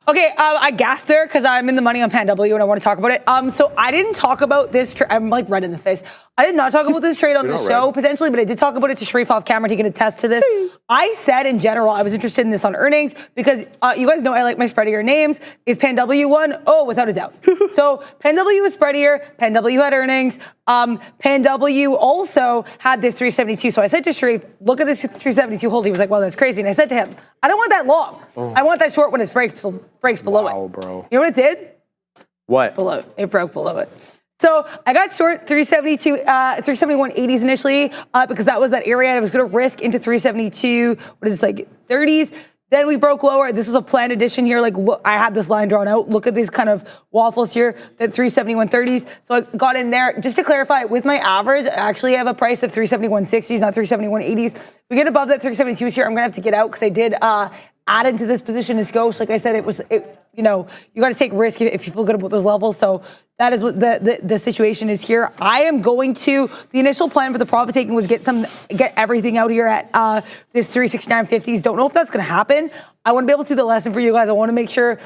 Okay, I gasped there because I'm in the money on PanW and I want to talk about it. So I didn't talk about this. I'm like red in the face. I did not talk about this trade on the show potentially, but I did talk about it to Sharif off camera. He can attest to this. I said in general I was interested in this on earnings because you guys know I like my spreadier names. Is PanW one? Oh, without a doubt. So PanW was spreadier. PanW had earnings. PanW also had this 372. So I said to Sharif, look at this 372 hold. He was like, well, that's crazy. And I said to him, I don't want that long. I want that short when it breaks below it. Wow, bro. You know what it did? What? Below it. It broke below it. So I got short 371.80s initially because that was that area I was going to risk into 372. What is this, like 30s? Then we broke lower. This was a planned addition here. Like, look, I had this line drawn out. Look at these kind of waffles here, that 371.30s. So I got in there. Just to clarify, with my average, I actually have a price of 371.60s, not 371.80s. We get above that 372s here. I'm going to have to get out because I did add into this position as ghost. Like I said, you got to take risk if you feel good about those levels. So that is what the situation is here. I am going to, the initial plan for the profit taking was get everything out here at this 369.50s. Don't know if that's going to happen. I want to be able to do the lesson for you guys. I want to make sure,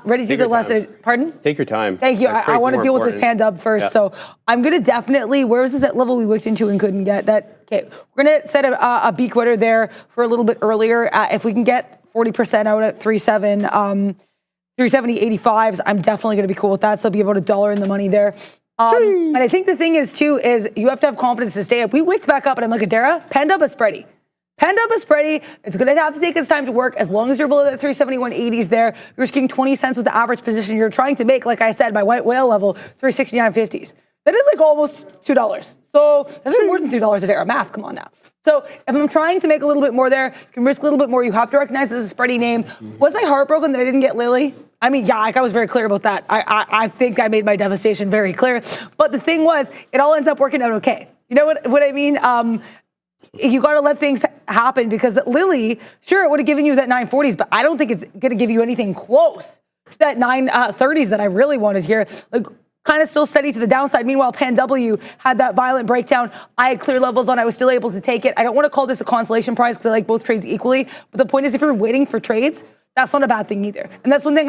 ready to do the lesson. Pardon? Take your time. Thank you. I want to deal with this pan dub first. Yeah. So I'm going to definitely, where was this at level we wicked into and couldn't get that? Okay, we're going to set a B quitter there for a little bit earlier. If we can get 40% out at 370.85s, I'm definitely going to be cool with that. So it'll be about $1 in the money there. And I think the thing is, too, is you have to have confidence to stay up. We wicked back up, and I'm like, Adara, pan dub is spready. Pan dub is spready. It's going to have to take its time to work. As long as you're below that 371.80s there, you're risking 20 cents with the average position you're trying to make. Like I said, my white whale level, 369.50s. That is like almost $2. So that's more than $2 a day. Or math, come on now. So if I'm trying to make a little bit more there, you can risk a little bit more. You have to recognize this is a spready name. Was I heartbroken that I didn't get Lily? I mean, yeah, like I was very clear about that. I think I made my devastation very clear. But the thing was, it all ends up working out okay. You know what I mean? You got to let things happen because that Lily, sure, it would have given you that 940s, but I don't think it's going to give you anything close to that 930s that I really wanted here. Like, kind of still steady to the downside. Meanwhile, Pan W had that violent breakdown. I had clear levels on. I was still able to take it. I don't want to call this a consolation prize because I like both trades equally. But the point is, if you're waiting for trades, that's not a bad thing either. And that's one thing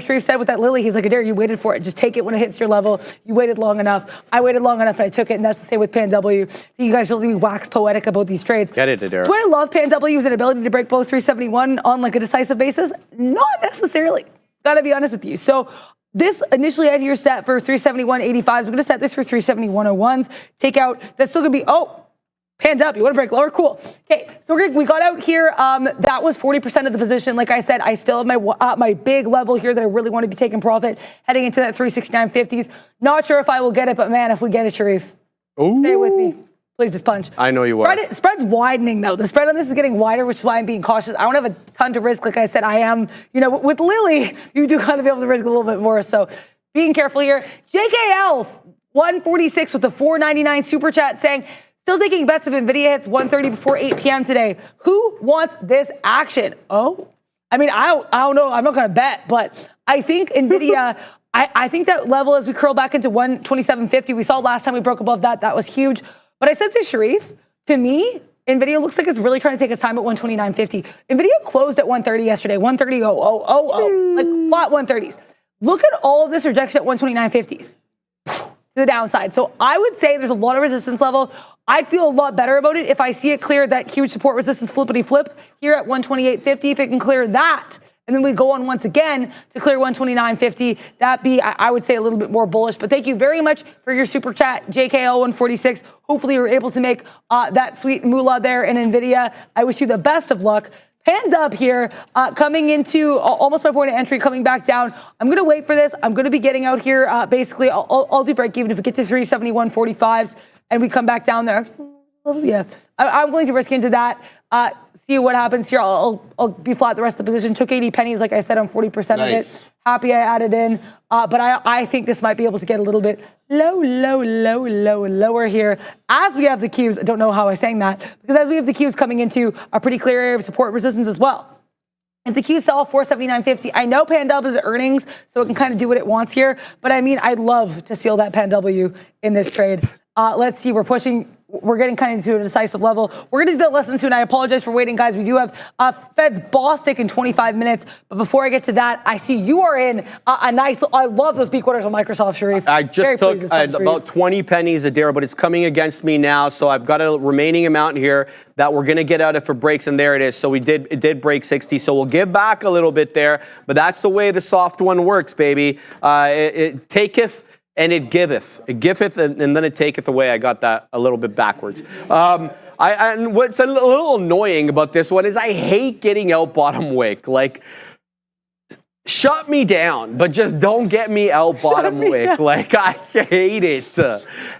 Sharif said with that Lily. He's like, Adair, you waited for it. Just take it when it hits your level. You waited long enough. I waited long enough and I took it. And that's the same with Pan W. You guys really wax poetic about these trades. Get it, Adair. Do I love Pan W's ability to break both 371 on like a decisive basis? Not necessarily. Gotta be honest with you. So this initially had here set for 371.85s. We're going to set this for 371.01s. Take out, that's still going to be, pans up. You want to break lower? Cool. Okay, so we got out here. That was 40% of the position. Like I said, I still have my big level here that I really want to be taking profit heading into that 369.50s. Not sure if I will get it, but man, if we get it, Sharif, stay with me. Please just punch. I know you are. Spread's widening, though. The spread on this is getting wider, which is why I'm being cautious. I don't have a ton to risk. Like I said, I am, with Lily, you do kind of be able to risk a little bit more. So being careful here. JKL, 146 with the 499 super chat saying, still taking bets if Nvidia hits 130 before 8 p.m. today. Who wants this action? I mean, I don't know. I'm not going to bet, but I think Nvidia... I think that level as we curl back into 127.50, we saw last time we broke above that. That was huge. But I said to Sharif, to me, Nvidia looks like it's really trying to take its time at 129.50. Nvidia closed at 130 yesterday, 130.000, like flat 130s. Look at all of this rejection at 129.50s to the downside. So I would say there's a lot of resistance level. I'd feel a lot better about it if I see it clear that huge support resistance flippity flip here at 128.50. If it can clear that, and then we go on once again to clear 129.50. That'd be, I would say, a little bit more bullish. But thank you very much for your super chat, JKL146. Hopefully you're able to make that sweet moolah there in Nvidia. I wish you the best of luck. Panned up here, coming into almost my point of entry, coming back down. I'm going to wait for this. I'm going to be getting out here. Basically, I'll do break even if we get to 371.45s and we come back down there. Yeah, I'm willing to risk into that. See what happens here. I'll be flat the rest of the position. Took 80 pennies, like I said, on 40% of it. Happy I added in. But I think this might be able to get a little bit lower here as we have the cues. I don't know how I sang that, because as we have the cues coming into a pretty clear area of support and resistance as well. If the Qs sell 479.50, I know Pan W is earnings, so it can kind of do what it wants here. But I mean, I'd love to seal that Pan W in this trade. Let's see, we're getting kind of into a decisive level. We're going to do that lesson soon. I apologize for waiting, guys. We do have Fed's Bostic in 25 minutes. But before I get to that, I see you are in a nice, I love those beat quarters on Microsoft, Sharif. I just took about 20 pennies a dare, but it's coming against me now. So I've got a remaining amount here that we're going to get out if it breaks, and there it is. So it did break 60. So we'll give back a little bit there. But that's the way the soft one works, baby. It taketh and it giveth. It giveth and then it taketh away. I got that a little bit backwards. And what's a little annoying about this one is I hate getting out bottom wick. Like, shut me down, but just don't get me out bottom wick. Like, I hate it.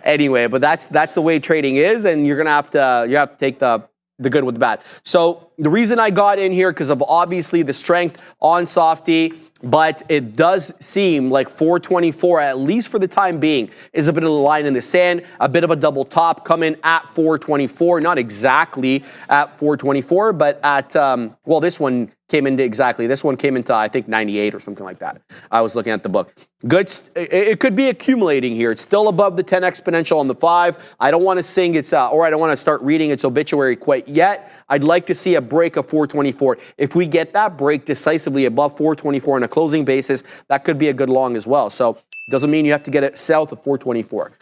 Anyway, but that's the way trading is, and you have to take the good with the bad. So the reason I got in here, because of obviously the strength on Softy, but it does seem like 424, at least for the time being, is a bit of a line in the sand, a bit of a double top coming at 424, not exactly at 424, but at, well, this one came into exactly. This one came into, I think, 98 or something like that. I was looking at the book. Good. It could be accumulating here. It's still above the 10 exponential on the 5. I don't want to sing its, or I don't want to start reading its obituary quite yet. I'd like to see a break of 424. If we get that break decisively above 424 on a closing basis, that could be a good long as well. So doesn't mean you have to get it south of 424.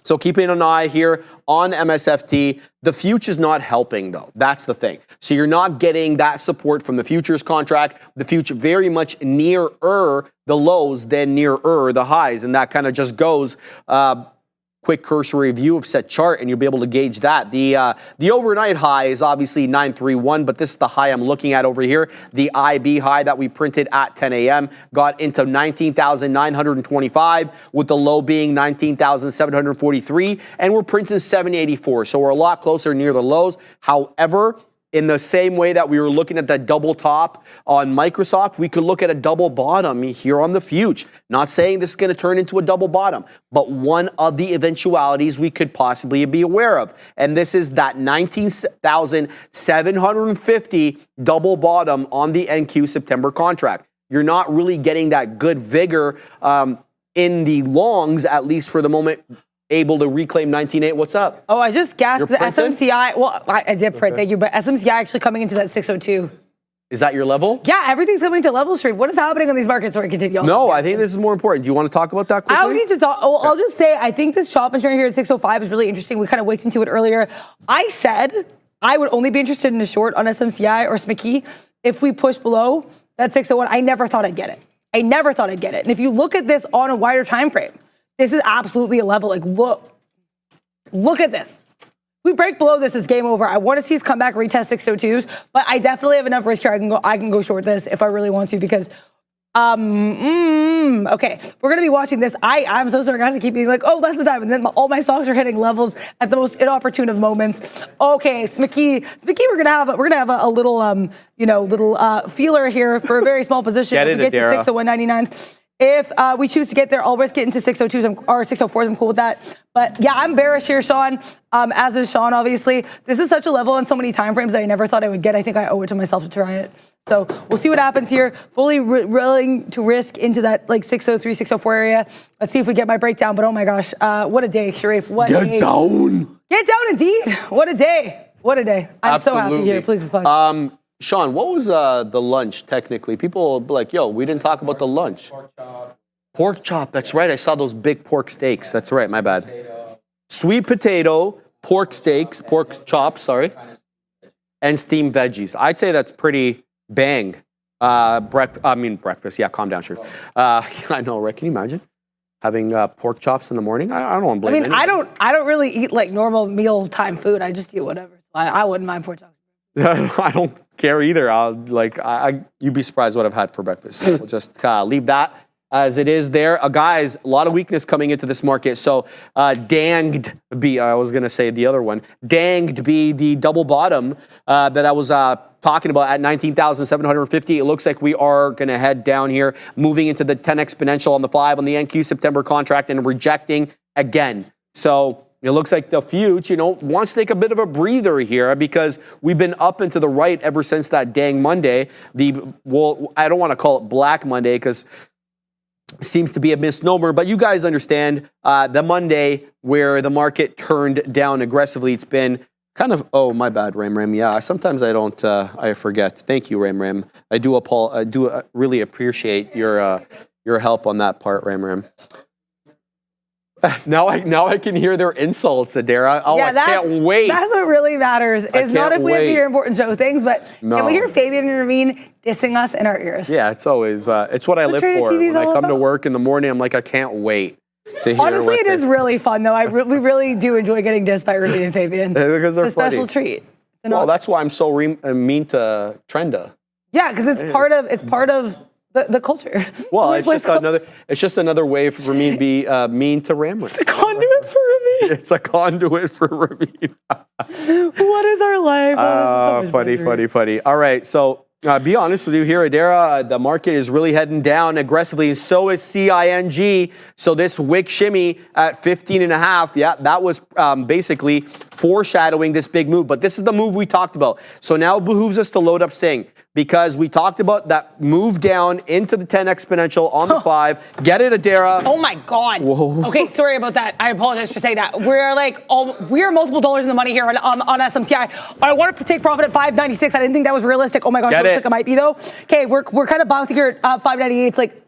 So keeping an eye here on MSFT. The future's not helping, though. That's the thing. So you're not getting that support from the futures contract. The future very much nearer the lows than nearer the highs. And that kind of just goes quick cursory view of set chart, and you'll be able to gauge that. The overnight high is obviously 931, but this is the high I'm looking at over here. The IB high that we printed at 10 a.m. got into 19,925, with the low being 19,743, and we're printing 784. So we're a lot closer near the lows. However, in the same way that we were looking at that double top on Microsoft, we could look at a double bottom here on the future. Not saying this is going to turn into a double bottom, but one of the eventualities we could possibly be aware of. And this is that 19,750 double bottom on the NQ September contract. You're not really getting that good vigor in the longs, at least for the moment, able to reclaim 19.8. What's up? Oh, I just gasped You're because SMCI, well, I did print, thank you, but SMCI actually coming into that 602. Is that your level? Yeah, everything's coming to level stream. What is happening on these markets? Sorry, continue. No, I think this is more important. Do you want to talk about that quickly? I don't need to talk. Oh, I'll just say, I think this chop and turn here at 605 is really interesting. We kind of waked into it earlier. I said I would only be interested in a short on SMCI or SPCE if we push below that 601. I never thought I'd get it. I never thought I'd get it. And if you look at this on a wider time frame, this is absolutely a level. Like, look at this. We break below this, is game over. I want to see us come back, retest 602s, but I definitely have enough risk here. I can go short this if I really want to, because okay, we're gonna be watching this. I'm so sorry, guys. I keep being like, oh, that's the time, and then all my stocks are hitting levels at the most inopportune of moments. Okay, SPCE, we're gonna have a little feeler here for a very small position. Get if we get to 601.99s. If we choose to get there, I'll risk getting to 602s or 604s. I'm cool with that. But yeah, I'm bearish here, Sean, as is Sean, obviously. This is such a level on so many time frames that I never thought I would get. I think I owe it to myself to try it. So we'll see what happens here. Fully willing to risk into that like 603, 604 area. Let's see if we get my breakdown. But oh my gosh, what a day, Sharif. What a day. Get down. Get down indeed. What a day. What a day. I'm so happy here. Please, this Sean, what was the lunch technically? People will be like, yo, we didn't talk about the lunch. Pork chop, that's right. I saw those big pork steaks. That's right, my bad. Sweet potato, pork steaks, pork chops, sorry, and steamed veggies. I'd say that's pretty bang. Breakfast. Yeah, calm down, Sharif. I know, right? Can you imagine having pork chops in the morning? I don't want to blame anyone. I don't really eat like normal mealtime food. I just eat whatever. I wouldn't mind pork chops. I don't care either. You'd be surprised what I've had for breakfast. We'll just leave that as it is there. Guys, a lot of weakness coming into this market. So danged be, I was going to say the other one, danged be the double bottom that I was talking about at 19,750. It looks like we are going to head down here, moving into the 10 exponential on the 5 on the NQ September contract and rejecting again. So it looks like the future, wants to take a bit of a breather here because we've been up and to the right ever since that dang Monday. I don't want to call it Black Monday because it seems to be a misnomer, but you guys understand the Monday where the market turned down aggressively. It's been kind of, oh, my bad, Ram. Yeah, sometimes I don't, I forget. Thank you, Ram. I do really appreciate your help on that part, Ram. Now I can hear their insults, Adara. Oh, yeah, I can't wait. That's what really matters. It's not if we have to hear important show things, but can we hear Fabian and Ramin dissing us in our ears? Yeah, it's always, it's what I live for. When I come to work in the morning, I'm like, I can't wait to hear. Honestly, it is really fun, though. we really do enjoy getting dissed by Ramin and Fabian. Because they're it's a special treat. Well, that's why I'm so mean to Trenda. Yeah, because it's part of the culture. Well, it's just another way for Ramin to be mean to Ramlin. It's a conduit for Ramin. It's a conduit for Ramin. What is our life? Oh, this is so much funny. All right, so be honest with you here, Adara. The market is really heading down aggressively, and so is CING. So this wick shimmy at 15.5, yeah, that was basically foreshadowing this big move. But this is the move we talked about. So now it behooves us to load up Sing. because we talked about that move down into the 10 exponential on the 5. Get it, Adara. Oh my God. Whoa. Okay, sorry about that. I apologize for saying that. We're multiple dollars in the money here on SMCI. I want to take profit at 596. I didn't think that was realistic. Oh my gosh, it looks like it might be though. Okay, we're kind of bouncing here at 598. It's like,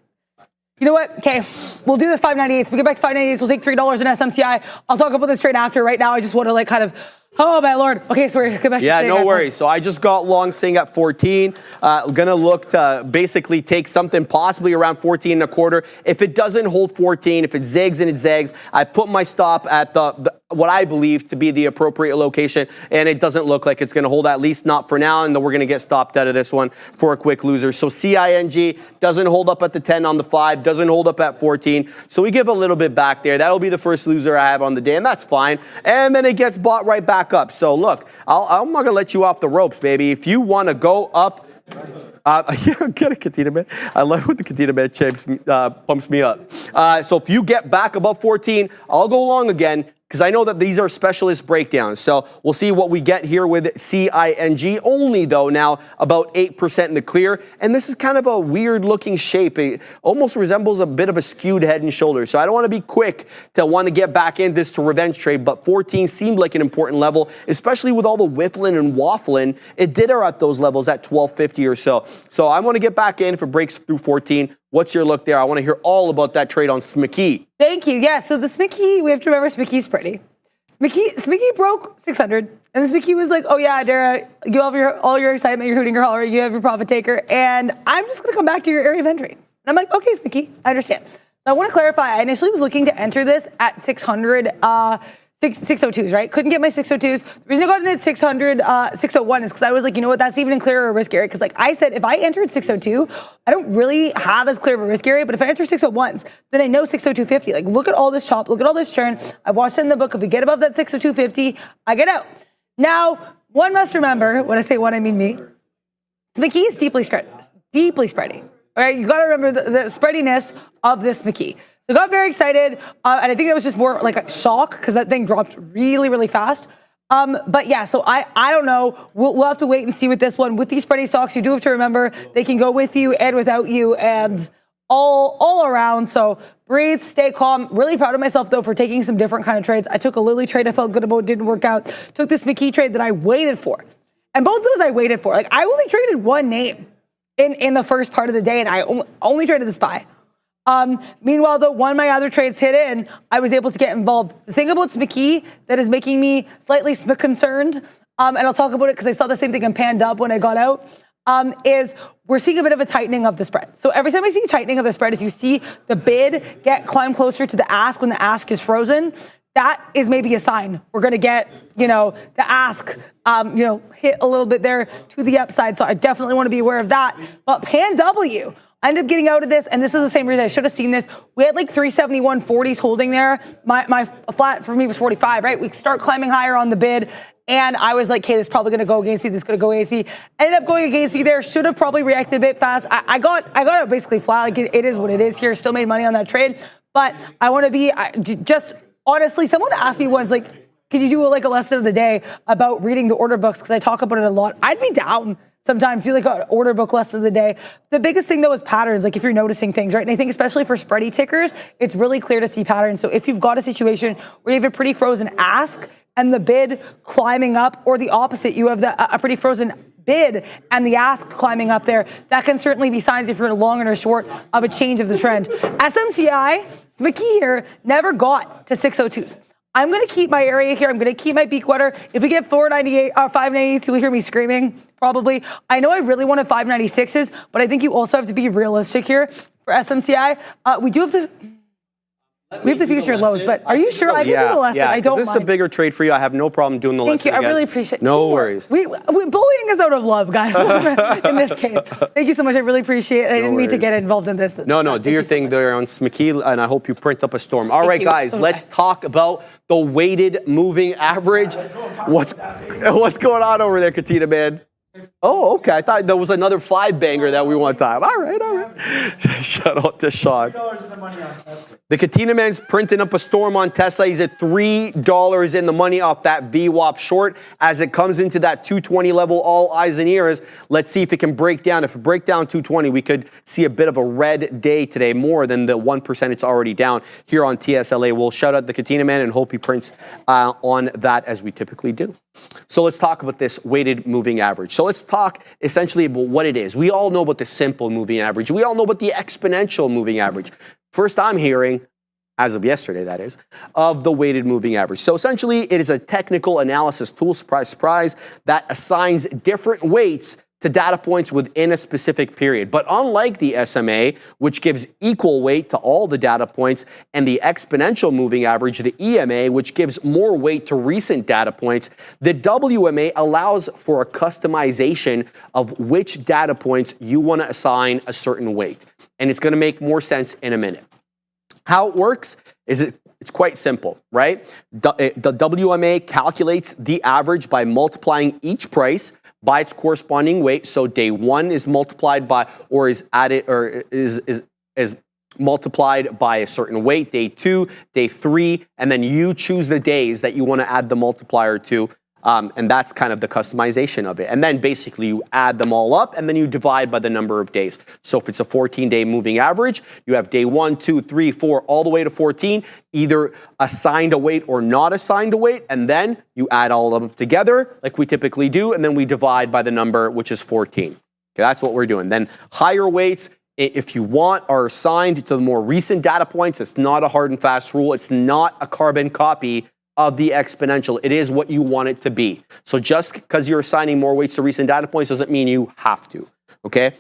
you know what? Okay, we'll do this 598. So we get back to 598. We'll take $3 in SMCI. I'll talk about this trade after. Right now, I just want to like kind of. Oh my Lord. Okay, sorry. Get back to yeah, no worries. So I just got long staying at 14. Gonna look to basically take something possibly around 14 and a quarter. If it doesn't hold 14, if it zigs and it zags, I put my stop at the what I believe to be the appropriate location, and it doesn't look like it's going to hold, at least not for now, and then we're going to get stopped out of this one for a quick loser. So CING doesn't hold up at the 10 on the 5, doesn't hold up at 14, so we give a little bit back there. That'll be the first loser I have on the day, and that's fine. And then it gets bought right back up. So look, I'm not going to let you off the ropes, baby. If you want to go up, get a Katina Man. I love when the Katina Man pumps me up. So if you get back above 14, I'll go long again, because I know that these are specialist breakdowns. So we'll see what we get here with CING. Only, though, now about 8% in the clear. And this is kind of a weird-looking shape. It almost resembles a bit of a skewed head and shoulders. So I don't want to be quick to want to get back in this to revenge trade, but 14 seemed like an important level, especially with all the whiffling and waffling. It did are at those levels at 1250 or so. So I want to get back in if it breaks through 14. What's your look there? I want to hear all about that trade on SPCE. Thank you. Yeah, so the SPCE, we have to remember SPCE's pretty. SPCE broke 600, and the SPCE was like, oh yeah, Dara, you have all your excitement, you're hooting your holler, you have your profit taker, and I'm just going to come back to your area of entry. And I'm like, okay, SPCE, I understand. So I want to clarify, I initially was looking to enter this at 600, 602s, right? Couldn't get my 602s. The reason I got in at 601 is because I was like, you know what, that's even a clearer risk area. Because like I said, if I entered 602, I don't really have as clear of a risk area. But if I enter 601s, then I know 602.50. Like look at all this chop, look at all this churn. I've watched it in the book. If we get above that 602.50, I get out. Now, one must remember, when I say one, I mean me. SPCE is deeply spready. All right, you got to remember the spreadiness of this SPCE. So I got very excited, and I think that was just more like a shock because that thing dropped really, really fast. But yeah, so I don't know. We'll have to wait and see with this one. With these spready stocks, you do have to remember they can go with you and without you and all around. So breathe, stay calm. Really proud of myself, though, for taking some different kind of trades. I took a Lily trade I felt good about, didn't work out. Took this SPCE trade that I waited for. And both those I waited for. Like, I only traded one name in the first part of the day, and I only traded the SPY. Meanwhile, though, when my other trades hit in, I was able to get involved. The thing about SPCE that is making me slightly concerned, and I'll talk about it because I saw the same thing in Panned Up when I got out, is we're seeing a bit of a tightening of the spread. So every time I see a tightening of the spread, if you see the bid climb closer to the ask when the ask is frozen, that is maybe a sign we're going to get, the ask, hit a little bit there to the upside. So I definitely want to be aware of that. But Pan W, I ended up getting out of this, and this is the same reason I should have seen this. We had like 371.40s holding there. My flat for me was 45, right? We start climbing higher on the bid, and I was like, okay, this is probably going to go against me. This is going to go against me. Ended up going against me there. Should have probably reacted a bit fast. I got it basically flat. Like it is what it is here. Still made money on that trade, but I want to be just honestly. Someone asked me once, like, can you do a lesson of the day about reading the order books? Because I talk about it a lot. I'd be down. Sometimes do like an order book lesson of the day. The biggest thing though is patterns, like if you're noticing things, right? And I think especially for spready tickers, it's really clear to see patterns. So if you've got a situation where you have a pretty frozen ask and the bid climbing up, or the opposite, you have a pretty frozen bid and the ask climbing up there, that can certainly be signs if you're long or short of a change of the trend. SMCI, SPCE here, never got to 602s. I'm going to keep my area here. I'm going to keep my peak water. If we get 498 or 598, you'll hear me screaming, probably. I know I really wanted 596s, but I think you also have to be realistic here for SMCI. We have the future lows, but are you sure? I can do the lesson. I don't mind. This is a bigger trade for you. I have no problem doing the lesson. Thank you. Again. I really appreciate it. No worries. Bullying is out of love, guys, in this case. Thank you so much. I really appreciate it. I didn't mean to get involved in this. No, do your thing there on SPCE, and I hope you print up a storm. All right, guys, let's talk about the weighted moving average. What's going on over there, Katina, man? Oh, okay. I thought there was another 5-banger that we want to time. All right. Shout out to Sean. $3 in the money on Tesla. The Katina Man's printing up a storm on Tesla. He's at $3 in the money off that VWAP short. As it comes into that 220 level, all eyes and ears. Let's see if it can break down. If it break down 220, we could see a bit of a red day today, more than the 1% it's already down here on TSLA. We'll shout out the Katina Man and hope he prints on that as we typically do. So let's talk about this weighted moving average. So let's talk essentially about what it is. We all know about the simple moving average. We all know about the exponential moving average. First I'm hearing, as of yesterday that is, of the weighted moving average. So essentially it is a technical analysis tool, surprise, surprise, that assigns different weights to data points within a specific period. But unlike the SMA, which gives equal weight to all the data points, and the exponential moving average, the EMA, which gives more weight to recent data points, the WMA allows for a customization of which data points you want to assign a certain weight. And it's going to make more sense in a minute. How it works is it's quite simple, right? The WMA calculates the average by multiplying each price by its corresponding weight. So day one is multiplied by, or is added, or is multiplied by a certain weight. Day two, day three, and then you choose the days that you want to add the multiplier to. And that's kind of the customization of it. And then basically you add them all up and then you divide by the number of days. So if it's a 14-day moving average, you have day 1, 2, 3, 4, all the way to 14, either assigned a weight or not assigned a weight. And then you add all of them together like we typically do. And then we divide by the number, which is 14. Okay, that's what we're doing. Then higher weights, if you want, are assigned to the more recent data points. It's not a hard and fast rule. It's not a carbon copy of the exponential. It is what you want it to be. So just because you're assigning more weights to recent data points doesn't mean you have to, okay?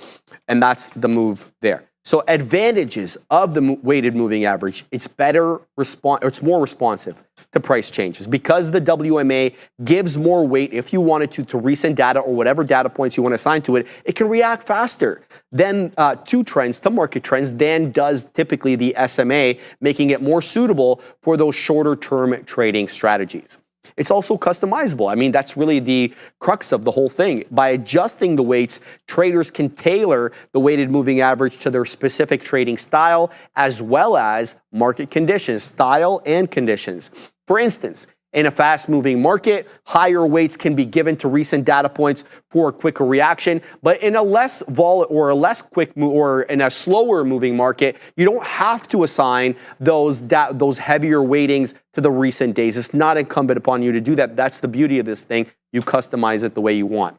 And that's the move there. So advantages of the weighted moving average, it's it's more responsive to price changes because the WMA gives more weight if you wanted to recent data or whatever data points you want to assign to it. It can react faster than to market trends than does typically the SMA, making it more suitable for those shorter term trading strategies. It's also customizable. I mean, that's really the crux of the whole thing. By adjusting the weights, traders can tailor the weighted moving average to their specific trading style as well as market conditions, style and conditions. For instance, in a fast-moving market, higher weights can be given to recent data points for a quicker reaction. But in a less quick move, or in a slower-moving market, you don't have to assign those heavier weightings to the recent days. It's not incumbent upon you to do that. That's the beauty of this thing. You customize it the way you want.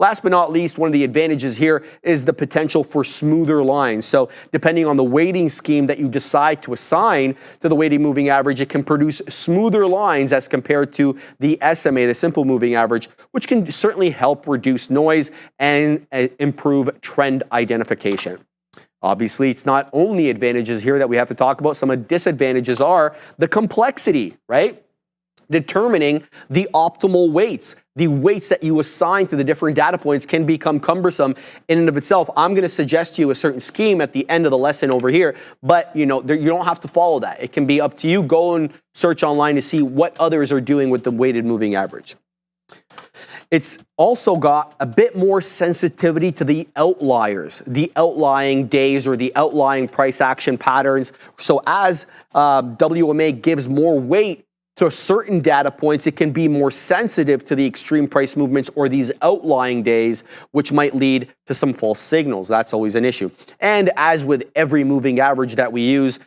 Last but not least, one of the advantages here is the potential for smoother lines. So depending on the weighting scheme that you decide to assign to the weighted moving average, it can produce smoother lines as compared to the SMA, the simple moving average, which can certainly help reduce noise and improve trend identification. Obviously, it's not only advantages here that we have to talk about. Some of the disadvantages are the complexity, right? Determining the optimal weights. The weights that you assign to the different data points can become cumbersome in and of itself. I'm going to suggest to you a certain scheme at the end of the lesson over here, but you don't have to follow that. It can be up to you. Go and search online to see what others are doing with the weighted moving average. It's also got a bit more sensitivity to the outliers, the outlying days or the outlying price action patterns. So as WMA gives more weight to certain data points, it can be more sensitive to the extreme price movements or these outlying days, which might lead to some false signals. That's always an issue. And as with every moving average that we use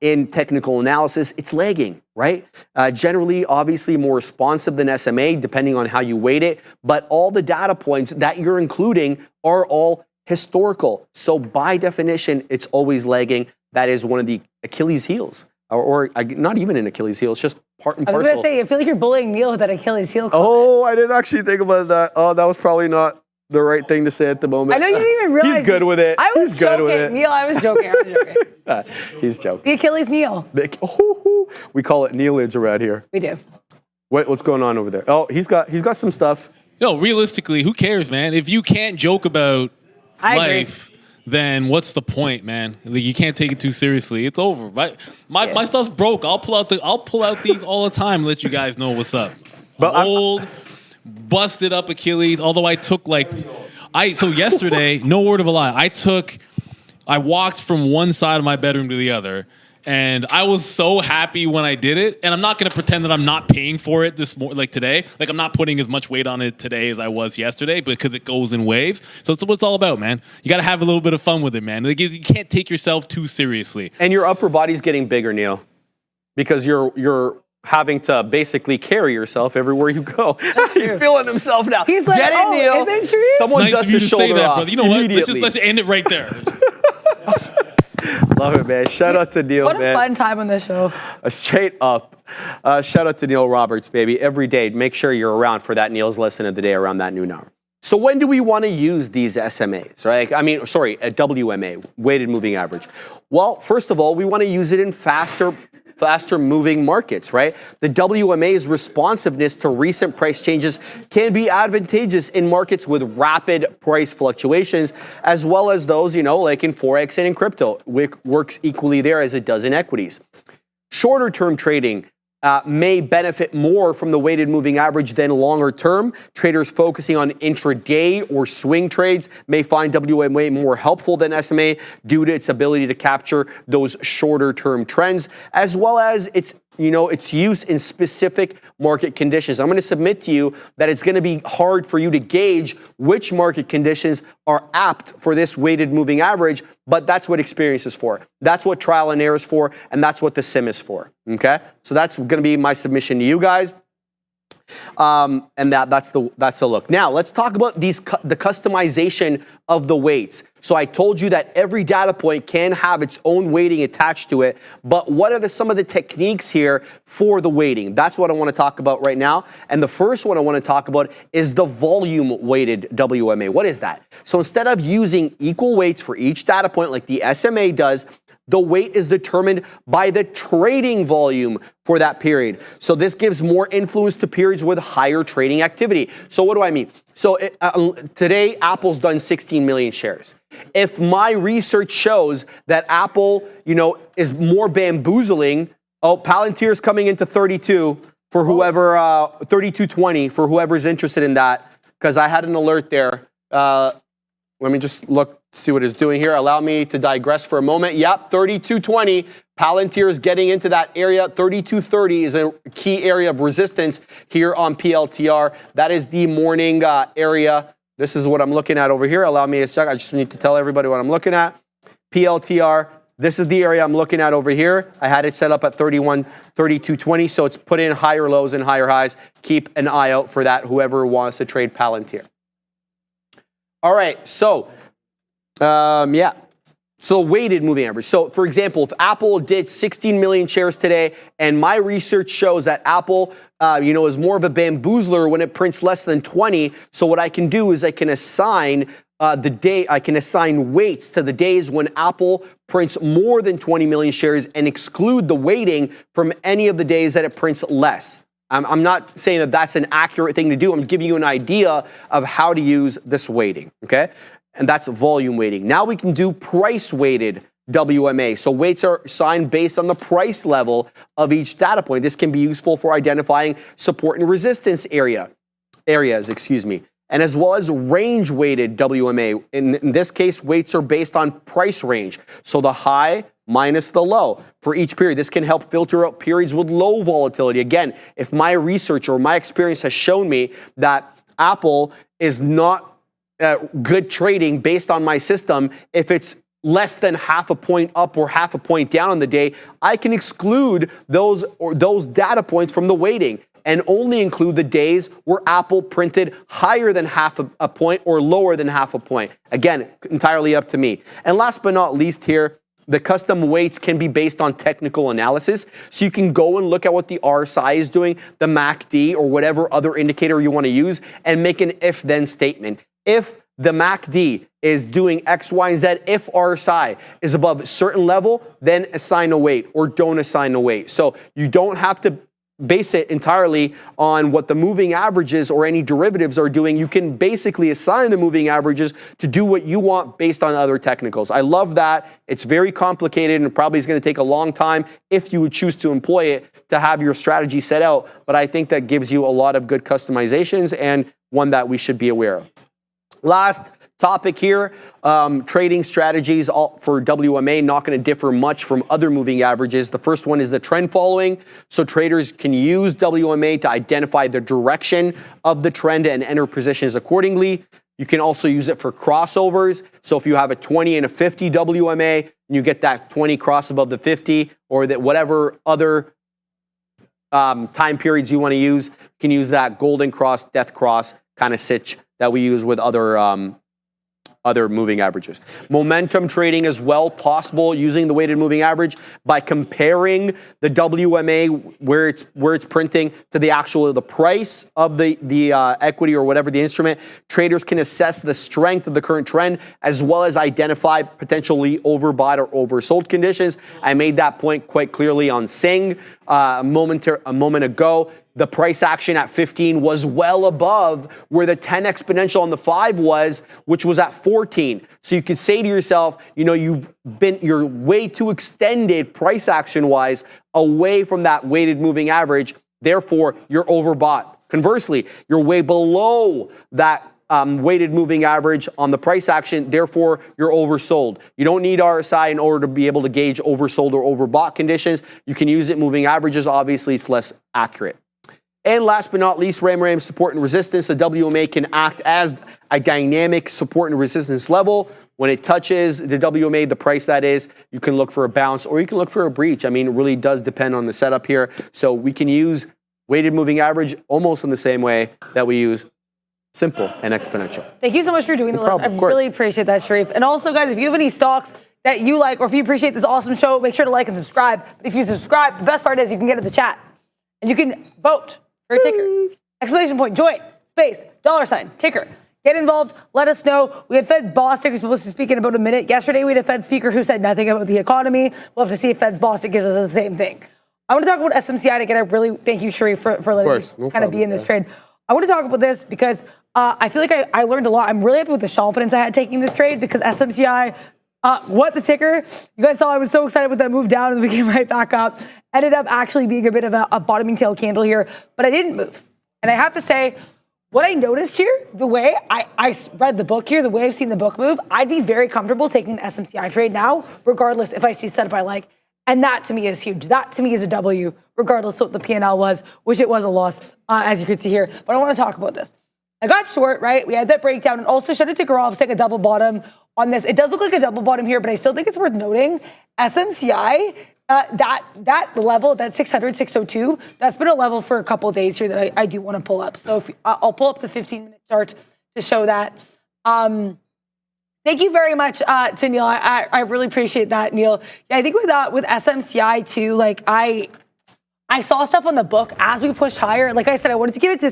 in technical analysis, it's lagging, right? Generally, obviously more responsive than SMA, depending on how you weight it, but all the data points that you're including are all historical. So by definition, it's always lagging. That is one of the Achilles heels. Or not even an Achilles heel, it's just part and parcel. I was going to say, I feel like you're bullying Neil with that Achilles heel. Oh, I didn't actually think about that. Oh, that was probably not the right thing to say at the moment. I know you didn't even realize. He's good with it. I was He's good joking. with it. Neil, I was joking. He's joking. The Achilles Neil. We call it Neilage around here. We do. What's going on over there? Oh, he's got some stuff. Yo, realistically, who cares, man? If you can't joke about life, then what's the point, man? Like, you can't take it too seriously. It's over. Right? My stuff's broke. I'll pull out these all the time and let you guys know what's up. But old, busted up Achilles. Although I took so yesterday, no word of a lie, I took I walked from one side of my bedroom to the other. And I was so happy when I did it. And I'm not going to pretend that I'm not paying for it like today. Like I'm not putting as much weight on it today as I was yesterday because it goes in waves. So it's what it's all about, man. You got to have a little bit of fun with it, man. Like you can't take yourself too seriously. And your upper body's getting bigger, Neil, because you're having to basically carry yourself everywhere you go. He's feeling himself now. He's like, get it, oh, Neil. is it true? Someone Nice dusts of you his to say shoulder that, off brother. You know what? immediately. Let's end it right there. Love it, man. Shout out to Neil, What a man. fun time on this show. Straight up. Shout out to Neil Roberts, baby. Every day, make sure you're around for that Neil's Lesson of the Day around that noon hour. So when do we want to use these SMAs, right? I mean, sorry, a WMA, weighted moving average. Well, first of all, we want to use it in faster moving markets, right? The WMA's responsiveness to recent price changes can be advantageous in markets with rapid price fluctuations, as well as those, like in Forex and in crypto. Works equally there as it does in equities. Shorter term trading may benefit more from the weighted moving average than longer term. Traders focusing on intraday or swing trades may find WMA more helpful than SMA due to its ability to capture those shorter term trends, as well as its use in specific market conditions. I'm going to submit to you that it's going to be hard for you to gauge which market conditions are apt for this weighted moving average, but that's what experience is for. That's what trial and error is for, and that's what the sim is for. Okay? So that's going to be my submission to you guys. And that's the look. Now let's talk about the customization of the weights. So I told you that every data point can have its own weighting attached to it, but what are some of the techniques here for the weighting? That's what I want to talk about right now. And the first one I want to talk about is the volume weighted WMA. What is that? So instead of using equal weights for each data point like the SMA does, the weight is determined by the trading volume for that period. So this gives more influence to periods with higher trading activity. So what do I mean? So today, Apple's done 16 million shares. If my research shows that Apple, is more bamboozling, Palantir's coming into 32 for whoever, 32.20 for whoever's interested in that, because I had an alert there. Let me just see what it's doing here. Allow me to digress for a moment. Yep, 32.20. Palantir is getting into that area. 32.30 is a key area of resistance here on PLTR. That is the morning area. This is what I'm looking at over here. Allow me a sec. I just need to tell everybody what I'm looking at. PLTR. This is the area I'm looking at over here. I had it set up at 32.20, so it's put in higher lows and higher highs. Keep an eye out for that, whoever wants to trade Palantir. All right, so, So weighted moving average. So for example, if Apple did 16 million shares today, and my research shows that Apple, is more of a bamboozler when it prints less than 20. So what I can do is I can assign weights to the days when Apple prints more than 20 million shares and exclude the weighting from any of the days that it prints less. I'm not saying that that's an accurate thing to do. I'm giving you an idea of how to use this weighting, okay? And that's volume weighting. Now we can do price-weighted WMA. So weights are assigned based on the price level of each data point. This can be useful for identifying support and resistance areas, and as well as range-weighted WMA. In this case, weights are based on price range. So the high minus the low for each period. This can help filter out periods with low volatility. Again, if my research or my experience has shown me that Apple is not good trading based on my system, if it's less than half a point up or half a point down on the day, I can exclude those data points from the weighting and only include the days where Apple printed higher than half a point or lower than half a point. Again, entirely up to me. And last but not least here, the custom weights can be based on technical analysis. So you can go and look at what the RSI is doing, the MACD, or whatever other indicator you want to use, and make an if-then statement. If the MACD is doing X, Y, and Z, if RSI is above a certain level, then assign a weight or don't assign a weight. So you don't have to base it entirely on what the moving averages or any derivatives are doing. You can basically assign the moving averages to do what you want based on other technicals. I love that. It's very complicated and probably is going to take a long time if you would choose to employ it to have your strategy set out. But I think that gives you a lot of good customizations and one that we should be aware of. Last topic here. Trading strategies for WMA not going to differ much from other moving averages. The first one is the trend following. So traders can use WMA to identify the direction of the trend and enter positions accordingly. You can also use it for crossovers. So if you have a 20 and a 50 WMA, and you get that 20 cross above the 50, or that whatever other time periods you want to use, you can use that golden cross, death cross kind of sitch that we use with other moving averages. Momentum trading as well, possible using the weighted moving average by comparing the WMA where it's printing to the price of the equity or whatever the instrument. Traders can assess the strength of the current trend as well as identify potentially overbought or oversold conditions. I made that point quite clearly on Sing a moment ago. The price action at 15 was well above where the 10 exponential on the 5 was, which was at 14. So you could say to yourself, you're way too extended price action wise away from that weighted moving average. Therefore, you're overbought. Conversely, you're way below that weighted moving average on the price action. Therefore, you're oversold. You don't need RSI in order to be able to gauge oversold or overbought conditions. You can use it moving averages. Obviously, it's less accurate. And last but not least, RAM support and resistance. The WMA can act as a dynamic support and resistance level. When it touches the WMA, the price that is, you can look for a bounce or you can look for a breach. I mean, it really does depend on the setup here. So we can use weighted moving average almost in the same way that we use simple and exponential. Thank you so much for doing the list. I of course. really appreciate that, Sharif. And also, guys, if you have any stocks that you like or if you appreciate this awesome show, make sure to like and subscribe. But if you subscribe, the best part is you can get in the chat and you can vote for a ticker. Exclamation point, join, space, $, ticker. Get involved. Let us know. We had Fed boss ticker supposed to speak in about a minute. Yesterday, we had a Fed speaker who said nothing about the economy. We'll have to see if Fed's boss gives us the same thing. I want to talk about SMCI again. I really thank you, Sharif, for letting me kind of be in this trade. I want to talk about this because I feel like I learned a lot. I'm really happy with the confidence I had taking this trade because SMCI, what the ticker? You guys saw I was so excited with that move down and we came right back up. Ended up actually being a bit of a bottoming tail candle here, but I didn't move. And I have to say, what I noticed here, the way I read the book here, the way I've seen the book move, I'd be very comfortable taking an SMCI trade now, regardless if I see setup I like. And that to me is huge. That to me is a W, regardless of what the P&L was, which it was a loss, as you can see here. But I want to talk about this. I got short, right? We had that breakdown, and also showed it to Garov's like a double bottom on this. It does look like a double bottom here, but I still think it's worth noting. SMCI, that level, that 600, 602, that's been a level for a couple of days here that I do want to pull up. So I'll pull up the 15-minute chart to show that. Thank you very much to Neil. I really appreciate that, Neil. Yeah, I think with SMCI too, like I saw stuff on the book as we pushed higher. Like I said, I wanted to give it to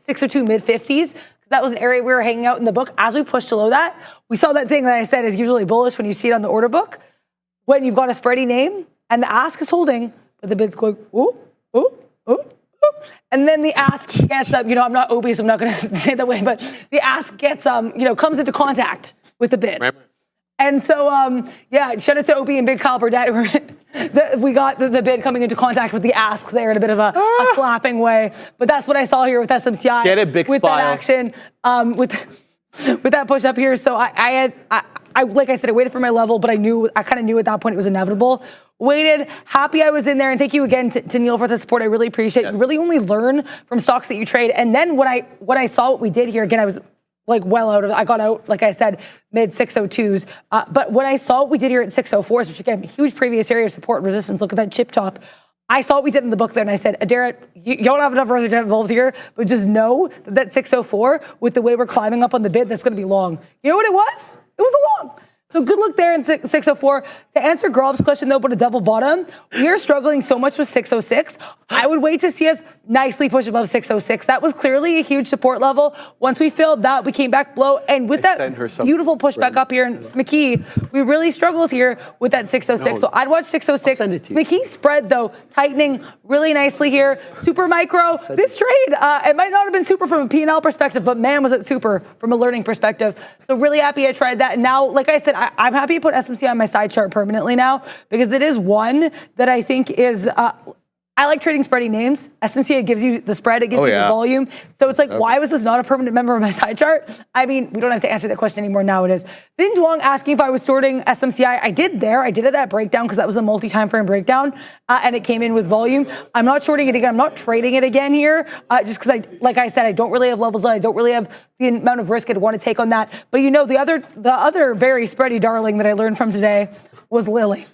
602 mid-50s. That was an area we were hanging out in the book. As we pushed below that, we saw that thing that I said is usually bullish when you see it on the order book. When you've got a spready name and the ask is holding, but the bid's going, ooh, ooh, ooh, ooh. And then the ask gets up. I'm not obese, I'm not going to say it that way, but the ask gets, comes into contact with the bid. Right. And so, shout out to Opie and Big Kyle Burdett. We got the bid coming into contact with the ask there in a bit of a slapping way. But that's what I saw here with SMCI. Get it, big with spile. That action, with that push up here. So I like I said, I waited for my level, but I kind of knew at that point it was inevitable. Waited, happy I was in there, and thank you again to Neil for the support. I really appreciate it. You really only learn from stocks that you trade. And then when I saw what we did here, again, I was like well out of it. I got out, like I said, mid 602s. But when I saw what we did here at 604s, which again, huge previous area of support and resistance, look at that chip top. I saw what we did in the book there and I said, Adair, you don't have enough for us to get involved here, but just know that 604, with the way we're climbing up on the bid, that's going to be long. You know what it was? It was a long. So good luck there in 604. To answer Grob's question, though, about a double bottom, we are struggling so much with 606. I would wait to see us nicely push above 606. That was clearly a huge support level. Once we failed that, we came back below. And with that beautiful pushback up here in SPCE, we really struggled here with that 606. So I'd watch 606. SPCE spread, though, tightening really nicely here. Super micro. This trade, it might not have been super from a P&L perspective, but man, was it super from a learning perspective. So really happy I tried that. And now, like I said, I'm happy to put SMC on my side chart permanently now because it is one that I think is I like trading spready names. SMCA gives you the spread, it gives you the volume. So it's like, why was this not a permanent member of my side chart? I mean, we don't have to answer that question anymore. Now it is. Vin Duong asking if I was sorting SMCI. I did there. I did it that breakdown because that was a multi-time frame breakdown, and it came in with volume. I'm not shorting it again. I'm not trading it again here, just because like I said, I don't really have levels on. I don't really have the amount of risk I'd want to take on that. But you know, the other very spready darling that I learned from today was Lily.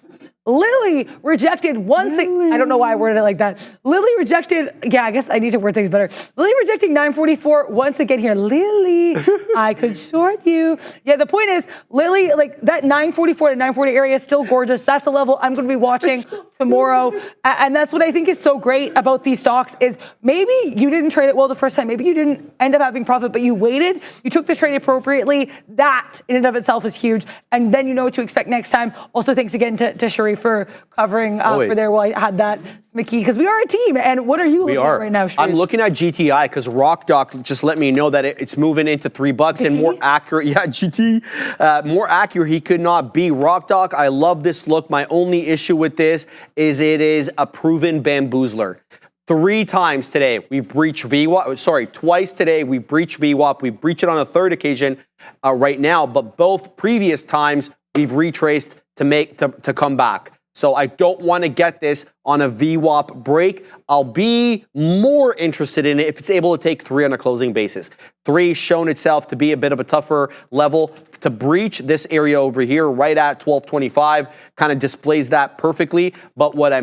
Lily rejected I don't know why I worded it like that. Lily rejected, yeah, I guess I need to word things better. Lily rejecting 944 once again here. Lily, I could short you. Yeah, the point is, Lily, like that 944 to 940 area is still gorgeous. That's a level I'm going to be watching tomorrow. And that's what I think is so great about these stocks is maybe you didn't trade it well the first time. Maybe you didn't end up having profit, but you waited. You took the trade appropriately. That in and of itself is huge. And then you know what to expect next time. Also, thanks again to Sherry for covering for there while I had that SPCE, because we are a team. And what are you looking at right now, Sherry? I'm looking at GTI because RockDoc just let me know that it's moving into $3 and more accurate. Yeah, GT, more accurate he could not be. RockDoc, I love this look. My only issue with this is it is a proven bamboozler. 3 times today we breached VWAP. Sorry, twice today we breached VWAP. We breached it on a 3rd occasion right now, but both previous times we've retraced to come back. So I don't want to get this on a VWAP break. I'll be more interested in it if it's able to take 3 on a closing basis. 3 shown itself to be a bit of a tougher level to breach. This area over here right at 1225 kind of displays that perfectly. But what I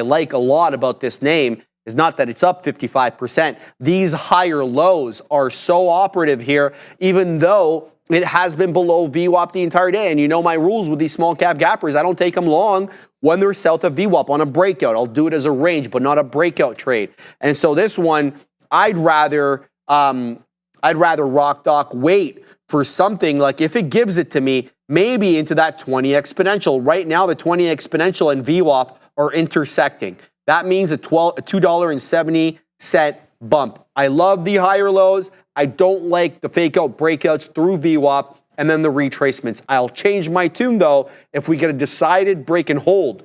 like a lot about this name is not that it's up 55%. These higher lows are so operative here, even though it has been below VWAP the entire day. And you know my rules with these small cap gappers. I don't take them long when they're south of VWAP on a breakout. I'll do it as a range, but not a breakout trade. And so this one, I'd rather RockDoc wait for something like if it gives it to me, maybe into that 20 exponential. Right now, the 20 exponential and VWAP are intersecting. That means a $2.70 bump. I love the higher lows. I don't like the fake out breakouts through VWAP and then the retracements. I'll change my tune though. If we get a decided break and hold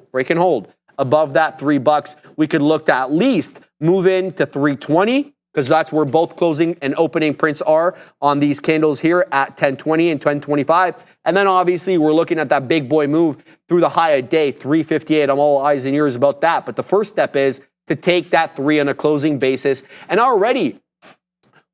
above that $3, we could look to at least move into 320 because that's where both closing and opening prints are on these candles here at 1020 and 1025. And then obviously we're looking at that big boy move through the high of day, 358. I'm all eyes and ears about that. But the first step is to take that 3 on a closing basis. And already,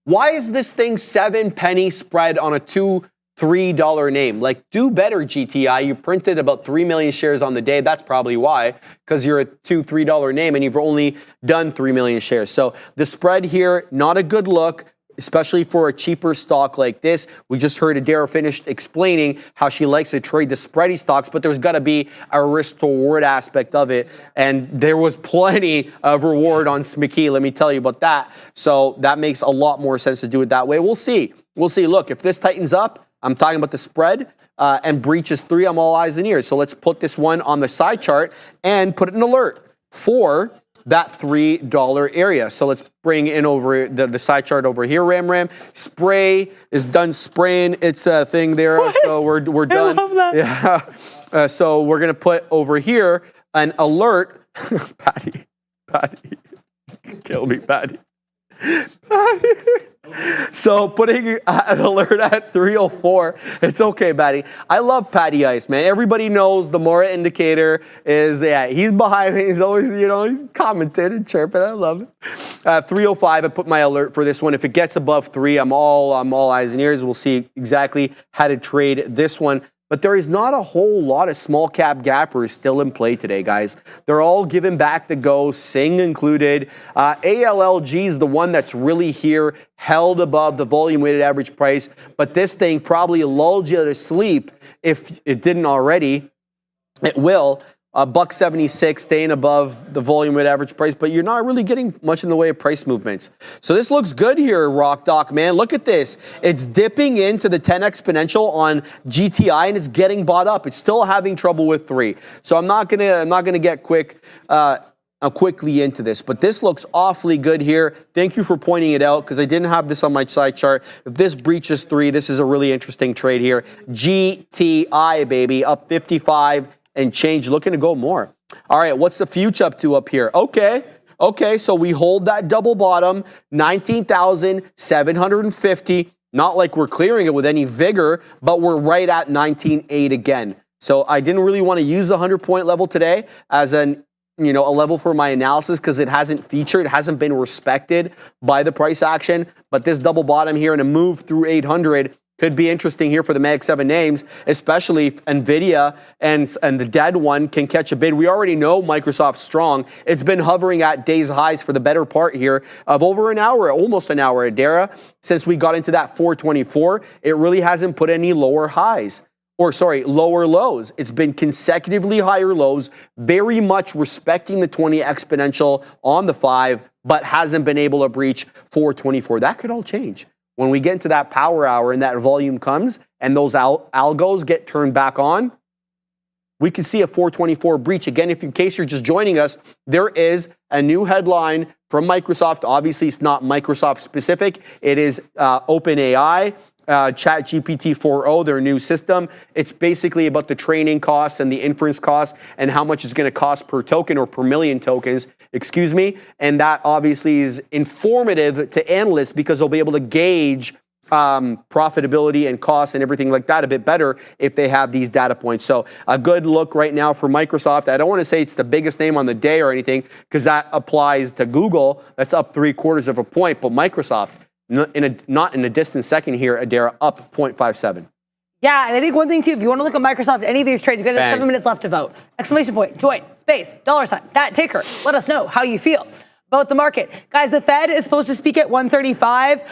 why is this thing 7 penny spread on a $2-3 name? Like, do better, GTI. You printed about 3 million shares on the day. That's probably why, because you're a $2-3 name and you've only done 3 million shares. So the spread here, not a good look, especially for a cheaper stock like this. We just heard Adara finished explaining how she likes to trade the spready stocks, but there's got to be a risk to reward aspect of it. And there was plenty of reward on SPCE, let me tell you about that. So that makes a lot more sense to do it that way. We'll see. Look, if this tightens up, I'm talking about the spread, and breaches 3, I'm all eyes and ears. So let's put this one on the side chart and put an alert for that $3 area. So let's bring in over the side chart over here. Ram spray is done spraying its thing there. What? So we're done. I love that. Yeah. So we're gonna put over here an alert. Patty, kill me, Patty. So putting an alert at 304. It's okay, Patty. I love Patty Ice, man. Everybody knows the Mora indicator is, he's behind me. He's always, he's commenting, chirping. I love it. 305, I put my alert for this one. If it gets above 3, I'm all eyes and ears. We'll see exactly how to trade this one. But there is not a whole lot of small cap gappers still in play today, guys. They're all giving back the go, Sing included. ALLG is the one that's really here, held above the volume weighted average price. But this thing probably lulled you to sleep if it didn't already. It will. $1.76 staying above the volume weighted average price, but you're not really getting much in the way of price movements. So this looks good here, RockDoc, man. Look at this. It's dipping into the 10 exponential on GTI and it's getting bought up. It's still having trouble with 3. So I'm not gonna get quickly into this, but this looks awfully good here. Thank you for pointing it out because I didn't have this on my side chart. If this breaches 3, this is a really interesting trade here. GTI, baby, up 55 and change, looking to go more. All right, what's the future up to up here? Okay, so we hold that double bottom, 19,750. Not like we're clearing it with any vigor, but we're right at 19.8 again. So I didn't really want to use the 100-point level today as a level for my analysis because it hasn't featured, it hasn't been respected by the price action. But this double bottom here and a move through 800 could be interesting here for the Mag 7 names, especially if Nvidia and the dead one can catch a bid. We already know Microsoft's strong. It's been hovering at days highs for the better part here of over an hour, almost an hour, Adara. Since we got into that 424, it really hasn't put any lower highs. Lower lows. It's been consecutively higher lows, very much respecting the 20 exponential on the 5, but hasn't been able to breach 424. That could all change. When we get into that power hour and that volume comes and those algos get turned back on, we could see a 424 breach. Again, in case you're just joining us, there is a new headline from Microsoft. Obviously, it's not Microsoft specific. It is OpenAI. ChatGPT 4.0, their new system. It's basically about the training costs and the inference costs and how much it's going to cost per token or per million tokens, And that obviously is informative to analysts because they'll be able to gauge profitability and costs and everything like that a bit better if they have these data points. So a good look right now for Microsoft. I don't want to say it's the biggest name on the day or anything because that applies to Google. That's up 0.75 of a point, but Microsoft, not in a distant second here, Adara, up 0.57. Yeah, and I think one thing too, if you want to look at Microsoft, any of these trades, you guys have 7 minutes left to vote. Exclamation point, join, space, $, that ticker. Let us know how you feel about the market. Guys, the Fed is supposed to speak at 1:35,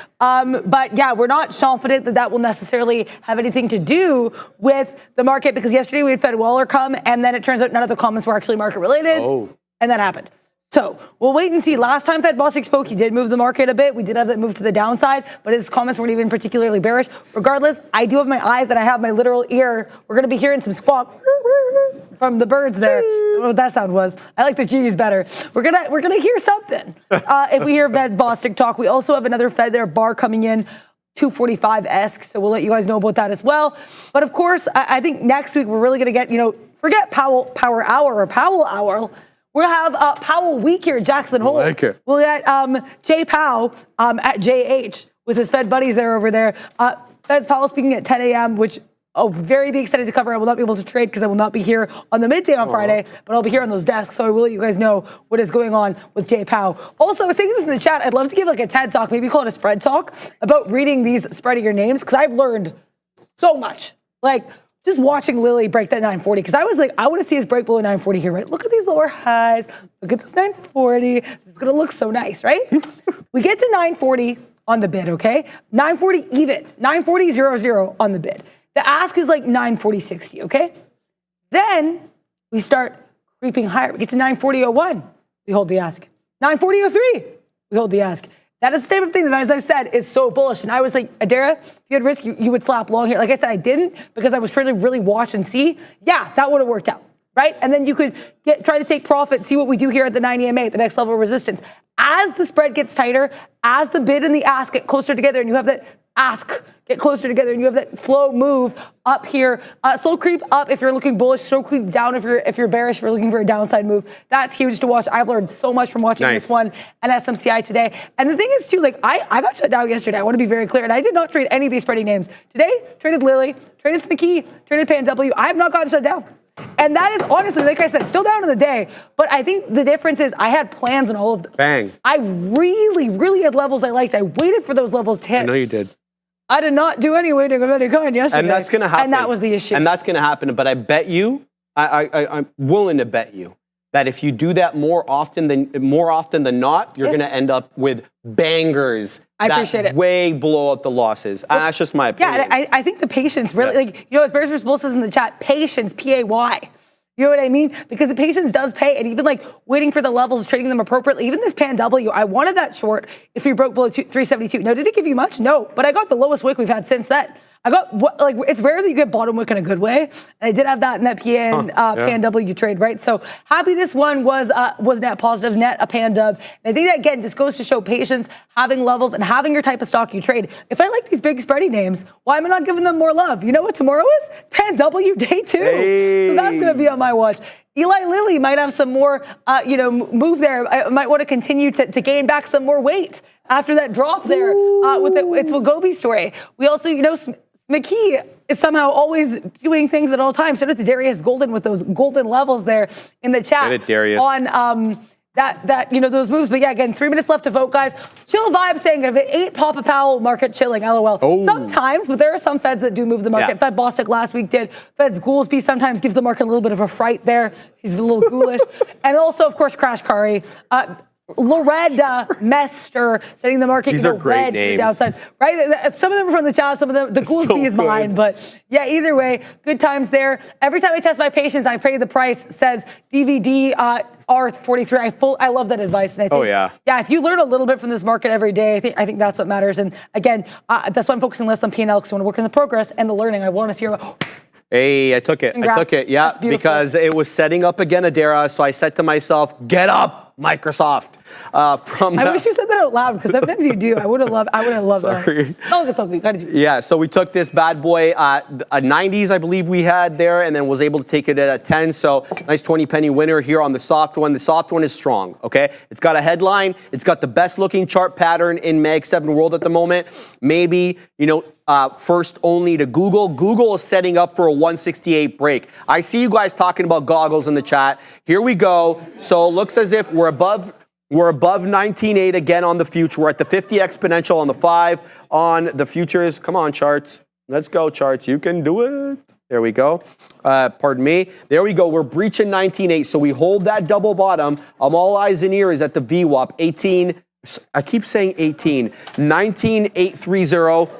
but yeah, we're not confident that that will necessarily have anything to do with the market because yesterday we had Fed Waller come, and then it turns out none of the comments were actually market related, and that happened. So we'll wait and see. Last time Fed Bostic spoke, he did move the market a bit. We did have it move to the downside, but his comments weren't even particularly bearish. Regardless, I do have my eyes and I have my literal ear. We're going to be hearing some squawk from the birds there. I don't know what that sound was. I like the G's better. We're gonna hear something if we hear Fed Bostic talk. We also have another Fed there bar coming in. 245-esque, so we'll let you guys know about that as well. But of course, I think next week we're really going to get, forget Power Hour. We'll have Powell Week here at Jackson Hole. Like it. We'll get Jay Powell at JH with his Fed buddies over there. Fed's Powell speaking at 10 a.m., which I'll very be excited to cover. I will not be able to trade because I will not be here on the midday on Friday, but I'll be here on those desks, so I will let you guys know what is going on with Jay Powell. Also, I was saying this in the chat. I'd love to give a TED talk, maybe call it a spread talk, about reading these spreadier names because I've learned so much. Just watching Lily break that 940, because I was like, I want to see us break below 940 here, right? Look at these lower highs. Look at this 940. This is going to look so nice, right? We get to 940 on the bid, okay? 940 even. 940.00 on the bid. The ask is like 940.60, okay? Then we start creeping higher. We get to 940.01. We hold the ask. 940.03. We hold the ask. That is the type of thing that, as I said, is so bullish. And I was like, Adara, if you had risk, you would slap long here. Like I said, I didn't because I was trying to really watch and see. Yeah, that would have worked out, right? And then you could try to take profit, see what we do here at the 90 MA, the next level of resistance. As the spread gets tighter, as the bid and the ask get closer together, and you have that ask get closer together, and you have that slow move up here, slow creep up if you're looking bullish, slow creep down if you're bearish, if you're looking for a downside move. That's huge to watch. I've learned so much from watching this one and SMCI today. And the thing is too, I got shut down yesterday. I want to be very clear, and I did not trade any of these spreading names today. Traded Lily, traded SPCE, traded PanW. I have not gotten shut down. And that is honestly, like I said, still down in the day. But I think the difference is I had plans on all of them. Bang. I really, really had levels I liked. I waited for those levels to hit. I know you did. I did not do any waiting of any kind yesterday. And that's going to happen. And that was the issue. And that's going to happen. But I bet you, I'm willing to bet you that if you do that more often than not, you're going to end up with bangers. I appreciate it. Way blow up the losses. And that's just my opinion. Yeah, and I think the patience really, as Bears vs. Bulls says in the chat, patience, P-A-Y. You know what I mean? Because the patience does pay, and even waiting for the levels, trading them appropriately. Even this PanW, I wanted that short if we broke below 372. Now, did it give you much? No, but I got the lowest wick we've had since then. I got it's rare that you get bottom wick in a good way, and I did have that in that PanW trade, right? So happy this one was net positive, net a PanDub. And I think that again just goes to show patience, having levels, and having your type of stock you trade. If I like these big spready names, why am I not giving them more love? You know what tomorrow is? PanW day 2. Hey. So that's going to be on my my watch. Eli Lilly might have some more, move there. I might want to continue to gain back some more weight after that drop there with its Wegovy story. We also, McKee is somehow always doing things at all times. So does Darius Golden with those golden levels there in the chat. Get it, Darius. On those moves. But yeah, again, 3 minutes left to vote, guys. Chill vibe saying if it ain't Papa Powell, market chilling, LOL. Oh. Sometimes, but there are some Feds that do move the market. Yeah. Fed Bostic last week did. Fed's Goolsby sometimes gives the market a little bit of a fright there. He's a little ghoulish. And also, of course, Crash Kari. Loretta Mester setting the market These are great red to the names. downside. Right? Some of them are from the chat, some of them, the Goolsby is mine. But yeah, either way, good times there. Every time I test my patience, I pay the price, says DVD R43. I love that advice. And I think, yeah, if you learn a little bit from this market every day, I think that's what matters. And again, that's why I'm focusing less on P&L, because I want to work in the progress and the learning. I want to see Hey, I took it. Congrats. I took it. Yeah, because it was setting up again, Adara. So I said to myself, get up, Microsoft. I wish you said that out loud, because sometimes you do. I would have loved that. Oh, it's okay. Yeah, so we took this bad boy at a 90s, I believe we had there, and then was able to take it at a 10. So nice 20 penny winner here on the soft one. The soft one is strong, okay? It's got a headline. It's got the best looking chart pattern in Mag 7 world at the moment. Maybe, first only to Google. Google is setting up for a 168 break. I see you guys talking about goggles in the chat. Here we go. So it looks as if we're above 19.8 again on the future. We're at the 50 exponential on the 5 on the futures. Come on, charts. Let's go, charts. You can do it. There we go. Pardon me. There we go. We're breaching 19.8. So we hold that double bottom. I'm all eyes and ears at the VWAP. 18. I keep saying 18. 19.830.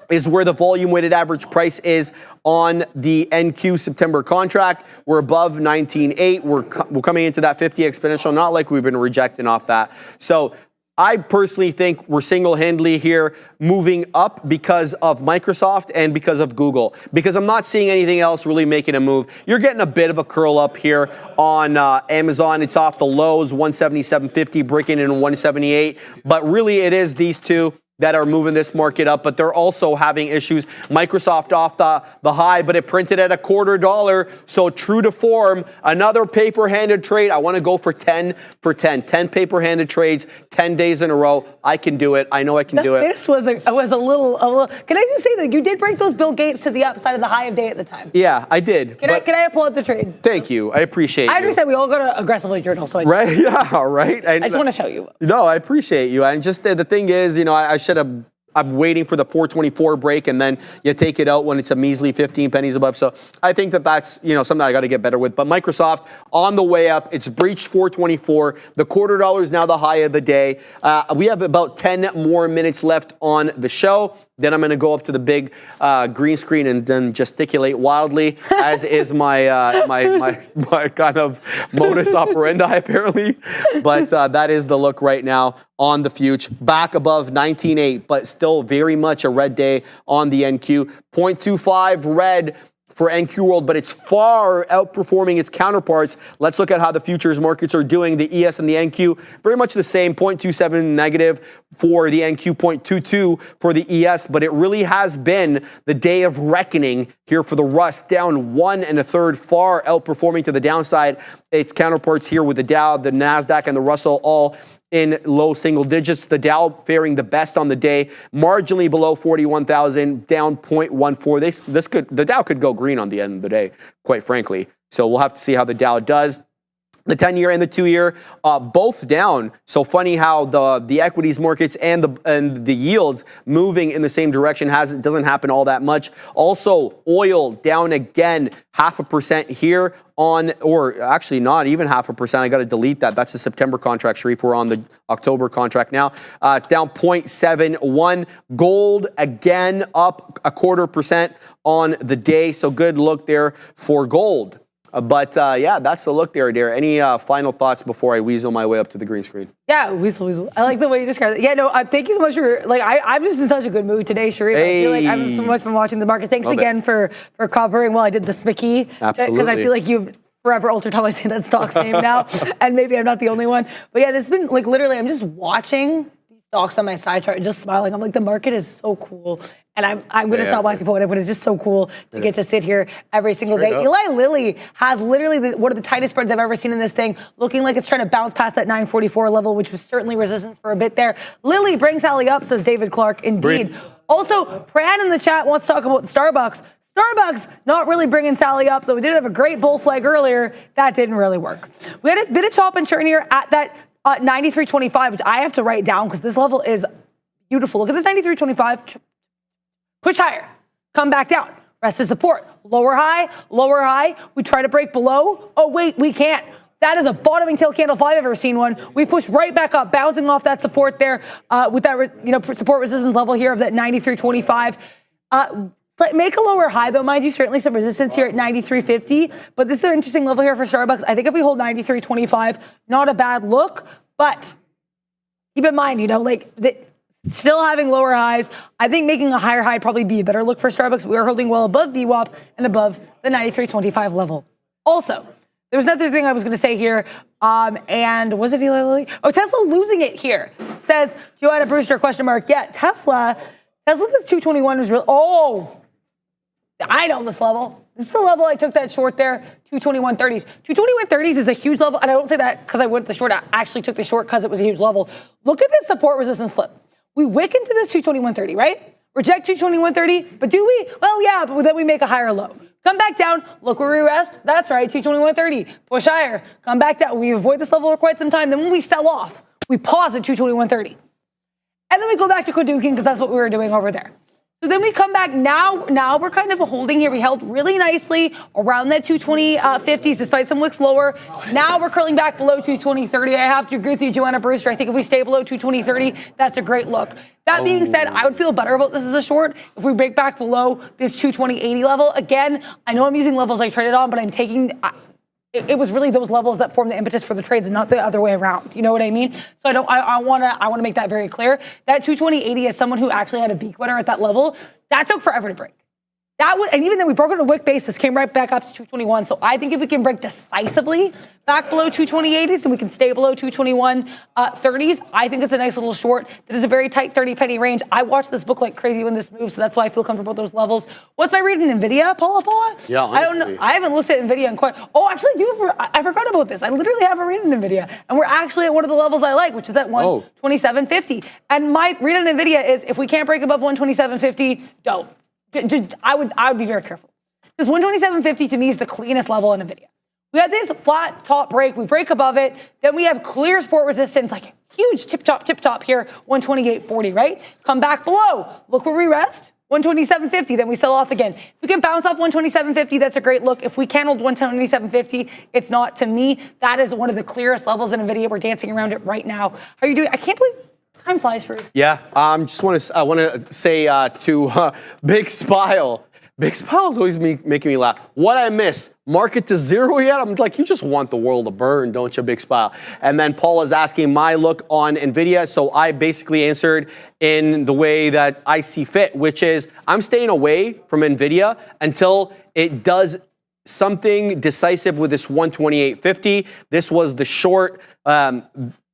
Is where the volume weighted average price is on the NQ September contract. We're above 19.8. We're coming into that 50 exponential, not like we've been rejecting off that. So I personally think we're single-handedly here moving up because of Microsoft and because of Google, because I'm not seeing anything else really making a move. You're getting a bit of a curl up here on Amazon. It's off the lows, 177.50, breaking in 178. But really it is these two that are moving this market up, but they're also having issues. Microsoft off the high, but it printed at $0.25. So true to form, another paper-handed trade. I want to go for 10 for 10. 10 paper-handed trades, 10 days in a row. I can do it. I know I can do it. This was a little. Can I just say that you did break those Bill Gates to the upside of the high of day at the time? Yeah, I did. Can I applaud the trade? Thank you. I appreciate I understand we all go to aggressively journal, so right? Yeah, right. I just want to show you. No, I appreciate you. And just the thing is, I'm waiting for the 424 break, and then you take it out when it's a measly 15 pennies above. So I think that's something I got to get better with. But Microsoft on the way up. It's breached 424. The $0.25 is now the high of the day. We have about 10 more minutes left on the show. Then I'm going to go up to the big green screen and then gesticulate wildly, as is my my kind of modus operandi, apparently. But that is the look right now on the future. Back above 19.8, but still very much a red day on the NQ. 0.25 red for NQ World, but it's far outperforming its counterparts. Let's look at how the futures markets are doing. The ES and the NQ, very much the same, 0.27 negative for the NQ, 0.22 for the ES, but it really has been the day of reckoning here for the Rust, down 1 1/3, far outperforming to the downside. Its counterparts here with the Dow, the NASDAQ, and the Russell all in low single digits. The Dow faring the best on the day, marginally below 41,000, down 0.14. The Dow could go green on the end of the day, quite frankly. So we'll have to see how the Dow does. The 10-year and the 2-year, both down. So funny how the equities markets and the yields moving in the same direction doesn't happen all that much. Also, oil down again, 0.5% here on, or actually not even 0.5%. I got to delete that. That's the September contract, Sharif. We're on the October contract now. Down 0.71. Gold again up 0.25% on the day. So good look there for gold. But yeah, that's the look there, Adair. Any final thoughts before I weasel my way up to the green screen? Yeah, weasel. I like the way you described it. Yeah, no, thank you so much for, I'm just in such a good mood today, Sharif. Hey. I feel like I'm so much fun watching the market. Thanks again for covering while I did the SPCE. Absolutely. Because I feel like you've forever altered how I say that stock's name now. And maybe I'm not the only one. But yeah, this has been literally, I'm just watching stocks on my side chart and just smiling. I'm like, the market is so cool. And I'm going to stop wasting point, but it's just so cool to get to sit here every single day. Eli Lilly has literally one of the tightest spreads I've ever seen in this thing, looking like it's trying to bounce past that 944 level, which was certainly resistance for a bit there. Lilly brings Sally up, says David Clark. Indeed. Also, Pran in the chat wants to talk about Starbucks. Starbucks not really bringing Sally up, though we did have a great bull flag earlier. That didn't really work. We had a bit of chop and churn here at that 93.25, which I have to write down because this level is beautiful. Look at this 93.25. Push higher, come back down, rest of support, lower high. We try to break below. Oh, wait, we can't. That is a bottoming tail candle if I've ever seen one. We push right back up, bouncing off that support there with that support resistance level here of that 93.25. Make a lower high, though, mind you, certainly some resistance here at 93.50. But this is an interesting level here for Starbucks. I think if we hold 93.25, not a bad look. But keep in mind, still having lower highs. I think making a higher high probably be a better look for Starbucks. We are holding well above VWAP and above the 93.25 level. Also, there was another thing I was going to say here. And was it Eli Lilly? Oh, Tesla losing it here. Says Joanna Brewster, question mark. Yeah, Tesla, this 221 was real. Oh, I know this level. This is the level I took that short there, 221.30s. 221.30s is a huge level, and I don't say that because I went the short. I actually took the short because it was a huge level. Look at this support resistance flip. We wick into this 221.30, right? Reject 221.30, but do we? Well, yeah, but then we make a higher low. Come back down, look where we rest. That's right, 221.30. Push higher, come back down. We avoid this level for quite some time. Then when we sell off, we pause at 221.30. And then we go back to Kodukin because that's what we were doing over there. So then we come back now we're kind of holding here. We held really nicely around that 220.50s despite some wicks lower. Now we're curling back below 220.30. I have to agree with you, Joanna Brewster. I think if we stay below 220.30, that's a great look. That being said, I would feel better about this as a short if we break back below this 220.80 level. Again, I know I'm using levels I traded on, but I'm taking... It was really those levels that form the impetus for the trades and not the other way around. You know what I mean? So I want to make that very clear. That 220.80 as someone who actually had a beak winner at that level, that took forever to break. And even then we broke on a wick basis, came right back up to 221. So I think if we can break decisively back below 220.80s and we can stay below 221.30s, I think it's a nice little short. That is a very tight 30 penny range. I watch this book like crazy when this moves, so that's why I feel comfortable with those levels. What's my read in Nvidia, Paula? Yeah, honestly. I don't know. I haven't looked at Nvidia in quite. Oh, actually, I forgot about this. I literally have a read in Nvidia, and we're actually at one of the levels I like, which is at 127.50. And my read on Nvidia is if we can't break above 127.50, don't. I would be very careful. Because 127.50 to me is the cleanest level in Nvidia. We had this flat top break. We break above it. Then we have clear support resistance, like huge tip top here, 128.40, right? Come back below. Look where we rest. 127.50, then we sell off again. If we can bounce off 127.50, that's a great look. If we can't hold 127.50, it's not. To me, that is one of the clearest levels in Nvidia. We're dancing around it right now. How are you doing? I can't believe time flies for you. Yeah, I want to say to Big Spile. Big Spile is always making me laugh. What I miss? Market to zero yet? I'm like, you just want the world to burn, don't you, Big Spile? And then Paul is asking my look on Nvidia. So I basically answered in the way that I see fit, which is I'm staying away from Nvidia until it does something decisive with this 128.50. This was the short.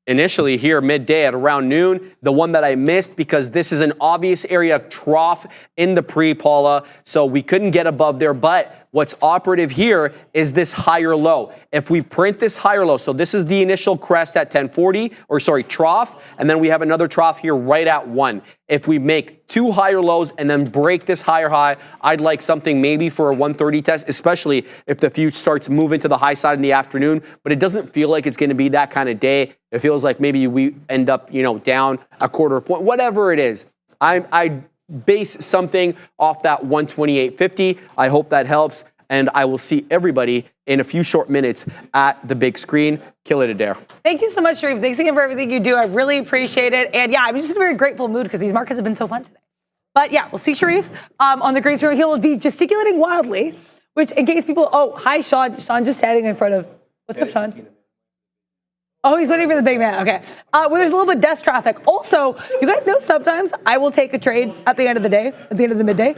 Initially here midday at around noon, the one that I missed because this is an obvious area trough in the pre-Paula, so we couldn't get above there. But what's operative here is this higher low. If we print this higher low, so this is the initial crest at 1040, trough, and then we have another trough here right at 1. If we make two higher lows and then break this higher high, I'd like something maybe for a 130 test, especially if the future starts moving to the high side in the afternoon. But it doesn't feel like it's going to be that kind of day. It feels like maybe we end up, down a quarter point, whatever it is. I base something off that 128.50. I hope that helps. And I will see everybody in a few short minutes at the big screen. Kill it, Adair. Thank you so much, Sharif. Thanks again for everything you do. I really appreciate it. And yeah, I'm just in a very grateful mood because these markets have been so fun today. But yeah, we'll see Sharif on the green screen. He'll be gesticulating wildly, which in case people, hi, Sean. Sean just standing in front of, what's up, Sean? Oh, he's waiting for the big man. Okay. Well, there's a little bit of desk traffic. Also, you guys know sometimes I will take a trade at the end of the day, at the end of the midday.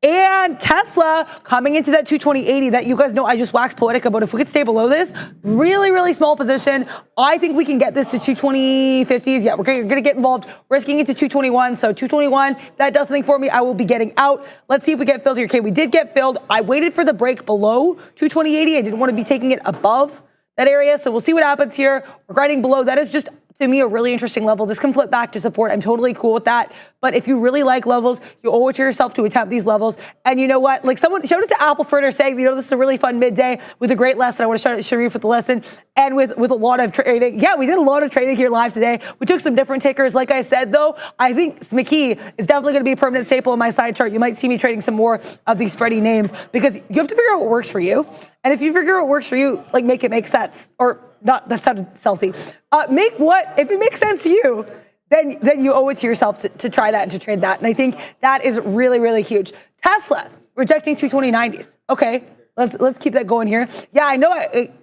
And Tesla coming into that 220.80 that you guys know I just waxed poetic about. If we could stay below this, really, really small position. I think we can get this to 220.50s. Yeah, we're going to get involved, risking it to 221. So 221, that does something for me. I will be getting out. Let's see if we get filled here. Okay, we did get filled. I waited for the break below 220.80. I didn't want to be taking it above that area. So we'll see what happens here. We're grinding below. That is just, to me, a really interesting level. This can flip back to support. I'm totally cool with that. But if you really like levels, you owe it to yourself to attempt these levels. And you know what? Like someone, shout out to Apple Fritter saying, this is a really fun midday with a great lesson. I want to shout out to Sharif with the lesson and with a lot of trading. Yeah, we did a lot of trading here live today. We took some different tickers. Like I said, though, I think SPCE is definitely going to be a permanent staple in my side chart. You might see me trading some more of these spready names because you have to figure out what works for you. And if you figure out what works for you, like make it make sense. Or not, that sounded stealthy. If it makes sense to you, then you owe it to yourself to try that and to trade that. And I think that is really, really huge. Tesla rejecting 220.90s. Okay, let's keep that going here. Yeah, I know.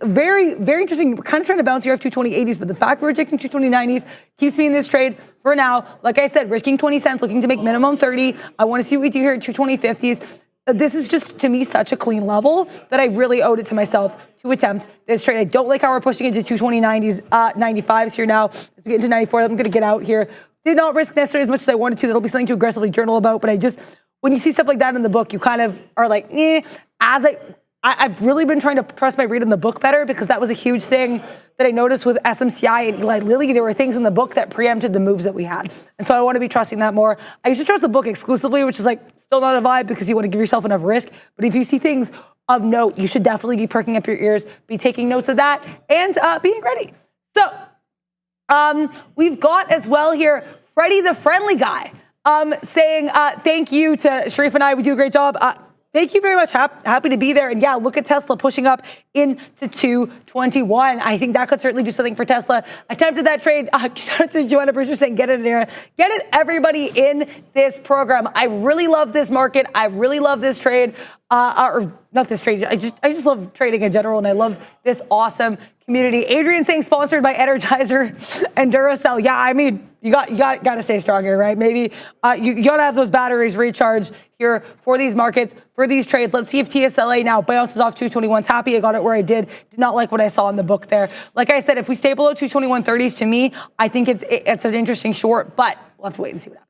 Very, very interesting. We're kind of trying to bounce here off 220.80s, but the fact we're rejecting 220.90s keeps me in this trade for now. Like I said, risking 20 cents, looking to make minimum 30. I want to see what we do here at 220.50s. This is just, to me, such a clean level that I really owed it to myself to attempt this trade. I don't like how we're pushing into 220.90s, 95s here now. As we get into 94, I'm going to get out here. Did not risk necessarily as much as I wanted to. That'll be something to aggressively journal about. But when you see stuff like that in the book, you kind of are like, I've really been trying to trust my read in the book better because that was a huge thing that I noticed with SMCI and Eli Lilly. There were things in the book that preempted the moves that we had. And so I want to be trusting that more. I used to trust the book exclusively, which is still not a vibe because you want to give yourself enough risk. But if you see things of note, you should definitely be perking up your ears, be taking notes of that, and being ready. So we've got as well here Freddie the Friendly Guy saying thank you to Sharif and I. We do a great job. Thank you very much. Happy to be there. And yeah, look at Tesla pushing up into 221. I think that could certainly do something for Tesla. Attempted that trade. Shout out to Joanna Brewster saying, get it in here. Get it, everybody, in this program. I really love this market. I really love this trade. Or not this trade. I just love trading in general, and I love this awesome community. Adrian saying sponsored by Energizer and Duracell. Yeah, I mean, you got to stay strong here, right? Maybe you got to have those batteries recharged here for these markets, for these trades. Let's see if TSLA now bounces off 221s. Happy I got it where I did. Did not like what I saw in the book there. Like I said, if we stay below 221.30s, to me, I think it's an interesting short, but we'll have to wait and see what happens.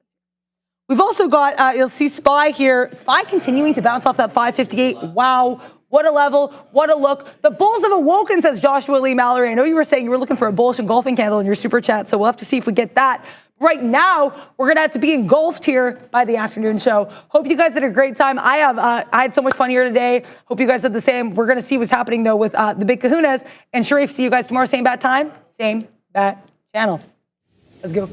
We've also got, you'll see SPY here. SPY continuing to bounce off that 558. Wow. What a level. What a look. The bulls have awoken, says Joshua Lee Mallory. I know you were saying you were looking for a bullish engulfing candle in your super chat, so we'll have to see if we get that. Right now, we're going to have to be engulfed here by the afternoon show. Hope you guys had a great time. I had so much fun here today. Hope you guys did the same. We're going to see what's happening, though, with the big kahunas. And Sharif, see you guys tomorrow, same bat time, same bat channel. Let's go.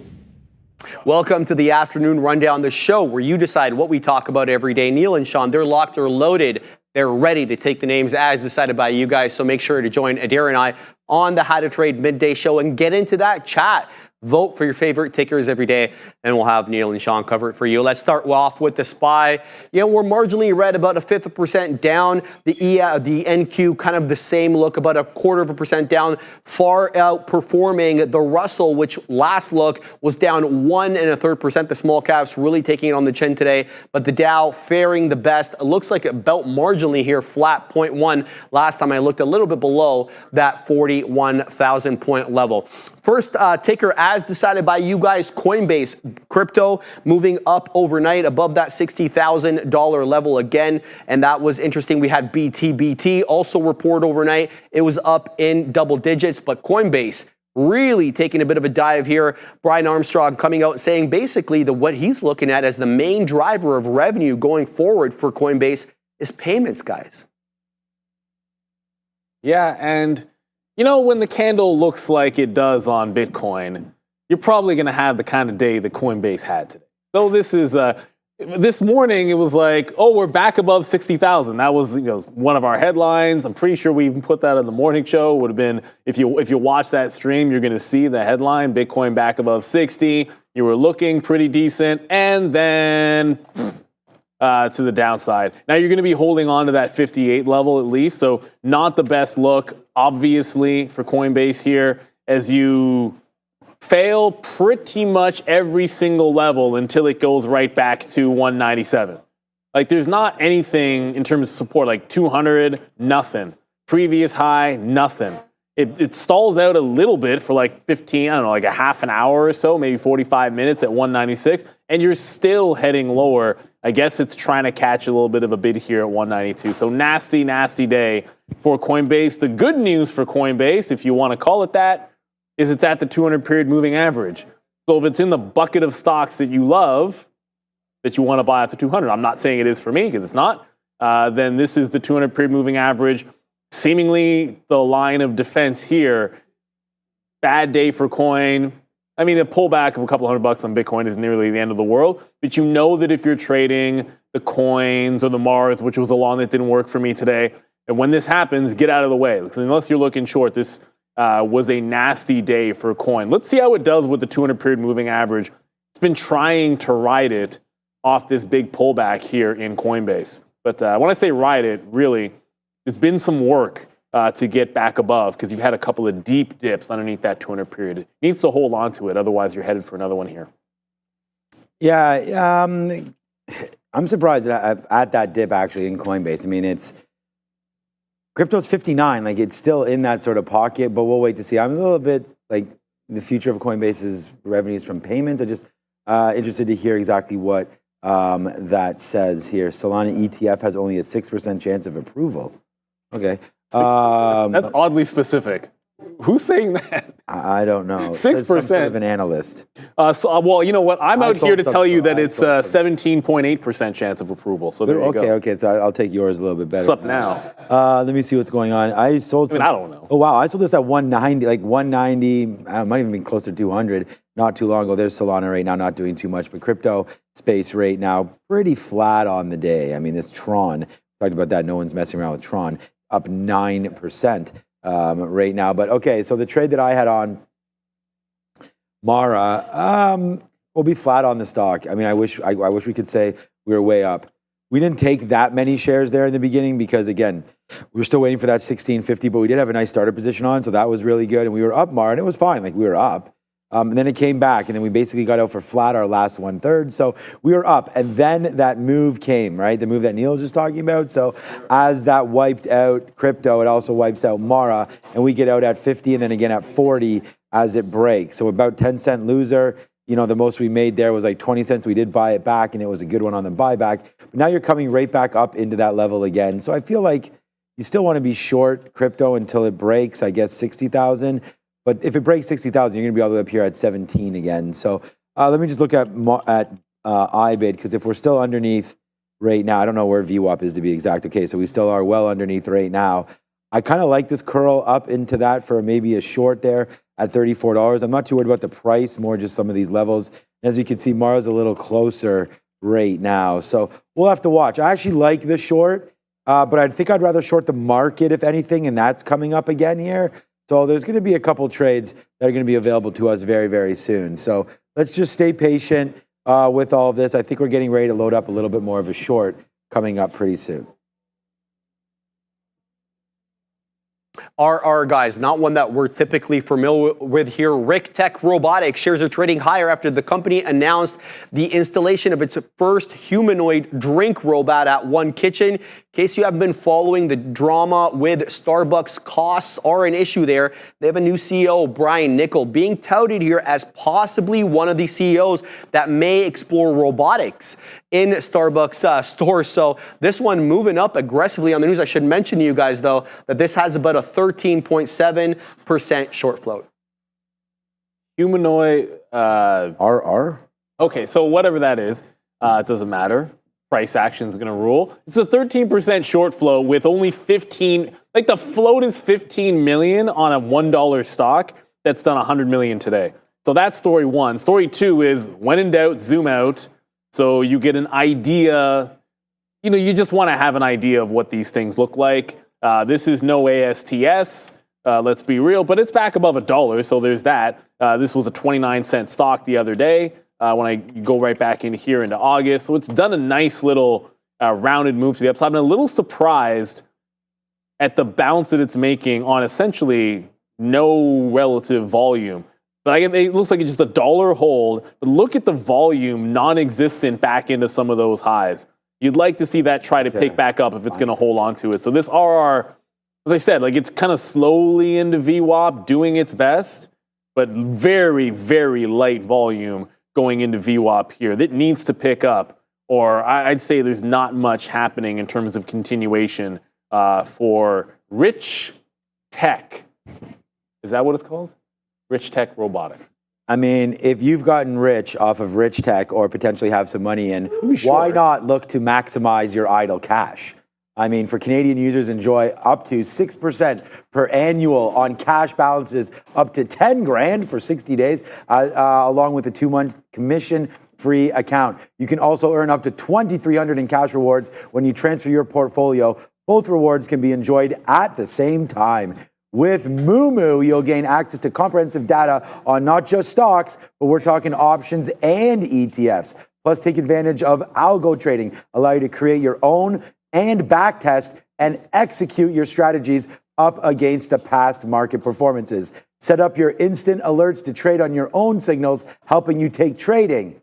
Welcome to the afternoon rundown, the show where you decide what we talk about every day. Neil and Sean, they're locked, they're loaded. They're ready to take the names as decided by you guys. So make sure to join Adair and I on the How to Trade Midday Show and get into that chat. Vote for your favorite tickers every day, and we'll have Neil and Sean cover it for you. Let's start off with the SPY. Yeah, we're marginally red, about 1/5% down. The NQ, kind of the same look, about 1/4% down, far outperforming the Russell, which last look was down 1 1/3%. The small caps really taking it on the chin today, but the Dow faring the best. It looks like about marginally here, flat 0.1. Last time I looked, a little bit below that 41,000 point level. First ticker as decided by you guys, Coinbase. Crypto moving up overnight above that $60,000 level again. And that was interesting. We had BT also report overnight. It was up in double digits, but Coinbase really taking a bit of a dive here. Brian Armstrong coming out and saying basically that what he's looking at as the main driver of revenue going forward for Coinbase is payments, guys. Yeah, and you know, when the candle looks like it does on Bitcoin, you're probably going to have the kind of day that Coinbase had today. So this morning, it was like, oh, we're back above 60,000. That was one of our headlines. I'm pretty sure we even put that on the morning show. Would have been, if you watch that stream, you're going to see the headline, Bitcoin back above 60. You were looking pretty decent. And then to the downside. Now you're going to be holding on to that 58 level at least. So not the best look, obviously, for Coinbase here, as you fail pretty much every single level until it goes right back to 197. Like there's not anything in terms of support, like 200, nothing. Previous high, nothing. It stalls out a little bit for like 15, I don't know, like a half an hour or so, maybe 45 minutes at 196, and you're still heading lower. I guess it's trying to catch a little bit of a bid here at 192. So nasty, nasty day for Coinbase. The good news for Coinbase, if you want to call it that, is it's at the 200-period moving average. So if it's in the bucket of stocks that you love, that you want to buy at the 200, I'm not saying it is for me because it's not, then this is the 200-period moving average. Seemingly the line of defense here. Bad day for coin. I mean, a pullback of a couple $100 on Bitcoin is nearly the end of the world, but you know that if you're trading the coins or the Mars, which was the long that didn't work for me today, and when this happens, get out of the way. Because unless you're looking short, this was a nasty day for coin. Let's see how it does with the 200-period moving average. It's been trying to ride it off this big pullback here in Coinbase. But when I say ride it, really, there's been some work to get back above because you've had a couple of deep dips underneath that 200 period. It needs to hold on to it, otherwise you're headed for another one here. Yeah, I'm surprised at that dip actually in Coinbase. I mean, crypto's 59, like it's still in that sort of pocket, but we'll wait to see. I'm a little bit like the future of Coinbase's revenues from payments. I just interested to hear exactly what that says here. Solana ETF has only a 6% chance of approval. Okay. That's oddly specific. Who's saying that? I don't know. 6%. Some sort of an analyst. Well, you know what? I'm out here to tell you that it's a 17. 17.8% chance of approval. So there you go. Okay. So I'll take yours a little bit better. What's up now? Let me see what's going on. I sold some. I don't know. Oh, wow. I sold this at 190, like 190. I might even be closer to 200 not too long ago. There's Solana right now, not doing too much, but crypto space right now, pretty flat on the day. I mean, this Tron, talked about that. No one's messing around with Tron, up 9%. Right now. But okay, so the trade that I had on Mara will be flat on the stock. I mean, I wish we could say we were way up. We didn't take that many shares there in the beginning because, again, we were still waiting for that 1650, but we did have a nice starter position on, so that was really good. And we were up, Mara, and it was fine. Like, we were up. And then it came back, and then we basically got out for flat our last 1/3. So we were up, and then that move came, right? The move that Neil was just talking about. So as that wiped out crypto, it also wipes out Mara, and we get out at 50 and then again at 40 as it breaks. So about 10-cent loser. You know, the most we made there was like 20 cents. We did buy it back, and it was a good one on the buyback. But now you're coming right back up into that level again. So I feel like you still want to be short crypto until it breaks, I guess, 60,000. But if it breaks 60,000, you're going to be all the way up here at 17 again. So let me just look at IBID, because if we're still underneath right now, I don't know where VWAP is to be exact. Okay, so we still are well underneath right now. I kind of like this curl up into that for maybe a short there at $34. I'm not too worried about the price, more just some of these levels. As you can see, Mara's a little closer right now. So we'll have to watch. I actually like the short, but I think I'd rather short the market, if anything, and that's coming up again here. So there's going to be a couple trades that are going to be available to us very, very soon. So let's just stay patient with all of this. I think we're getting ready to load up a little bit more of a short coming up pretty soon. RR, guys, not one that we're typically familiar with here. Rick Tech Robotics shares are trading higher after the company announced the installation of its first humanoid drink robot at One Kitchen. In case you haven't been following the drama with Starbucks, costs are an issue there. They have a new CEO, Brian Nickel, being touted here as possibly one of the CEOs that may explore robotics in Starbucks stores. So this one moving up aggressively on the news. I should mention to you guys, though, that this has about a 13.7% short float. Humanoid. RR? Okay, so whatever that is, it doesn't matter. Price action is going to rule. It's a 13% short float with only 15, like the float is 15 million on a $1 stock that's done 100 million today. So that's story one. Story two is when in doubt, zoom out. So you get an idea, you know, you just want to have an idea of what these things look like. This is no ASTS, let's be real, but it's back above $1, so there's that. This was a 29-cent stock the other day when I go right back in here into August. So it's done a nice little rounded move to the upside. I'm a little surprised at the bounce that it's making on essentially no relative volume. But it looks like it's just $1 hold, but look at the volume non-existent back into some of those highs. You'd like to see that try to pick back up if it's going to hold on to it. So this RR, as I said, like it's kind of slowly into VWAP, doing its best, but very, very light volume going into VWAP here. That needs to pick up, or I'd say there's not much happening in terms of continuation for Rich Tech. Is that what it's called? Rich Tech Robotics. I mean, if you've gotten rich off of Rich Tech or potentially have some money in, why not look to maximize your idle cash? I mean, for Canadian users, enjoy up to 6% per annual on cash balances up to 10 grand for 60 days, along with a 2-month commission-free account. You can also earn up to $2,300 in cash rewards when you transfer your portfolio. Both rewards can be enjoyed at the same time. With Moomoo, you'll gain access to comprehensive data on not just stocks, but we're talking options and ETFs. Plus, take advantage of algo trading, allow you to create your own and backtest and execute your strategies up against the past market performances. Set up your instant alerts to trade on your own signals, helping you take trading,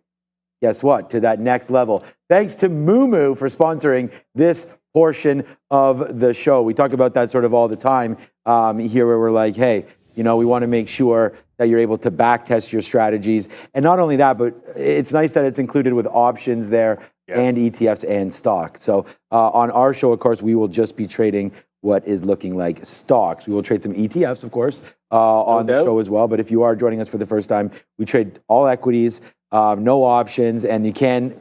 guess what, to that next level. Thanks to Moomoo for sponsoring this portion of the show. We talk about that sort of all the time here, where we're like, hey, you know, we want to make sure that you're able to backtest your strategies. And not only that, but it's nice that it's included with options there and ETFs and stocks. So on our show, of course, we will just be trading what is looking like stocks. We will trade some ETFs, of course, on the show as well. But if you are joining us for the first time, we trade all equities, no options, and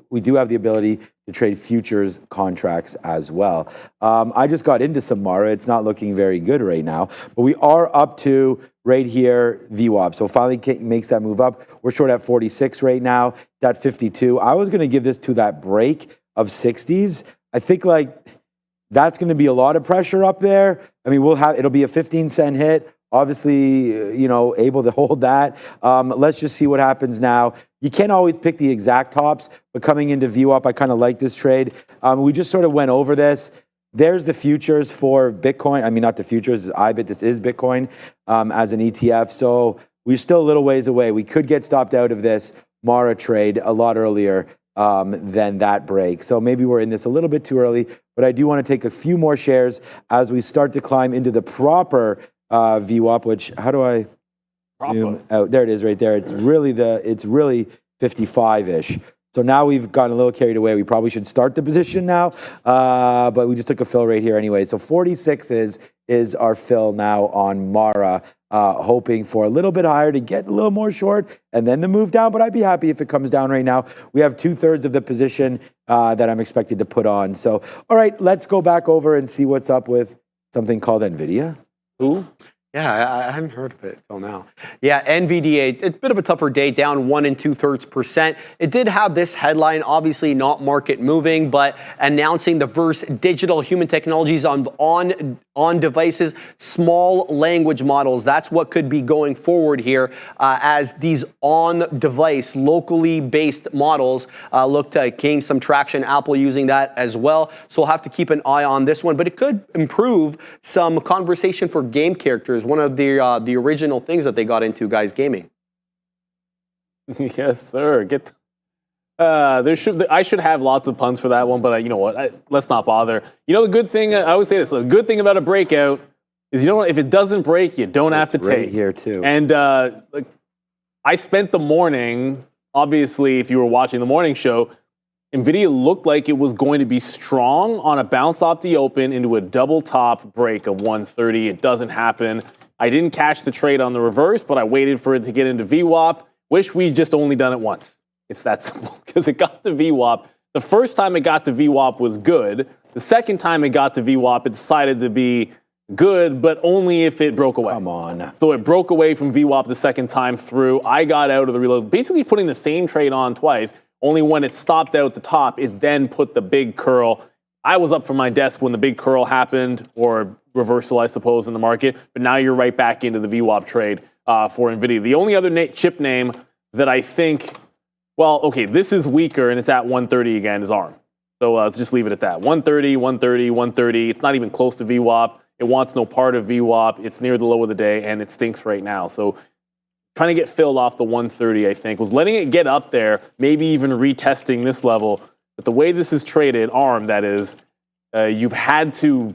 we do have the ability to trade futures contracts as well. I just got into some Mara. It's not looking very good right now, but we are up to right here VWAP. So finally makes that move up. We're short at 46 right now. It's at 52. I was going to give this to that break of 60s. I think like that's going to be a lot of pressure up there. I mean, it'll be a 15-cent hit. Obviously, you know, able to hold that. Let's just see what happens now. You can't always pick the exact tops, but coming into VWAP, I kind of like this trade. We just sort of went over this. There's the futures for Bitcoin. I mean, not the futures, it's IBIT. This is Bitcoin as an ETF. So we're still a little ways away. We could get stopped out of this Mara trade a lot earlier than that break. So maybe we're in this a little bit too early, but I do want to take a few more shares as we start to climb into the proper VWAP, which, how do I zoom out? There it is right there. It's really 55-ish. So now we've gotten a little carried away. We probably should start the position now, but we just took a fill right here anyway. So 46 is our fill now on Mara, hoping for a little bit higher to get a little more short and then the move down, but I'd be happy if it comes down right now. We have 2/3 of the position that I'm expected to put on. So, all right, let's go back over and see what's up with something called Nvidia. Who? Yeah, I hadn't heard of it till now. Yeah, Nvidia, a bit of a tougher day, down 1 2/3%. It did have this headline, obviously not market moving, but announcing the first digital human technologies on devices, small language models. That's what could be going forward here as these on-device, locally based models look to gain some traction. Apple using that as well. So we'll have to keep an eye on this one, but it could improve some conversation for game characters. One of the original things that they got into, guys, gaming. Yes, sir. I should have lots of puns for that one, but you know what? Let's not bother. You know the good thing, I always say this, the good thing about a breakout is if it doesn't break, you don't have to take. Here too. And I spent the morning, obviously, if you were watching the morning show, Nvidia looked like it was going to be strong on a bounce off the open into a double top break of 130. It doesn't happen. I didn't catch the trade on the reverse, but I waited for it to get into VWAP. Wish we'd just only done it once. It's that simple because it got to VWAP. The first time it got to VWAP was good. The second time it got to VWAP, it decided to be good, but only if it broke away. Come on. So it broke away from VWAP the second time through. I got out of the reload, basically putting the same trade on twice. Only when it stopped out the top, it then put the big curl. I was up from my desk when the big curl happened, or reversal, I suppose, in the market. But now you're right back into the VWAP trade for Nvidia. The only other chip name that I think, well, okay, this is weaker and it's at 130 again, is ARM. So let's just leave it at that. 130, 130, 130. It's not even close to VWAP. It wants no part of VWAP. It's near the low of the day, and it stinks right now. So trying to get filled off the 130, I think, was letting it get up there, maybe even retesting this level But the way this is traded, ARM, that is, you've had to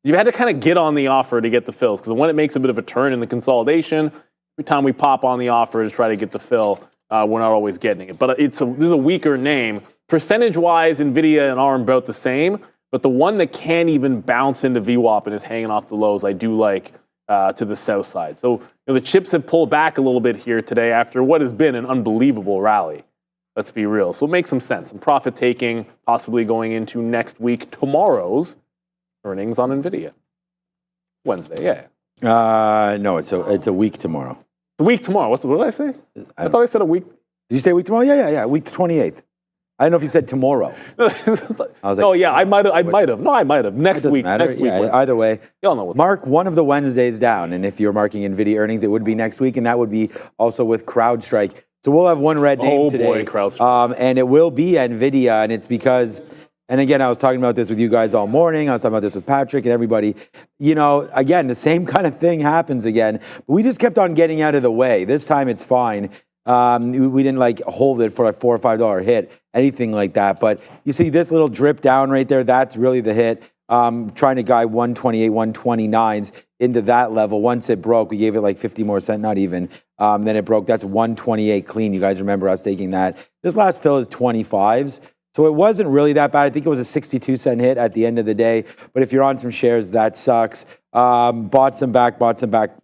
kind of get on the offer to get the fills, because when it makes a bit of a turn in the consolidation, every time we pop on the offer to try to get the fill, we're not always getting it. But this is a weaker name. Percentage-wise, Nvidia and ARM about the same, but the one that can't even bounce into VWAP and is hanging off the lows, I do like to the south side. So the chips have pulled back a little bit here today after what has been an unbelievable rally. Let's be real. So it makes some sense. Some profit taking, possibly going into next week, tomorrow's earnings on Nvidia. Wednesday, yeah. No, it's a week tomorrow. The week tomorrow. What did I say? I thought I said a week. Did you say week tomorrow? Yeah. Week 28th. I don't know if you said tomorrow. I was no, yeah, I might have. No, I might have. Next week. Matter. Next week. Yeah, either way. Y'all know what's mark one of the Wednesdays down, and if you're marking Nvidia earnings, it would be next week, and that would be also with CrowdStrike. So we'll have one red name today. Oh boy, CrowdStrike. And it will be Nvidia, and it's because, and again, I was talking about this with you guys all morning. I was talking about this with Patrick and everybody. Again, the same kind of thing happens again. But we just kept on getting out of the way. This time it's fine. We didn't hold it for a $4 or $5 hit, anything like that. But you see this little drip down right there. That's really the hit. Trying to guide 128, 129s into that level. Once it broke, we gave it 50 more cents, not even. Then it broke. That's 128 clean. You guys remember us taking that. This last fill is 25s. So it wasn't really that bad. I think it was a 62-cent hit at the end of the day. But if you're on some shares, that sucks. Bought some back,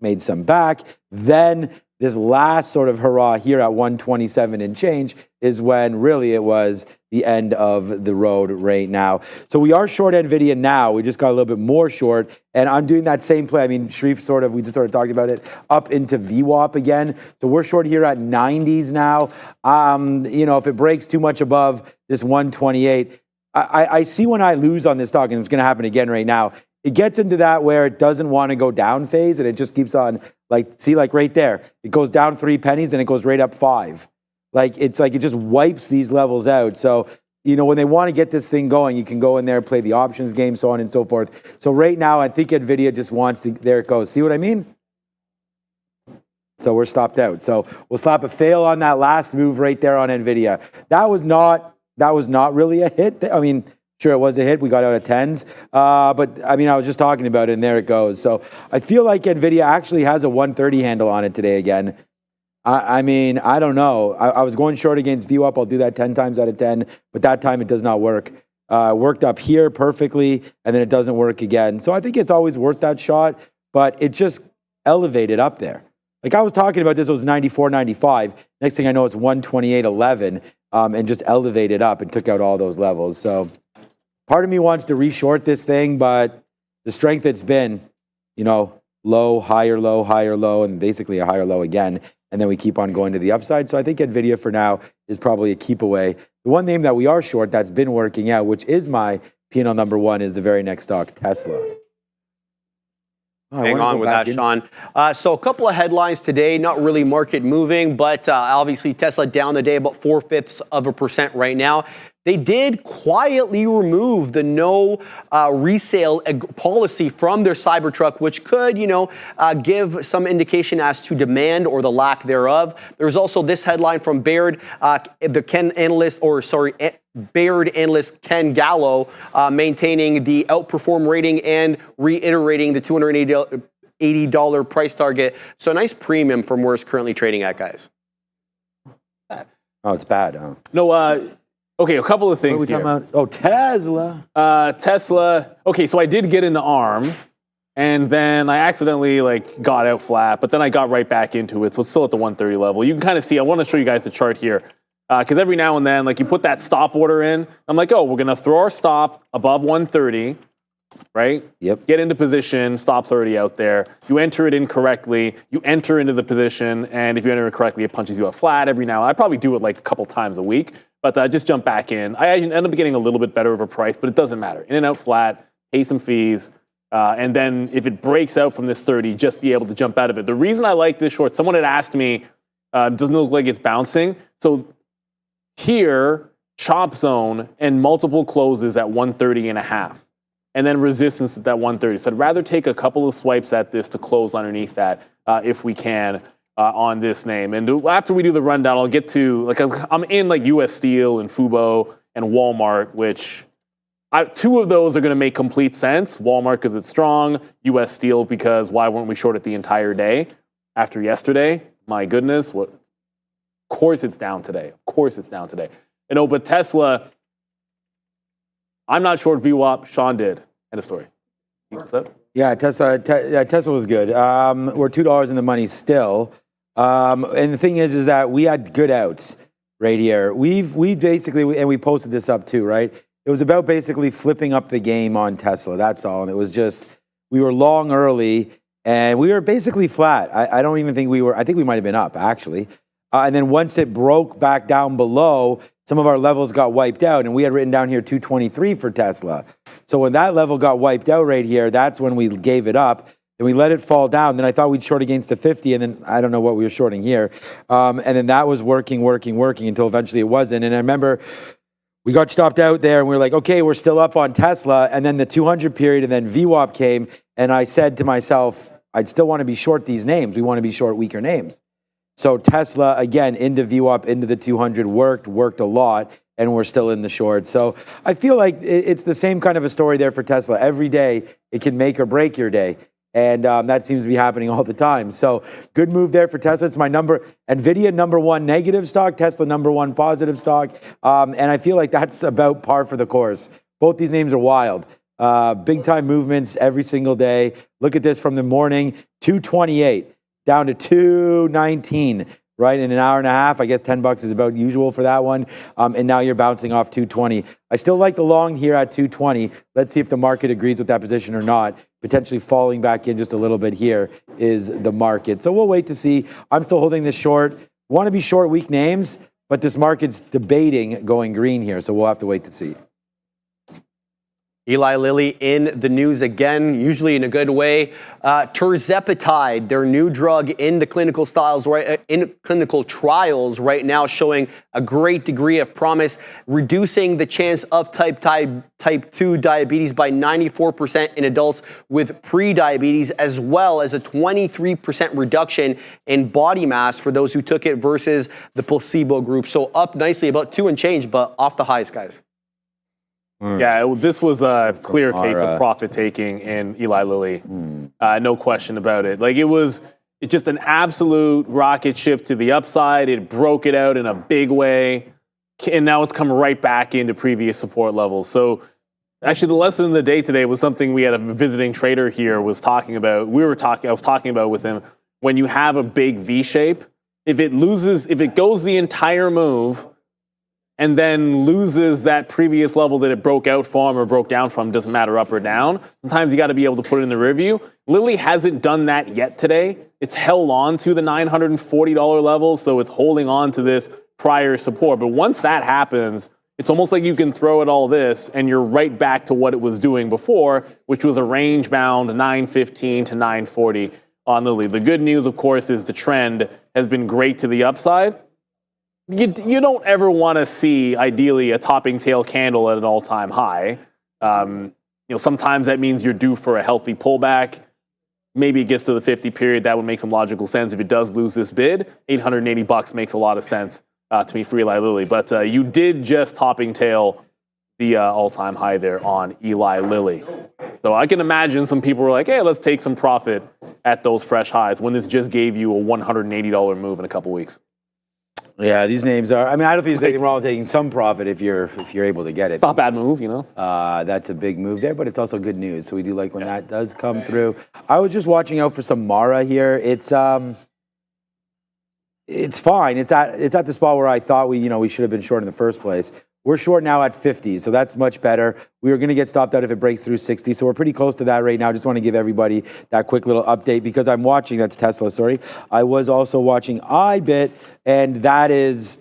made some back. Then this last sort of hurrah here at 127 and change is when really it was the end of the road right now. So we are short Nvidia now. We just got a little bit more short. And I'm doing that same play. I mean, Sharif we just talked about it, up into VWAP again. So we're short here at 90s now. If it breaks too much above this 128, I see when I lose on this stock, and it's going to happen again right now, it gets into that where it doesn't want to go down phase, and it just keeps on, right there. It goes down 3 pennies, and it goes right up 5. It just wipes these levels out. So, when they want to get this thing going, you can go in there, play the options game, so on and so forth. So right now, I think Nvidia just wants to, there it goes. See what I mean? So we're stopped out. So we'll slap a fail on that last move right there on Nvidia. That was not really a hit. I mean, sure, it was a hit. We got out of 10s. But, I was just talking about it, and there it goes. So I feel like Nvidia actually has a 130 handle on it today again. I don't know. I was going short against VWAP. I'll do that 10 times out of 10. But that time, it does not work. Worked up here perfectly, and then it doesn't work again. So I think it's always worth that shot. But it just elevated up there. I was talking about this, it was 94, 95. Next thing I know, it's 128.11, and just elevated up and took out all those levels. So part of me wants to reshort this thing, but the strength it's been, low, higher, low, and basically a higher low again. And then we keep on going to the upside. So I think Nvidia for now is probably a keep away. The one name that we are short that's been working out, which is my P&L number 1, is the very next stock, Tesla. Hang on with that, Sean. So a couple of headlines today, not really market moving, but obviously Tesla down the day about 0.4% right now. They did quietly remove the no resale policy from their Cybertruck, which could, give some indication as to demand or the lack thereof. There's also this headline from Baird, Baird analyst Ken Gallo maintaining the outperform rating and reiterating the $280 price target. So a nice premium from where it's currently trading at, guys. Oh, it's bad, huh? No, okay, a couple of things what are we here. Talking about? Oh, Tesla. Tesla. Okay, so I did get into ARM, and then I accidentally got out flat, but then I got right back into it, so it's still at the 130 level. You can kind of see, I want to show you guys the chart here, because every now and then, you put that stop order in, I'm we're going to throw our stop above 130, right? Yep. Get into position, stop's already out there. You enter it incorrectly, you enter into the position, and if you enter it correctly, it punches you out flat every now and then. I probably do it a couple times a week. But just jump back in. I end up getting a little bit better of a price, but it doesn't matter. In and out flat, pay some fees, and then if it breaks out from this 30, just be able to jump out of it. The reason I like this short, someone had asked me, doesn't look like it's bouncing. So here, chop zone and multiple closes at 130.5, and then resistance at that 130. So I'd rather take a couple of swipes at this to close underneath that if we can. On this name. And after we do the rundown, I'll get to, I'm in US Steel and Fubo and Walmart, which two of those are going to make complete sense. Walmart because it's strong, U.S. Steel because why weren't we short it the entire day after yesterday? My goodness, what? Of course it's down today. Of course it's down today. But Tesla, I'm not short VWAP. Sean did. End of story. Yeah, Tesla was good. We're $2 in the money still. And the thing is that we had good outs right here. We basically, and we posted this up too, right? It was about basically flipping up the game on Tesla. That's all. And it was just, we were long early and we were basically flat. I don't even think we were, I think we might have been up actually. And then once it broke back down below, some of our levels got wiped out, and we had written down here 223 for Tesla. So when that level got wiped out right here, that's when we gave it up, and we let it fall down. Then I thought we'd short against the 50, and then I don't know what we were shorting here. And then that was working until eventually it wasn't. And I remember we got stopped out there, and we were like, okay, we're still up on Tesla. And then the 200 period, and then VWAP came, and I said to myself, I'd still want to be short these names. We want to be short weaker names. So Tesla, again, into VWAP, into the 200, worked a lot, and we're still in the short. So I feel like it's the same kind of a story there for Tesla. Every day, it can make or break your day. And that seems to be happening all the time. So good move there for Tesla. It's my Nvidia #1 negative stock, Tesla #1 positive stock. And I feel like that's about par for the course. Both these names are wild. Big time movements every single day. Look at this from the morning, 228. Down to 219, right? In an hour and a half. I guess $10 is about usual for that one. And now you're bouncing off 220. I still like the long here at 220. Let's see if the market agrees with that position or not. Potentially falling back in just a little bit here is the market. So we'll wait to see. I'm still holding this short. Want to be short weak names, but this market's debating going green here. So we'll have to wait to see. Eli Lilly in the news again, usually in a good way. Tirzepatide, their new drug in the clinical trials right now, showing a great degree of promise, reducing the chance of type 2 diabetes by 94% in adults with pre-diabetes, as well as a 23% reduction in body mass for those who took it versus the placebo group. So up nicely, about 2 and change, but off the highs, guys. Yeah, this was a clear case of profit taking in Eli Lilly. No question about it. Like it's just an absolute rocket ship to the upside. It broke it out in a big way, and now it's come right back into previous support levels. So actually, the lesson of the day today was something we had a visiting trader here was talking about. I was talking about with him, when you have a big V shape, if it goes the entire move and then loses that previous level that it broke out from or broke down from, doesn't matter up or down. Sometimes you got to be able to put it in the rear view. Lilly hasn't done that yet today. It's held on to the $940 level, so it's holding on to this prior support. But once that happens, it's almost like you can throw at all this and you're right back to what it was doing before, which was a range-bound 915 to 940 on Lilly. The good news, of course, is the trend has been great to the upside. You don't ever want to see, ideally, a topping tail candle at an all-time high. Sometimes that means you're due for a healthy pullback. Maybe it gets to the 50 period. That would make some logical sense. If it does lose this bid, $880 makes a lot of sense to me for Eli Lilly. But you did just topping tail the all-time high there on Eli Lilly. So I can imagine some people were like, hey, let's take some profit at those fresh highs when this just gave you a $180 move in a couple weeks. Yeah, these names are. I mean, I don't think there's anything wrong with taking some profit if you're able to get it. It's not a bad move, That's a big move there, but it's also good news. So we do like when that does come through. I was just watching out for some Mara here. It's fine. It's at the spot where I thought we should have been short in the first place. We're short now at 50, so that's much better. We were going to get stopped out if it breaks through 60, so we're pretty close to that right now. Just want to give everybody that quick little update because I'm watching, that's Tesla, sorry. I was also watching iBit, and that is,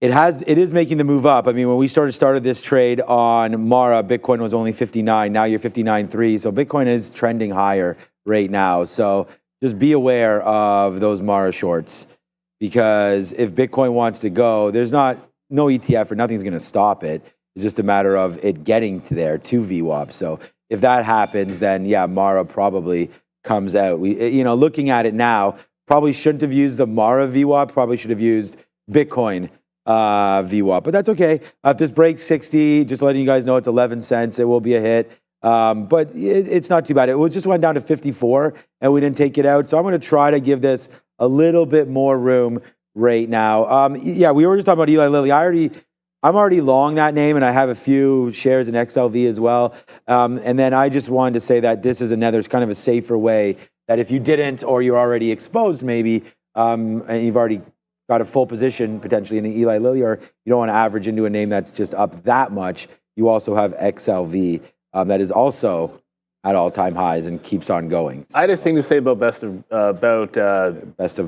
it is making the move up. I mean, when we started this trade on Mara, Bitcoin was only 59. Now you're 59.3, so Bitcoin is trending higher right now. So just be aware of those Mara shorts because if Bitcoin wants to go, there's no ETF or nothing's going to stop it. It's just a matter of it getting to VWAP. So if that happens, then yeah, Mara probably comes out. Looking at it now, probably shouldn't have used the Mara VWAP. Probably should have used Bitcoin VWAP. But that's okay. If this breaks 60, just letting you guys know it's 11 cents. It will be a hit. But it's not too bad. It just went down to 54 and we didn't take it out. So I'm going to try to give this a little bit more room right now. Yeah, we were just talking about Eli Lilly. I'm already long that name and I have a few shares in XLV as well. And then I just wanted to say that this is another kind of a safer way that if you didn't or you're already exposed maybe, and you've already got a full position potentially in an Eli Lilly, or you don't want to average into a name that's just up that much, you also have XLV that is also at all-time highs and keeps on going. I had a thing to say about best of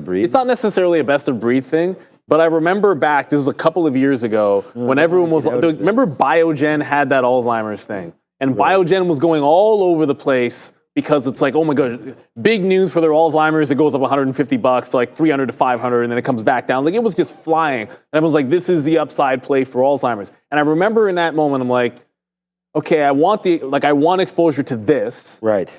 breed. It's not necessarily a best of breed thing, but I remember back, this was a couple of years ago, when everyone was, remember Biogen had that Alzheimer's thing, and Biogen was going all over the place because it's like, oh my gosh, big news for their Alzheimer's. It goes up $150 to like 300 to 500, and then it comes back down. Like it was just flying. And everyone's like, this is the upside play for Alzheimer's. And I remember in that moment, I'm like, okay, I want exposure to this. Right.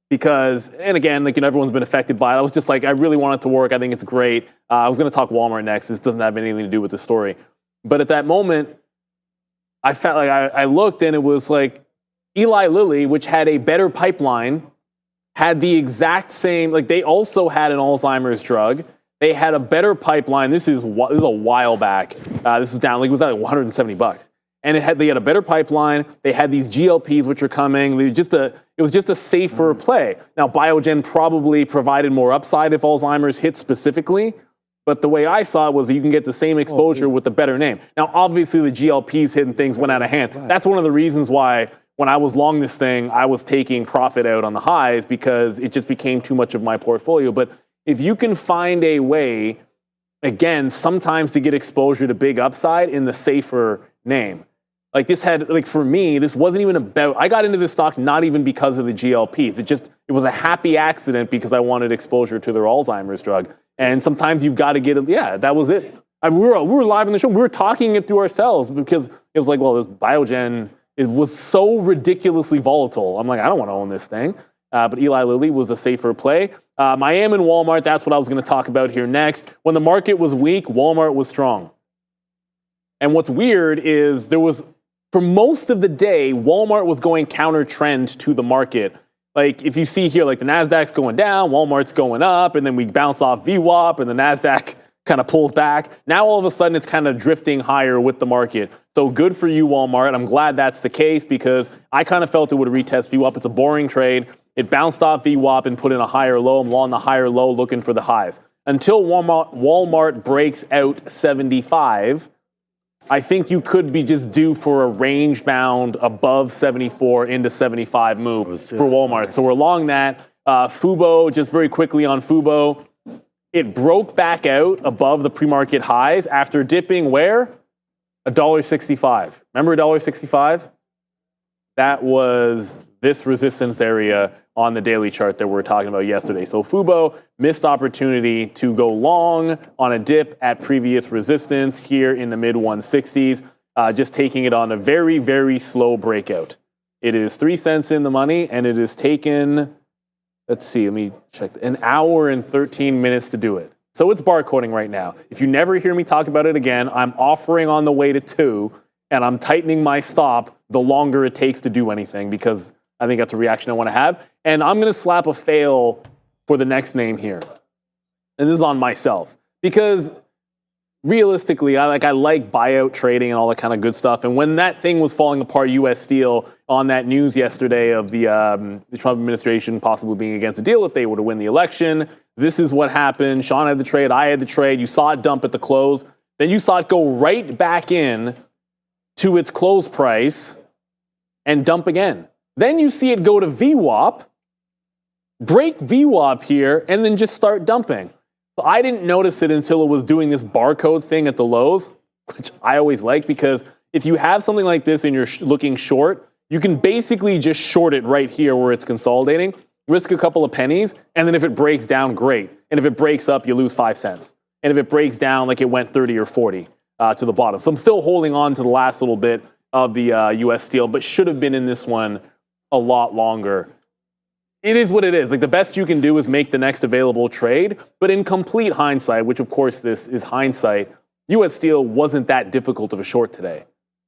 Because, and again, like, you know, everyone's been affected by it. I was just like, I really want it to work. I think it's great. I was going to talk Walmart next. This doesn't have anything to do with the story. But at that moment, I felt like I looked and it was like Eli Lilly, which had a better pipeline, had the exact same, like they also had an Alzheimer's drug. They had a better pipeline. This is a while back. This is down, like it was at like $170. And they had a better pipeline. They had these GLPs, which are coming. It was just a safer play. Now, Biogen probably provided more upside if Alzheimer's hit specifically. But the way I saw it was you can get the same exposure with the better name. Now, obviously, the GLPs hit and things went out of hand. That's one of the reasons why when I was long this thing, I was taking profit out on the highs because it just became too much of my portfolio. But if you can find a way, again, sometimes to get exposure to big upside in the safer name. Like this had, like for me, this wasn't even about, I got into this stock not even because of the GLPs. It was a happy accident because I wanted exposure to their Alzheimer's drug. And sometimes you've got to get it, yeah, that was it. I mean, we were live on the show, we were talking it through ourselves because it was like, well, this Biogen, it was so ridiculously volatile. I'm like, I don't want to own this thing. But Eli Lilly was a safer play. I am in Walmart, that's what I was going to talk about here next. When the market was weak, Walmart was strong. And what's weird is for most of the day, Walmart was going counter trend to the market. Like if you see here, like the NASDAQ's going down, Walmart's going up, and then we bounce off VWAP, and the NASDAQ kind of pulls back. Now all of a sudden it's kind of drifting higher with the market. So good for you, Walmart. I'm glad that's the case because I kind of felt it would retest VWAP. It's a boring trade. It bounced off VWAP and put in a higher low. I'm long the higher low looking for the highs. Until Walmart breaks out 75, I think you could be just due for a range bound above 74 into 75 move for Walmart. So we're long that. Fubo, just very quickly on Fubo, it broke back out above the pre-market highs after dipping where? $1.65. Remember $1.65? That was this resistance area on the daily chart that we were talking about yesterday. So Fubo, missed opportunity to go long on a dip at previous resistance here in the mid-160s, just taking it on a very, very slow breakout. It is 3 cents in the money, and it has taken, let's see, let me check, an hour and 13 minutes to do it. So it's barcoding right now. If you never hear me talk about it again, I'm offering on the way to 2, and I'm tightening my stop the longer it takes to do anything because I think that's a reaction I want to have. And I'm going to slap a fail for the next name here. And this is on myself. Because realistically, I like buyout trading and all that kind of good stuff. And when that thing was falling apart, U.S. Steel, on that news yesterday of the Trump administration possibly being against the deal if they were to win the election, this is what happened. Sean had the trade. I had the trade. You saw it dump at the close. Then you saw it go right back in to its close price and dump again. Then you see it go to VWAP, break VWAP here, and then just start dumping. So I didn't notice it until it was doing this barcode thing at the lows, which I always like because if you have something like this and you're looking short, you can basically just short it right here where it's consolidating, risk a couple of pennies, and then if it breaks down, great. And if it breaks up, you lose 5 cents. And if it breaks down like it went 30 or 40 to the bottom. So I'm still holding on to the last little bit of the U.S. Steel, but should have been in this one a lot longer. It is what it is. Like the best you can do is make the next available trade, but in complete hindsight, which of course this is hindsight, U.S. Steel wasn't that difficult of a short today.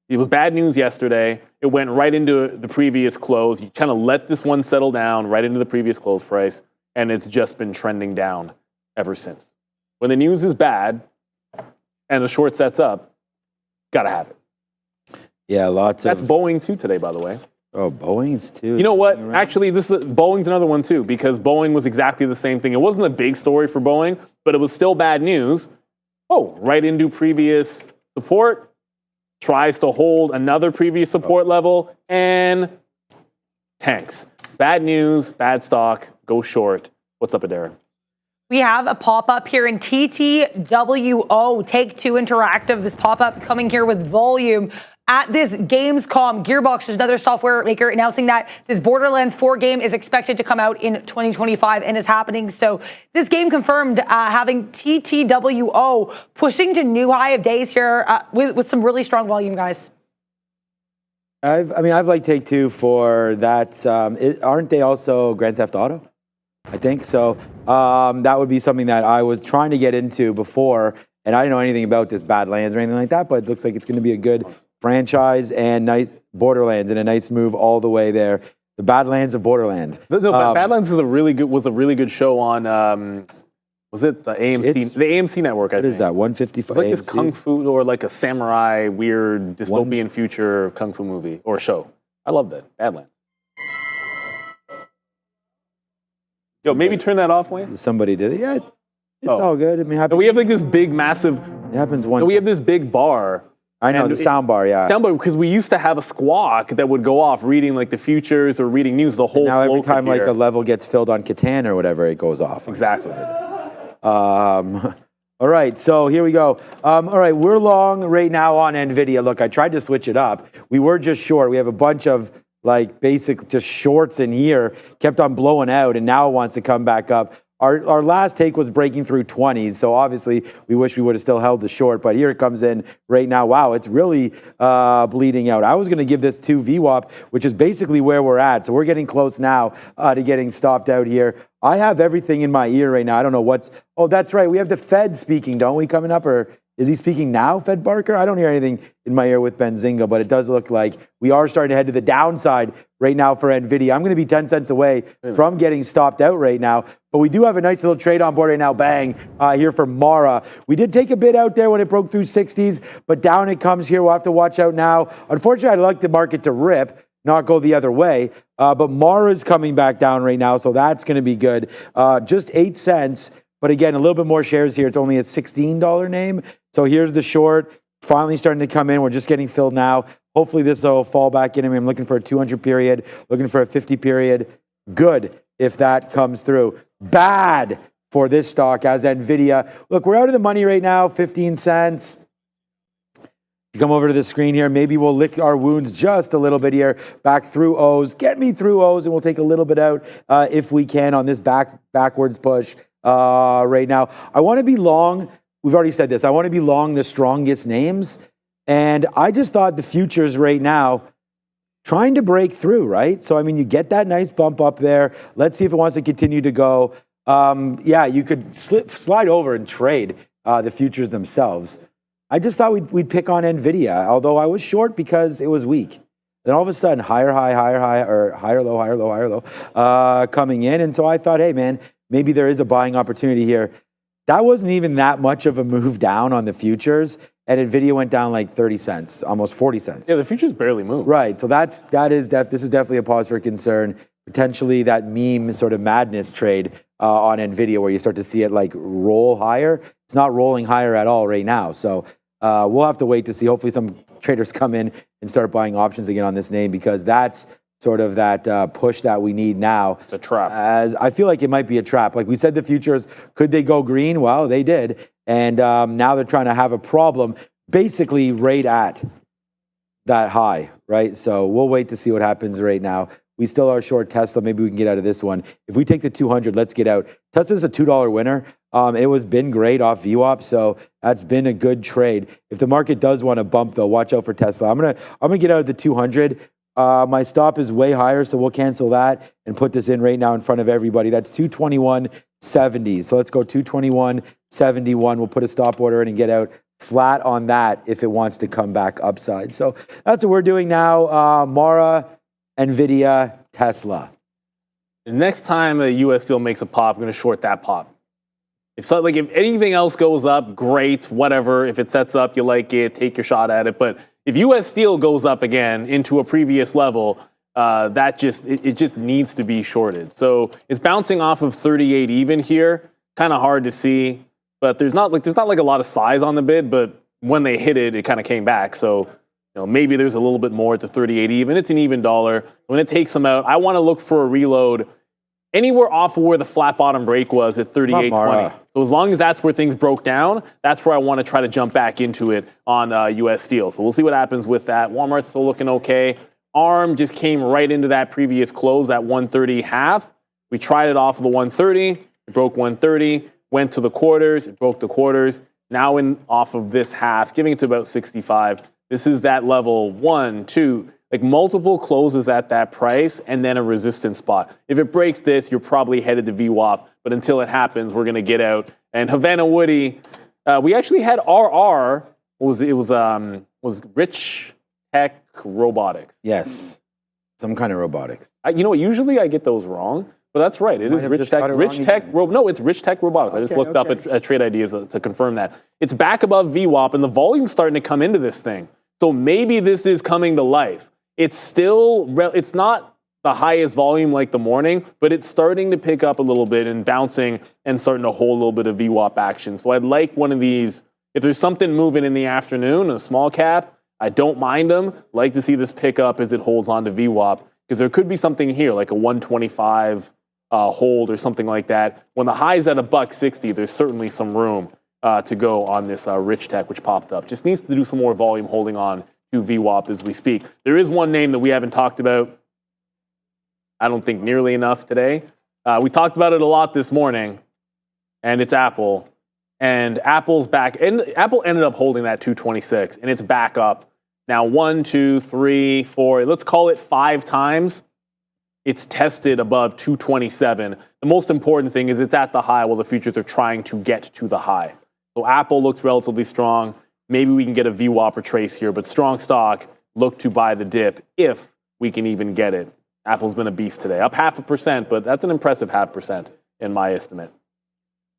It was bad news yesterday. It went right into the previous close. You kind of let this one settle down right into the previous close price, and it's just been trending down ever since. When the news is bad and the short sets up, gotta have it. Yeah, That's Boeing too today, by the way. Oh, Boeing's too. You know what? Actually, Boeing's another one too, because Boeing was exactly the same thing. It wasn't a big story for Boeing, but it was still bad news. Oh, right into previous support. Tries to hold another previous support level and tanks. Bad news, bad stock, go short. What's up, Adara? We have a pop-up here in TTWO, Take-Two Interactive. This pop-up coming here with volume at this Gamescom. Gearbox is another software maker announcing that this Borderlands 4 game is expected to come out in 2025 and is happening. So this game confirmed having TTWO pushing to new high of days here with some really strong volume, guys. I've liked Take-Two for that. Aren't they also Grand Theft Auto? I think so. That would be something that I was trying to get into before, and I didn't know anything about this Badlands or anything like that, but it looks like it's going to be a good franchise and nice Borderlands and a nice move all the way there. The Badlands of Borderland. Badlands was a really good show on, was it the AMC? The AMC network, I think. What is that, 155? It's like this kung fu or like a samurai weird dystopian future kung fu movie or show. I love that. Badlands. Yo, maybe turn that off, Wayne. Somebody did it. Yeah, it's all good. I mean, we have like this big, massive. It happens one. We have this big bar. I know, the sound bar, yeah. Sound bar, because we used to have a squawk that would go off reading like the futures or reading news. The whole now every time like a level gets filled on Catan or whatever, it goes off. Exactly. All right, so here we go. All right, we're long right now on Nvidia. Look, I tried to switch it up. We were just short. We have a bunch of like basic just shorts in here, kept on blowing out, and now it wants to come back up. Our last take was breaking through 20s, so obviously we wish we would have still held the short, but here it comes in right now. Wow, it's really bleeding out. I was going to give this 2 VWAP, which is basically where we're at, so we're getting close now to getting stopped out here. I have everything in my ear right now. I don't know what's... Oh, that's right. We have the Fed speaking, don't we, coming up? Or is he speaking now, Fed Barker? I don't hear anything in my ear with Benzinga, but it does look like we are starting to head to the downside right now for Nvidia. I'm going to be 10 cents away from getting stopped out right now, but we do have a nice little trade on board right now, bang, here for Mara. We did take a bid out there when it broke through 60s, but down it comes here. We'll have to watch out now. Unfortunately, I'd like the market to rip, not go the other way, but Mara's coming back down right now, so that's going to be good. Just 8 cents, but again, a little bit more shares here. It's only a $16 name. So here's the short, finally starting to come in. We're just getting filled now. Hopefully this will fall back in. I mean, I'm looking for a 200 period, looking for a 50 period. Good if that comes through. Bad for this stock as Nvidia. Look, we're out of the money right now, 15 cents. You come over to the screen here, maybe we'll lick our wounds just a little bit here, back through O's. Get me through O's, and we'll take a little bit out if we can on this backwards push right now. I want to be long. We've already said this. I want to be long the strongest names. And I just thought the futures right now trying to break through, right? So, I mean, you get that nice bump up there. Let's see if it wants to continue to go. Yeah, you could slide over and trade the futures themselves. I just thought we'd pick on Nvidia, although I was short because it was weak. Then all of a sudden, higher high, or higher low, coming in. And so I thought, hey, man, maybe there is a buying opportunity here. That wasn't even that much of a move down on the futures, and Nvidia went down like 30 cents, almost 40 cents. Yeah, the futures barely moved. Right, so this is definitely a pause for concern. Potentially that meme sort of madness trade on Nvidia where you start to see it like roll higher. It's not rolling higher at all right now, so we'll have to wait to see. Hopefully some traders come in and start buying options again on this name because that's sort of that push that we need now. It's a trap. As I feel like it might be a trap. Like we said, the futures, could they go green? Well, they did. And now they're trying to have a problem basically right at that high, right? So we'll wait to see what happens right now. We still are short Tesla. Maybe we can get out of this one. If we take the 200, let's get out. Tesla's a $2 winner. It was been great off VWAP, so that's been a good trade. If the market does want to bump, though, watch out for Tesla. I'm gonna get out of the 200. My stop is way higher, so we'll cancel that and put this in right now in front of everybody. That's 221.70. So let's go 221.71. We'll put a stop order in and get out flat on that if it wants to come back upside. So that's what we're doing now. Mara, Nvidia, Tesla. The next time a U.S. Steel makes a pop, I'm going to short that pop. If anything else goes up, great, whatever. If it sets up, you like it, take your shot at it. But if U.S. Steel goes up again into a previous level, it just needs to be shorted. So it's bouncing off of 38 even here. Kind of hard to see, but there's not like a lot of size on the bid. But when they hit it, it kind of came back. So maybe there's a little bit more to 38 even. It's an even dollar. When it takes them out, I want to look for a reload anywhere off of where the flat bottom break was at 38.20. So as long as that's where things broke down, that's where I want to try to jump back into it on U.S. Steel. So we'll see what happens with that. Walmart's still looking okay. ARM just came right into that previous close at 130.5. We tried it off of the 130. It broke 130. Went to the quarters. It broke the quarters. Now off of this half, giving it to about 65. This is that level 1, 2, like multiple closes at that price and then a resistance spot. If it breaks this, you're probably headed to VWAP. But until it happens, we're going to get out. And Havana Woody, we actually had RR. It was Rich Tech Robotics. Yes, some kind of robotics. Usually I get those wrong, but that's right. It is Rich Tech. It's Rich Tech Robotics. I just looked up at Trade Ideas to confirm that. It's back above VWAP, and the volume's starting to come into this thing. So maybe this is coming to life. It's not the highest volume like the morning, but it's starting to pick up a little bit and bouncing and starting to hold a little bit of VWAP action. So I'd like one of these. If there's something moving in the afternoon, a small cap, I don't mind them. Like to see this pick up as it holds on to VWAP, because there could be something here like a 125 hold or something like that. When the high's at $160, there's certainly some room to go on this Rich Tech, which popped up. Just needs to do some more volume holding on to VWAP as we speak. There is one name that we haven't talked about, I don't think nearly enough today. We talked about it a lot this morning, and it's Apple. And Apple's back, and Apple ended up holding that 226, and it's back up. Now 1, 2, 3, 4, let's call it 5 times. It's tested above 227. The most important thing is it's at the high while the futures are trying to get to the high. So Apple looks relatively strong. Maybe we can get a VWAP or trace here, but strong stock, look to buy the dip if we can even get it. Apple's been a beast today. Up 0.5%, but that's an impressive 0.5% in my estimate.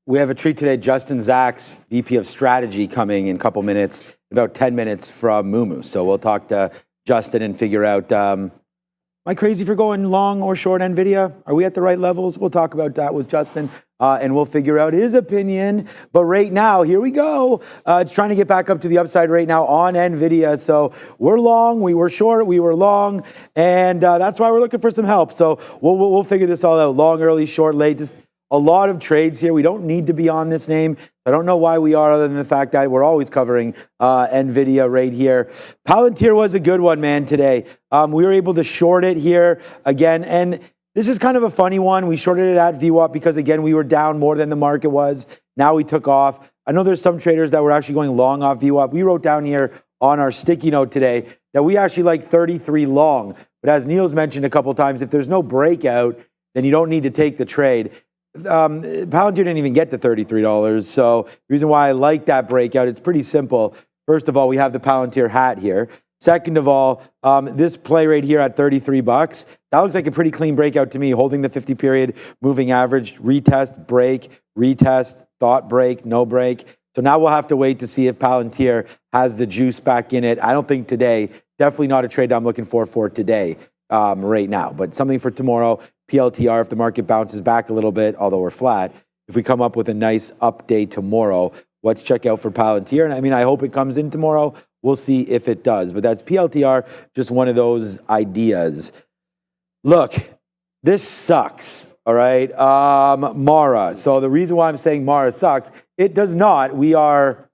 We have a treat today. Justin Zacks, VP of Strategy, coming in a couple minutes, about 10 minutes from Mumu. So we'll talk to Justin and figure out, am I crazy for going long or short Nvidia? Are we at the right levels? We'll talk about that with Justin, and we'll figure out his opinion. But right now, here we go. It's trying to get back up to the upside right now on Nvidia. So we're long, we were short, we were long, and that's why we're looking for some help. So we'll figure this all out. Long, early, short, late. Just a lot of trades here. We don't need to be on this name. I don't know why we are, other than the fact that we're always covering Nvidia right here. Palantir was a good one, man, today. We were able to short it here again. And this is kind of a funny one. We shorted it at VWAP because, again, we were down more than the market was. Now we took off. I know there's some traders that were actually going long off VWAP. We wrote down here on our sticky note today that we actually like 33 long. But as Neil's mentioned a couple times, if there's no breakout, then you don't need to take the trade. Palantir didn't even get to $33. So the reason why I like that breakout, it's pretty simple. First of all, we have the Palantir hat here. Second of all, this play right here at $33, that looks like a pretty clean breakout to me, holding the 50 period moving average, retest, break, retest, thought break, no break. So now we'll have to wait to see if Palantir has the juice back in it. I don't think today, definitely not a trade I'm looking for today right now, but something for tomorrow. PLTR, if the market bounces back a little bit, although we're flat, if we come up with a nice update tomorrow, let's check out for Palantir. And I mean, I hope it comes in tomorrow. We'll see if it does. But that's PLTR, just one of those ideas. Look, this sucks, all right? Mara. So the reason why I'm saying Mara sucks, it does not. We're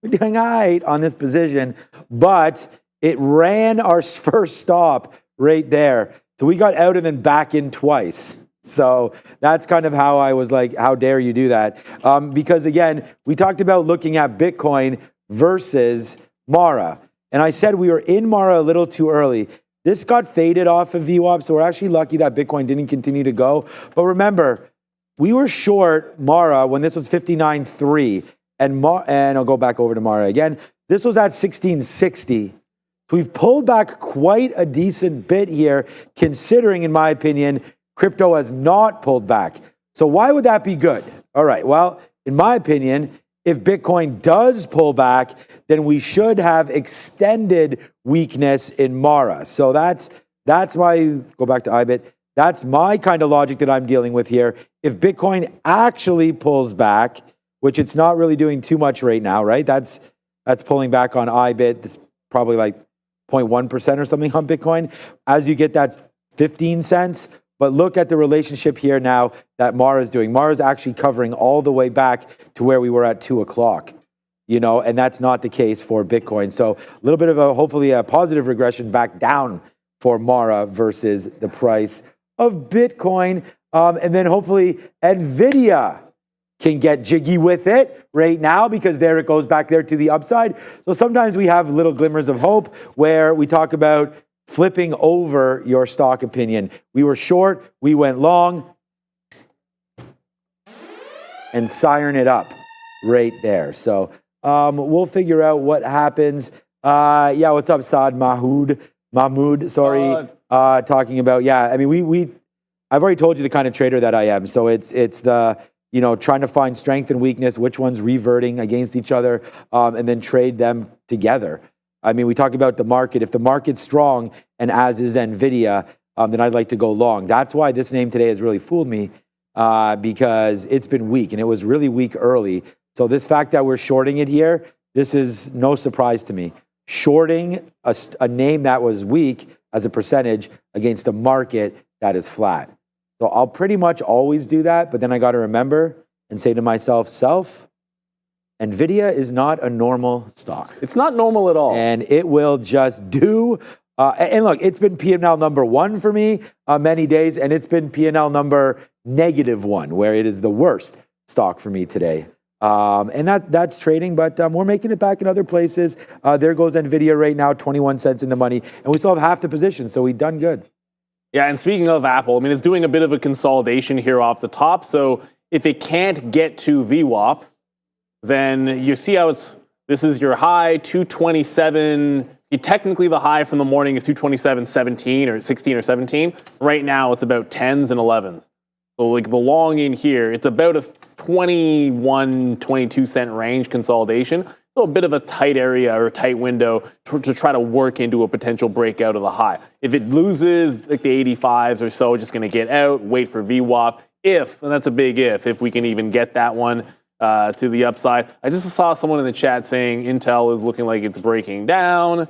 doing all right on this position, but it ran our first stop right there. So we got out and then back in twice. So that's kind of how I was like, how dare you do that? Because again, we talked about looking at Bitcoin versus Mara. And I said we were in Mara a little too early. This got faded off of VWAP, so we're actually lucky that Bitcoin didn't continue to go. But remember, we were short Mara when this was 59.3. and I'll go back over to Mara again. This was at 1660. We've pulled back quite a decent bit here, considering, in my opinion, crypto has not pulled back. So why would that be good? All right, well, in my opinion, if Bitcoin does pull back, then we should have extended weakness in Mara. So that's my, go back to IBIT, that's my kind of logic that I'm dealing with here. If Bitcoin actually pulls back, which it's not really doing too much right now, right? That's pulling back on IBIT. It's probably like 0.1% or something on Bitcoin. As you get that 15 cents, but look at the relationship here now that Mara is doing. Mara is actually covering all the way back to where we were at 2 o'clock, and that's not the case for Bitcoin. So a little bit of hopefully a positive regression back down for Mara versus the price of Bitcoin. And then hopefully Nvidia can get jiggy with it right now, because there it goes back there to the upside. So sometimes we have little glimmers of hope where we talk about flipping over your stock opinion. We were short, we went long, and siren it up right there. So we'll figure out what happens. Yeah, what's up, Saad Mahmood, sorry. Talking about, I mean, I've already told you the kind of trader that I am. So it's the, trying to find strength and weakness, which one's reverting against each other, and then trade them together. I mean, we talk about the market. If the market's strong, and as is Nvidia, then I'd like to go long. That's why this name today has really fooled me, because it's been weak, and it was really weak early. So this fact that we're shorting it here, this is no surprise to me. Shorting a name that was weak as a percentage against a market that is flat. So I'll pretty much always do that, but then I got to remember and say to myself, Nvidia is not a normal stock. It's not normal at all. And it will just do. And look, it's been P&L number 1 for me many days, and it's been P&L number -1, where it is the worst stock for me today. And that's trading, but we're making it back in other places. There goes Nvidia right now, 21 cents in the money, and we still have half the position, so we've done good. Yeah, and speaking of Apple, I mean, it's doing a bit of a consolidation here off the top. So if it can't get to VWAP, then you see how this is your high, 227. Technically, the high from the morning is 227.17 or 16 or 17. Right now, it's about 10s and 11s. So like the long in here, it's about a 21, 22 cent range consolidation. So a bit of a tight area or a tight window to try to work into a potential breakout of the high. If it loses like the 85s or so, just going to get out, wait for VWAP. And that's a big if we can even get that one to the upside. I just saw someone in the chat saying Intel is looking like it's breaking down.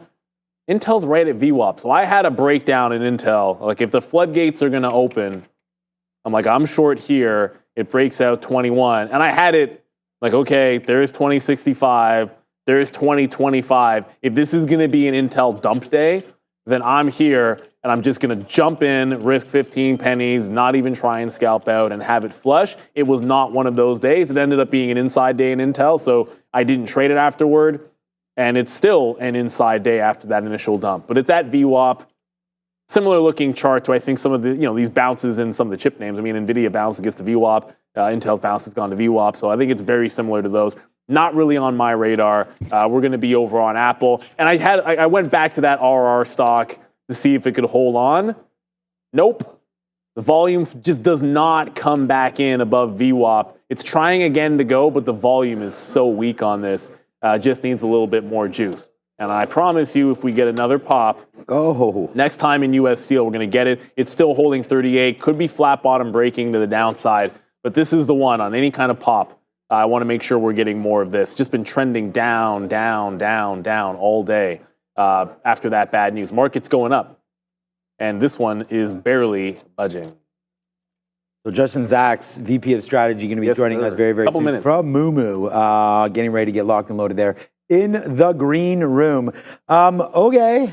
Intel's right at VWAP. So I had a breakdown in Intel. Like if the floodgates are going to open, I'm like, I'm short here. It breaks out 21. And I had it like, okay, there's 2065. There's 2025. If this is going to be an Intel dump day, then I'm here and I'm just going to jump in, risk 15 pennies, not even try and scalp out and have it flush. It was not one of those days. It ended up being an inside day in Intel, so I didn't trade it afterward. And it's still an inside day after that initial dump. But it's at VWAP. Similar looking chart to, I think, some of the, these bounces in some of the chip names. I mean, Nvidia bounced against the VWAP. Intel's bounce has gone to VWAP. So I think it's very similar to those. Not really on my radar. We're going to be over on Apple. And I went back to that RR stock to see if it could hold on. Nope. The volume just does not come back in above VWAP. It's trying again to go, but the volume is so weak on this. Just needs a little bit more juice. And I promise you, if we get another pop, next time in US Steel, we're going to get it. It's still holding 38. Could be flat bottom breaking to the downside. But this is the one on any kind of pop. I want to make sure we're getting more of this. Just been trending down, down, down, down all day after that bad news. Market's going up. And this one is barely budging. So Justin Zaks, VP of Strategy, going to be joining us very, very soon minutes. from Mumu, getting ready to get locked and loaded there in the green room. Okay.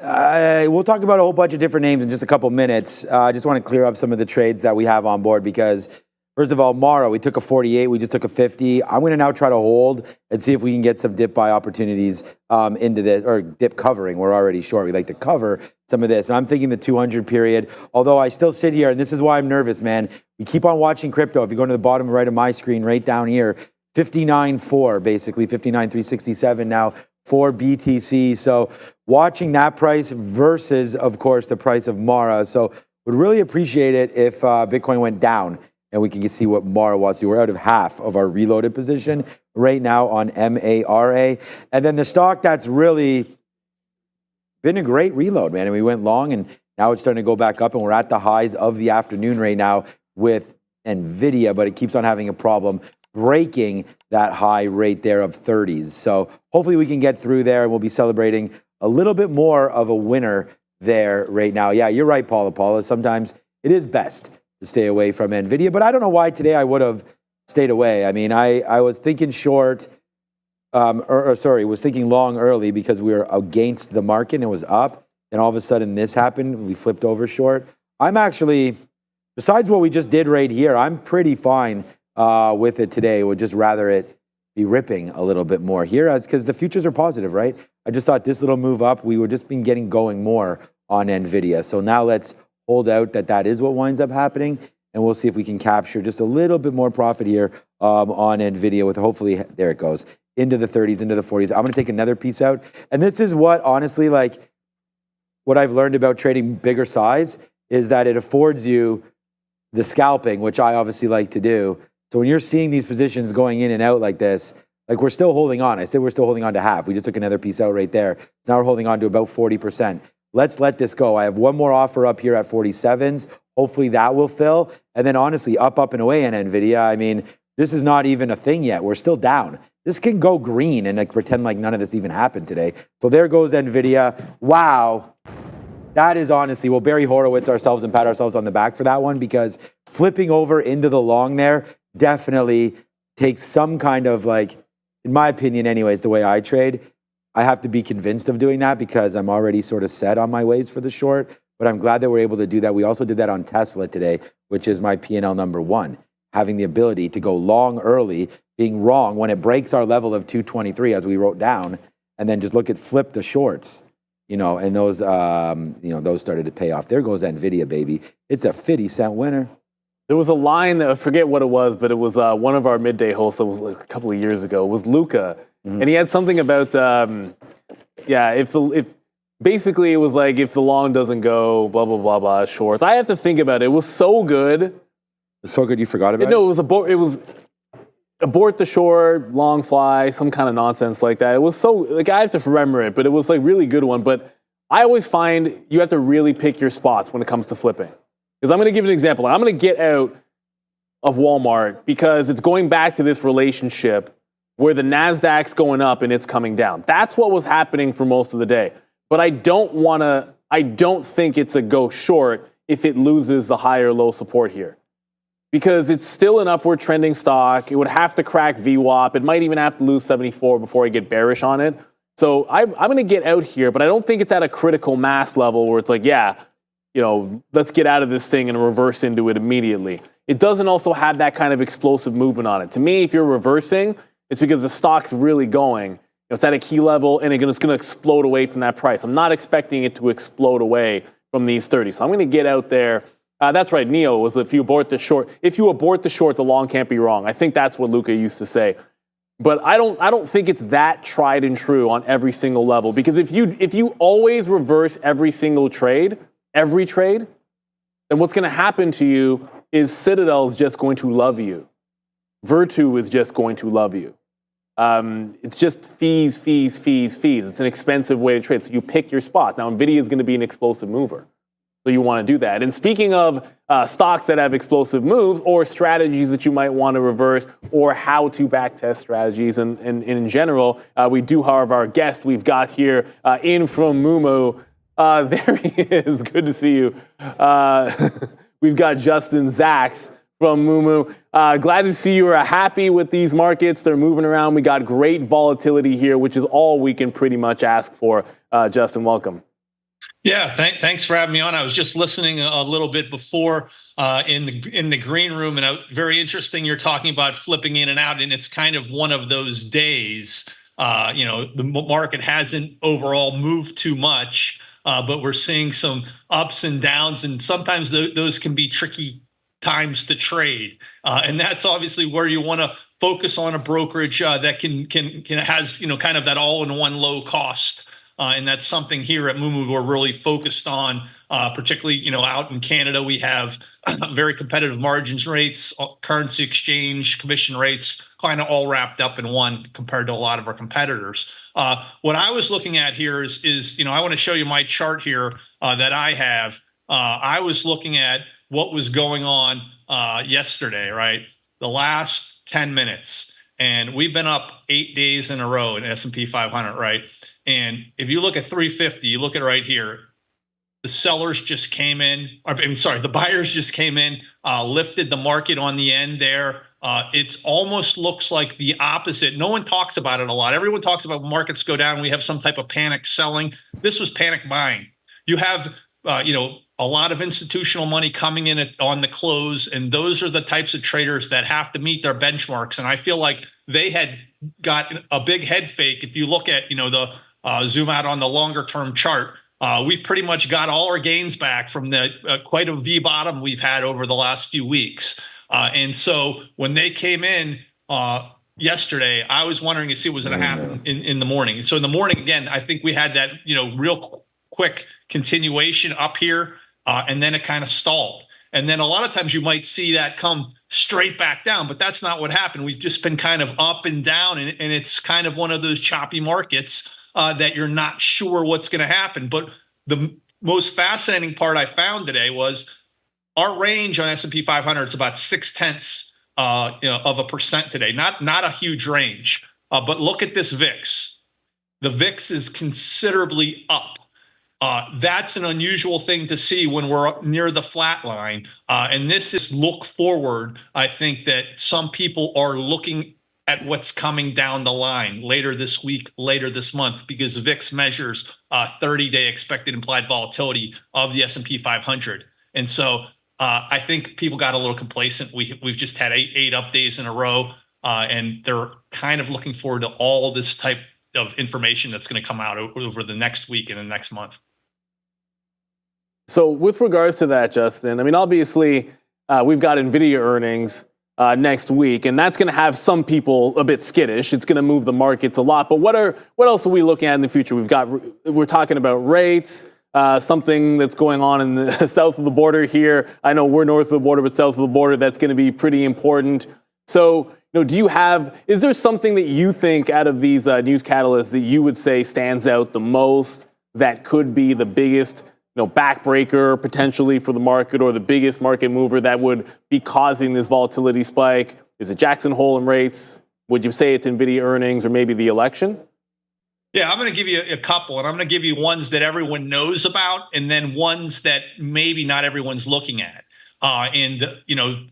We'll talk about a whole bunch of different names in just a couple minutes. I just want to clear up some of the trades that we have on board because, first of all, Mara, we took a 48, we just took a 50. I'm going to now try to hold and see if we can get some dip buy opportunities into this, or dip covering. We're already short. We like to cover some of this. And I'm thinking the 200 period, although I still sit here, and this is why I'm nervous, man. We keep on watching crypto. If you go to the bottom right of my screen, right down here, 59.4, basically 59,367 now for BTC. So watching that price versus, of course, the price of Mara. So would really appreciate it if Bitcoin went down and we can see what Mara was. So we're out of half of our reloaded position right now on MARA. And then the stock that's really been a great reload, man. And we went long and now it's starting to go back up and we're at the highs of the afternoon right now with Nvidia, but it keeps on having a problem breaking that high rate there of 30s. So hopefully we can get through there and we'll be celebrating a little bit more of a winner there right now. Yeah, you're right, Paula. Sometimes it is best to stay away from Nvidia, but I don't know why today I would have stayed away. I mean, I was thinking short, was thinking long early because we were against the market and it was up. And all of a sudden this happened. We flipped over short. I'm actually, besides what we just did right here, I'm pretty fine with it today. Would just rather it be ripping a little bit more here because the futures are positive, right? I just thought this little move up, we were just been getting going more on Nvidia. So now let's hold out that is what winds up happening. And we'll see if we can capture just a little bit more profit here on Nvidia with hopefully, there it goes, into the 30s, into the 40s. I'm going to take another piece out. And this is what, honestly, like what I've learned about trading bigger size is that it affords you the scalping, which I obviously like to do. So when you're seeing these positions going in and out like this, like we're still holding on. I said we're still holding on to half. We just took another piece out right there. So now we're holding on to about 40%. Let's let this go. I have one more offer up here at 47s. Hopefully that will fill. And then honestly, up and away in Nvidia. I mean, this is not even a thing yet. We're still down. This can go green and like pretend like none of this even happened today. So there goes Nvidia. Wow. That is honestly, we'll Barry Horowitz ourselves and pat ourselves on the back for that one because flipping over into the long there definitely takes some kind of like, in my opinion anyways, the way I trade, I have to be convinced of doing that because I'm already sort of set on my ways for the short. But I'm glad that we're able to do that. We also did that on Tesla today, which is my P&L number one, having the ability to go long early, being wrong when it breaks our level of 223 as we wrote down, and then just look at flip the shorts. And those, those started to pay off. There goes Nvidia, baby. It's a 50-cent winner. There was a line that I forget what it was, but it was one of our midday hosts. It was like a couple of years ago. It was Luca, and he had something about if basically it was like if the long doesn't go, blah blah blah blah shorts. I have to think about it. It was so good. It's so good you forgot about it. No, it was abort the short, long fly, some kind of nonsense like that. It was so like I have to remember it, but it was like really good one. But I always find you have to really pick your spots when it comes to flipping. Because I'm going to give you an example. I'm going to get out of Walmart because it's going back to this relationship where the NASDAQ's going up and it's coming down. That's what was happening for most of the day. But I don't think it's a go short if it loses the high or low support here. Because it's still an upward trending stock. It would have to crack VWAP. It might even have to lose 74 before I get bearish on it. So I'm going to get out here, but I don't think it's at a critical mass level where it's like, let's get out of this thing and reverse into it immediately. It doesn't also have that kind of explosive movement on it. To me, if you're reversing, it's because the stock's really going. It's at a key level and it's going to explode away from that price. I'm not expecting it to explode away from these 30. So I'm going to get out there. That's right, Neo was if you abort the short, the long can't be wrong. I think that's what Luca used to say. But I don't think it's that tried and true on every single level. Because if you always reverse every trade, then what's going to happen to you is Citadel is just going to love you. Virtu is just going to love you. It's just fees. It's an expensive way to trade. So you pick your spots. Now, Nvidia is going to be an explosive mover. So you want to do that. And speaking of stocks that have explosive moves or strategies that you might want to reverse or how to backtest strategies and in general, we do have our guest we've got here in from Mumu. There he is. Good to see you. We've got Justin Zacks from Mumu. Glad to see you are happy with these markets. They're moving around. We got great volatility here, which is all we can pretty much ask for. Justin, welcome. Yeah, thanks for having me on. I was just listening a little bit before in the green room, and very interesting. You're talking about flipping in and out, and it's kind of one of those days. The market hasn't overall moved too much, but we're seeing some ups and downs, and sometimes those can be tricky times to trade. And that's obviously where you want to focus on a brokerage that can has kind of that all-in-one low cost. And that's something here at Moomoo we're really focused on, particularly out in Canada. We have very competitive margins rates, currency exchange, commission rates, kind of all wrapped up in one compared to a lot of our competitors. What I was looking at here is I want to show you my chart here that I have. I was looking at what was going on yesterday, right? The last 10 minutes. And we've been up 8 days in a row in S&P 500, right? And if you look at 350, you look at right here, the sellers just came in, the buyers just came in, lifted the market on the end there. It almost looks like the opposite. No one talks about it a lot. Everyone talks about markets go down. We have some type of panic selling. This was panic buying. You have, a lot of institutional money coming in on the close, and those are the types of traders that have to meet their benchmarks. And I feel like they had got a big head fake. If you look at, the zoom out on the longer term chart, we pretty much got all our gains back from the quite a V bottom we've had over the last few weeks. And so when they came in yesterday, I was wondering to see what was going to happen in the morning. And so in the morning, again, I think we had that, real quick continuation up here. And then it kind of stalled. And then a lot of times you might see that come straight back down, but that's not what happened. We've just been kind of up and down, and it's kind of one of those choppy markets that you're not sure what's going to happen. But the most fascinating part I found today was our range on S&P 500 is about 0.6 of a percent today. Not a huge range, but look at this VIX. The VIX is considerably up. That's an unusual thing to see when we're up near the flat line. And this is look forward. I think that some people are looking at what's coming down the line later this week, later this month, because VIX measures 30-day expected implied volatility of the S&P 500. And so I think people got a little complacent. We've just had eight up days in a row, and they're kind of looking forward to all this type of information that's going to come out over the next week and the next month. So with regards to that, Justin, I mean, obviously, we've got Nvidia earnings next week, and that's going to have some people a bit skittish. It's going to move the markets a lot. But what else are we looking at in the future? We're talking about rates, something that's going on in the south of the border here. I know we're north of the border, but south of the border, that's going to be pretty important. So, is there something that you think out of these news catalysts that you would say stands out the most, that could be the biggest backbreaker potentially for the market, or the biggest market mover that would be causing this volatility spike? Is it Jackson Hole in rates? Would you say it's Nvidia earnings, or maybe the election? Yeah, I'm going to give you a couple, and I'm going to give you ones that everyone knows about, and then ones that maybe not everyone's looking at.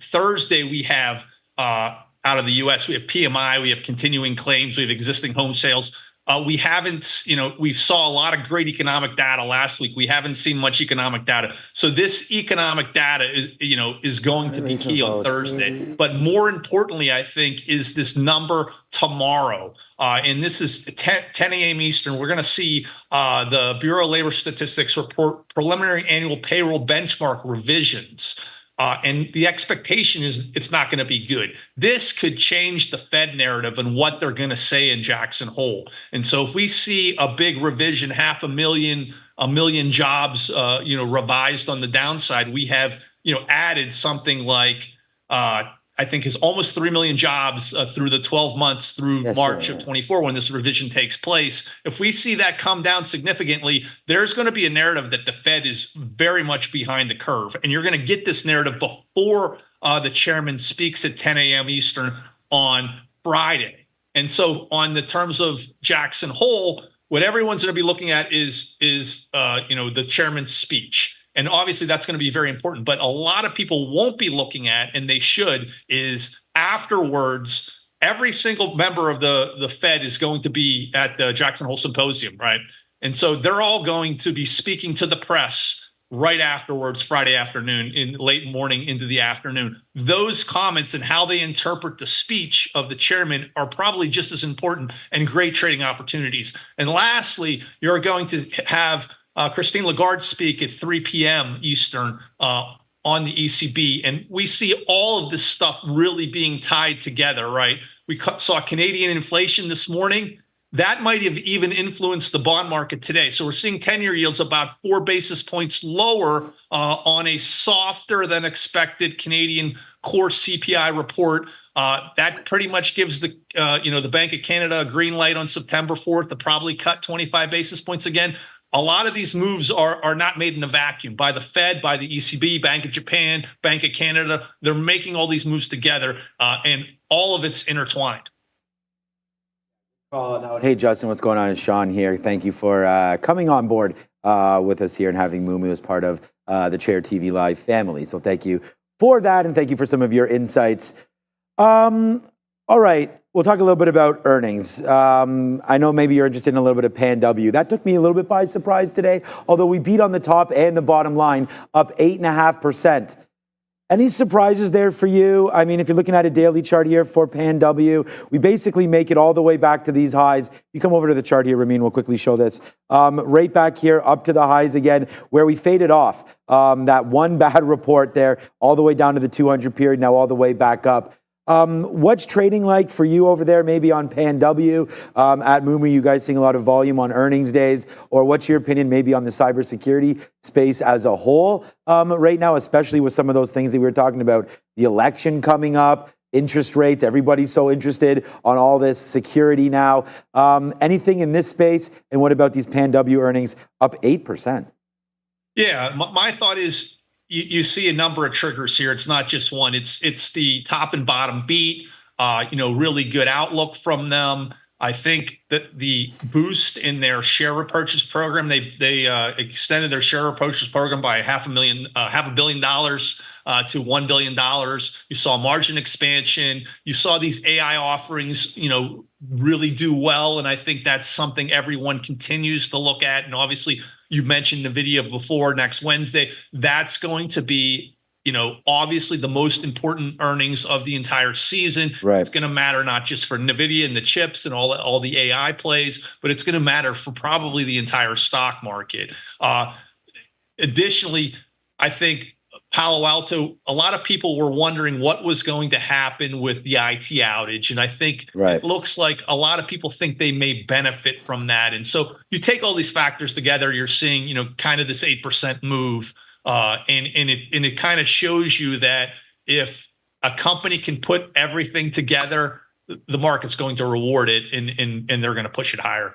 Thursday we have out of the U.S. we have PMI, we have continuing claims, we have existing home sales. We haven't, we saw a lot of great economic data last week. We haven't seen much economic data. So this economic data is going to be key on Thursday. But more importantly, I think, is this number tomorrow. And this is 10 a.m. Eastern. We're going to see the Bureau of Labor Statistics report preliminary annual payroll benchmark revisions. And the expectation is it's not going to be good. This could change the Fed narrative and what they're going to say in Jackson Hole. And so if we see a big revision, 500,000 jobs, revised on the downside, we have, added something like, I think is almost 3 million jobs through the 12 months through March of 24 when this revision takes place. If we see that come down significantly, there's going to be a narrative that the Fed is very much behind the curve. And you're going to get this narrative before the chairman speaks at 10 a.m. Eastern on Friday. And so on the terms of Jackson Hole, what everyone's going to be looking at is the chairman's speech. And obviously that's going to be very important. But a lot of people won't be looking at, and they should, is afterwards, every single member of the Fed is going to be at the Jackson Hole Symposium, right? And so they're all going to be speaking to the press right afterwards, Friday afternoon, in late morning into the afternoon. Those comments and how they interpret the speech of the chairman are probably just as important and great trading opportunities. And lastly, you're going to have Christine Lagarde speak at 3 p.m. Eastern on the ECB, and we see all of this stuff really being tied together, right? We saw Canadian inflation this morning. That might have even influenced the bond market today. So we're seeing 10-year yields about 4 basis points lower on a softer than expected Canadian core CPI report. That pretty much gives the the Bank of Canada a green light on September 4th to probably cut 25 basis points again. A lot of these moves are not made in a vacuum by the Fed, by the ECB, Bank of Japan, Bank of Canada. They're making all these moves together, and all of it's intertwined. Hey, Justin, what's going on? It's Sean here. Thank you for coming on board with us here and having Mumu as part of the Chair TV Live family. So thank you for that, and thank you for some of your insights. All right, we'll talk a little bit about earnings. I know maybe you're interested in a little bit of PAN-W. That took me a little bit by surprise today, although we beat on the top and the bottom line, up 8.5%. Any surprises there for you? I mean, if you're looking at a daily chart here for PAN-W, we basically make it all the way back to these highs. You come over to the chart here, Ramin, we'll quickly show this. Right back here, up to the highs again, where we faded off. That one bad report there, all the way down to the 200 period, now all the way back up. What's trading like for you over there, maybe on PAN-W? At Mumu, you guys seeing a lot of volume on earnings days? Or what's your opinion maybe on the cybersecurity space as a whole right now, especially with some of those things that we were talking about, the election coming up, interest rates, everybody's so interested on all this security now. Anything in this space? And what about these PAN-W earnings up 8%? Yeah, my thought is, you see a number of triggers here. It's not just one. It's the top and bottom beat. Really good outlook from them. I think that the boost in their share repurchase program, they extended their share repurchase program by $500 million to $1 billion. You saw margin expansion. You saw these AI offerings, really do well, and I think that's something everyone continues to look at. And obviously, you mentioned Nvidia before. Next Wednesday, that's going to be, obviously the most important earnings of the entire season. Right. It's going to matter not just for Nvidia and the chips and all the AI plays, but it's going to matter for probably the entire stock market. Additionally, I think Palo Alto, a lot of people were wondering what was going to happen with the IT outage. And I think It looks like a lot of people think they may benefit from that. And so you take all these factors together, you're seeing, kind of this 8% move. And it kind of shows you that if a company can put everything together, the market's going to reward it and they're going to push it higher.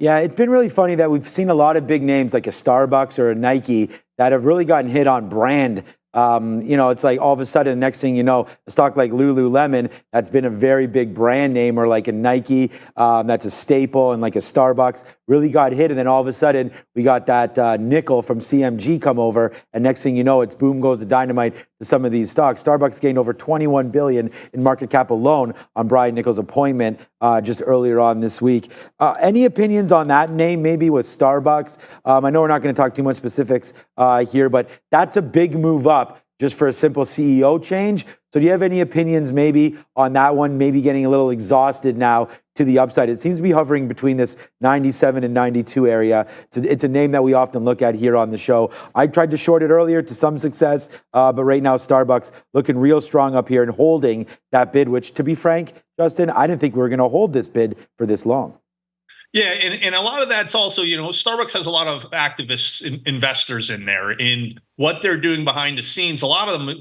Yeah, it's been really funny that we've seen a lot of big names like a Starbucks or a Nike that have really gotten hit on brand. It's like all of a sudden, next thing you know, a stock like Lululemon, that's been a very big brand name, or like a Nike, that's a staple, and like a Starbucks really got hit. And then all of a sudden, we got that nickel from CMG come over. And next thing you know, it's boom goes the dynamite to some of these stocks. Starbucks gained over $21 billion in market cap alone on Brian Nickel's appointment just earlier on this week. Any opinions on that name, maybe with Starbucks? I know we're not going to talk too much specifics here, but that's a big move up just for a simple CEO change. So do you have any opinions maybe on that one, maybe getting a little exhausted now to the upside? It seems to be hovering between this 97 and 92 area. It's a name that we often look at here on the show. I tried to short it earlier to some success, but right now Starbucks looking real strong up here and holding that bid, which, to be frank, Justin, I didn't think we were going to hold this bid for this long. Yeah, and a lot of that's also, Starbucks has a lot of activists, investors in there, in what they're doing behind the scenes. A lot of them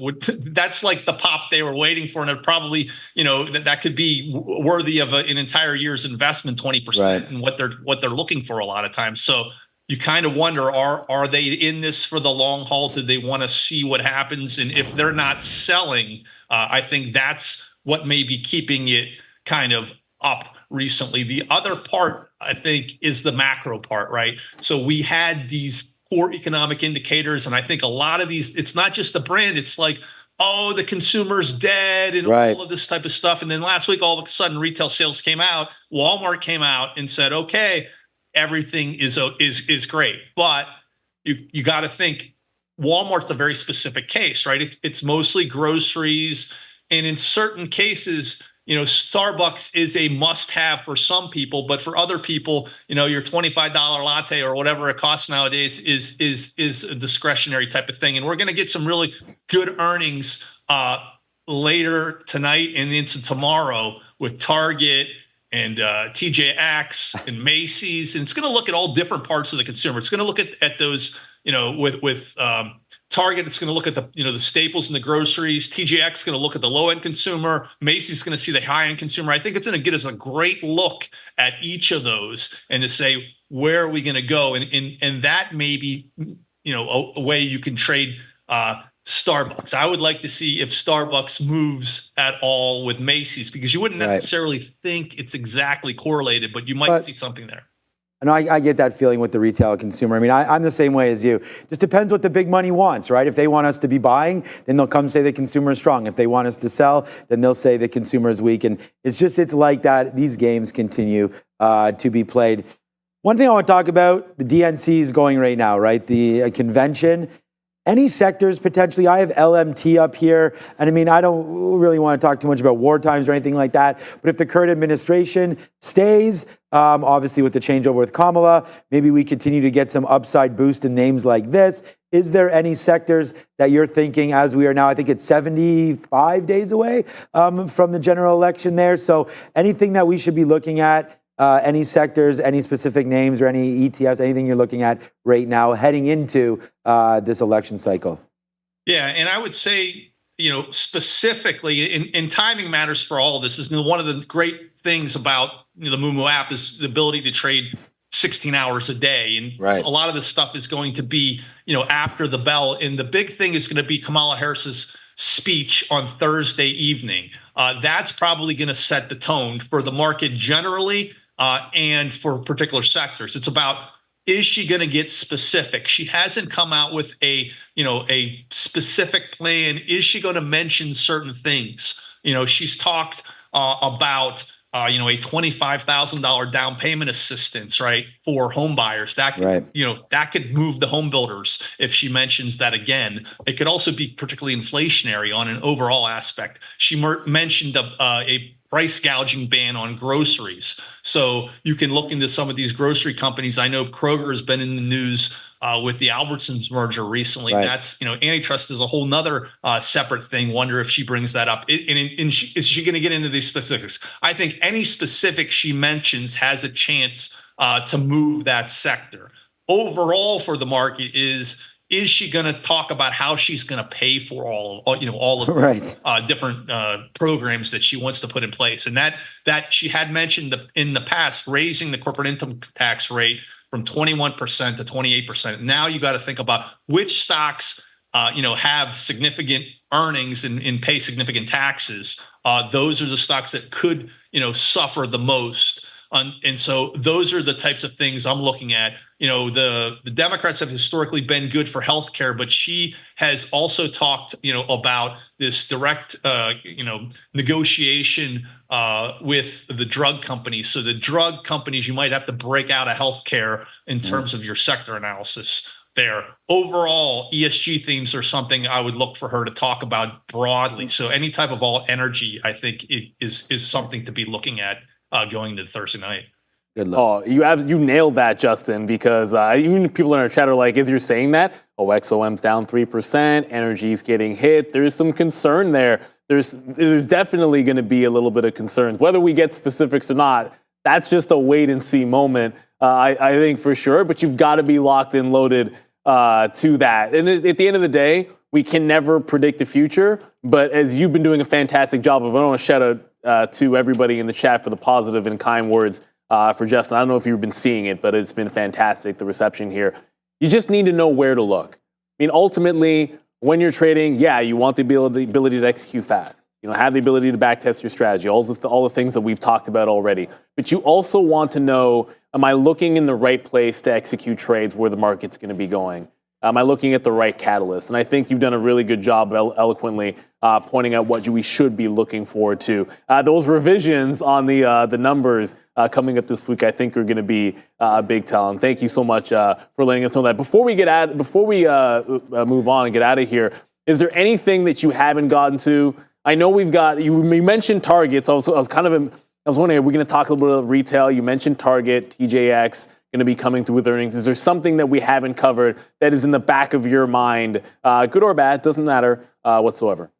that's like the pop they were waiting for, and it probably, that could be worthy of an entire year's investment, 20%, and what they're looking for a lot of times. So you kind of wonder, are they in this for the long haul? Do they want to see what happens? And if they're not selling, I think that's what may be keeping it kind of up recently. The other part, I think, is the macro part, right? So we had these poor economic indicators, and I think a lot of these, it's not just the brand, it's like, oh, the consumer's dead and all of this type of stuff. And then last week, all of a sudden, retail sales came out. Walmart came out and said, okay, everything is great. But you got to think, Walmart's a very specific case, right? It's mostly groceries. And in certain cases, Starbucks is a must-have for some people, but for other people, your $25 latte or whatever it costs nowadays is a discretionary type of thing. And we're going to get some really good earnings later tonight and into tomorrow with Target and TJX and Macy's. And it's going to look at all different parts of the consumer. It's going to look at those, with Target, it's going to look at the staples and the groceries. TJX is going to look at the low-end consumer. Macy's is going to see the high-end consumer. I think it's going to get us a great look at each of those and to say, where are we going to go? And that may be, a way you can trade Starbucks. I would like to see if Starbucks moves at all with Macy's, because you wouldn't necessarily think it's exactly correlated, but you might see something there. And I get that feeling with the retail consumer. I mean, I'm the same way as you. Just depends what the big money wants, right? If they want us to be buying, then they'll come say the consumer is strong. If they want us to sell, then they'll say the consumer is weak. And it's like that. These games continue to be played. One thing I want to talk about, the DNC is going right now, right? The convention. Any sectors potentially? I have LMT up here. And I mean, I don't really want to talk too much about war times or anything like that. But if the current administration stays, obviously with the changeover with Kamala, maybe we continue to get some upside boost in names like this. Is there any sectors that you're thinking, as we are now, I think it's 75 days away from the general election there. So anything that we should be looking at? Any sectors, any specific names or any ETFs, anything you're looking at right now heading into this election cycle? Yeah, and I would say, specifically, in timing matters for all of this. Is one of the great things about the Moomoo app is the ability to trade 16 hours a day. And a lot of this stuff is going to be, after the bell. And the big thing is going to be Kamala Harris's speech on Thursday evening. That's probably going to set the tone for the market generally. And for particular sectors. It's about, is she going to get specific? She hasn't come out with a specific plan. Is she going to mention certain things? She's talked about, a $25,000 down payment assistance, right, for home buyers. That could, that could move the home builders if she mentions that again. It could also be particularly inflationary on an overall aspect. She mentioned a price gouging ban on groceries. So you can look into some of these grocery companies. I know Kroger has been in the news with the Albertsons merger recently. That's, antitrust is a whole nother separate thing. Wonder if she brings that up. Is she going to get into these specifics? I think any specific she mentions has a chance to move that sector. Overall for the market is she going to talk about how she's going to pay for all of the different programs that she wants to put in place? And that she had mentioned in the past, raising the corporate income tax rate from 21% to 28%. Now you got to think about which stocks, have significant earnings and pay significant taxes. Those are the stocks that could, suffer the most. And so those are the types of things I'm looking at. The Democrats have historically been good for healthcare, but she has also talked, about this direct, negotiation with the drug companies. So the drug companies, you might have to break out of healthcare in terms of your sector analysis there. Overall, ESG themes are something I would look for her to talk about broadly. So any type of all energy, I think, is something to be looking at going to Thursday night. Good luck. Oh, you nailed that, Justin, because even people in our chat are like, as you're saying that, XOM's down 3%, energy's getting hit. There's some concern there. There's definitely going to be a little bit of concern. Whether we get specifics or not, that's just a wait and see moment, I think for sure. But you've got to be locked and loaded to that. And at the end of the day, we can never predict the future. But as you've been doing a fantastic job of, I want to shout out to everybody in the chat for the positive and kind words for Justin. I don't know if you've been seeing it, but it's been fantastic, the reception here. You just need to know where to look. I mean, ultimately, when you're trading, you want the ability to execute fast. Have the ability to backtest your strategy, all the things that we've talked about already. But you also want to know, am I looking in the right place to execute trades where the market's going to be going? Am I looking at the right catalyst? And I think you've done a really good job eloquently pointing out what we should be looking forward to. Those revisions on the numbers coming up this week, I think, are going to be a big tell. And thank you so much for letting us know that. Before we move on and get out of here, is there anything that you haven't gotten to I know we've got, you mentioned targets. I was wondering, are we going to talk a little bit of retail? You mentioned Target, TJX, going to be coming through with earnings. Is there something that we haven't covered that is in the back of your mind, good or bad, doesn't matter whatsoever?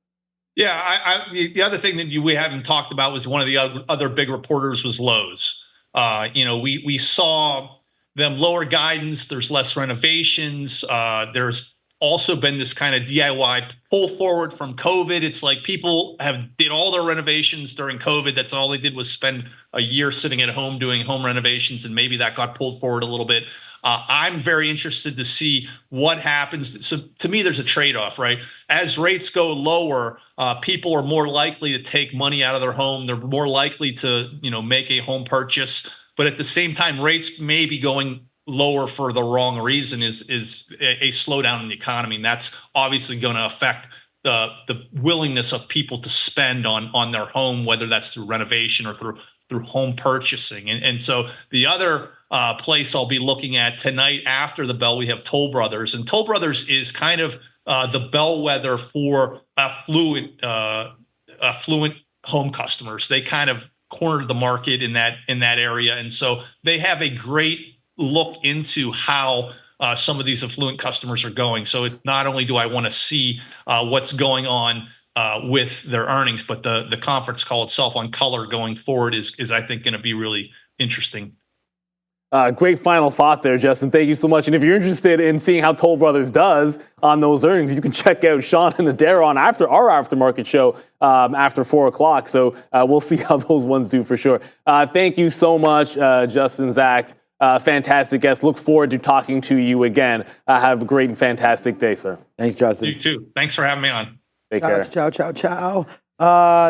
Yeah, the other thing that we haven't talked about was one of the other big reporters was Lowe's. We saw them lower guidance. There's less renovations. There's also been this kind of DIY pull forward from COVID. It's like people did all their renovations during COVID. That's all they did was spend a year sitting at home doing home renovations, and maybe that got pulled forward a little bit. I'm very interested to see what happens. So to me, there's a trade-off, right? As rates go lower, people are more likely to take money out of their home. They're more likely to, make a home purchase. But at the same time, rates may be going lower for the wrong reason is a slowdown in the economy. And that's obviously going to affect the willingness of people to spend on their home, whether that's through renovation or through home purchasing. And so the other place I'll be looking at tonight after the bell, we have Toll Brothers. And Toll Brothers is kind of the bellwether for affluent home customers. They kind of cornered the market in that area. And so they have a great look into how some of these affluent customers are going. So not only do I want to see what's going on with their earnings, but the conference call itself on color going forward is I think, going to be really interesting. Great final thought there, Justin. Thank you so much. And if you're interested in seeing how Toll Brothers does on those earnings, you can check out Sean and Adair on after our aftermarket show after 4 o'clock. So we'll see how those ones do for sure. Thank you so much, Justin, Zach. Fantastic guest. Look forward to talking to you again. Have a great and fantastic day, sir. Thanks, Justin. You too. Thanks for having me on. Take care. Ciao.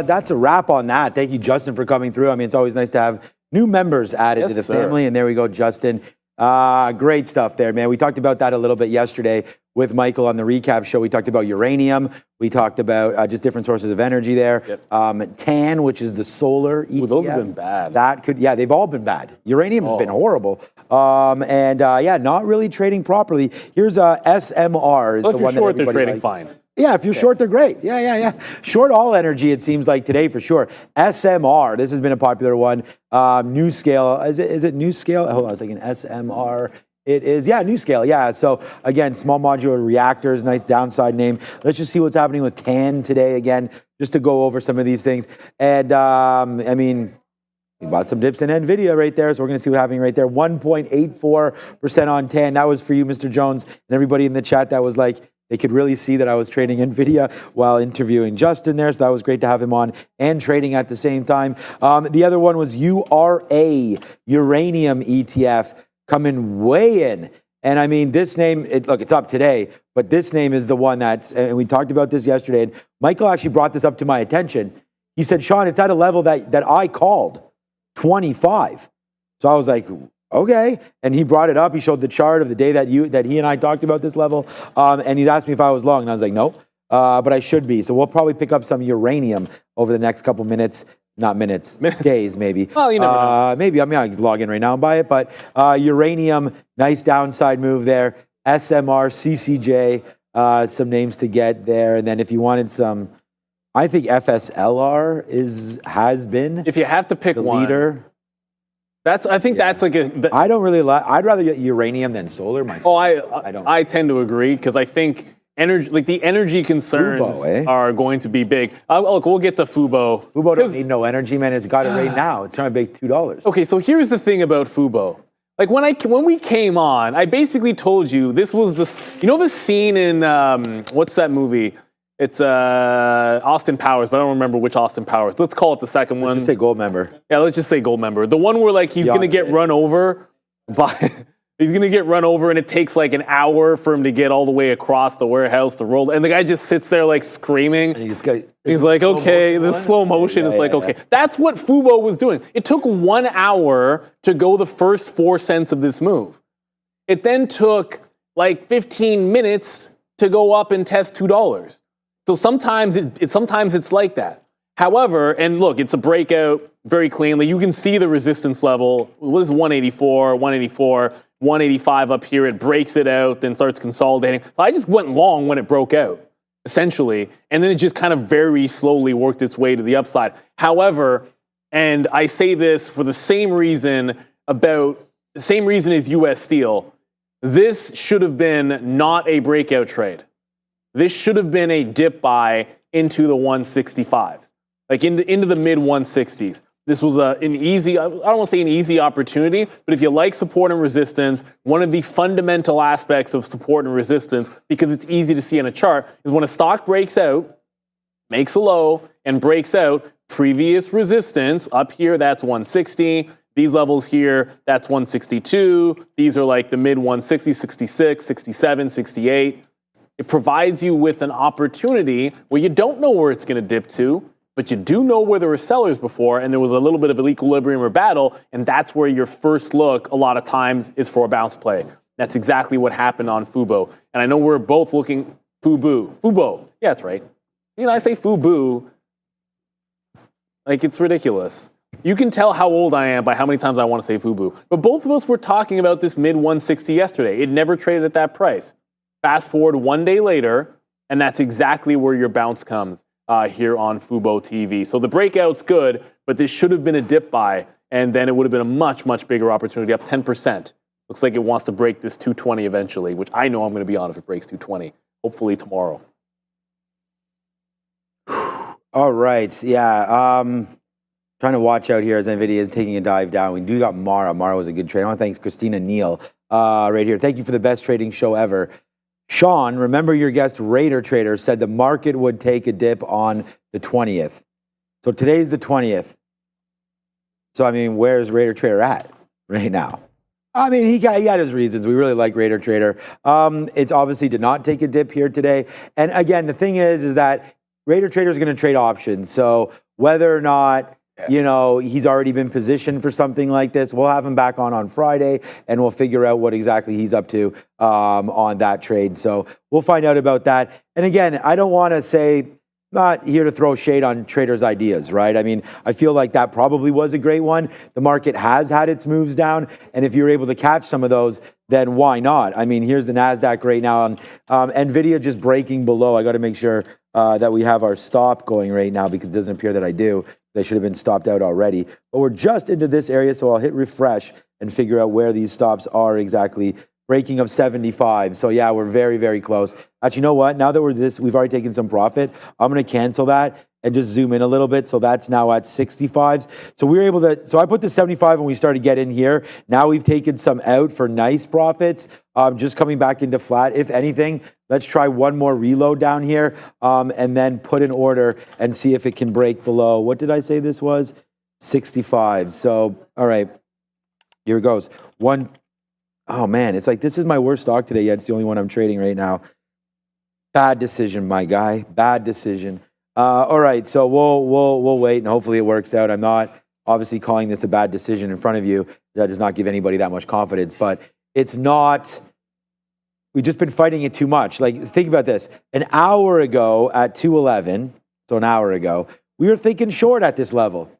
That's a wrap on that. Thank you, Justin, for coming through. I mean, it's always nice to have new members added to the family. And there we go, Justin. Great stuff there, man. We talked about that a little bit yesterday with Michael on the recap show. We talked about uranium. We talked about just different sources of energy there. Yep. TAN, which is the solar ETF. Ooh, those have been bad. They've all been bad. Uranium's been horrible. Not really trading properly. Here's SMR. So if you're short, they're trading fine. Yeah, if you're short, they're great. Yeah. Short all energy, it seems like today for sure. SMR, this has been a popular one. New Scale, is it New Scale? Hold on a second, SMR. It is, New Scale, yeah. So again, small modular reactors, nice downside name. Let's just see what's happening with TAN today again, just to go over some of these things. And we bought some dips in Nvidia right there, so we're going to see what's happening right there. 1.84% on TAN. That was for you, Mr. Jones, and everybody in the chat that was like, they could really see that I was trading Nvidia while interviewing Justin there, so that was great to have him on and trading at the same time. The other one was URA, Uranium ETF, coming way in. And I mean, this name, it's up today, but this name is the one and we talked about this yesterday, and Michael actually brought this up to my attention. He said, Sean, it's at a level that I called, 25. So I was like, okay. And he brought it up. He showed the chart of the day that he and I talked about this level. And he asked me if I was long. And I was like, no, but I should be. So we'll probably pick up some uranium over the next couple minutes. Not minutes, days maybe. Well, you never know. Maybe. I mean, I can log in right now and buy it. But uranium, nice downside move there. SMR, CCJ, some names to get there. And then if you wanted some, I think FSLR has been. If you have to pick the one. Leader. That's like I don't really like. I'd rather get uranium than solar myself. Oh, I don't. I tend to agree because I think the energy concerns are going to be big. Look, we'll get to Fubo. Fubo doesn't need no energy, man. It's got it right now. It's trying to make $2. Okay, so here's the thing about Fubo. Like when we came on, I basically told you this was the scene in what's that movie? It's Austin Powers, but I don't remember which Austin Powers. Let's call it the second one. Let's just say Goldmember. Yeah, let's just say Goldmember. The one where he's going to get run over and it takes like an hour for him to get all the way across the warehouse to roll. And the guy just sits there like screaming. And he's like, okay, this slow motion is okay. That's what Fubo was doing. It took 1 hour to go the first 4 cents of this move. It then took like 15 minutes to go up and test $2. So sometimes it's like that. However, and look, it's a breakout very cleanly. You can see the resistance level. It was 184, 185 up here. It breaks it out, then starts consolidating. So I just went long when it broke out. essentially, and then it just kind of very slowly worked its way to the upside. However, and I say this for the same reason as U.S. Steel, this should have been not a breakout trade. This should have been a dip buy into the 165s, like into the mid 160s. This was an easy, I don't want to say an easy opportunity, but if you like support and resistance, one of the fundamental aspects of support and resistance, because it's easy to see in a chart, is when a stock breaks out, makes a low, and breaks out, previous resistance up here, that's 160. These levels here, that's 162. These are like the mid 160s, 66, 67, 68. It provides you with an opportunity where you don't know where it's going to dip to, but you do know where there were sellers before, and there was a little bit of an equilibrium or battle, and that's where your first look, a lot of times, is for a bounce play. That's exactly what happened on Fubo. And I know we're both looking, Fubo. Yeah, that's right. You know, I say Fubo, like it's ridiculous. You can tell how old I am by how many times I want to say Fubo. But both of us were talking about this mid 160 yesterday. It never traded at that price. Fast forward one day later, and that's exactly where your bounce comes. Here on Fubo TV. So the breakout's good, but this should have been a dip buy, and then it would have been a much, much bigger opportunity, up 10%. Looks like it wants to break this 220 eventually, which I know I'm going to be on if it breaks 220, hopefully tomorrow. All right, yeah. Trying to watch out here as Nvidia is taking a dive down. We do got Mara. Mara was a good trade. I want to thank Christina Neal right here. Thank you for the best trading show ever. Sean, remember your guest Raider Trader said the market would take a dip on the 20th. So today's the 20th. So, I mean, where's Raider Trader at right now? I mean, he got his reasons. We really like Raider Trader. It's obviously did not take a dip here today. And again, the thing is that Raider Trader is going to trade options. So whether or not, you know, he's already been positioned for something like this, we'll have him back on Friday, and we'll figure out what exactly he's up to on that trade. So we'll find out about that. And again, I don't want to say, not here to throw shade on traders' ideas, right? I mean, I feel like that probably was a great one. The market has had its moves down, and if you're able to catch some of those, then why not? I mean, here's the NASDAQ right now. Nvidia just breaking below. I got to make sure that we have our stop going right now, because it doesn't appear that I do. They should have been stopped out already. But we're just into this area, so I'll hit refresh and figure out where these stops are exactly. Breaking of 75. So yeah, we're very, very close. Actually, you know what? Now that we've already taken some profit, I'm going to cancel that and just zoom in a little bit. So that's now at 65s. So we were able to, so I put the 75 when we started to get in here. Now we've taken some out for nice profits. Just coming back into flat. If anything, let's try one more reload down here and then put an order and see if it can break below. What did I say this was? 65. So, all right, here it goes. Oh man, it's like this is my worst stock today, yet it's the only one I'm trading right now. Bad decision, my guy. Bad decision. All right, so we'll wait and hopefully it works out. I'm not obviously calling this a bad decision in front of you. That does not give anybody that much confidence, but it's not. We've just been fighting it too much. Like, think about this. An hour ago at 211, so an hour ago, we were thinking short at this level.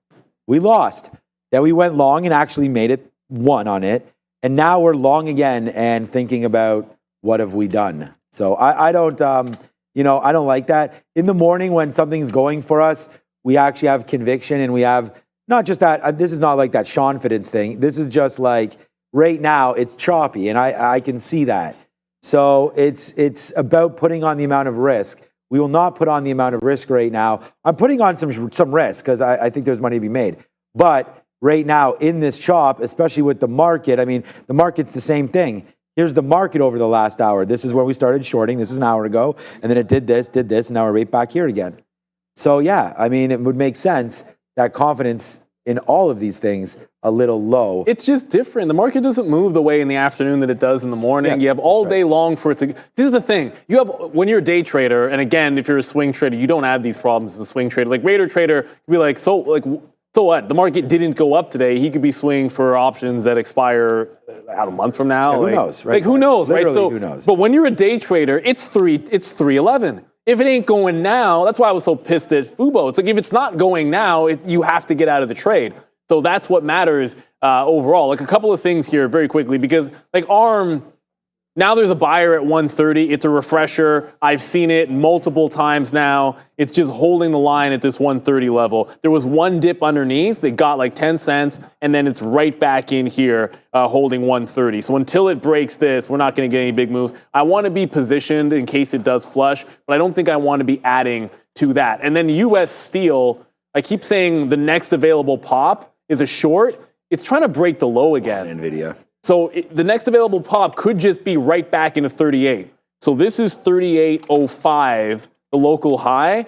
We lost. Then we went long and actually made it one on it. And now we're long again and thinking about what have we done. So I don't, I don't like that. In the morning when something's going for us, we actually have conviction, and we have not just that. This is not like that Sean Fiddens thing. This is just like right now it's choppy, and I can see that. So it's about putting on the amount of risk. We will not put on the amount of risk right now. I'm putting on some risk because I think there's money to be made, but right now in this chop, especially with the market, I mean, the market's the same thing. Here's the market over the last hour. This is where we started shorting. This is an hour ago. And then it did this, and now we're right back here again. So yeah, I mean, it would make sense that confidence in all of these things a little low. It's just different. The market doesn't move the way in the afternoon that it does in the morning. Yeah, you have all day long for it to. This is the thing. You have, when you're a day trader, and again, if you're a swing trader, you don't have these problems as a swing trader. Like Raider Trader, you'd be like, so what? The market didn't go up today. He could be swinging for options that expire a month from now. Yeah, who knows, right? Like who knows, Literally, right? So, who knows? But when you're a day trader, it's 311. If it ain't going now, that's why I was so pissed at Fubo. It's like if it's not going now, you have to get out of the trade. So that's what matters overall. Like a couple of things here very quickly, because like ARM, Now there's a buyer at 130. It's a refresher. I've seen it multiple times now. It's just holding the line at this 130 level. There was one dip underneath. It got like 10 cents, and then it's right back in here holding 130. So until it breaks this, we're not going to get any big moves. I want to be positioned in case it does flush, but I don't think I want to be adding to that. And then U.S. Steel, I keep saying the next available pop is a short. It's trying to break the low again. Nvidia. So the next available pop could just be right back into 38. So this is 38.05, the local high.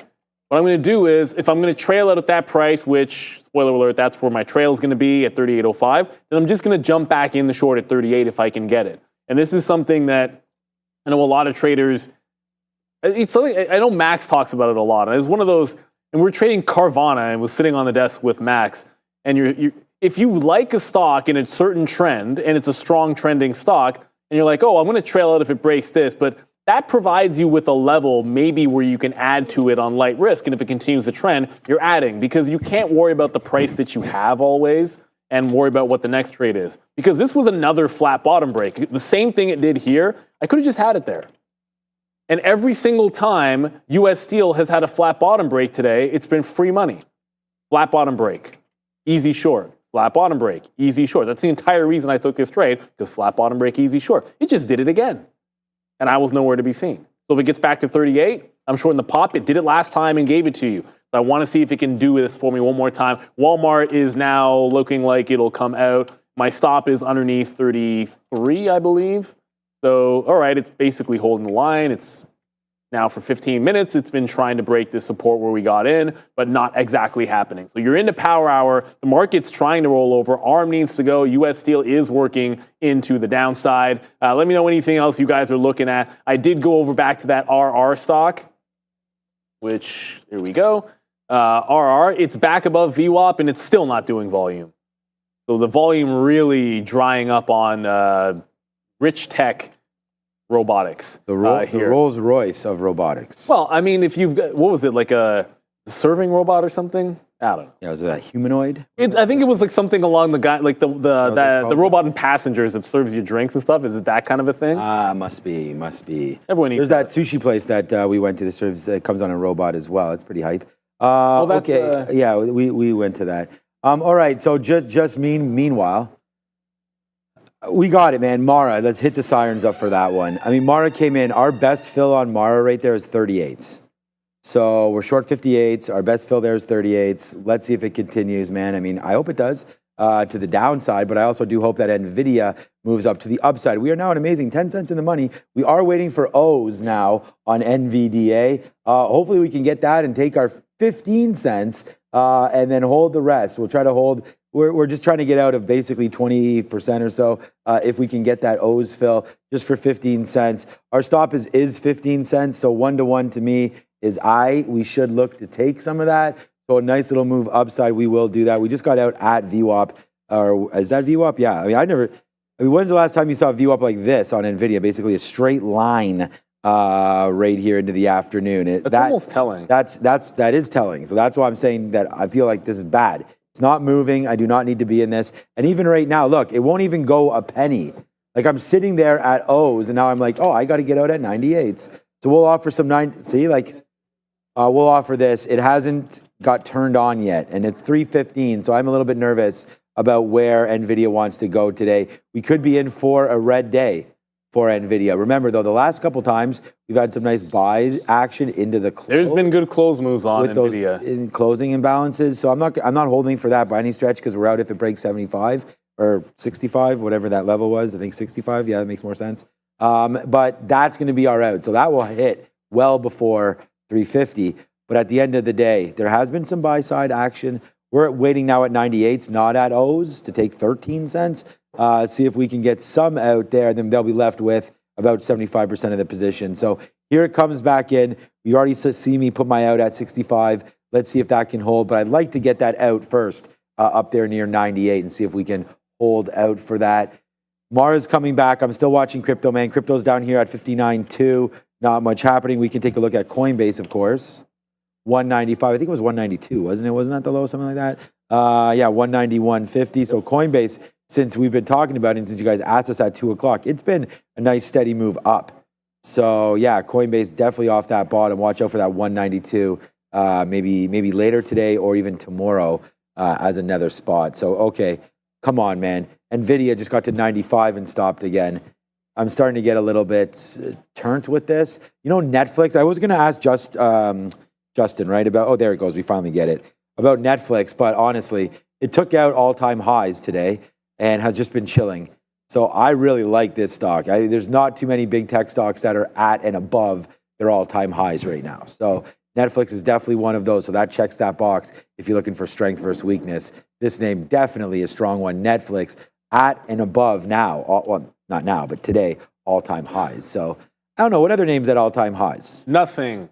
What I'm going to do is, if I'm going to trail out at that price, which, spoiler alert, that's where my trail is going to be at 38.05, then I'm just going to jump back in the short at 38 if I can get it. And this is something that I know a lot of traders, it's something, I know Max talks about it a lot. And it's one of those, and we're trading Carvana and was sitting on the desk with Max, and if you like a stock in a certain trend, and it's a strong trending stock, and you're like, oh, I'm going to trail out if it breaks this, but that provides you with a level maybe where you can add to it on light risk, and if it continues the trend, you're adding, because you can't worry about the price that you have always and worry about what the next trade is. Because this was another flat bottom break. The same thing it did here, I could have just had it there. And every single time U.S. Steel has had a flat bottom break today, it's been free money. Flat bottom break, easy short. Flat bottom break, easy short. That's the entire reason I took this trade, because flat bottom break, easy short. It just did it again. And I was nowhere to be seen. So if it gets back to 38, I'm shorting the pop. It did it last time and gave it to you. So I want to see if it can do this for me one more time. Walmart is now looking like it'll come out. My stop is underneath 33, I believe. So, all right, it's basically holding the line. It's now for 15 minutes, it's been trying to break this support where we got in, but not exactly happening. So you're into power hour. The market's trying to roll over. ARM needs to go. U.S. Steel is working into the downside. Let me know anything else you guys are looking at. I did go over back to that RR stock, which, here we go. RR, it's back above VWAP, and it's still not doing volume. So the volume really drying up on rich tech robotics. The Rolls Royce of robotics. Well, I mean, if you've got, what was it, like a serving robot or something? I don't know. Yeah, was it a humanoid? I think it was like something along the guy, like the robot in Passengers that serves you drinks and stuff. Is it that kind of a thing? Must be. Everyone needs. There's that sushi place that we went to that serves. It comes on a robot as well. It's pretty hype. That's, okay. Yeah, we went to that. All right. So meanwhile. We got it, man. Mara, let's hit the sirens up for that one. I mean, Mara came in. Our best fill on Mara right there is 38s. So we're short 58s. Our best fill there is 38s. Let's see if it continues, man. I mean, I hope it does to the downside, but I also do hope that Nvidia moves up to the upside. We are now an amazing 10 cents in the money. We are waiting for O's now on NVDA. Hopefully we can get that and take our 15 cents and then hold the rest. We'll try to hold. We're just trying to get out of basically 20% or so if we can get that O's fill just for 15 cents. Our stop is 15 cents, so 1-to-1 to me is we should look to take some of that. So a nice little move upside, we will do that. We just got out at VWAP. Or is that VWAP? Yeah. I mean, when's the last time you saw VWAP like this on Nvidia? Basically a straight line right here into the afternoon. That's almost telling. That is telling. So that's why I'm saying that I feel like this is bad. It's not moving. I do not need to be in this. And even right now, look, it won't even go a penny. Like I'm sitting there at O's, and now I'm like, oh, I got to get out at 98s. So we'll offer some we'll offer this. It hasn't got turned on yet, and it's 3:15. So I'm a little bit nervous about where Nvidia wants to go today. We could be in for a red day for Nvidia. Remember, though, the last couple times we've had some nice buys action into the close. There's been good close moves on with Nvidia. Those in closing imbalances. So I'm not holding for that by any stretch because we're out if it breaks 75 or 65, whatever that level was. I think 65. Yeah, that makes more sense. But that's going to be our out. So that will hit well before 350. But at the end of the day, there has been some buy side action. We're waiting now at 98s, not at O's, to take 13 cents. See if we can get some out there. Then they'll be left with about 75% of the position. So here it comes back in. You already see me put my out at 65. Let's see if that can hold. But I'd like to get that out first up there near 98 and see if we can hold out for that. Mara's coming back. I'm still watching crypto, man. Crypto's down here at 59.2. Not much happening. We can take a look at Coinbase, of course. 195. I think it was 192, wasn't it? Wasn't that the low, something like that? Yeah, 191.50. So Coinbase since we've been talking about it and since you guys asked us at 2 o'clock. It's been a nice steady move up. So yeah, Coinbase definitely off that bottom. Watch out for that 192, maybe later today or even tomorrow as another spot. So okay, come on, man. Nvidia just got to 95 and stopped again. I'm starting to get a little bit turned with this. You know, Netflix. I was going to ask Justin, right, about, oh, there it goes. We finally get it. About Netflix, but honestly, it took out all-time highs today and has just been chilling. So I really like this stock. There's not too many big tech stocks that are at and above their all-time highs right now. So Netflix is definitely one of those. So that checks that box if you're looking for strength versus weakness. This name definitely a strong one. Netflix at and above now. Well, not now, but today, all-time highs. So I don't know. What other names at all-time highs? Nothing.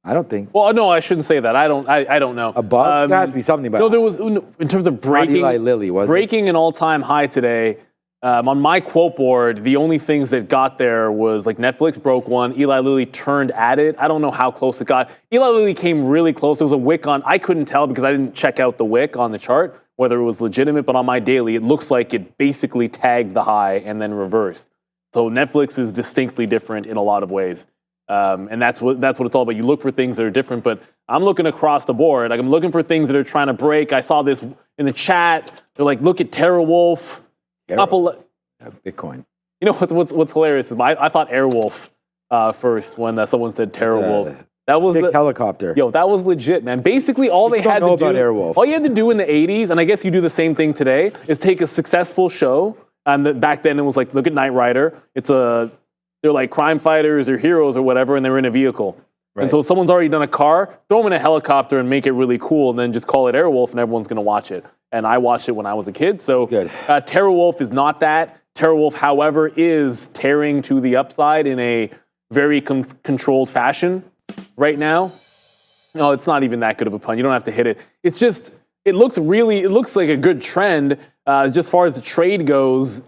I don't think. Well, no, I shouldn't say that. I don't know. Above? There has to be something about No, there was, in terms of breaking, Eli Lilly, wasn't it? breaking an all-time high today, on my quote board, the only things that got there was like Netflix broke one, Eli Lilly turned at it. I don't know how close it got. Eli Lilly came really close. There was a wick on, I couldn't tell because I didn't check out the wick on the chart, whether it was legitimate, but on my daily, it looks like it basically tagged the high and then reversed. So Netflix is distinctly different in a lot of ways. And that's what it's all about. You look for things that are different, but I'm looking across the board. Like I'm looking for things that are trying to break. I saw this in the chat. They're like, look at TeraWulf. Bitcoin. You know what's hilarious is I thought Airwolf first when someone said TeraWulf. That was sick helicopter. Yo, that was legit, man. Basically, all they had to do, Airwolf. all you had to do in the 80s, and I guess you do the same thing today, is take a successful show. And back then it was like, look at Knight Rider. They're like crime fighters or heroes or whatever, and they're in a vehicle. Right. And so someone's already done a car, throw them in a helicopter and make it really cool, and then just call it Airwolf, and everyone's going to watch it. And I watched it when I was a kid. So TeraWulf is not that. TeraWulf, however, is tearing to the upside in a very controlled fashion right now. No, it's not even that good of a pun. You don't have to hit it. It's just, it looks like a good trend. Just as far as the trade goes,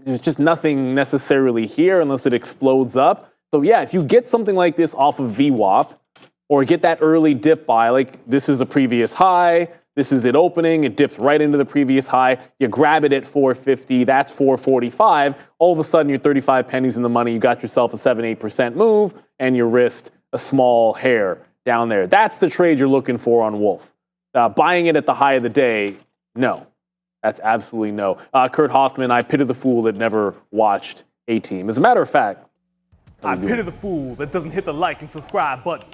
there's just nothing necessarily here unless it explodes up. So yeah, if you get something like this off of VWAP or get that early dip buy, like this is a previous high, this is it opening, it dips right into the previous high, you grab it at 450, that's 445, all of a sudden you're 35 pennies in the money, you got yourself a 7-8% move, and you risked a small hair down there. That's the trade you're looking for on Wolf. Buying it at the high of the day, no. That's absolutely no. Kurt Hoffman, I pity the fool that never watched A-Team. As a matter of fact, I pity the fool that doesn't hit the like and subscribe button.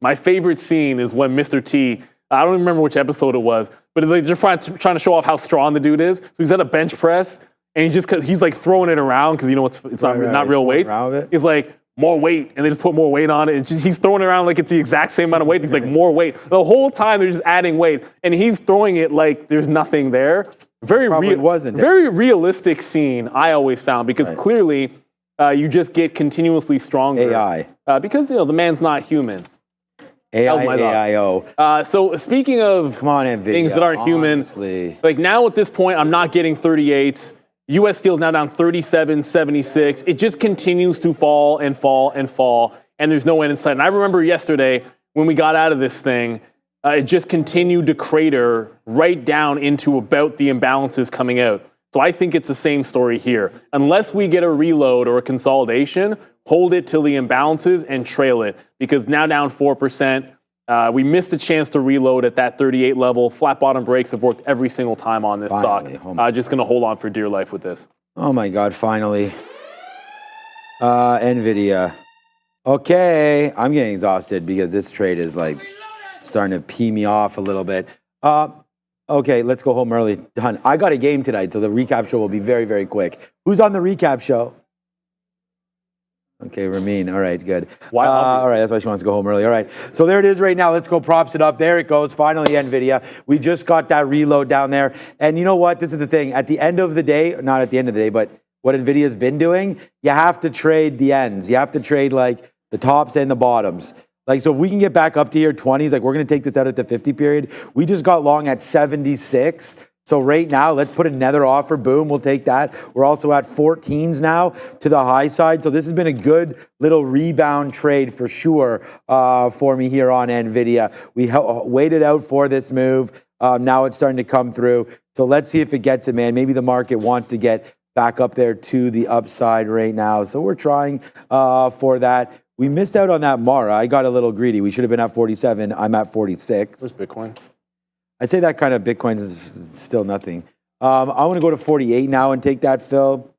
my favorite scene is when Mr. T, I don't even remember which episode it was, but it's like they're trying to show off how strong the dude is. So he's at a bench press, and he's like throwing it around because you know it's not real weight. He's like, more weight, and they just put more weight on it, and he's throwing it around like it's the exact same amount of weight. He's like, more weight. The whole time they're just adding weight, and he's throwing it like there's nothing there. Very realistic scene, I always found, because clearly you just get continuously stronger. AI. Because, you know, the man's not human. AIO. So speaking of Come on, Nvidia, things that aren't human, like now at this point, I'm not getting 38s. U.S. Steel's now down 37.76. It just continues to fall and fall and fall, and there's no end in sight. And I remember yesterday when we got out of this thing, it just continued to crater right down into about the imbalances coming out. So I think it's the same story here. Unless we get a reload or a consolidation, hold it till the imbalances and trail it, because now down 4%. We missed a chance to reload at that 38 level. Flat bottom breaks have worked every single time on this stock. Just going to hold on for dear life with this. Oh my God, finally. Nvidia. Okay, I'm getting exhausted because this trade is like starting to pee me off a little bit. Okay, let's go home early. Done. I got a game tonight, so the recap show will be very, very quick. Who's on the recap show? Okay, Ramin. All right, good. All right, that's why she wants to go home early. All right, so there it is right now. Let's go props it up. There it goes. Finally, Nvidia. We just got that reload down there. And you know what? This is the thing. At the end of the day, not at the end of the day, but what Nvidia's been doing, you have to trade the ends. You have to trade like the tops and the bottoms. Like, so if we can get back up to here 20s, like we're going to take this out at the 50 period. We just got long at 76. So right now, let's put another offer. Boom, we'll take that. We're also at 14s now to the high side. So this has been a good little rebound trade for sure for me here on Nvidia. We waited out for this move. Now it's starting to come through. So let's see if it gets it, man. Maybe the market wants to get back up there to the upside right now. So we're trying for that. We missed out on that Mara. I got a little greedy. We should have been at 47. I'm at 46. Where's Bitcoin? I'd say that kind of Bitcoin is still nothing. I want to go to 48 now and take that fill.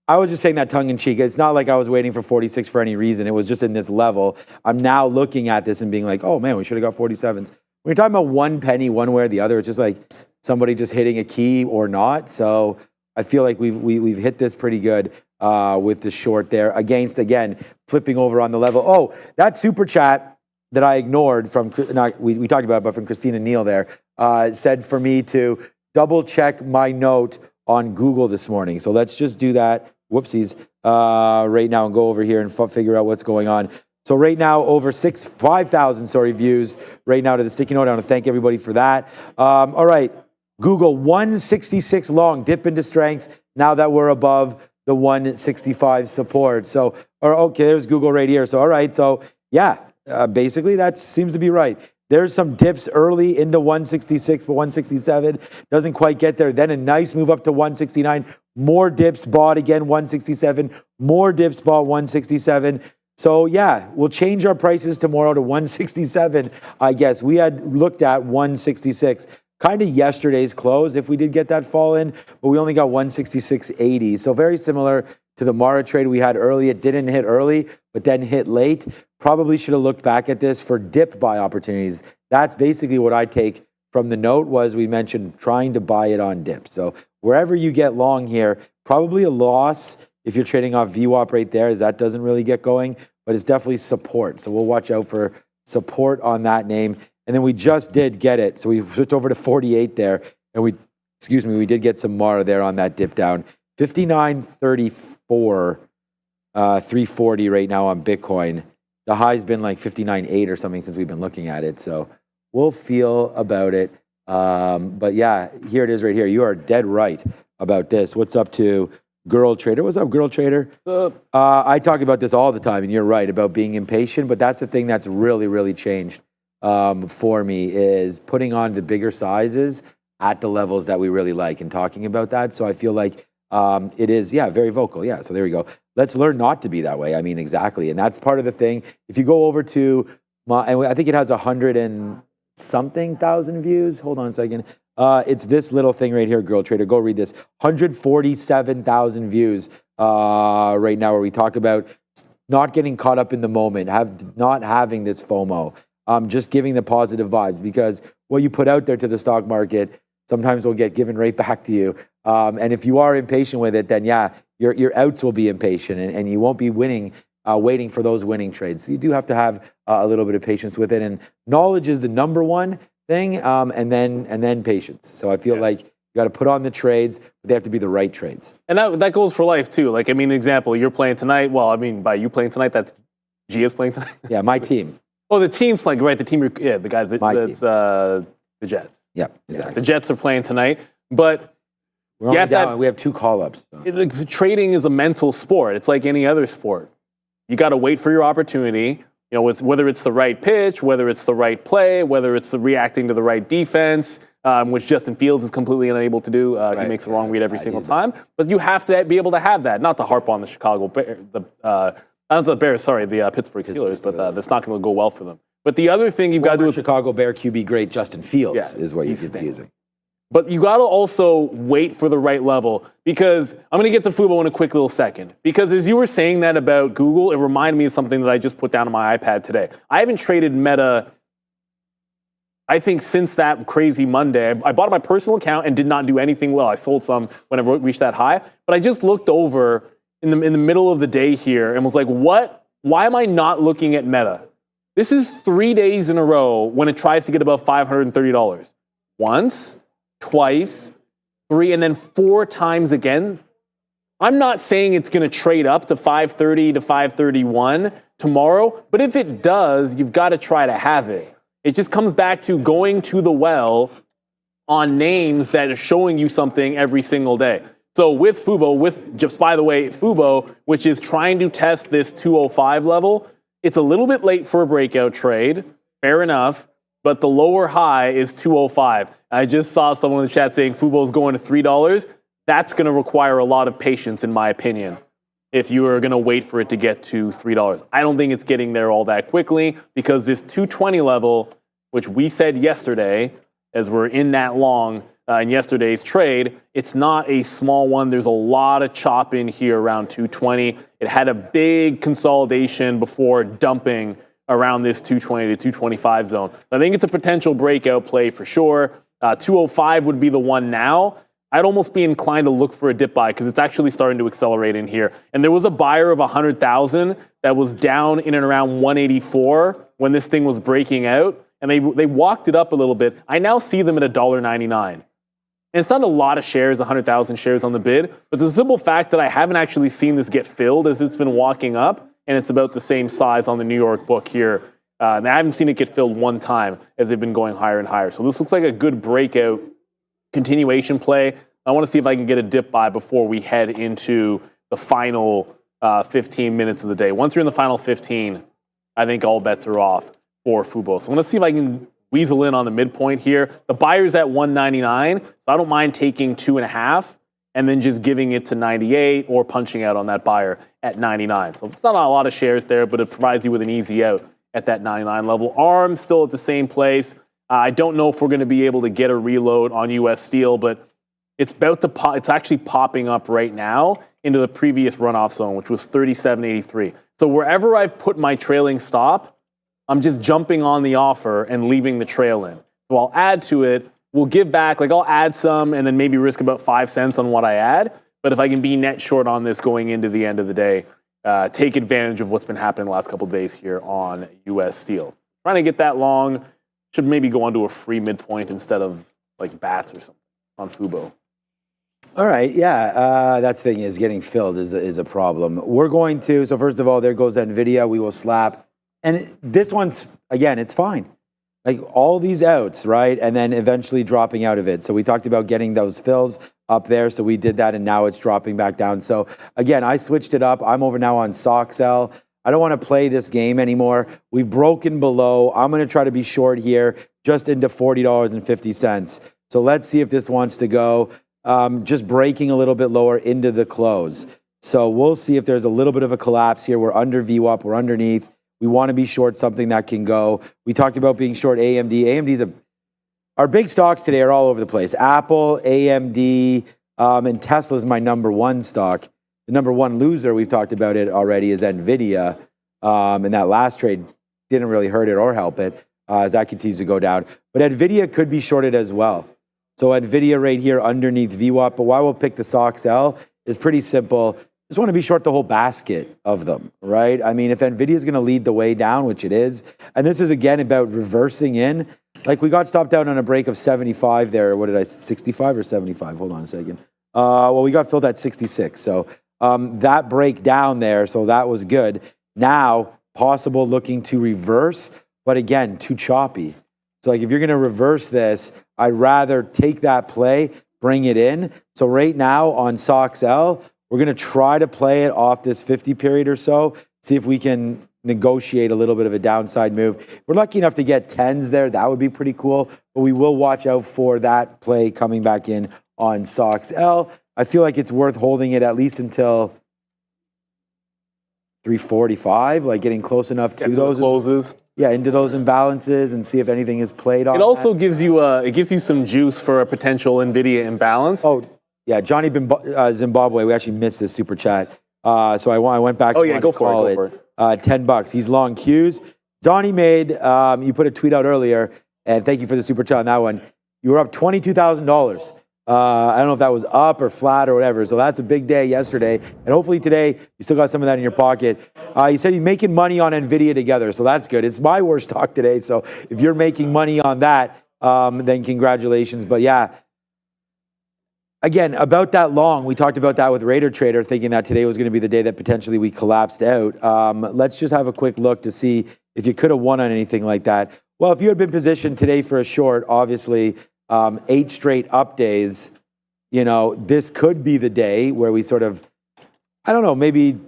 I was just saying that tongue in cheek. It's not like I was waiting for 46 for any reason. It was just in this level. I'm now looking at this and being like, oh man, we should have got 47s. When you're talking about 1 penny one way or the other, it's just like somebody just hitting a key or not. So I feel like we've hit this pretty good with the short there against, again, flipping over on the level. Oh, that super chat that I ignored from, we talked about it, but from Christina Neal there, said for me to double check my note on Google this morning. So let's just do that, whoopsies, right now and go over here and figure out what's going on. So right now, over 5,000 views right now to the sticky note. I want to thank everybody for that. All right, Google 166 long, dip into strength now that we're above the 165 support. So, okay, there's Google right here. So, all right, so yeah, basically that seems to be right. There's some dips early into 166, but 167 doesn't quite get there. Then a nice move up to 169. More dips bought again, 167. More dips bought, 167. So yeah, we'll change our prices tomorrow to 167, I guess. We had looked at 166, kind of yesterday's close if we did get that fall in, but we only got 166.80. So very similar to the Mara trade we had early. It didn't hit early, but then hit late. Probably should have looked back at this for dip buy opportunities. That's basically what I take from the note was we mentioned trying to buy it on dip. So wherever you get long here, probably a loss if you're trading off VWAP right there, as that doesn't really get going, but it's definitely support. So we'll watch out for support on that name. And then we just did get it. So we switched over to 48 there, and we did get some Mara there on that dip down. 59.34, 340 right now on Bitcoin. The high's been like 59.8 or something since we've been looking at it. So we'll feel about it. But yeah, here it is right here. You are dead right about this. What's up to Girl Trader? What's up, Girl Trader? I talk about this all the time, and you're right about being impatient, but that's the thing that's really, really changed for me is putting on the bigger sizes at the levels that we really like and talking about that. So I feel like it is, yeah, very vocal. Yeah, so there we go. Let's learn not to be that way. I mean, exactly. And that's part of the thing. If you go over to and I think it has 100 and something thousand views. Hold on a second. It's this little thing right here, Girl Trader. Go read this. 147,000 views right now, where we talk about not getting caught up in the moment, not having this FOMO, just giving the positive vibes, because what you put out there to the stock market sometimes will get given right back to you. And if you are impatient with it, then yeah, your outs will be impatient, and you won't be waiting for those winning trades. So you do have to have a little bit of patience with it, and knowledge is the number one thing, and then patience. So I feel like you got to put on the trades, but they have to be the right trades. And that goes for life too. Like, I mean, example, you're playing tonight. Well, I mean, by you playing tonight, that's Gia's playing tonight. Yeah, my team. Oh, the team's playing, right? The team, yeah, the guys. The Jets. Yeah, exactly. The Jets are playing tonight, but we're only down. We have 2 call-ups. So. Trading is a mental sport. It's like any other sport. You got to wait for your opportunity. You know, whether it's the right pitch, whether it's the right play, whether it's reacting to the right defense, which Justin Fields is completely unable to do. He makes the wrong read every single time. But you have to be able to have that. Not to harp on the Pittsburgh Steelers, but that's not going to go well for them. But the other thing you've got to do with Chicago Bear QB great Justin Fields is what you're confusing. But you got to also wait for the right level, because I'm going to get to Fubo in a quick little second. Because as you were saying that about Google, it reminded me of something that I just put down on my iPad today. I haven't traded Meta, I think, since that crazy Monday. I bought my personal account and did not do anything well. I sold some when I reached that high. But I just looked over in the middle of the day here and was like, what? Why am I not looking at Meta? This is 3 days in a row when it tries to get above $530. Once, twice, 3, and then 4 times again. I'm not saying it's going to trade up to 530 to 531 tomorrow, but if it does, you've got to try to have it. It just comes back to going to the well on names that are showing you something every single day. So with Fubo, just by the way, Fubo, which is trying to test this 205 level, it's a little bit late for a breakout trade, fair enough, but the lower high is 205. I just saw someone in the chat saying Fubo's going to $3. That's going to require a lot of patience, in my opinion, if you are going to wait for it to get to $3. I don't think it's getting there all that quickly because this 220 level, which we said yesterday, as we're in that long in yesterday's trade, it's not a small one. There's a lot of chop in here around 220. It had a big consolidation before dumping around this 220 to 225 zone. I think it's a potential breakout play for sure. 205 would be the one now. I'd almost be inclined to look for a dip buy because it's actually starting to accelerate in here. And there was a buyer of 100,000 that was down in and around 184 when this thing was breaking out. And they walked it up a little bit. I now see them at $1.99. And it's not a lot of shares, 100,000 shares on the bid, but it's a simple fact that I haven't actually seen this get filled as it's been walking up, and it's about the same size on the New York book here. And I haven't seen it get filled one time as they've been going higher and higher. So this looks like a good breakout continuation play. I want to see if I can get a dip buy before we head into the final 15 minutes of the day. Once you're in the final 15, I think all bets are off for Fubo. So I want to see if I can weasel in on the midpoint here. The buyer's at 199, so I don't mind taking 2.5 and then just giving it to 98 or punching out on that buyer at 99. So it's not a lot of shares there, but it provides you with an easy out at that 99 level. ARM still at the same place. I don't know if we're going to be able to get a reload on US Steel, but it's about to pop. It's actually popping up right now into the previous runoff zone, which was 37.83. So wherever I've put my trailing stop, I'm just jumping on the offer and leaving the trail in. So I'll add to it. We'll give back, like I'll add some and then maybe risk about 5 cents on what I add. But if I can be net short on this going into the end of the day, take advantage of what's been happening the last couple of days here on US Steel. Trying to get that long, should maybe go onto a free midpoint instead of like bats or something on Fubo. All right, yeah, that thing is getting filled is a problem. We're going to, so first of all, there goes Nvidia, we will slap. And this one's, again, it's fine. Like all these outs, right? And then eventually dropping out of it. So we talked about getting those fills up there. So we did that and now it's dropping back down. So again, I switched it up. I'm over now on SOXL. I don't want to play this game anymore. We've broken below. I'm going to try to be short here just into $40.50. So let's see if this wants to go. Just breaking a little bit lower into the close. So we'll see if there's a little bit of a collapse here. We're under VWAP. We're underneath. We want to be short something that can go. We talked about being short AMD. AMD's our big stocks today are all over the place. Apple, AMD, and Tesla is my number one stock. The number one loser, we've talked about it already, is Nvidia. And that last trade didn't really hurt it or help it as that continues to go down. But Nvidia could be shorted as well. So Nvidia right here underneath VWAP. But why we'll pick the SOXL is pretty simple. Just want to be short the whole basket of them, right? I mean, if Nvidia is going to lead the way down, which it is, and this is again about reversing in, like we got stopped out on a break of 75 there. What did I, 65 or 75? Hold on a second. Well, we got filled at 66. So that break down there, so that was good. Now, possible looking to reverse, but again, too choppy. So like if you're going to reverse this, I'd rather take that play, bring it in. So right now on SOXL, we're going to try to play it off this 50 period or so, see if we can negotiate a little bit of a downside move. If we're lucky enough to get 10s there, that would be pretty cool, but we will watch out for that play coming back in on SOXL. I feel like it's worth holding it at least until 345, like getting close enough to those closes. Yeah, into those imbalances and see if anything is played on. It also gives you some juice for a potential Nvidia imbalance. Oh, yeah, Johnny Zimbabwe, we actually missed this super chat. So I went back. Oh, yeah, go for it. $10. He's long queues. Donnie made, you put a tweet out earlier, and thank you for the super chat on that one. You were up $22,000. I don't know if that was up or flat or whatever. So that's a big day yesterday. And hopefully today, you still got some of that in your pocket. You said you're making money on Nvidia together. So that's good. It's my worst stock today. So if you're making money on that, then congratulations. But yeah, again, about that long, we talked about that with Raider Trader, thinking that today was going to be the day that potentially we collapsed out. Let's just have a quick look to see if you could have won on anything like that. Well, if you had been positioned today for a short, obviously, 8 straight up days, you know, this could be the day where we sort of, I don't know, maybe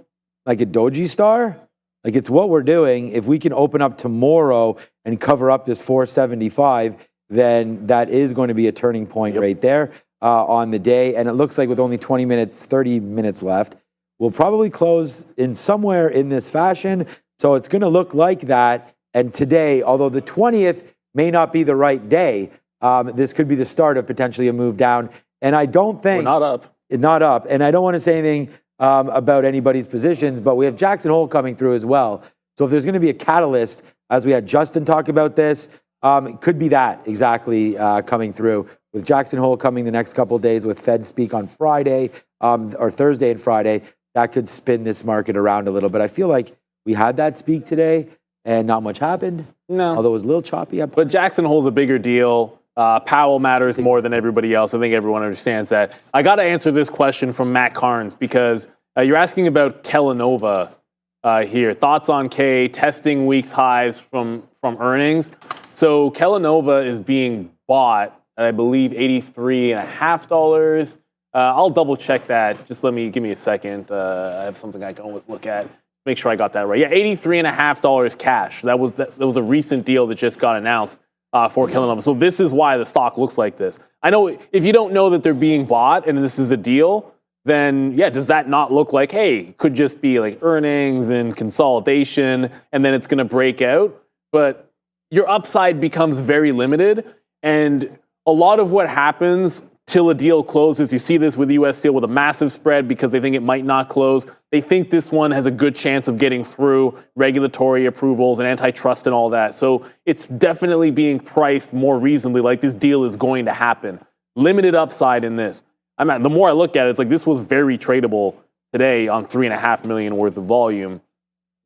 like a doji star. Like, it's what we're doing. If we can open up tomorrow and cover up this 475, then that is going to be a turning point right there on the day. And it looks like with only 20 minutes, 30 minutes left, we'll probably close in somewhere in this fashion. So it's going to look like that. And today, although the 20th may not be the right day, this could be the start of potentially a move down. And I don't think... We're not up. Not up. And I don't want to say anything about anybody's positions, but we have Jackson Hole coming through as well. So if there's going to be a catalyst, as we had Justin talk about this, it could be that exactly coming through. With Jackson Hole coming the next couple of days, with Fed speak on Friday or Thursday and Friday, that could spin this market around a little bit. I feel like we had that speak today and not much happened. No. Although it was a little choppy. But Jackson Hole's a bigger deal. Powell matters more than everybody else. I think everyone understands that. I got to answer this question from Matt Carnes because you're asking about Kellanova here. Thoughts on K, testing week's highs from earnings. So Kellanova is being bought at, I believe, $83.50. I'll double check that. Just give me a second. I have something I can always look at. Make sure I got that right. Yeah, $83.50 cash. That was a recent deal that just got announced for Kellanova. So this is why the stock looks like this. I know if you don't know that they're being bought and this is a deal, then yeah, does that not look like, hey, it could just be like earnings and consolidation and then it's going to break out? But your upside becomes very limited. And a lot of what happens till a deal closes, you see this with the U.S. Steel with a massive spread because they think it might not close. They think this one has a good chance of getting through regulatory approvals and antitrust and all that. So it's definitely being priced more reasonably like this deal is going to happen. Limited upside in this. The more I look at it, it's like this was very tradable today on $3.5 million worth of volume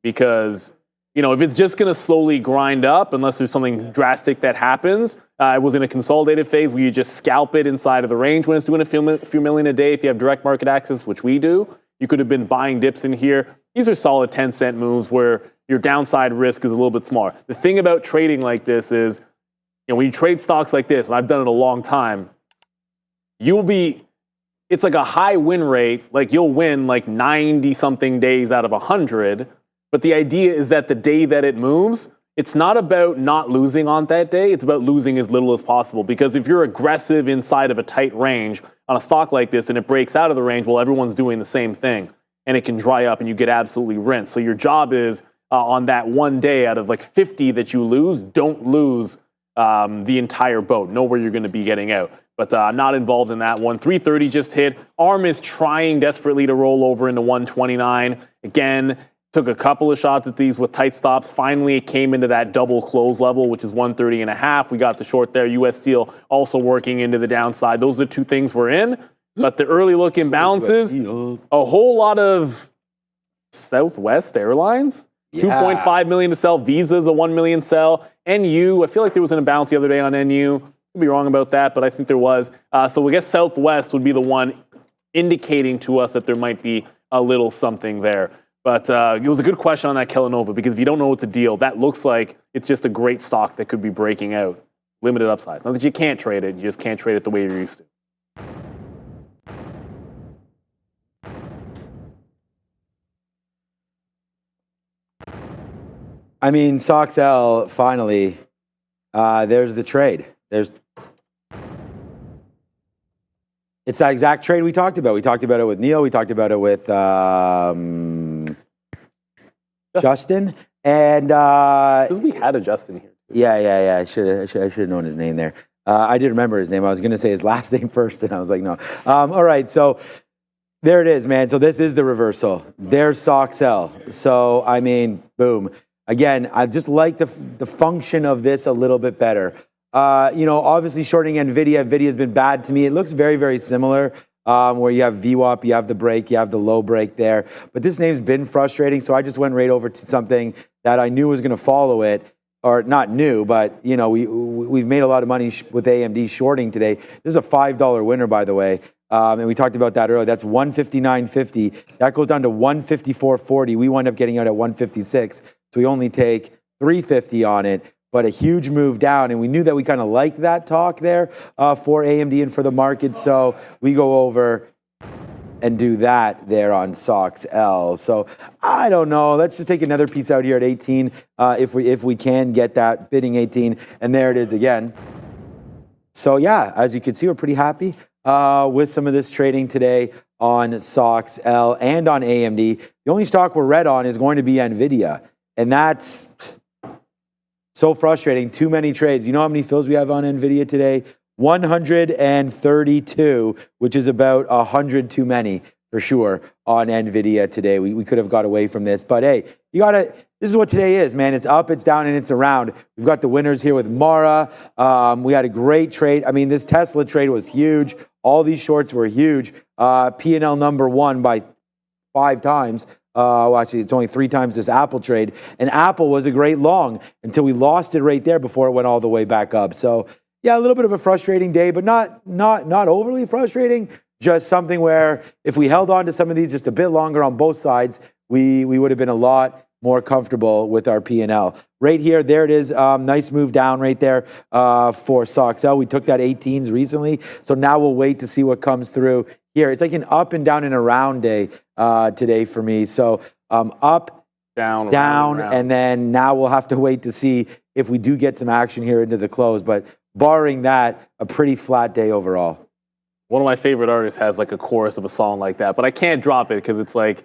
because, if it's just going to slowly grind up, unless there's something drastic that happens, it was in a consolidated phase where you just scalp it inside of the range when it's doing a few million a day. If you have direct market access, which we do, you could have been buying dips in here. These are solid 10-cent moves where your downside risk is a little bit smaller. The thing about trading like this is, when you trade stocks like this, and I've done it a long time, it's like a high win rate. Like you'll win like 90-something days out of 100. But the idea is that the day that it moves, it's not about not losing on that day. It's about losing as little as possible. Because if you're aggressive inside of a tight range on a stock like this and it breaks out of the range, well, everyone's doing the same thing. And it can dry up and you get absolutely rinsed. So your job is on that one day out of like 50 that you lose, don't lose the entire boat. Know where you're going to be getting out. But not involved in that one. 330 just hit. ARM is trying desperately to roll over into 129. Again, took a couple of shots at these with tight stops. Finally, it came into that double close level, which is 130.5. We got the short there. U.S. Steel also working into the downside. Those are the two things we're in. But the early look imbalances, a whole lot of Southwest Airlines. Yeah. 2.5 million to sell. Visa's a 1 million sell. NU, I feel like there was an imbalance the other day on NU. Could be wrong about that, but I think there was. So I guess Southwest would be the one indicating to us that there might be a little something there. But it was a good question on that Kellanova because if you don't know it's a deal, that looks like it's just a great stock that could be breaking out. Limited upside. Not that you can't trade it, you just can't trade it the way you're used to. I mean, SOXL, finally, there's the trade. It's that exact trade we talked about. We talked about it with Neil. We talked about it with Justin. And because we had a Justin here. Yeah. I should have known his name there. I did remember his name. I was going to say his last name first, and I was like, no. All right, so there it is, man. So this is the reversal. There's SOXL. So, I mean, boom. Again, I just like the function of this a little bit better. Obviously shorting Nvidia. Nvidia has been bad to me. It looks very, very similar where you have VWAP, you have the break, you have the low break there. But this name's been frustrating, so I just went right over to something that I knew was going to follow it. Or not new, but, we've made a lot of money with AMD shorting today. This is a $5 winner, by the way. And we talked about that earlier. That's 159.50. That goes down to 154.40. We wind up getting out at 156. So we only take 350 on it, but a huge move down. And we knew that we kind of liked that talk there for AMD and for the market. So we go over and do that there on SOX L. So I don't know. Let's just take another piece out here at 18 if we can get that bidding 18. And there it is again. So yeah, as you can see, we're pretty happy with some of this trading today on SOX L and on AMD. The only stock we're red on is going to be Nvidia. And that's so frustrating. Too many trades. You know how many fills we have on Nvidia today? 132, which is about 100 too many for sure on Nvidia today. We could have got away from this, but hey, this is what today is, man. It's up, it's down, and it's around. We've got the winners here with Mara. We had a great trade. I mean, this Tesla trade was huge. All these shorts were huge. P&L number 1 by 5 times. Well, actually, it's only 3 times this Apple trade. And Apple was a great long until we lost it right there before it went all the way back up. So yeah, a little bit of a frustrating day, but not overly frustrating. Just something where if we held on to some of these just a bit longer on both sides, we would have been a lot more comfortable with our P&L. Right here, there it is. Nice move down right there for SOX L. We took that 18s recently, so now we'll wait to see what comes through here. It's like an up and down and around day today for me. So up, down, around. And then now we'll have to wait to see if we do get some action here into the close. But barring that, a pretty flat day overall. One of my favorite artists has like a chorus of a song like that, but I can't drop it because it's like,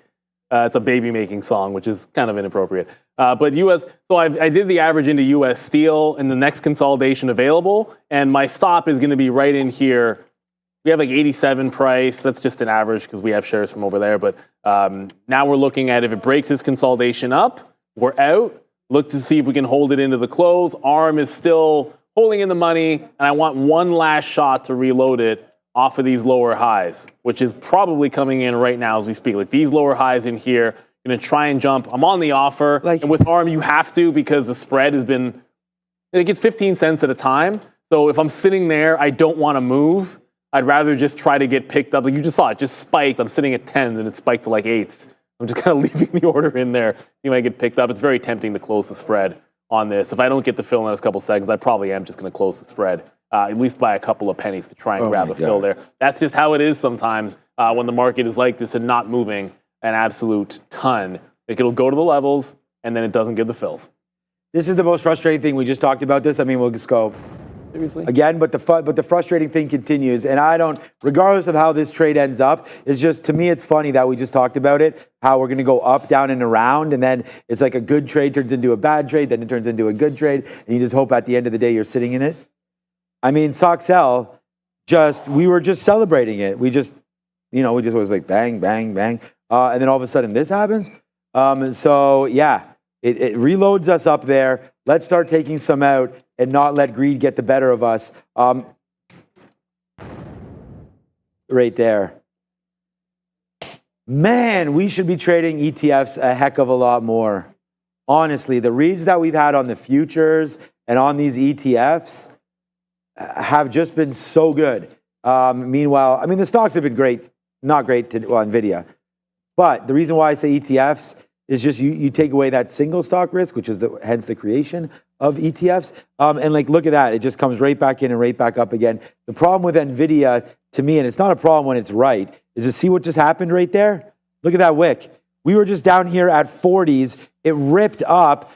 it's a baby making song, which is kind of inappropriate. But US, so I did the average into US Steel in the next consolidation available, and my stop is going to be right in here. We have like 87 price. That's just an average because we have shares from over there. But now we're looking at if it breaks this consolidation up, we're out. Look to see if we can hold it into the close. ARM is still holding in the money, and I want one last shot to reload it off of these lower highs, which is probably coming in right now as we speak. Like these lower highs in here, going to try and jump. I'm on the offer. And with ARM, you have to because the spread has been, it gets 15 cents at a time. So if I'm sitting there, I don't want to move. I'd rather just try to get picked up. Like you just saw, it just spiked. I'm sitting at 10s and it spiked to like 8s. I'm just kind of leaving the order in there. You might get picked up. It's very tempting to close the spread on this. If I don't get the fill in the next couple seconds, I probably am just going to close the spread. At least by a couple of pennies to try and grab a fill there. That's just how it is sometimes when the market is like this and not moving an absolute ton. Like it'll go to the levels and then it doesn't give the fills. This is the most frustrating thing. We just talked about this. I mean, we'll just go seriously again, but the frustrating thing continues. And I don't, regardless of how this trade ends up, it's just, to me, it's funny that we just talked about it, how we're going to go up, down, and around. And then it's like a good trade turns into a bad trade. Then it turns into a good trade. And you just hope at the end of the day you're sitting in it. I mean, SOX L, we were just celebrating it. We just was like bang, bang, bang. And then all of a sudden this happens. So yeah, it reloads us up there. Let's start taking some out and not let greed get the better of us. Right there. Man, we should be trading ETFs a heck of a lot more. Honestly, the reads that we've had on the futures and on these ETFs have just been so good. Meanwhile, I mean, the stocks have been great, not great to Nvidia. But the reason why I say ETFs is just you take away that single stock risk, which is hence the creation of ETFs. And like, look at that. It just comes right back in and right back up again. The problem with Nvidia, to me, and it's not a problem when it's right, is to see what just happened right there. Look at that wick. We were just down here at 40s. It ripped up,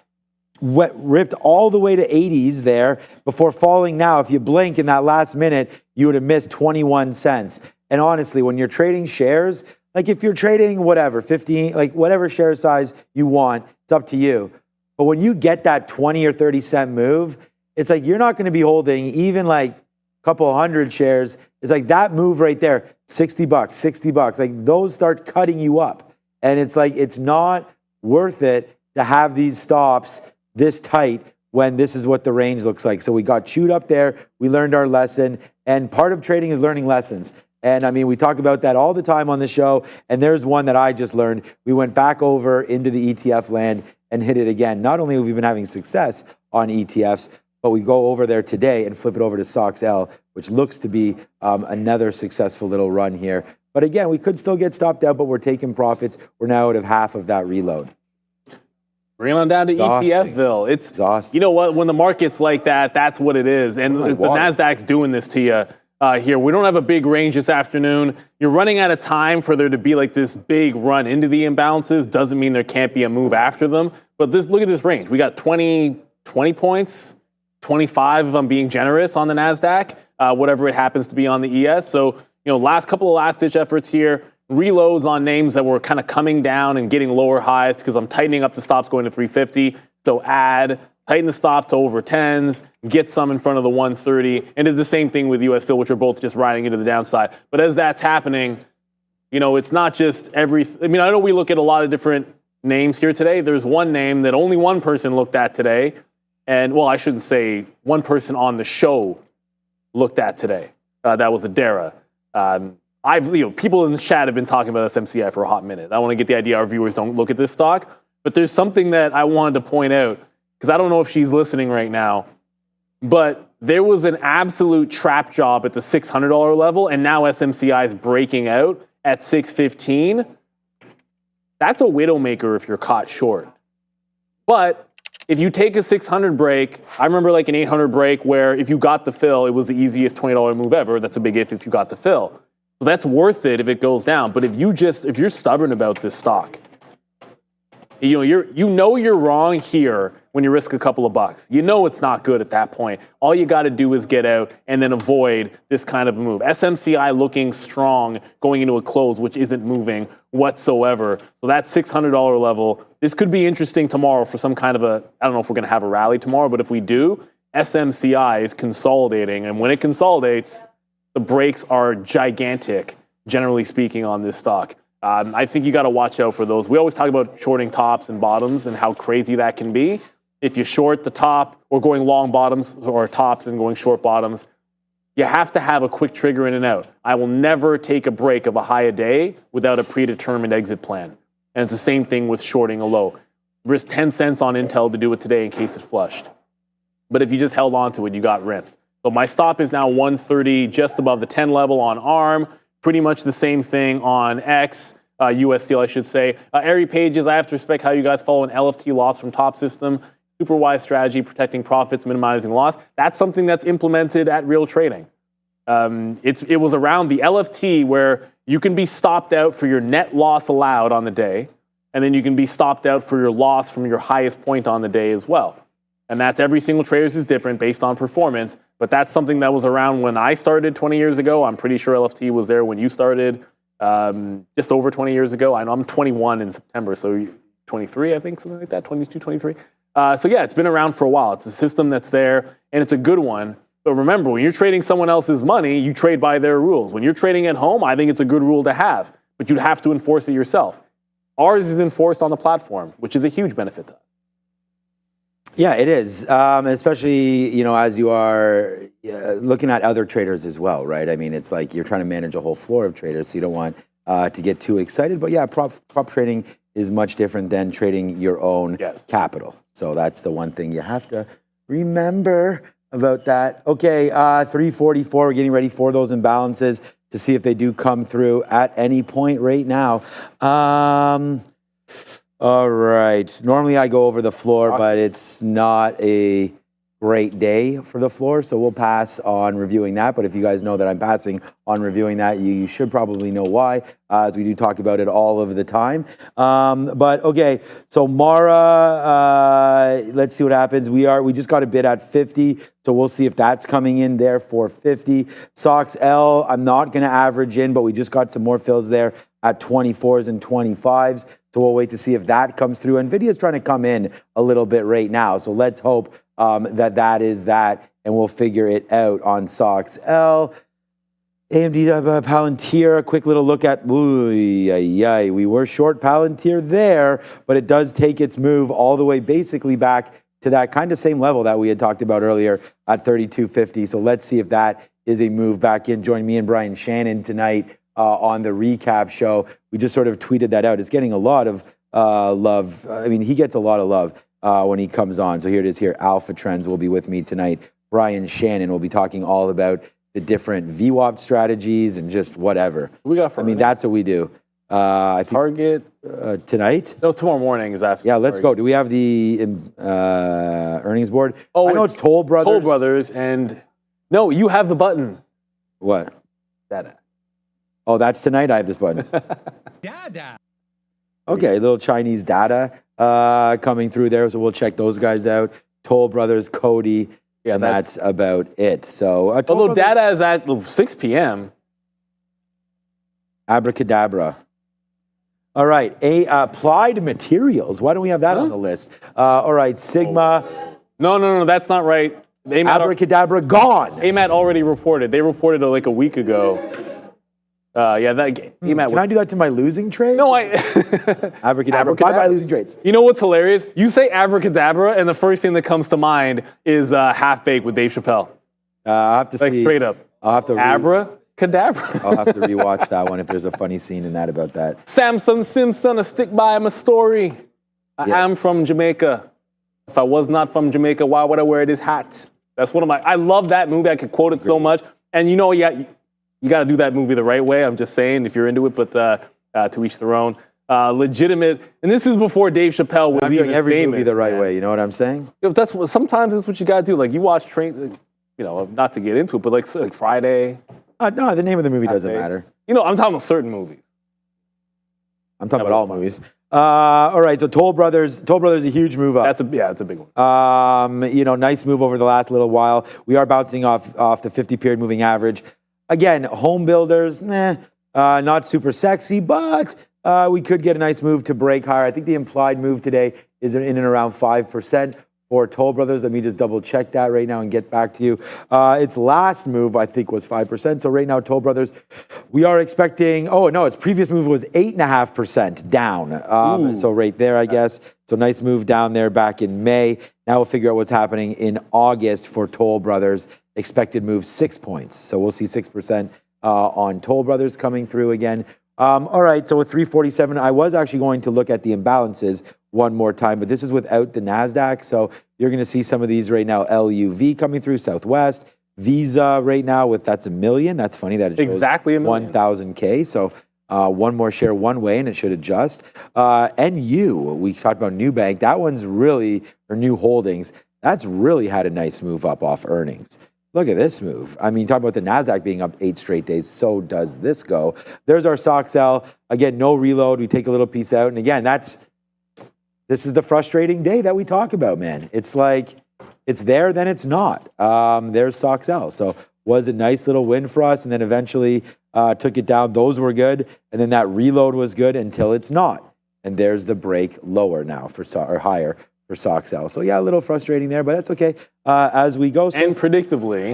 ripped all the way to 80s there before falling. Now, if you blink in that last minute, you would have missed 21 cents. And honestly, when you're trading shares, like if you're trading whatever, 15, like whatever share size you want, it's up to you. But when you get that 20 or 30 cent move, it's like you're not going to be holding even like a couple hundred shares. It's like that move right there, $60, 60 bucks. Like those start cutting you up. And it's like, it's not worth it to have these stops this tight when this is what the range looks like. So we got chewed up there. We learned our lesson. And part of trading is learning lessons. And I mean, we talk about that all the time on the show. And there's one that I just learned. We went back over into the ETF land and hit it again. Not only have we been having success on ETFs, but we go over there today and flip it over to SOX L, which looks to be another successful little run here. But again, we could still get stopped out, but we're taking profits. We're now out of half of that reload. Bring on down to ETFville. It's exhausting. You know what? When the market's like that, that's what it is. And the Nasdaq's doing this to you. here. We don't have a big range this afternoon. You're running out of time for there to be like this big run into the imbalances. Doesn't mean there can't be a move after them. But look at this range. We got 20 points, 25 if I'm being generous on the NASDAQ, whatever it happens to be on the ES. So, last couple of last-ditch efforts here. Reloads on names that were kind of coming down and getting lower highs because I'm tightening up the stops going to 350. So tighten the stop to over 10s, get some in front of the 130, and did the same thing with US Steel, which are both just riding into the downside. But as that's happening, it's not just I know we look at a lot of different names here today. There's one name that only one person looked at today, and I shouldn't say one person on the show looked at today. That was Adara. People in the chat have been talking about SMCI for a hot minute. I want to get the idea our viewers don't look at this stock, but there's something that I wanted to point out because I don't know if she's listening right now, but there was an absolute trap job at the $600 level, and now SMCI is breaking out at $615. That's a widowmaker if you're caught short. But if you take a 600 break, I remember like an 800 break where if you got the fill, it was the easiest $20 move ever. That's a big if you got the fill. So that's worth it if it goes down. But if you're stubborn about this stock, you're wrong here when you risk a couple of bucks. It's not good at that point. All you got to do is get out and then avoid this kind of a move. SMCI looking strong going into a close, which isn't moving whatsoever. So that $600 level, this could be interesting tomorrow for some kind of I don't know if we're going to have a rally tomorrow, but if we do, SMCI is consolidating. And when it consolidates, the breaks are gigantic, generally speaking, on this stock. I think you got to watch out for those. We always talk about shorting tops and bottoms and how crazy that can be. If you short the top or going long bottoms or tops and going short bottoms, you have to have a quick trigger in and out. I will never take a break of a high a day without a predetermined exit plan. And it's the same thing with shorting a low. Risk 10 cents on Intel to do it today in case it flushed. But if you just held on to it, you got rinsed. So my stop is now 130, just above the 10 level on ARM. Pretty much the same thing on X, US Steel, I should say. Airy Pages, I have to respect how you guys follow an LFT loss from top system. Super wise strategy, protecting profits, minimizing loss. That's something that's implemented at Real Trading. It was around the LFT where you can be stopped out for your net loss allowed on the day, and then you can be stopped out for your loss from your highest point on the day as well. And that's every single trader's is different based on performance, but that's something that was around when I started 20 years ago. I'm pretty sure LFT was there when you started just over 20 years ago. I know I'm 21 in September, so 23, I think, something like that, 22, 23. So yeah, it's been around for a while. It's a system that's there, and it's a good one. But remember, when you're trading someone else's money, you trade by their rules. When you're trading at home, I think it's a good rule to have, but you'd have to enforce it yourself. Ours is enforced on the platform, which is a huge benefit to us. Yeah, it is, especially as you are looking at other traders as well, right? I mean, it's like you're trying to manage a whole floor of traders, so you don't want to get too excited. But yeah, prop trading is much different than trading your own capital. So that's the one thing you have to remember about that. Okay, 344. We're getting ready for those imbalances to see if they do come through at any point right now. All right. Normally I go over the floor, but it's not a great day for the floor, so we'll pass on reviewing that. But if you guys know that I'm passing on reviewing that, you should probably know why, as we do talk about it all of the time. But okay, so Mara, let's see what happens. We just got a bid at 50, so we'll see if that's coming in there for 50. SOX L, I'm not going to average in, but we just got some more fills there at 24s and 25s. So we'll wait to see if that comes through. Nvidia's trying to come in a little bit right now, so let's hope that is that, and we'll figure it out on SOX L. AMD Palantir, a quick little look at, we were short Palantir there, but it does take its move all the way basically back to that kind of same level that we had talked about earlier at 32.50. So let's see if that is a move back in. Join me and Brian Shannon tonight on the recap show. We just sort of tweeted that out. It's getting a lot of love. I mean, he gets a lot of love when he comes on. So here it is here. Alpha Trends will be with me tonight. Brian Shannon will be talking all about the different VWAP strategies and just whatever. We got for that's what we do. I think, Target tonight? No, tomorrow morning is after. Yeah, let's go. Do we have the earnings board? Oh, I know it's Toll Brothers. Toll Brothers, and no, you have the button. What? Dada. Oh, that's tonight. I have this button. Okay, little Chinese data coming through there, so we'll check those guys out. Toll Brothers, Cody, and that's about it. So, although data is at 6 p.m. Abracadabra. All right, Applied Materials. Why don't we have that on the list? All right, Sigma. No, that's not right. Abracadabra gone. AMAT already reported. They reported like a week ago. AMAT. Can I do that to my losing trade? No, Abracadabra. Bye-bye losing trades. You know what's hilarious? You say abracadabra, and the first thing that comes to mind is Half Baked with Dave Chappelle. I'll have to Like see. straight up. I'll have to Abracadabra. I'll have to rewatch that one if there's a funny scene in that about that. Samson Simpson, a stick by my story. I am from Jamaica. If I was not from Jamaica, why would I wear this hat? That's one of my. I love that movie. I could quote it so much. And you know, you got to do that movie the right way. I'm just saying, if you're into it, but to each their own. Legitimate, and this is before Dave Chappelle was even every famous. movie the right way. You know what I'm saying? Sometimes that's what you got to do. Like you watch Train, not to get into it, but like Friday. No, the name of the movie doesn't matter. I'm talking about certain movies. I'm talking about all movies. All right, so Toll Brothers a huge move up. That's a big one. Nice move over the last little while. We are bouncing off the 50-period moving average. Again, home builders, not super sexy, but we could get a nice move to break higher. I think the implied move today is in and around 5% for Toll Brothers. Let me just double check that right now and get back to you. Its last move, I think, was 5%. So right now, Toll Brothers, we are expecting, its previous move was 8.5% down. So right there, I guess. So nice move down there back in May. Now we'll figure out what's happening in August for Toll Brothers. Expected move 6 points. So we'll see 6% on Toll Brothers coming through again. All right, so with 347, I was actually going to look at the imbalances one more time, but this is without the NASDAQ. So you're going to see some of these right now. LUV coming through, Southwest. Visa right now that's $1 million. That's funny that it shows exactly $1 million. 1,000K. So one more share one way and it should adjust. NU, we talked about New Bank. That one's really, or New Holdings, that's really had a nice move up off earnings. Look at this move. I mean, talk about the NASDAQ being up 8 straight days. So does this go. There's our stock sell. Again, no reload. We take a little piece out. And again, this is the frustrating day that we talk about, man. It's like, it's there, then it's not. There's stock sell. So was a nice little win for us. And then eventually took it down. Those were good. And then that reload was good until it's not. And there's the break lower now or higher for stock sell. So yeah, a little frustrating there, but that's okay. As we go. And predictably,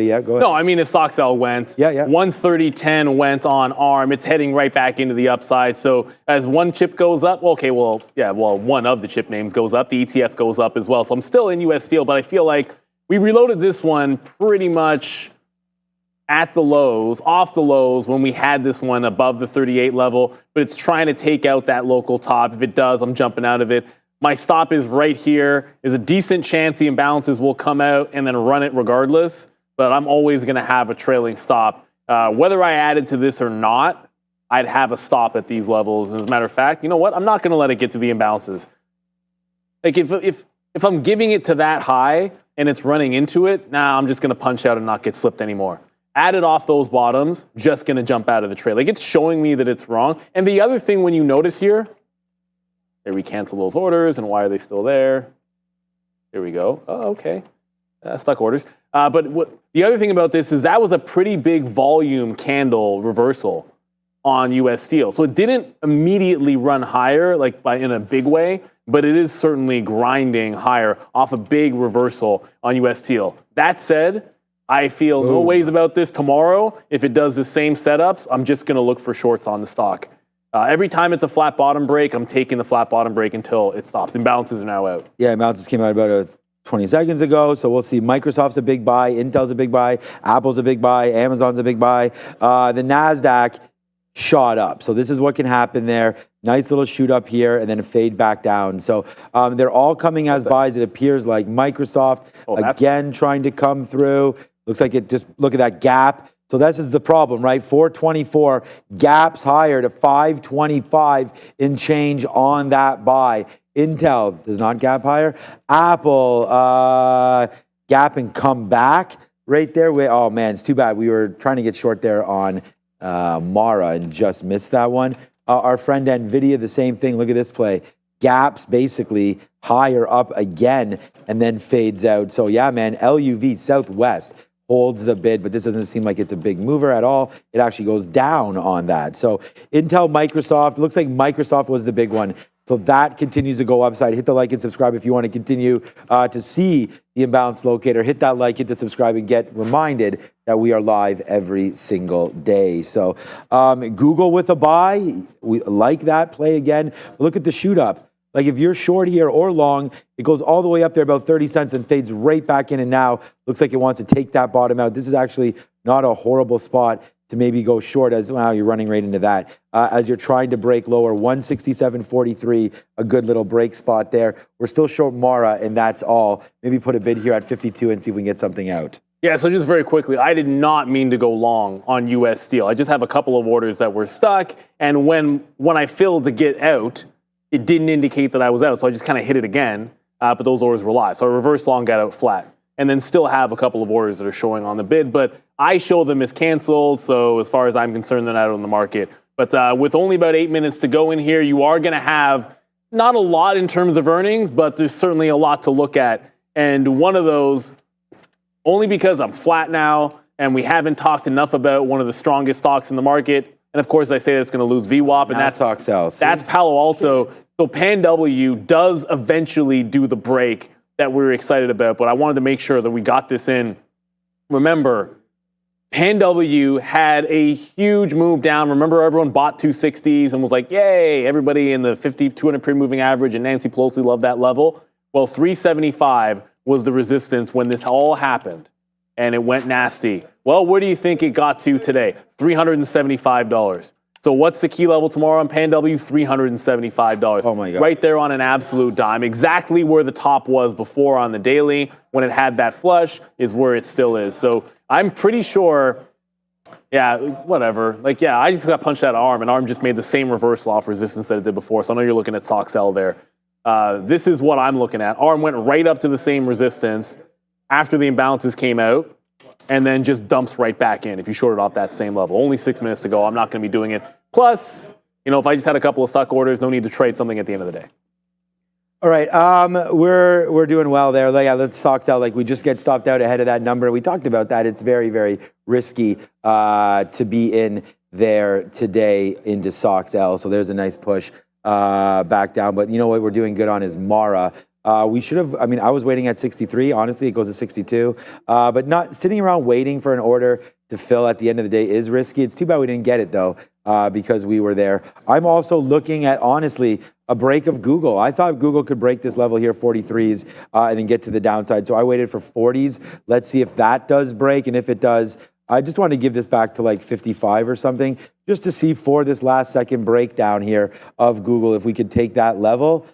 yeah, go ahead. No, I mean, if stock sell went, 130.10 went on ARM, it's heading right back into the upside. So as one chip goes up, one of the chip names goes up, the ETF goes up as well. So I'm still in US Steel, but I feel like we reloaded this one pretty much at the lows, off the lows when we had this one above the 38 level, but it's trying to take out that local top. If it does, I'm jumping out of it. My stop is right here. There's a decent chance the imbalances will come out and then run it regardless, but I'm always going to have a trailing stop. Whether I added to this or not, I'd have a stop at these levels. And as a matter of fact, you know what? I'm not going to let it get to the imbalances. Like if I'm giving it to that high and it's running into it, I'm just going to punch out and not get slipped anymore. Add it off those bottoms, just going to jump out of the trail. Like it's showing me that it's wrong. And the other thing when you notice here, we cancel those orders, and why are they still there? Here we go. Oh, okay. Stuck orders. But the other thing about this is that was a pretty big volume candle reversal on US Steel. So it didn't immediately run higher, in a big way, but it is certainly grinding higher off a big reversal on US Steel. That said, I feel no ways about this tomorrow. If it does the same setups, I'm just going to look for shorts on the stock. Every time it's a flat bottom break, I'm taking the flat bottom break until it stops. Imbalances are now out. Yeah, imbalances came out about 20 seconds ago. So we'll see. Microsoft's a big buy. Intel's a big buy. Apple's a big buy. Amazon's a big buy. The NASDAQ shot up. So this is what can happen there. Nice little shoot up here and then a fade back down. So they're all coming as buys. It appears like Microsoft, again, trying to come through. Looks like look at that gap. So this is the problem, right? 424 gaps higher to 525 in change on that buy. Intel does not gap higher. Apple gap and come back. right there. Oh man, it's too bad. We were trying to get short there on Mara and just missed that one. Our friend Nvidia, the same thing. Look at this play. Gaps basically higher up again and then fades out. So yeah, man, LUV Southwest holds the bid, but this doesn't seem like it's a big mover at all. It actually goes down on that. So Intel, Microsoft, looks like Microsoft was the big one. So that continues to go upside. Hit the like and subscribe if you want to continue to see the imbalance locator. Hit that like, hit the subscribe, and get reminded that we are live every single day. So Google with a buy, we like that play again. Look at the shoot up. Like if you're short here or long, it goes all the way up there about 30 cents and fades right back in, and now looks like it wants to take that bottom out. This is actually not a horrible spot to maybe go short as, wow, you're running right into that. As you're trying to break lower, 167.43, a good little break spot there. We're still short Mara, and that's all. Maybe put a bid here at 52 and see if we can get something out. Yeah, so just very quickly, I did not mean to go long on U.S. Steel. I just have a couple of orders that were stuck, and when I filled to get out, it didn't indicate that I was out, so I just kind of hit it again, but those orders were live. So I reverse long, got out flat, and then still have a couple of orders that are showing on the bid, but I show them as canceled, so as far as I'm concerned, they're not on the market. But with only about 8 minutes to go in here, you are going to have not a lot in terms of earnings, but there's certainly a lot to look at. And one of those, only because I'm flat now, and we haven't talked enough about one of the strongest stocks in the market. And of course, I say that it's going to lose VWAP, and that's Palo Alto. So PanW does eventually do the break that we were excited about, but I wanted to make sure that we got this in. Remember, PanW had a huge move down. Remember, everyone bought 260s and was like, yay, everybody in the 50, 200 period moving average, and Nancy Pelosi loved that level. Well, 375 was the resistance when this all happened, and it went nasty. Well, where do you think it got to today? $375. So what's the key level tomorrow on PanW? $375. Oh my God. Right there on an absolute dime. Exactly where the top was before on the daily when it had that flush is where it still is. So I'm pretty sure, yeah, whatever. Like, yeah, I just got punched out of ARM, and ARM just made the same reversal off resistance that it did before. So I know you're looking at SOXL there. This is what I'm looking at. ARM went right up to the same resistance after the imbalances came out, and then just dumps right back in if you shorted off that same level. Only 6 minutes to go. I'm not going to be doing it. Plus, you know, if I just had a couple of stuck orders, no need to trade something at the end of the day. All right, we're doing well there. Yeah, let's SOXL. Like, we just get stopped out ahead of that number. We talked about that. It's very, very risky to be in there today into SOXL. So there's a nice push back down. But you know what we're doing good on is Mara. We should have, I mean, I was waiting at 63. Honestly, it goes to 62. But not sitting around waiting for an order to fill at the end of the day is risky. It's too bad we didn't get it, though, because we were there. I'm also looking at, honestly, a break of Google. I thought Google could break this level here, 43s, and then get to the downside. So I waited for 40s. Let's see if that does break. And if it does, I just want to give this back to like 55 or something, just to see for this last second breakdown here of Google, if we could take that level.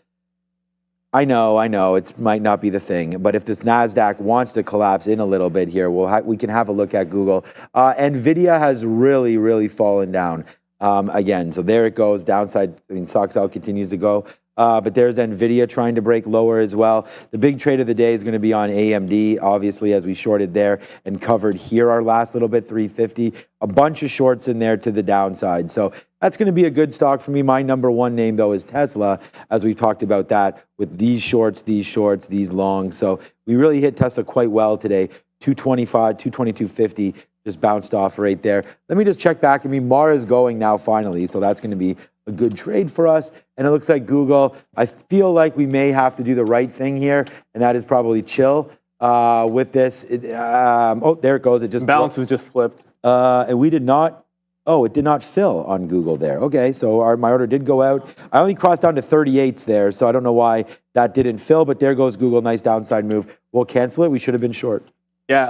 I know, it might not be the thing, but if this NASDAQ wants to collapse in a little bit here, we can have a look at Google. Nvidia has really, really fallen down again. So there it goes, downside. I mean, SOXL continues to go. But there's Nvidia trying to break lower as well. The big trade of the day is going to be on AMD, obviously, as we shorted there and covered here our last little bit, 350. A bunch of shorts in there to the downside. So that's going to be a good stock for me. My number one name, though, is Tesla, as we talked about that with these shorts, these longs. So we really hit Tesla quite well today. 225, 222.50. Just bounced off right there. Let me just check back. I mean, Mara's going now finally, so that's going to be a good trade for us. And it looks like Google, I feel like we may have to do the right thing here, and that is probably chill with this. Oh, there it goes. It just balances just flipped. And we did not. Oh, it did not fill on Google there. Okay, so my order did go out. I only crossed down to 38s there, so I don't know why that didn't fill, but there goes Google. Nice downside move. We'll cancel it. We should have been short. Yeah,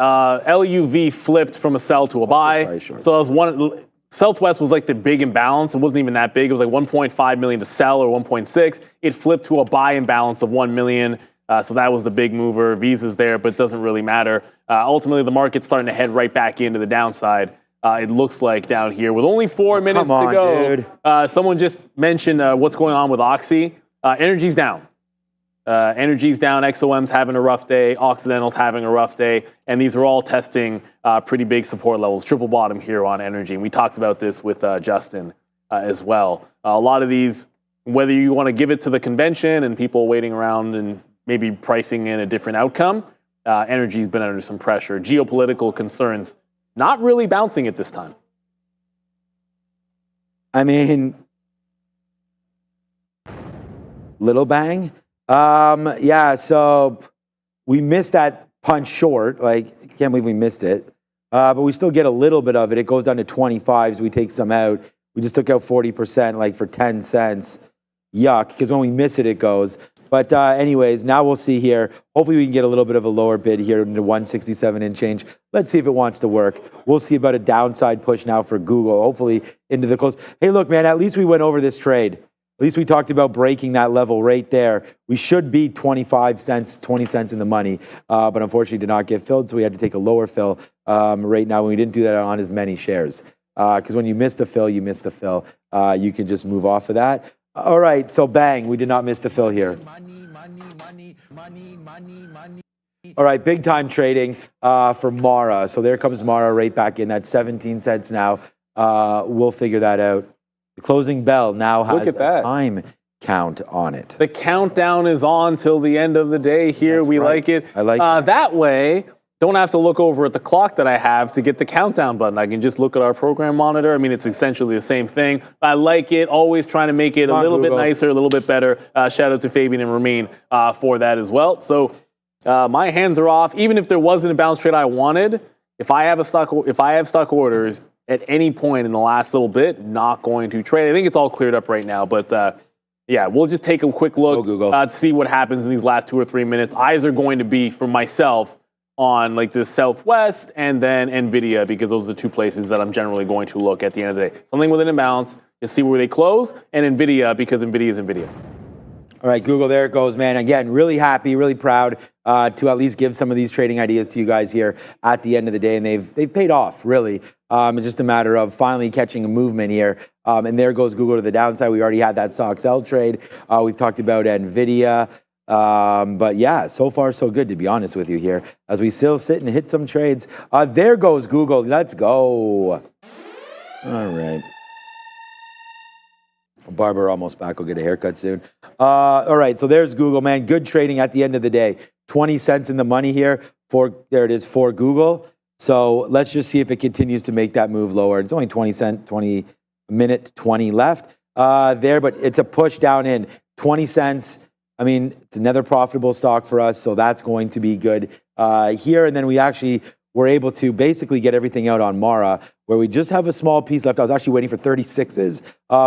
LUV flipped from a sell to a buy. So that was one. Southwest was like the big imbalance. It wasn't even that big. It was like 1.5 million to sell or 1.6. It flipped to a buy imbalance of 1 million. So that was the big mover. Visa's there, but it doesn't really matter. Ultimately, the market's starting to head right back into the downside. It looks like down here with only 4 minutes to go. Dude. Someone just mentioned what's going on with Oxy. Energy's down. Energy's down, XOM's having a rough day, Occidental's having a rough day, and these are all testing pretty big support levels, triple bottom here on energy. And we talked about this with Justin as well. A lot of these, whether you want to give it to the convention and people waiting around and maybe pricing in a different outcome, energy's been under some pressure. Geopolitical concerns not really bouncing at this time. I mean, little bang. Yeah, so we missed that punch short. Like, can't believe we missed it. But we still get a little bit of it. It goes down to 25s. We take some out. We just took out 40%, like for 10 cents. Yuck, because when we miss it, it goes. But anyways, now we'll see here. Hopefully we can get a little bit of a lower bid here into 167 and change. Let's see if it wants to work. We'll see about a downside push now for Google, hopefully into the close. Hey, look, man, at least we went over this trade. At least we talked about breaking that level right there. We should be 25 cents, 20 cents in the money, but unfortunately did not get filled, so we had to take a lower fill right now. We didn't do that on as many shares. Because when you miss the fill, you miss the fill. You can just move off of that. All right, so bang, we did not miss the fill here. All right, big time trading for Mara. So there comes Mara right back in. That's 17 cents now. We'll figure that out. The closing bell now has a time count on it. The countdown is on till the end of the day here. That's we right. like it. I like it. That way, don't have to look over at the clock that I have to get the countdown button. I can just look at our program monitor. I mean, it's essentially the same thing. I like it. Always trying to make it a little bit nicer, a little bit better. Shout out to Fabian and Ramin for that as well. So my hands are off. Even if there wasn't a bounce trade I wanted, if I have stock orders at any point in the last little bit, not going to trade. I think it's all cleared up right now, but yeah, we'll just take a quick look to see what happens in these last 2 or 3 minutes. Eyes are going to be, for myself, on like the Southwest and then Nvidia, because those are the two places that I'm generally going to look at the end of the day. Something with an imbalance, just see where they close, and Nvidia, because Nvidia is Nvidia. All right, Google, there it goes, man. Again, really happy, really proud to at least give some of these trading ideas to you guys here at the end of the day, and they've paid off, really. It's just a matter of finally catching a movement here. And there goes Google to the downside. We already had that SOXL trade. We've talked about Nvidia. But yeah, so far so good, to be honest with you here, as we still sit and hit some trades. There goes Google. Let's go. All right. Barber almost back. We'll get a haircut soon. All right, so there's Google, man. Good trading at the end of the day. 20 cents in the money here. There it is for Google. So let's just see if it continues to make that move lower. It's only 20 minute 20 left there, but it's a push down in 20 cents. I mean, it's another profitable stock for us, so that's going to be good here. And then we actually were able to basically get everything out on Mara, where we just have a small piece left. I was actually waiting for 36s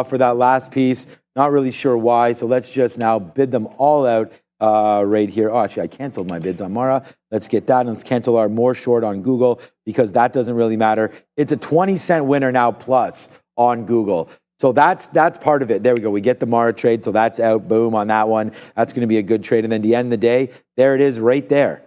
for that last piece. Not really sure why, so let's just now bid them all out right here. Oh, actually, I canceled my bids on Mara. Let's get that, and let's cancel our more short on Google, because that doesn't really matter. It's a 20-cent winner now plus on Google. So that's part of it. There we go. We get the Mara trade, so that's out. Boom on that one. That's going to be a good trade. And then the end of the day, there it is right there.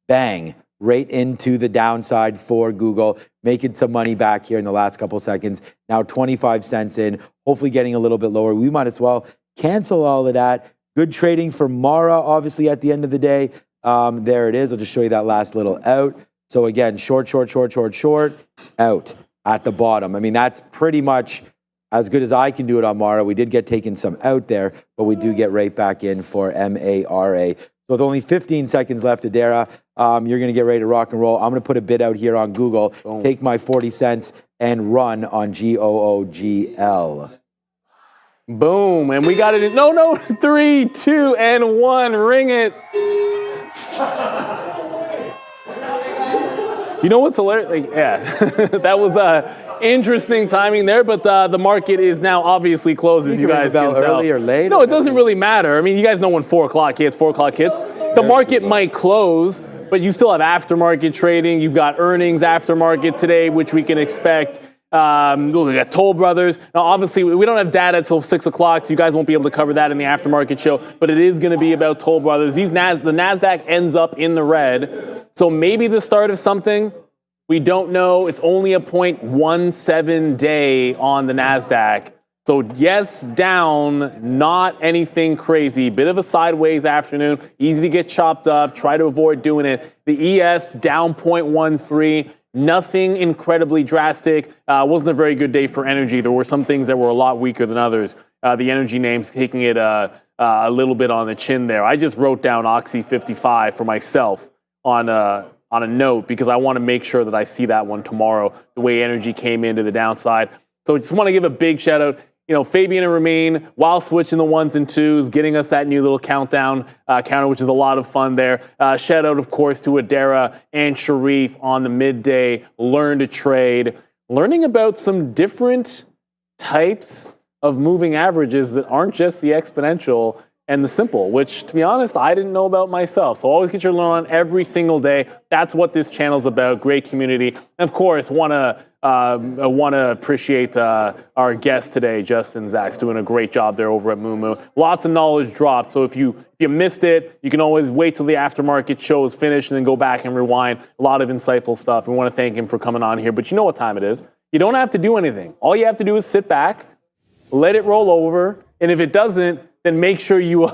Bang. Right into the downside for Google. Making some money back here in the last couple seconds. Now 25 cents in. Hopefully getting a little bit lower. We might as well cancel all of that. Good trading for Mara, obviously, at the end of the day. There it is. I'll just show you that last little out. So again, short, out at the bottom. I mean, that's pretty much as good as I can do it on Mara. We did get taken some out there, but we do get right back in for MARA. So with only 15 seconds left, Adara, you're going to get ready to rock and roll. I'm going to put a bid out here on Google, take my 40 cents, and run on GOOGL. Boom, and we got it in, no, 3, 2, and 1, ring it. You know what's hilarious? Like, yeah, that was interesting timing there, but the market is now obviously closed, as you guys can tell. Early or late? No, it doesn't really matter. I mean, you guys know when 4 o'clock hits, the market might close, but you still have aftermarket trading. You've got earnings aftermarket today, which we can expect. We got Toll Brothers. Now, obviously, we don't have data till 6 o'clock, so you guys won't be able to cover that in the aftermarket show, but it is going to be about Toll Brothers. The NASDAQ ends up in the red, so maybe the start of something. We don't know. It's only a 0.17 day on the NASDAQ. So yes, down, not anything crazy. Bit of a sideways afternoon, easy to get chopped up. Try to avoid doing it. The ES down 0.13. Nothing incredibly drastic. Wasn't a very good day for energy. There were some things that were a lot weaker than others. The energy names taking it a little bit on the chin there. I just wrote down Oxy 55 for myself on a note because I want to make sure that I see that one tomorrow, the way energy came into the downside. So just want to give a big shout out. Fabian and Ramin, while switching the ones and twos, getting us that new little countdown counter, which is a lot of fun there. Shout out, of course, to Adara and Sharif on the midday Learn to Trade, learning about some different types of moving averages that aren't just the exponential and the simple, which, to be honest, I didn't know about myself. So always get your learn on every single day. That's what this channel's about. Great community. And of course, want to appreciate our guest today, Justin Zach's doing a great job there over at Moo. Lots of knowledge dropped. So if you missed it, you can always wait till the aftermarket show is finished and then go back and rewind. A lot of insightful stuff. We want to thank him for coming on here. But you know what time it is. You don't have to do anything. All you have to do is sit back, let it roll over, and if it doesn't, then make sure you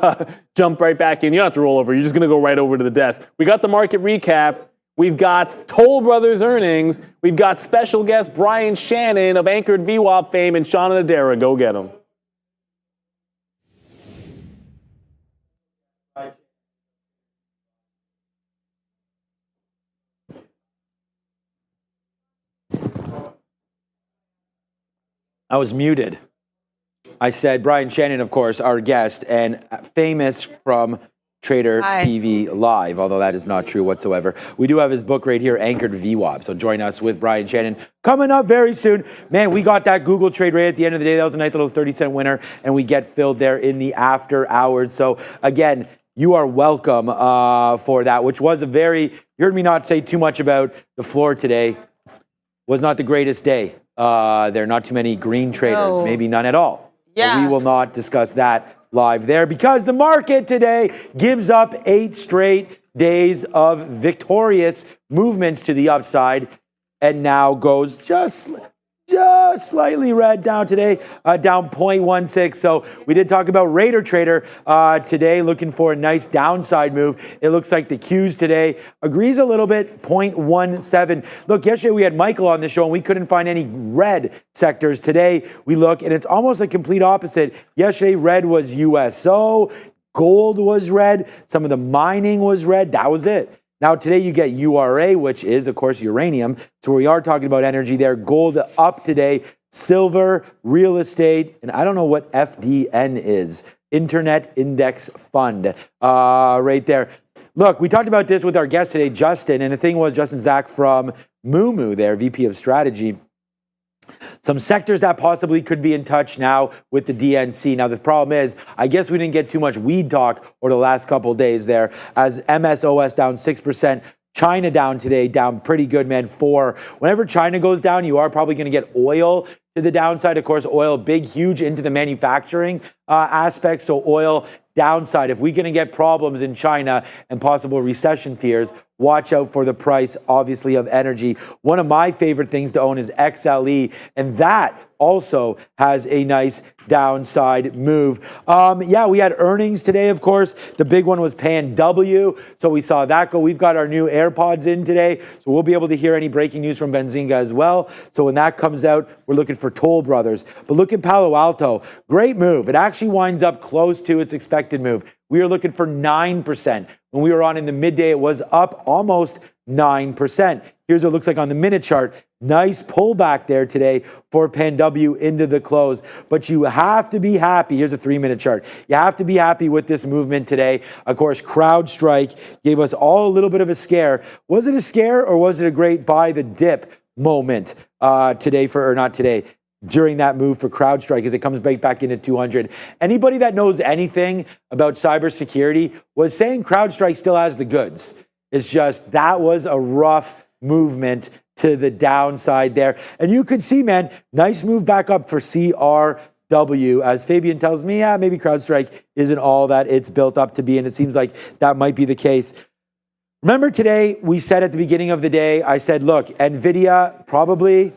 jump right back in. You don't have to roll over. You're just going to go right over to the desk. We got the market recap. We've got Toll Brothers earnings. We've got special guest Brian Shannon of Anchored VWAP fame and Sean and Adara. Go get them. I was muted. I said Brian Shannon, of course, our guest, and famous from Trader TV Live, although that is not true whatsoever. We do have his book right here, Anchored VWAP. So join us with Brian Shannon coming up very soon. Man, we got that Google trade right at the end of the day. That was a nice little 30-cent winner, and we get filled there in the after hours. So again, you are welcome for that, which was you heard me not say too much about the floor today. Was not the greatest day. There are not too many green traders, maybe none at all. Yeah. But we will not discuss that live there because the market today gives up 8 straight days of victorious movements to the upside and now goes just slightly red down today, down 0.16. So we did talk about Raider Trader today, looking for a nice downside move. It looks like the Qs today agrees a little bit, 0.17. Look, yesterday we had Michael on the show and we couldn't find any red sectors. Today we look and it's almost a complete opposite. Yesterday red was USO, gold was red, some of the mining was red. That was it. Now, today you get URA, which is, of course, uranium. So we are talking about energy there. Gold up today, silver, real estate, and I don't know what FDN is, Internet Index Fund, right there. Look, we talked about this with our guest today, Justin, and the thing was Justin Zach from Moo there, VP of Strategy. Some sectors that possibly could be in touch now with the DNC. Now, the problem is, I guess we didn't get too much weed talk over the last couple of days there, as MSOS down 6%. China down today, down pretty good, man, 4%. Whenever China goes down, you are probably going to get oil to the downside. Of course, oil, huge into the manufacturing aspect. So oil downside. If we're going to get problems in China and possible recession fears, watch out for the price, obviously, of energy. One of my favorite things to own is XLE, and that also has a nice downside move. Yeah, we had earnings today, of course. The big one was PanW, so we saw that go. We've got our new AirPods in today, so we'll be able to hear any breaking news from Benzinga as well. So when that comes out, we're looking for Toll Brothers. But look at Palo Alto. Great move. It actually winds up close to its expected move. We are looking for 9%. When we were on in the midday, it was up almost 9%. Here's what it looks like on the minute chart. Nice pullback there today for PanW into the close. But you have to be happy. Here's a 3-minute chart. You have to be happy with this movement today. Of course, CrowdStrike gave us all a little bit of a scare. Was it a scare or was it a great buy the dip moment today during that move for CrowdStrike as it comes back into 200. Anybody that knows anything about cybersecurity was saying CrowdStrike still has the goods. It's just that was a rough movement to the downside there. And you could see, man, nice move back up for CRW. As Fabian tells me, maybe CrowdStrike isn't all that it's built up to be, and it seems like that might be the case. Remember today, we said at the beginning of the day, I said, look, Nvidia probably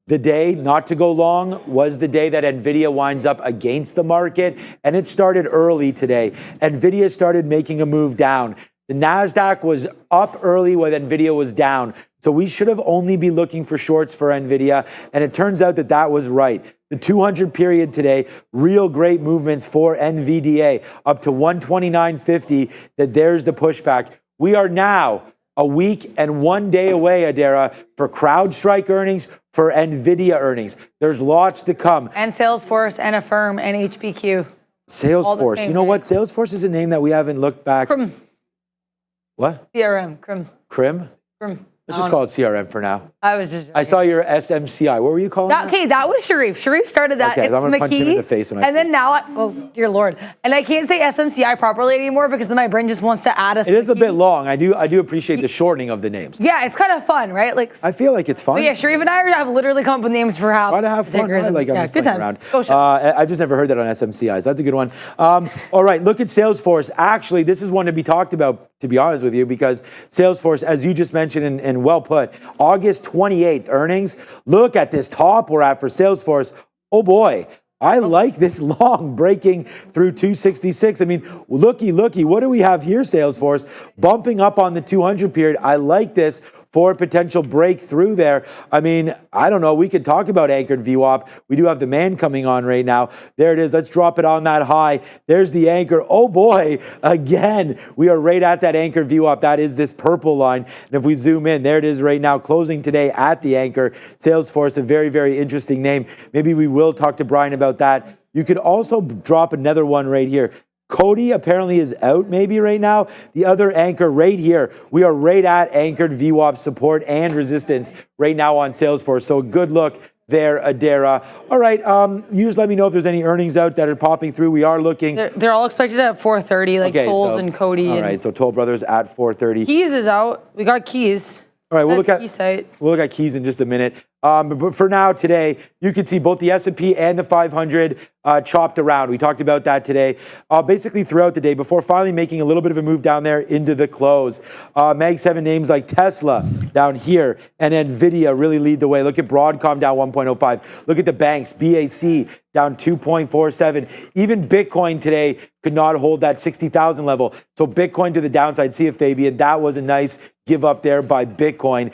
The day not to go long was the day that Nvidia winds up against the market, and it started early today. Nvidia started making a move down. The NASDAQ was up early when Nvidia was down. So we should have only be looking for shorts for Nvidia, and it turns out that that was right. The 200 period today, real great movements for NVDA, up to 129.50, that there's the pushback. We are now a week and 1 day away, Adara, for CrowdStrike earnings, for NVIDIA earnings. There's lots to come. And Salesforce and Affirm and HPQ. Salesforce. You know what? Salesforce is a name that we haven't looked back. Crim. What? CRM. Crim. Crim? Crim. Let's just call it CRM for now. I was just. I saw your SMCI. What were you calling that? Okay, that was Sharif. Sharif started that. Okay, It's I'm gonna punch him in the face when I and see then it. now, oh dear Lord, and I can't say SMCI properly anymore because then my brain just wants to add us. It is a bit long. I do appreciate the shortening of the names. Yeah, it's kind of fun, right? Like. I feel like it's fun. But yeah, Sharif and I have literally come up with names for how. Try to have fun. I like yeah, good times. around. Go show. I've just never heard that on SMCIs. That's a good one. All right, look at Salesforce. Actually, this is one to be talked about, to be honest with you, because Salesforce, as you just mentioned and well put, August 28th earnings. Look at this top we're at for Salesforce. Oh boy. I like this long breaking through 266. I mean, looky. What do we have here, Salesforce? Bumping up on the 200 period. I like this for a potential breakthrough there. I mean, I don't know. We could talk about anchored VWAP. We do have the man coming on right now. There it is. Let's drop it on that high. There's the anchor. Oh boy, again, we are right at that anchored VWAP. That is this purple line. And if we zoom in, there it is right now, closing today at the anchor. Salesforce, a very, very interesting name. Maybe we will talk to Brian about that. You could also drop another one right here. Cody apparently is out maybe right now. The other anchor right here. We are right at anchored VWAP support and resistance right now on Salesforce. So a good look there, Adara. All right, you just let me know if there's any earnings out that are popping through. We are looking. They're all expected at 4:30, like Tolls and Cody. All right, so Toll Brothers at 4:30. Keys is out. We got Keys. All right, we'll look at keys in just a minute. But for now, today, you can see both the S&P and the 500 chopped around. We talked about that today. Basically throughout the day, before finally making a little bit of a move down there into the close. Mag 7 names like Tesla down here and Nvidia really lead the way. Look at Broadcom down 1.05. Look at the banks, BAC down 2.47. Even Bitcoin today could not hold that 60,000 level. So Bitcoin to the downside. See it, Fabian. That was a nice give up there by Bitcoin.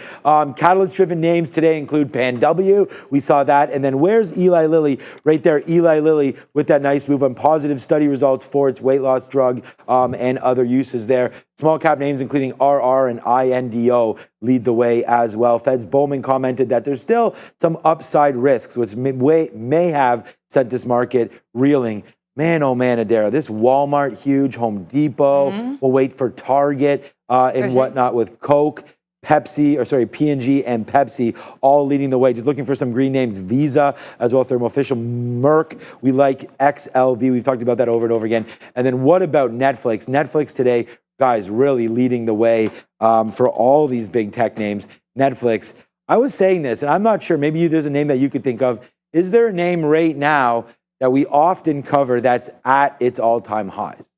Catalyst-driven names today include PanW. We saw that. And then where's Eli Lilly? Right there, Eli Lilly with that nice move on positive study results for its weight loss drug and other uses there. Small cap names including RR and INDO lead the way as well. Feds Bowman commented that there's still some upside risks, which may have sent this market reeling. Man, oh man, Adara, this Walmart huge, Home Depot, we'll wait for Target and whatnot with Coke, P&G and Pepsi all leading the way. Just looking for some green names, Visa as well, Thermo Fisher, Merck. We like XLV. We've talked about that over and over again. And then what about Netflix? Netflix today, guys, really leading the way for all these big tech names. Netflix, I was saying this, and I'm not sure, maybe there's a name that you could think of. Is there a name right now that we often cover that's at its all-time highs?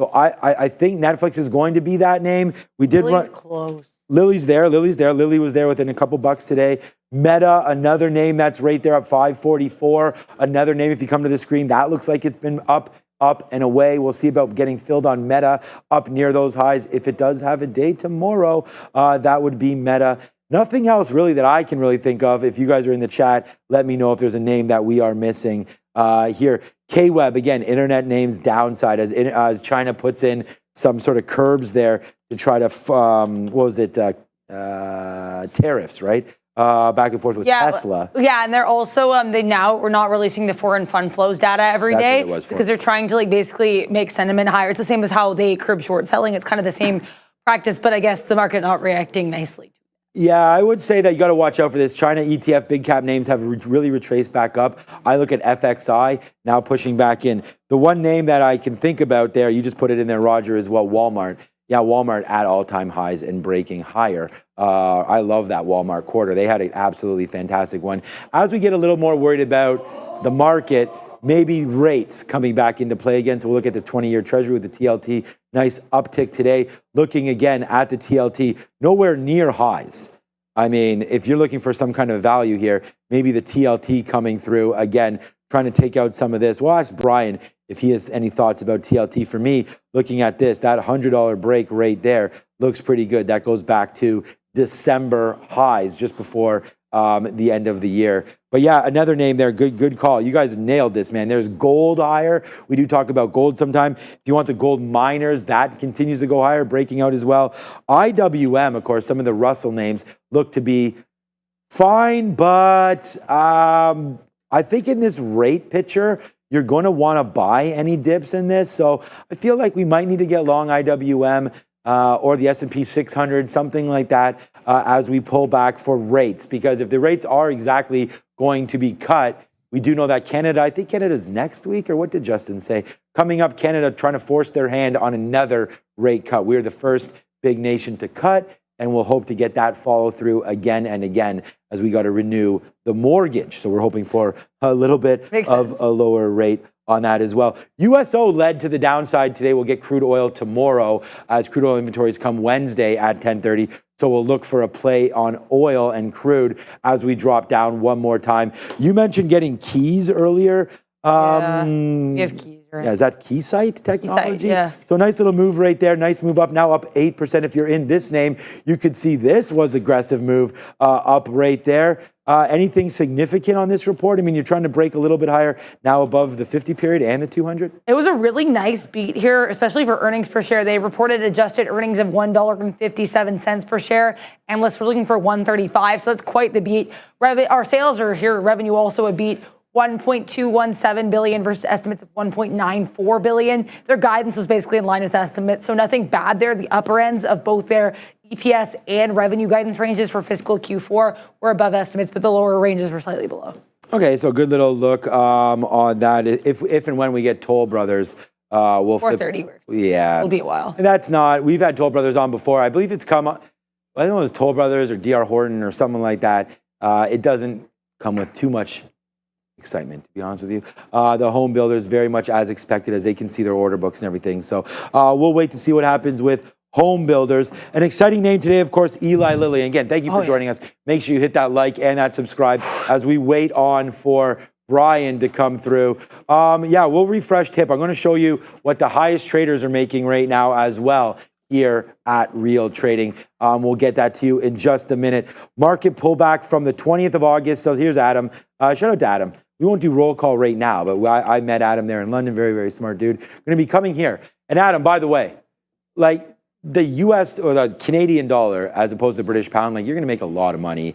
So I think Netflix is going to be that name. We did run close. Lily's there. Lily was there within a couple bucks today. Meta, another name that's right there at 544. Another name, if you come to the screen, that looks like it's been up and away. We'll see about getting filled on Meta up near those highs. If it does have a day tomorrow, that would be Meta. Nothing else really that I can really think of. If you guys are in the chat, let me know if there's a name that we are missing here. K-Web, again, internet names downside as China puts in some sort of curbs there to try to, tariffs, right? Back and forth with Tesla. Yeah, and they're also, we're not releasing the foreign fund flows data every day because they're trying to basically make sentiment higher. It's the same as how they curb short selling. It's kind of the same practice, but I guess the market not reacting nicely. Yeah, I would say that you got to watch out for this. China ETF big cap names have really retraced back up. I look at FXI now pushing back in. The one name that I can think about there, you just put it in there, Roger, as well, Walmart. Yeah, Walmart at all-time highs and breaking higher. I love that Walmart quarter. They had an absolutely fantastic one. As we get a little more worried about the market, maybe rates coming back into play again. So we'll look at the 20-year Treasury with the TLT. Nice uptick today. Looking again at the TLT, nowhere near highs. I mean, if you're looking for some kind of value here, maybe the TLT coming through again, trying to take out some of this. We'll ask Brian if he has any thoughts about TLT. For me, looking at this, that $100 break right there looks pretty good. That goes back to December highs just before the end of the year. But yeah, another name there. Good call. You guys nailed this, man. There's gold higher. We do talk about gold sometime. If you want the gold miners, that continues to go higher, breaking out as well. IWM, of course, some of the Russell names look to be fine, but I think in this rate picture, you're going to want to buy any dips in this. So I feel like we might need to get long IWM or the S&P 600, something like that, as we pull back for rates. Because if the rates are exactly going to be cut, we do know that Canada, I think Canada's next week, or what did Justin say? Coming up, Canada trying to force their hand on another rate cut. We're the first big nation to cut, and we'll hope to get that follow through again and again as we got to renew the mortgage. So we're hoping for a little bit of a lower rate on that as well. USO led to the downside today. We'll get crude oil tomorrow as crude oil inventories come Wednesday at 10:30. So we'll look for a play on oil and crude as we drop down one more time. You mentioned getting keys earlier. Yeah, we have keys, right? Yeah, is that Keysight Technology? Keysight, yeah. So nice little move right there. Nice move up. Now up 8%. If you're in this name, you could see this was aggressive move up right there. Anything significant on this report? I mean, you're trying to break a little bit higher now above the 50 period and the 200? It was a really nice beat here, especially for earnings per share. They reported adjusted earnings of $1.57 per share. Analysts were looking for $1.35, so that's quite the beat. Our sales are here, revenue also a beat. $1.217 billion versus estimates of $1.94 billion. Their guidance was basically in line with estimates, so nothing bad there. The upper ends of both their EPS and revenue guidance ranges for fiscal Q4 were above estimates, but the lower ranges were slightly below. Okay, so good little look on that. If and when we get Toll Brothers, we'll 4:30. Yeah, it'll be a while. That's not. We've had Toll Brothers on before. I believe it's come. I don't know if it was Toll Brothers or DR Horton or something like that. It doesn't come with too much excitement, to be honest with you. The home builders very much as expected, as they can see their order books and everything. So we'll wait to see what happens with home builders. An exciting name today, of course, Eli Lilly. Again, thank you for joining us. Make sure you hit that like and that subscribe as we wait on for Brian to come through. Yeah, we'll refresh tip. I'm going to show you what the highest traders are making right now as well here at Real Trading. We'll get that to you in just a minute. Market pullback from the 20th of August. So here's Adam. Shout out to Adam. We won't do roll call right now, but I met Adam there in London. Very, very smart dude. Going to be coming here. And Adam, by the way, like the US or the Canadian dollar as opposed to British pound, like you're going to make a lot of money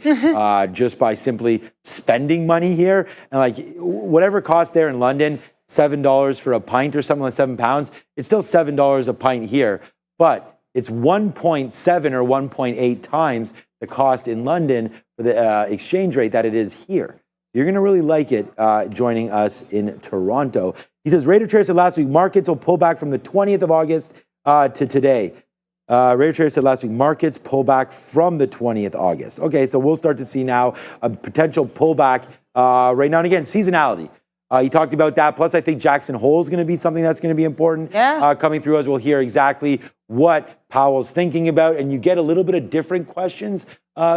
just by simply spending money here. And like whatever cost there in London, $7 for a pint or something like 7 pounds, it's still $7 a pint here. But it's 1.7 or 1.8 times the cost in London for the exchange rate that it is here. You're going to really like it joining us in Toronto. He says, Raider Trader said last week, markets will pull back from the 20th of August to today. Raider Trader said last week, markets pull back from the 20th of August. Okay, so we'll start to see now a potential pullback right now. And again, seasonality. He talked about that. Plus, I think Jackson Hole is going to be something that's going to be important coming through as we'll hear exactly what Powell's thinking about. And you get a little bit of different questions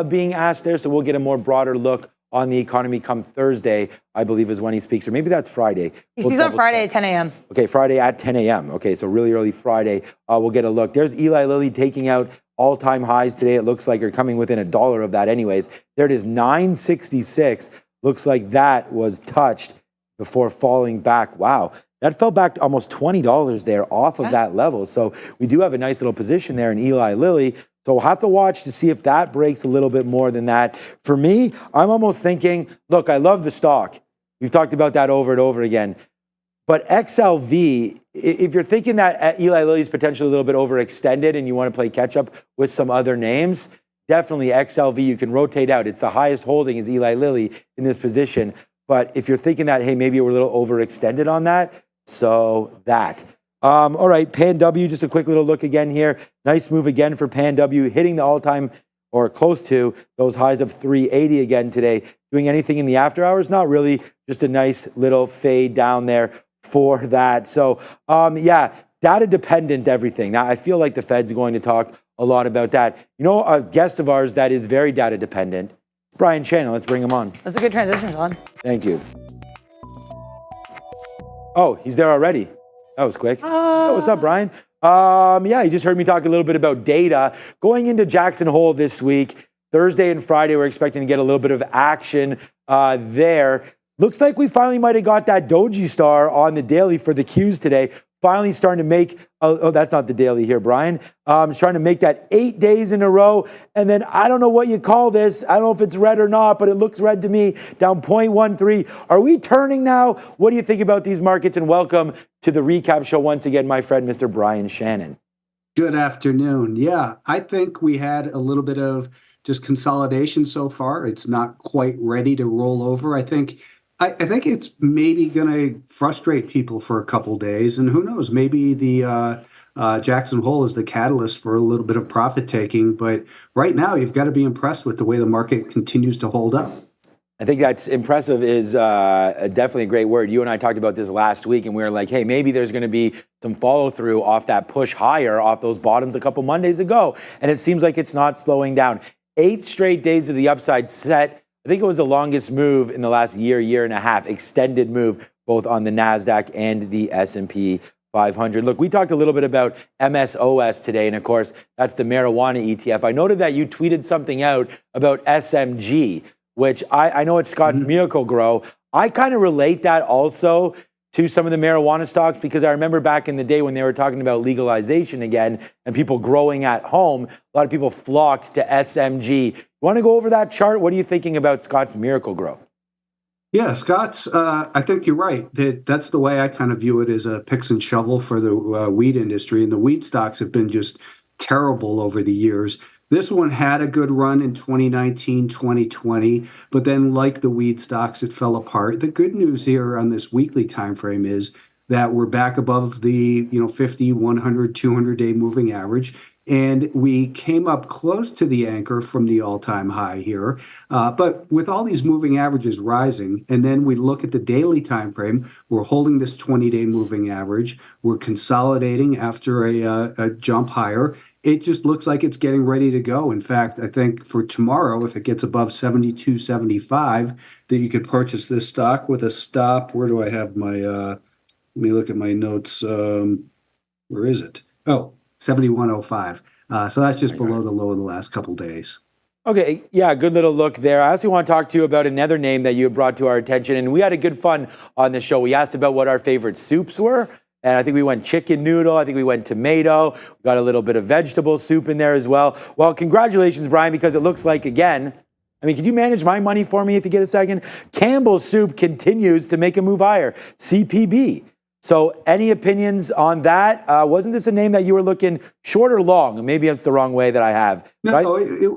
being asked there. So we'll get a more broader look on the economy come Thursday, I believe is when he speaks. Or maybe that's Friday. He speaks on Friday at 10 a.m. Okay, Friday at 10 a.m. Okay, so really early Friday. We'll get a look. There's Eli Lilly taking out all-time highs today. It looks like you're coming within $1 of that anyways. There it is, 966. Looks like that was touched before falling back. Wow, that fell back to almost $20 there off of that level. So we do have a nice little position there in Eli Lilly. So we'll have to watch to see if that breaks a little bit more than that. For me, I'm almost thinking, look, I love the stock. We've talked about that over and over again. But XLV, if you're thinking that Eli Lilly is potentially a little bit overextended and you want to play catch up with some other names, definitely XLV, you can rotate out. It's the highest holding is Eli Lilly in this position. But if you're thinking that, hey, maybe we're a little overextended on that, so that. All right, Pan W, just a quick little look again here. Nice move again for Pan W, hitting the all-time or close to those highs of 380 again today. Doing anything in the after hours? Not really, just a nice little fade down there for that. So, yeah, data dependent everything. Now, I feel like the Fed's going to talk a lot about that. You know, a guest of ours that is very data dependent, Brian Shannon. Let's bring him on. That's a good transition, Sean. Thank you. Oh, he's there already. That was quick. Oh, what's up, Brian? Yeah, you just heard me talk a little bit about data. Going into Jackson Hole this week, Thursday and Friday, we're expecting to get a little bit of action there. Looks like we finally might have got that doji star on the daily for the Qs today. Finally starting to make, oh, that's not the daily here, Brian. Trying to make that 8 days in a row. And then I don't know what you call this. I don't know if it's red or not, but it looks red to me, down 0.13. Are we turning now? What do you think about these markets? And welcome to the recap show once again, my friend, Mr. Brian Shannon. Good afternoon. Yeah, I think we had a little bit of just consolidation so far. It's not quite ready to roll over. I think it's maybe going to frustrate people for a couple days, and who knows, maybe the Jackson Hole is the catalyst for a little bit of profit taking. But right now, you've got to be impressed with the way the market continues to hold up. I think that's impressive is definitely a great word. You and I talked about this last week, and we were like, hey, maybe there's going to be some follow through off that push higher off those bottoms a couple Mondays ago, and it seems like it's not slowing down. 8 straight days of the upside set. I think it was the longest move in the last year and a half, extended move, both on the NASDAQ and the S&P 500. Look, we talked a little bit about MSOS today, and of course, that's the marijuana ETF. I noted that you tweeted something out about SMG, which I know it's Scott's Miracle-Gro. I kind of relate that also to some of the marijuana stocks, because I remember back in the day when they were talking about legalization again and people growing at home, a lot of people flocked to SMG. You want to go over that chart? What are you thinking about Scott's Miracle-Gro? Yeah, Scott's, I think you're right. That's the way I kind of view it, as a picks and shovel for the weed industry. And the weed stocks have been just terrible over the years. This one had a good run in 2019, 2020, but then like the weed stocks, it fell apart. The good news here on this weekly time frame is that we're back above the 50, 100, 200-day moving average. And we came up close to the anchor from the all-time high here. But with all these moving averages rising, and then we look at the daily time frame, we're holding this 20-day moving average. We're consolidating after a jump higher. It just looks like it's getting ready to go. In fact, I think for tomorrow, if it gets above 72.75, that you could purchase this stock with a stop. Where do I have my, let me look at my notes. Where is it? Oh, 71.05. So that's just below the low of the last couple days. Okay, yeah, good little look there. I also want to talk to you about another name that you brought to our attention, and we had a good fun on the show. We asked about what our favorite soups were. And I think we went chicken noodle. I think we went tomato. We got a little bit of vegetable soup in there as well. Well, congratulations, Brian, because it looks like, again, I mean, could you manage my money for me if you get a second? Campbell's Soup continues to make a move higher. CPB. So any opinions on that? Wasn't this a name that you were looking short or long? Maybe it's the wrong way that I have. No, right?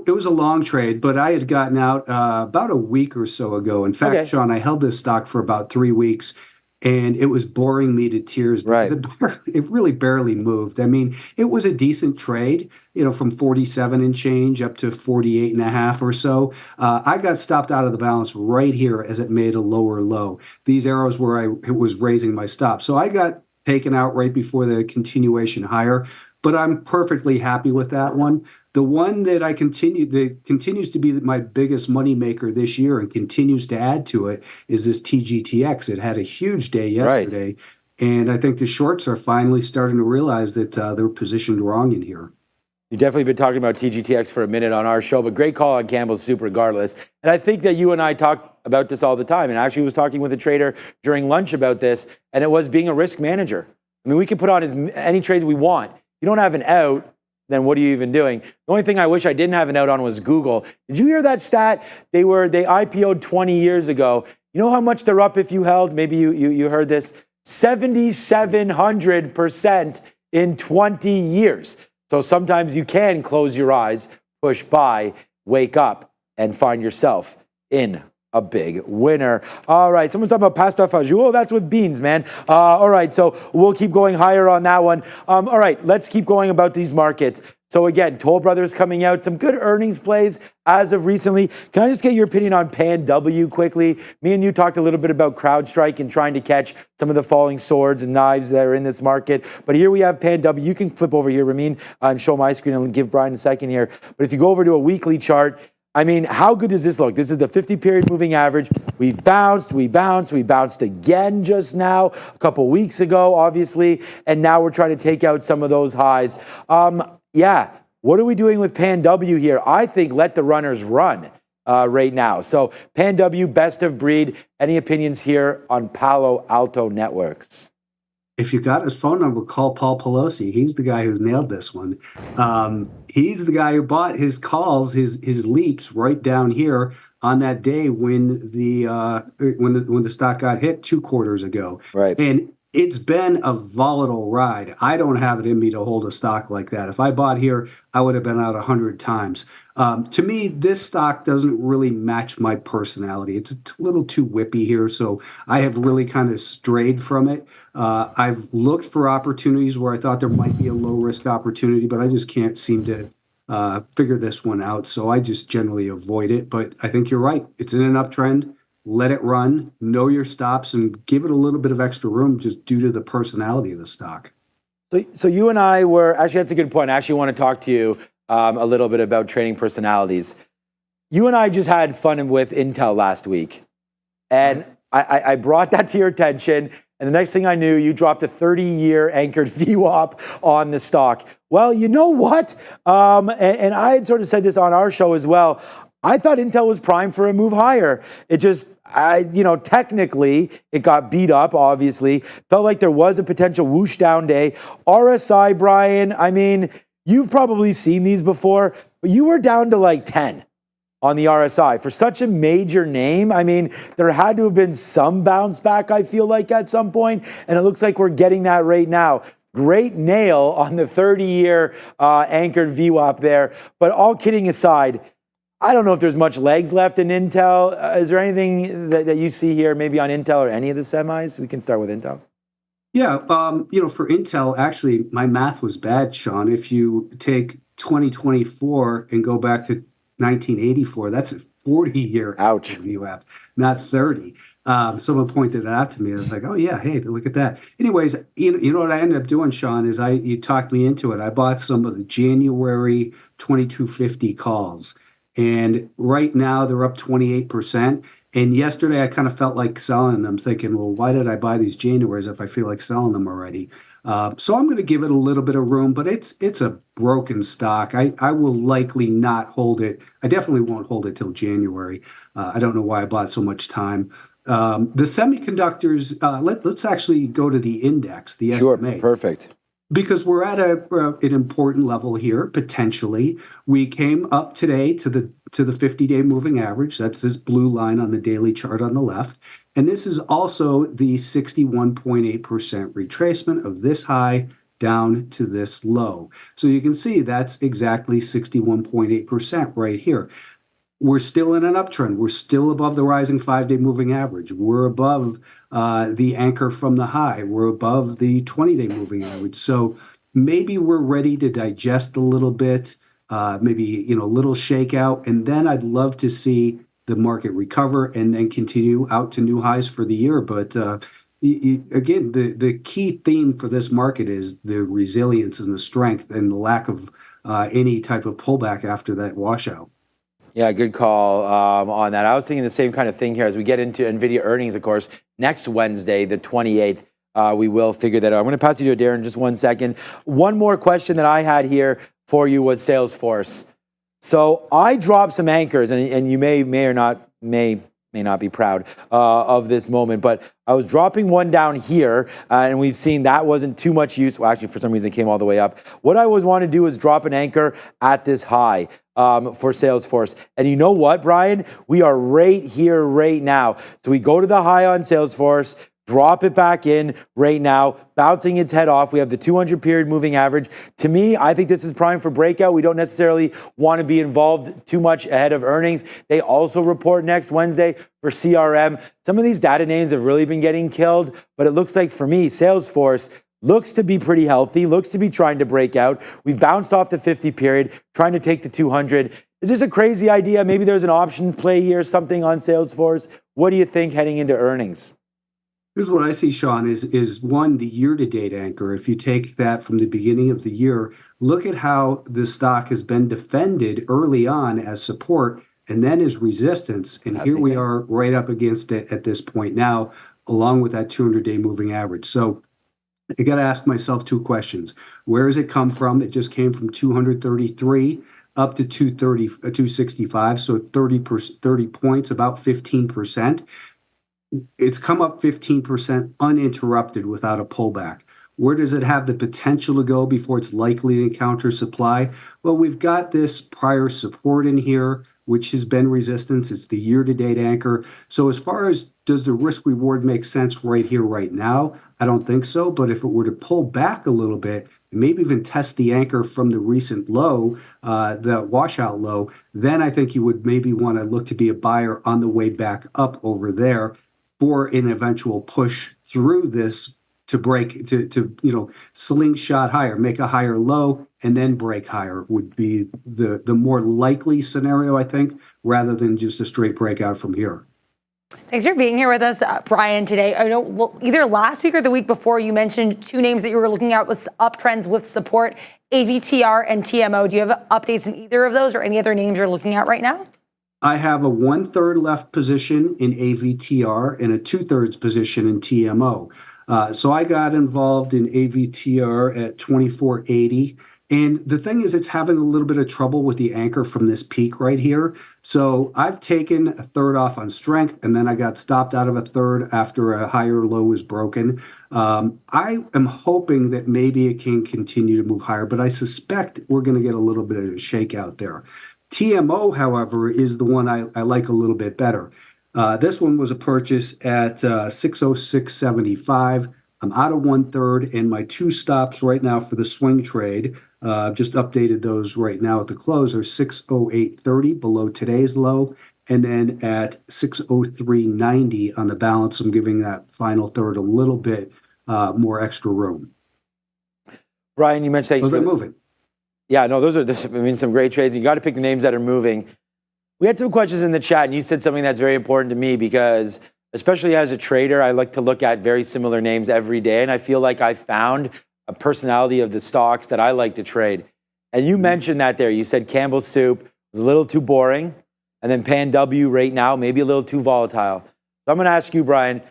it was a long trade, but I had gotten out about a week or so ago. In fact, okay, Sean, I held this stock for about 3 weeks. And it was boring me to tears because it really barely moved. I mean, it was a decent trade, from 47 and change up to 48.5 or so. I got stopped out of the balance right here as it made a lower low. These arrows where it was raising my stop. So I got taken out right before the continuation higher, but I'm perfectly happy with that one. The one that continues to be my biggest money maker this year and continues to add to it is this TGTX. It had a huge day yesterday, and I think the shorts are finally starting to realize that they're positioned wrong in here. You've definitely been talking about TGTX for a minute on our show, but great call on Campbell's Soup regardless. And I think that you and I talk about this all the time, and I actually was talking with a trader during lunch about this, and it was being a risk manager. I mean, we can put on any trades we want. You don't have an out, then what are you even doing? The only thing I wish I didn't have an out on was Google. Did you hear that stat? They IPO'd 20 years ago. You know how much they're up if you held? Maybe you heard this. 7,700% in 20 years. So sometimes you can close your eyes, push buy, wake up, and find yourself in a big winner. All right, someone's talking about pasta fajoule. That's with beans, man. All right, so we'll keep going higher on that one. All right, let's keep going about these markets. So again, Toll Brothers coming out, some good earnings plays as of recently. Can I just get your opinion on PanW quickly? Me and you talked a little bit about CrowdStrike and trying to catch some of the falling swords and knives that are in this market. But here we have PanW. You can flip over here, Ramin, and show my screen and give Brian a second here. But if you go over to a weekly chart, I mean, how good does this look? This is the 50-period moving average. We've bounced, we bounced again just now, a couple weeks ago, obviously, and now we're trying to take out some of those highs. Yeah, what are we doing with PanW here? I think let the runners run right now. So PanW, best of breed. Any opinions here on Palo Alto Networks? If you got his phone number, call Paul Pelosi. He's the guy who nailed this one. He's the guy who bought his calls, his leaps right down here on that day when the stock got hit 2 quarters ago. Right. And it's been a volatile ride. I don't have it in me to hold a stock like that. If I bought here, I would have been out 100 times. To me, this stock doesn't really match my personality. It's a little too whippy here, so I have really kind of strayed from it. I've looked for opportunities where I thought there might be a low-risk opportunity, but I just can't seem to figure this one out, so I just generally avoid it. But I think you're right. It's in an uptrend. Let it run, know your stops, and give it a little bit of extra room just due to the personality of the stock. So you and I were, actually that's a good point. I actually want to talk to you a little bit about trading personalities. You and I just had fun with Intel last week. And I brought that to your attention. And the next thing I knew, you dropped a 30-year anchored VWAP on the stock. Well, you know what? And I had sort of said this on our show as well. I thought Intel was primed for a move higher. It just, technically, it got beat up, obviously. Felt like there was a potential whoosh down day. RSI, Brian, I mean, you've probably seen these before, but you were down to like 10 on the RSI. For such a major name, I mean, there had to have been some bounce back, I feel like, at some point, and it looks like we're getting that right now. Great nail on the 30-year anchored VWAP there. But all kidding aside, I don't know if there's much legs left in Intel. Is there anything that you see here, maybe on Intel or any of the semis? We can start with Intel. Yeah, for Intel, actually, my math was bad, Sean. If you take 2024 and go back to 1984, that's a 40-year VWAP, not 30. Someone pointed it out to me. I was like, oh, yeah, hey, look at that. Anyways, you know what I ended up doing, Sean, is you talked me into it. I bought some of the January 2250 calls. And right now they're up 28%. And yesterday I kind of felt like selling them, thinking, well, why did I buy these Januaries if I feel like selling them already? So I'm going to give it a little bit of room, but it's a broken stock. I will likely not hold it. I definitely won't hold it till January. I don't know why I bought so much time. The semiconductors, let's actually go to the index, the SMA. SMA. Perfect. Because we're at an important level here, potentially. We came up today to the 50-day moving average. That's this blue line on the daily chart on the left. And this is also the 61.8% retracement of this high down to this low. So you can see that's exactly 61.8% right here. We're still in an uptrend. We're still above the rising 5-day moving average. We're above the anchor from the high. We're above the 20-day moving average. So maybe we're ready to digest a little bit, maybe a little shakeout, and then I'd love to see the market recover and then continue out to new highs for the year. But again, the key theme for this market is the resilience and the strength and the lack of any type of pullback after that washout. Yeah, good call on that. I was thinking the same kind of thing here as we get into Nvidia earnings, of course. Next Wednesday, the 28th, we will figure that out. I'm going to pass you to Darren in just 1 second. One more question that I had here for you was Salesforce. So I dropped some anchors, and you may not be proud of this moment, but I was dropping one down here, and we've seen that wasn't too much use. Well, actually, for some reason, it came all the way up. What I always want to do is drop an anchor at this high for Salesforce. And you know what, Brian? We are right here right now. So we go to the high on Salesforce, drop it back in right now, bouncing its head off. We have the 200-period moving average. To me, I think this is prime for breakout. We don't necessarily want to be involved too much ahead of earnings. They also report next Wednesday for CRM. Some of these data names have really been getting killed, but it looks like for me, Salesforce looks to be pretty healthy, looks to be trying to break out. We've bounced off the 50 period, trying to take the 200. Is this a crazy idea? Maybe there's an option play here, something on Salesforce. What do you think heading into earnings? Here's what I see, Sean, is one, the year-to-date anchor. If you take that from the beginning of the year, look at how the stock has been defended early on as support and then as resistance. And here we are right up against it at this point now, along with that 200-day moving average. So I got to ask myself two questions. Where does it come from? It just came from 233 up to 265, so 30 points, about 15%. It's come up 15% uninterrupted without a pullback. Where does it have the potential to go before it's likely to encounter supply? Well, we've got this prior support in here, which has been resistance. It's the year-to-date anchor. So as far as does the risk reward make sense right here, right now? I don't think so. But if it were to pull back a little bit, maybe even test the anchor from the recent low, the washout low, then I think you would maybe want to look to be a buyer on the way back up over there for an eventual push through this to break, to slingshot higher, make a higher low, and then break higher would be the more likely scenario, I think, rather than just a straight breakout from here. Thanks for being here with us, Brian, today. I know either last week or the week before you mentioned two names that you were looking at with uptrends with support, AVTR and TMO. Do you have updates in either of those or any other names you're looking at right now? I have a 1/3 left position in AVTR and a 2/3 position in TMO. So I got involved in AVTR at 24.80. And the thing is, it's having a little bit of trouble with the anchor from this peak right here. So I've taken a third off on strength, and then I got stopped out of a third after a higher low was broken. I am hoping that maybe it can continue to move higher, but I suspect we're going to get a little bit of a shakeout there. TMO, however, is the one I like a little bit better. This one was a purchase at 606.75. I'm out of 1/3, and my two stops right now for the swing trade, just updated those right now at the close, are 608.30 below today's low, and then at 603.90 on the balance. I'm giving that final third a little bit more extra room. Brian, you mentioned they're moving. Yeah, no, those are some great trades. You got to pick the names that are moving. We had some questions in the chat, and you said something that's very important to me because, especially as a trader, I like to look at very similar names every day, and I feel like I found a personality of the stocks that I like to trade. And you mentioned that there. You said Campbell's Soup was a little too boring, and then Pan W right now maybe a little too volatile. So I'm going to ask you, Brian,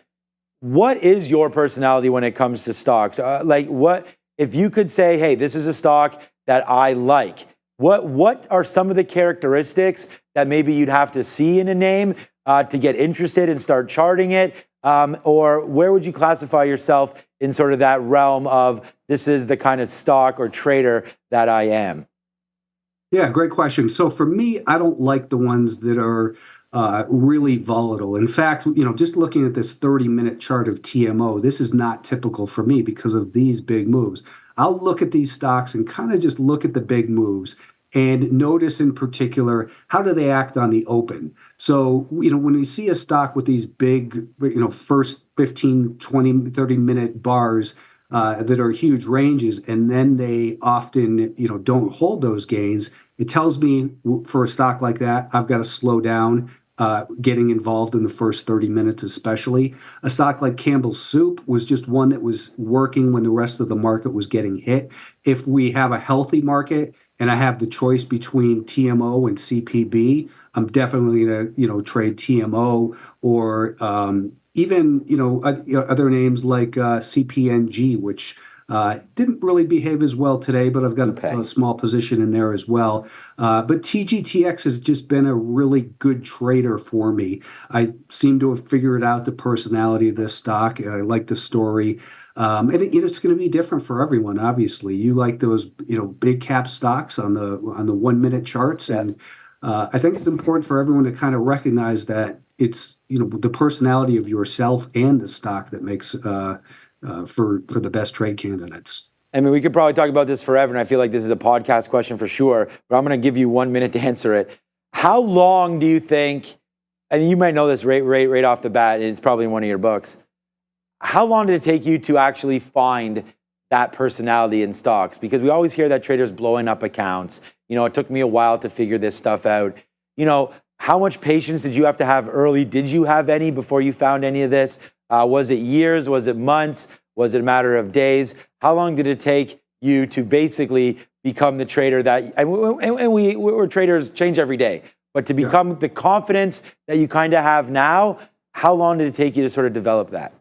what is your personality when it comes to stocks? What if you could say, hey, this is a stock that I like? What are some of the characteristics that maybe you'd have to see in a name to get interested and start charting it? Or where would you classify yourself in sort of that realm of this is the kind of stock or trader that I am? Yeah, great question. So for me, I don't like the ones that are really volatile. In fact, just looking at this 30-minute chart of TMO, this is not typical for me because of these big moves. I'll look at these stocks and kind of just look at the big moves and notice in particular, how do they act on the open? So, when we see a stock with these big, first 15, 20, 30-minute bars that are huge ranges, and then they often, don't hold those gains, it tells me for a stock like that, I've got to slow down getting involved in the first 30 minutes especially. A stock like Campbell's Soup was just one that was working when the rest of the market was getting hit. If we have a healthy market and I have the choice between TMO and CPB, I'm definitely going to, trade TMO or even, other names like CPNG, which didn't really behave as well today, but I've got a small position in there as well. But TGTX has just been a really good trader for me. I seem to have figured out the personality of this stock. I like the story. And it's going to be different for everyone. Obviously, you like those, big cap stocks on the 1 minute charts, and I think it's important for everyone to kind of recognize that it's the personality of yourself and the stock that makes for the best trade candidates. I mean, we could probably talk about this forever, and I feel like this is a podcast question for sure, but I'm going to give you 1 minute to answer it. How long do you think, and you might know this right off the bat, and it's probably in one of your books, how long did it take you to actually find that personality in stocks? Because we always hear that traders blowing up accounts. You know, it took me a while to figure this stuff out. You know, how much patience did you have to have early? Did you have any before you found any of this? Was it years? Was it months? Was it a matter of days? How long did it take you to basically become the trader that, and we're traders, change every day, but to become the confidence that you kind of have now, how long did it take you to sort of develop that?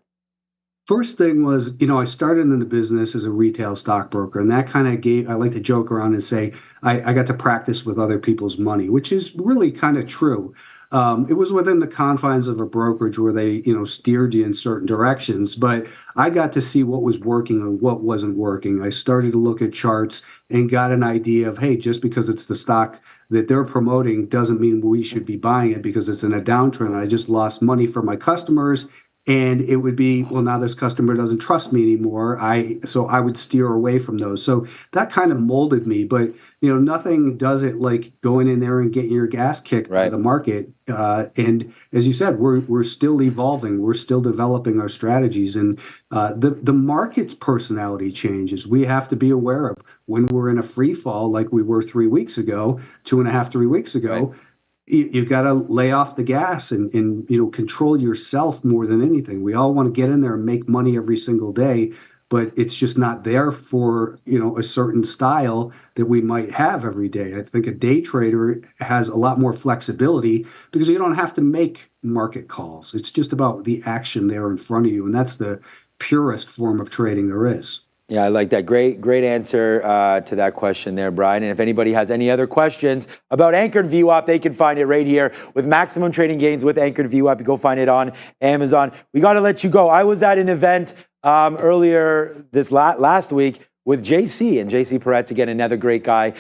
First thing was, you know, I started in the business as a retail stockbroker, and that kind of gave, I like to joke around and say, I got to practice with other people's money, which is really kind of true. It was within the confines of a brokerage where they, you know, steered you in certain directions, but I got to see what was working and what wasn't working. I started to look at charts and got an idea of, hey, just because it's the stock that they're promoting doesn't mean we should be buying it because it's in a downtrend. I just lost money for my customers. And it would be, well, now this customer doesn't trust me anymore. So I would steer away from those. So that kind of molded me. But, you know, nothing does it like going in there and getting your gas kicked by the market. And as you said, we're still evolving. We're still developing our strategies. And the market's personality changes. We have to be aware of when we're in a free fall like we were 3 weeks ago, 2.5, 3 weeks ago. Right. You've got to lay off the gas and you know, control yourself more than anything. We all want to get in there and make money every single day, but it's just not there for, you know, a certain style that we might have every day. I think a day trader has a lot more flexibility because you don't have to make market calls. It's just about the action there in front of you, and that's the purest form of trading there is. Yeah, I like that. Great answer to that question there, Brian. And if anybody has any other questions about Anchored VWAP, they can find it right here with maximum trading gains with Anchored VWAP. You go find it on Amazon. We got to let you go. I was at an event earlier this last week with JC, and JC Peretz, again, another great guy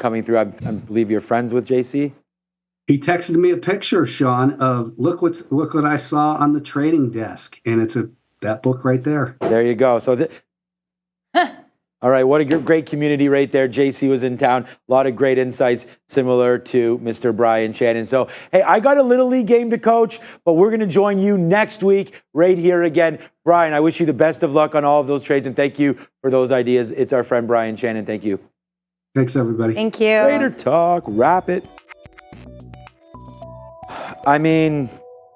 coming through. I believe you're friends with JC. He texted me a picture, Sean, of look what I saw on the trading desk, and it's that book right there. There you go. So. All right, what a great community right there. JC was in town. A lot of great insights, similar to Mr. Brian Shannon. So, hey, I got a Little League game to coach, but we're going to join you next week right here again. Brian, I wish you the best of luck on all of those trades, and thank you for those ideas. It's our friend Brian Shannon. Thank you. Thanks, everybody. Thank you. Trader Talk, wrap it. I mean,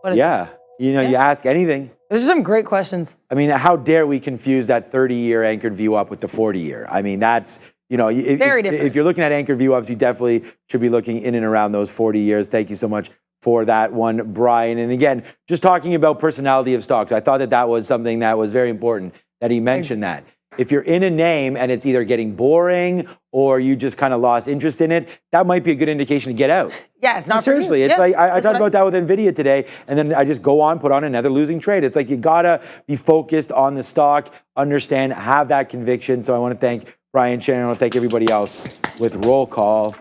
yeah, you know, you ask anything. Those are some great questions. I mean, how dare we confuse that 30-year Anchored VWAP with the 40-year? I mean, that's, you know, very different. If you're looking at Anchored VWAPs, you definitely should be looking in and around those 40 years. Thank you so much for that one, Brian. And again, just talking about personality of stocks, I thought that was something that was very important that he mentioned that. If you're in a name and it's either getting boring or you just kind of lost interest in it, that might be a good indication to get out. Yeah, it's not seriously. For you. It's like I talked about that with Nvidia today, and then I just go on, put on another losing trade. It's like you gotta be focused on the stock, understand, have that conviction. So I want to thank Brian Shannon. I want to thank everybody else with roll call.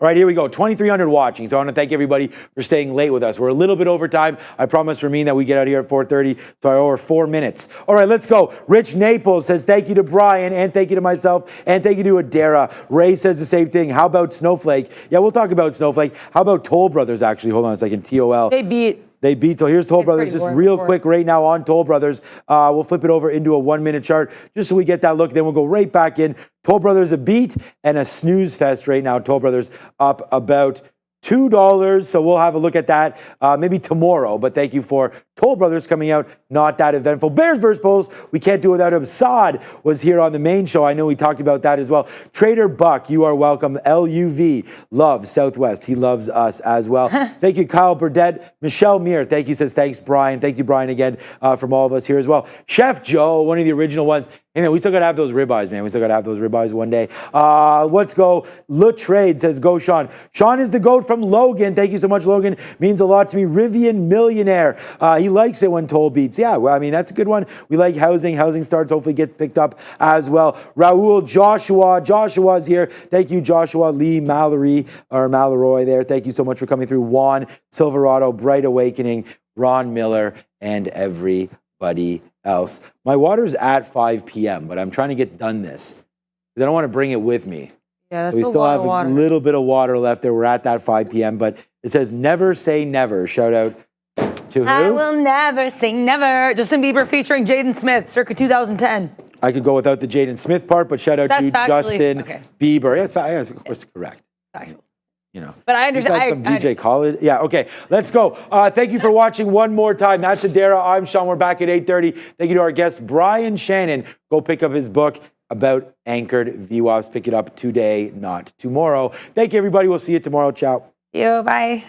All right, here we go. 2,300 watching. So I want to thank everybody for staying late with us. We're a little bit over time. I promised Ramin that we get out of here at 4:30, so I owe her 4 minutes. All right, let's go. Rich Naples says thank you to Brian, and thank you to myself, and thank you to Adara. Ray says the same thing. How about Snowflake? Yeah, we'll talk about Snowflake. How about Toll Brothers, actually? Hold on a second. TOL. They beat. So here's Toll Brothers, just real quick right now on Toll Brothers. We'll flip it over into a 1 minute chart just so we get that look. Then we'll go right back in. Toll Brothers a beat and a snooze fest right now. Toll Brothers up about $2. So we'll have a look at that maybe tomorrow. But thank you for Toll Brothers coming out. Not that eventful. Bears versus Bulls. We can't do without him. Saad was here on the main show. I know we talked about that as well. Trader Buck, you are welcome. LUV loves Southwest. He loves us as well. Thank you, Kyle Burdett. Michelle Meir, thank you, says thanks, Brian. Thank you, Brian, again from all of us here as well. Chef Joe, one of the original ones. Hey, man, we still got to have those ribeyes, man. We still got to have those ribeyes one day. Let's go. Le Trade says, go, Sean. Sean is the GOAT from Logan. Thank you so much, Logan. Means a lot to me. Rivian Millionaire. He likes it when Toll beats. Yeah, well, I mean, that's a good one. We like housing. Housing starts, hopefully gets picked up as well. Raul Joshua. Joshua's here. Thank you, Joshua. Lee Mallory, or Mallory there. Thank you so much for coming through. Juan Silverado, Bright Awakening, Ron Miller, and everybody else. My water's at 5 p.m., but I'm trying to get done this because I don't want to bring it with me. Yeah, that's so we still have a little bit of water left there. We're at that 5 p.m., but it says never say never. Shout out to who? I will never say never. Justin Bieber featuring Jaden Smith, circa 2010. I could go without the Jaden Smith part, but shout out That's to factually- Justin okay. Bieber. Yes, of course, correct. Factual. You know, But I he's understand. had some DJ Khaled. Yeah, okay, let's go. Thank you for watching one more time. That's Adara. I'm Sean. We're back at 8:30. Thank you to our guest, Brian Shannon. Go pick up his book about anchored VWAPs. Pick it up today, not tomorrow. Thank you, everybody. We'll see you tomorrow. Ciao. You, bye.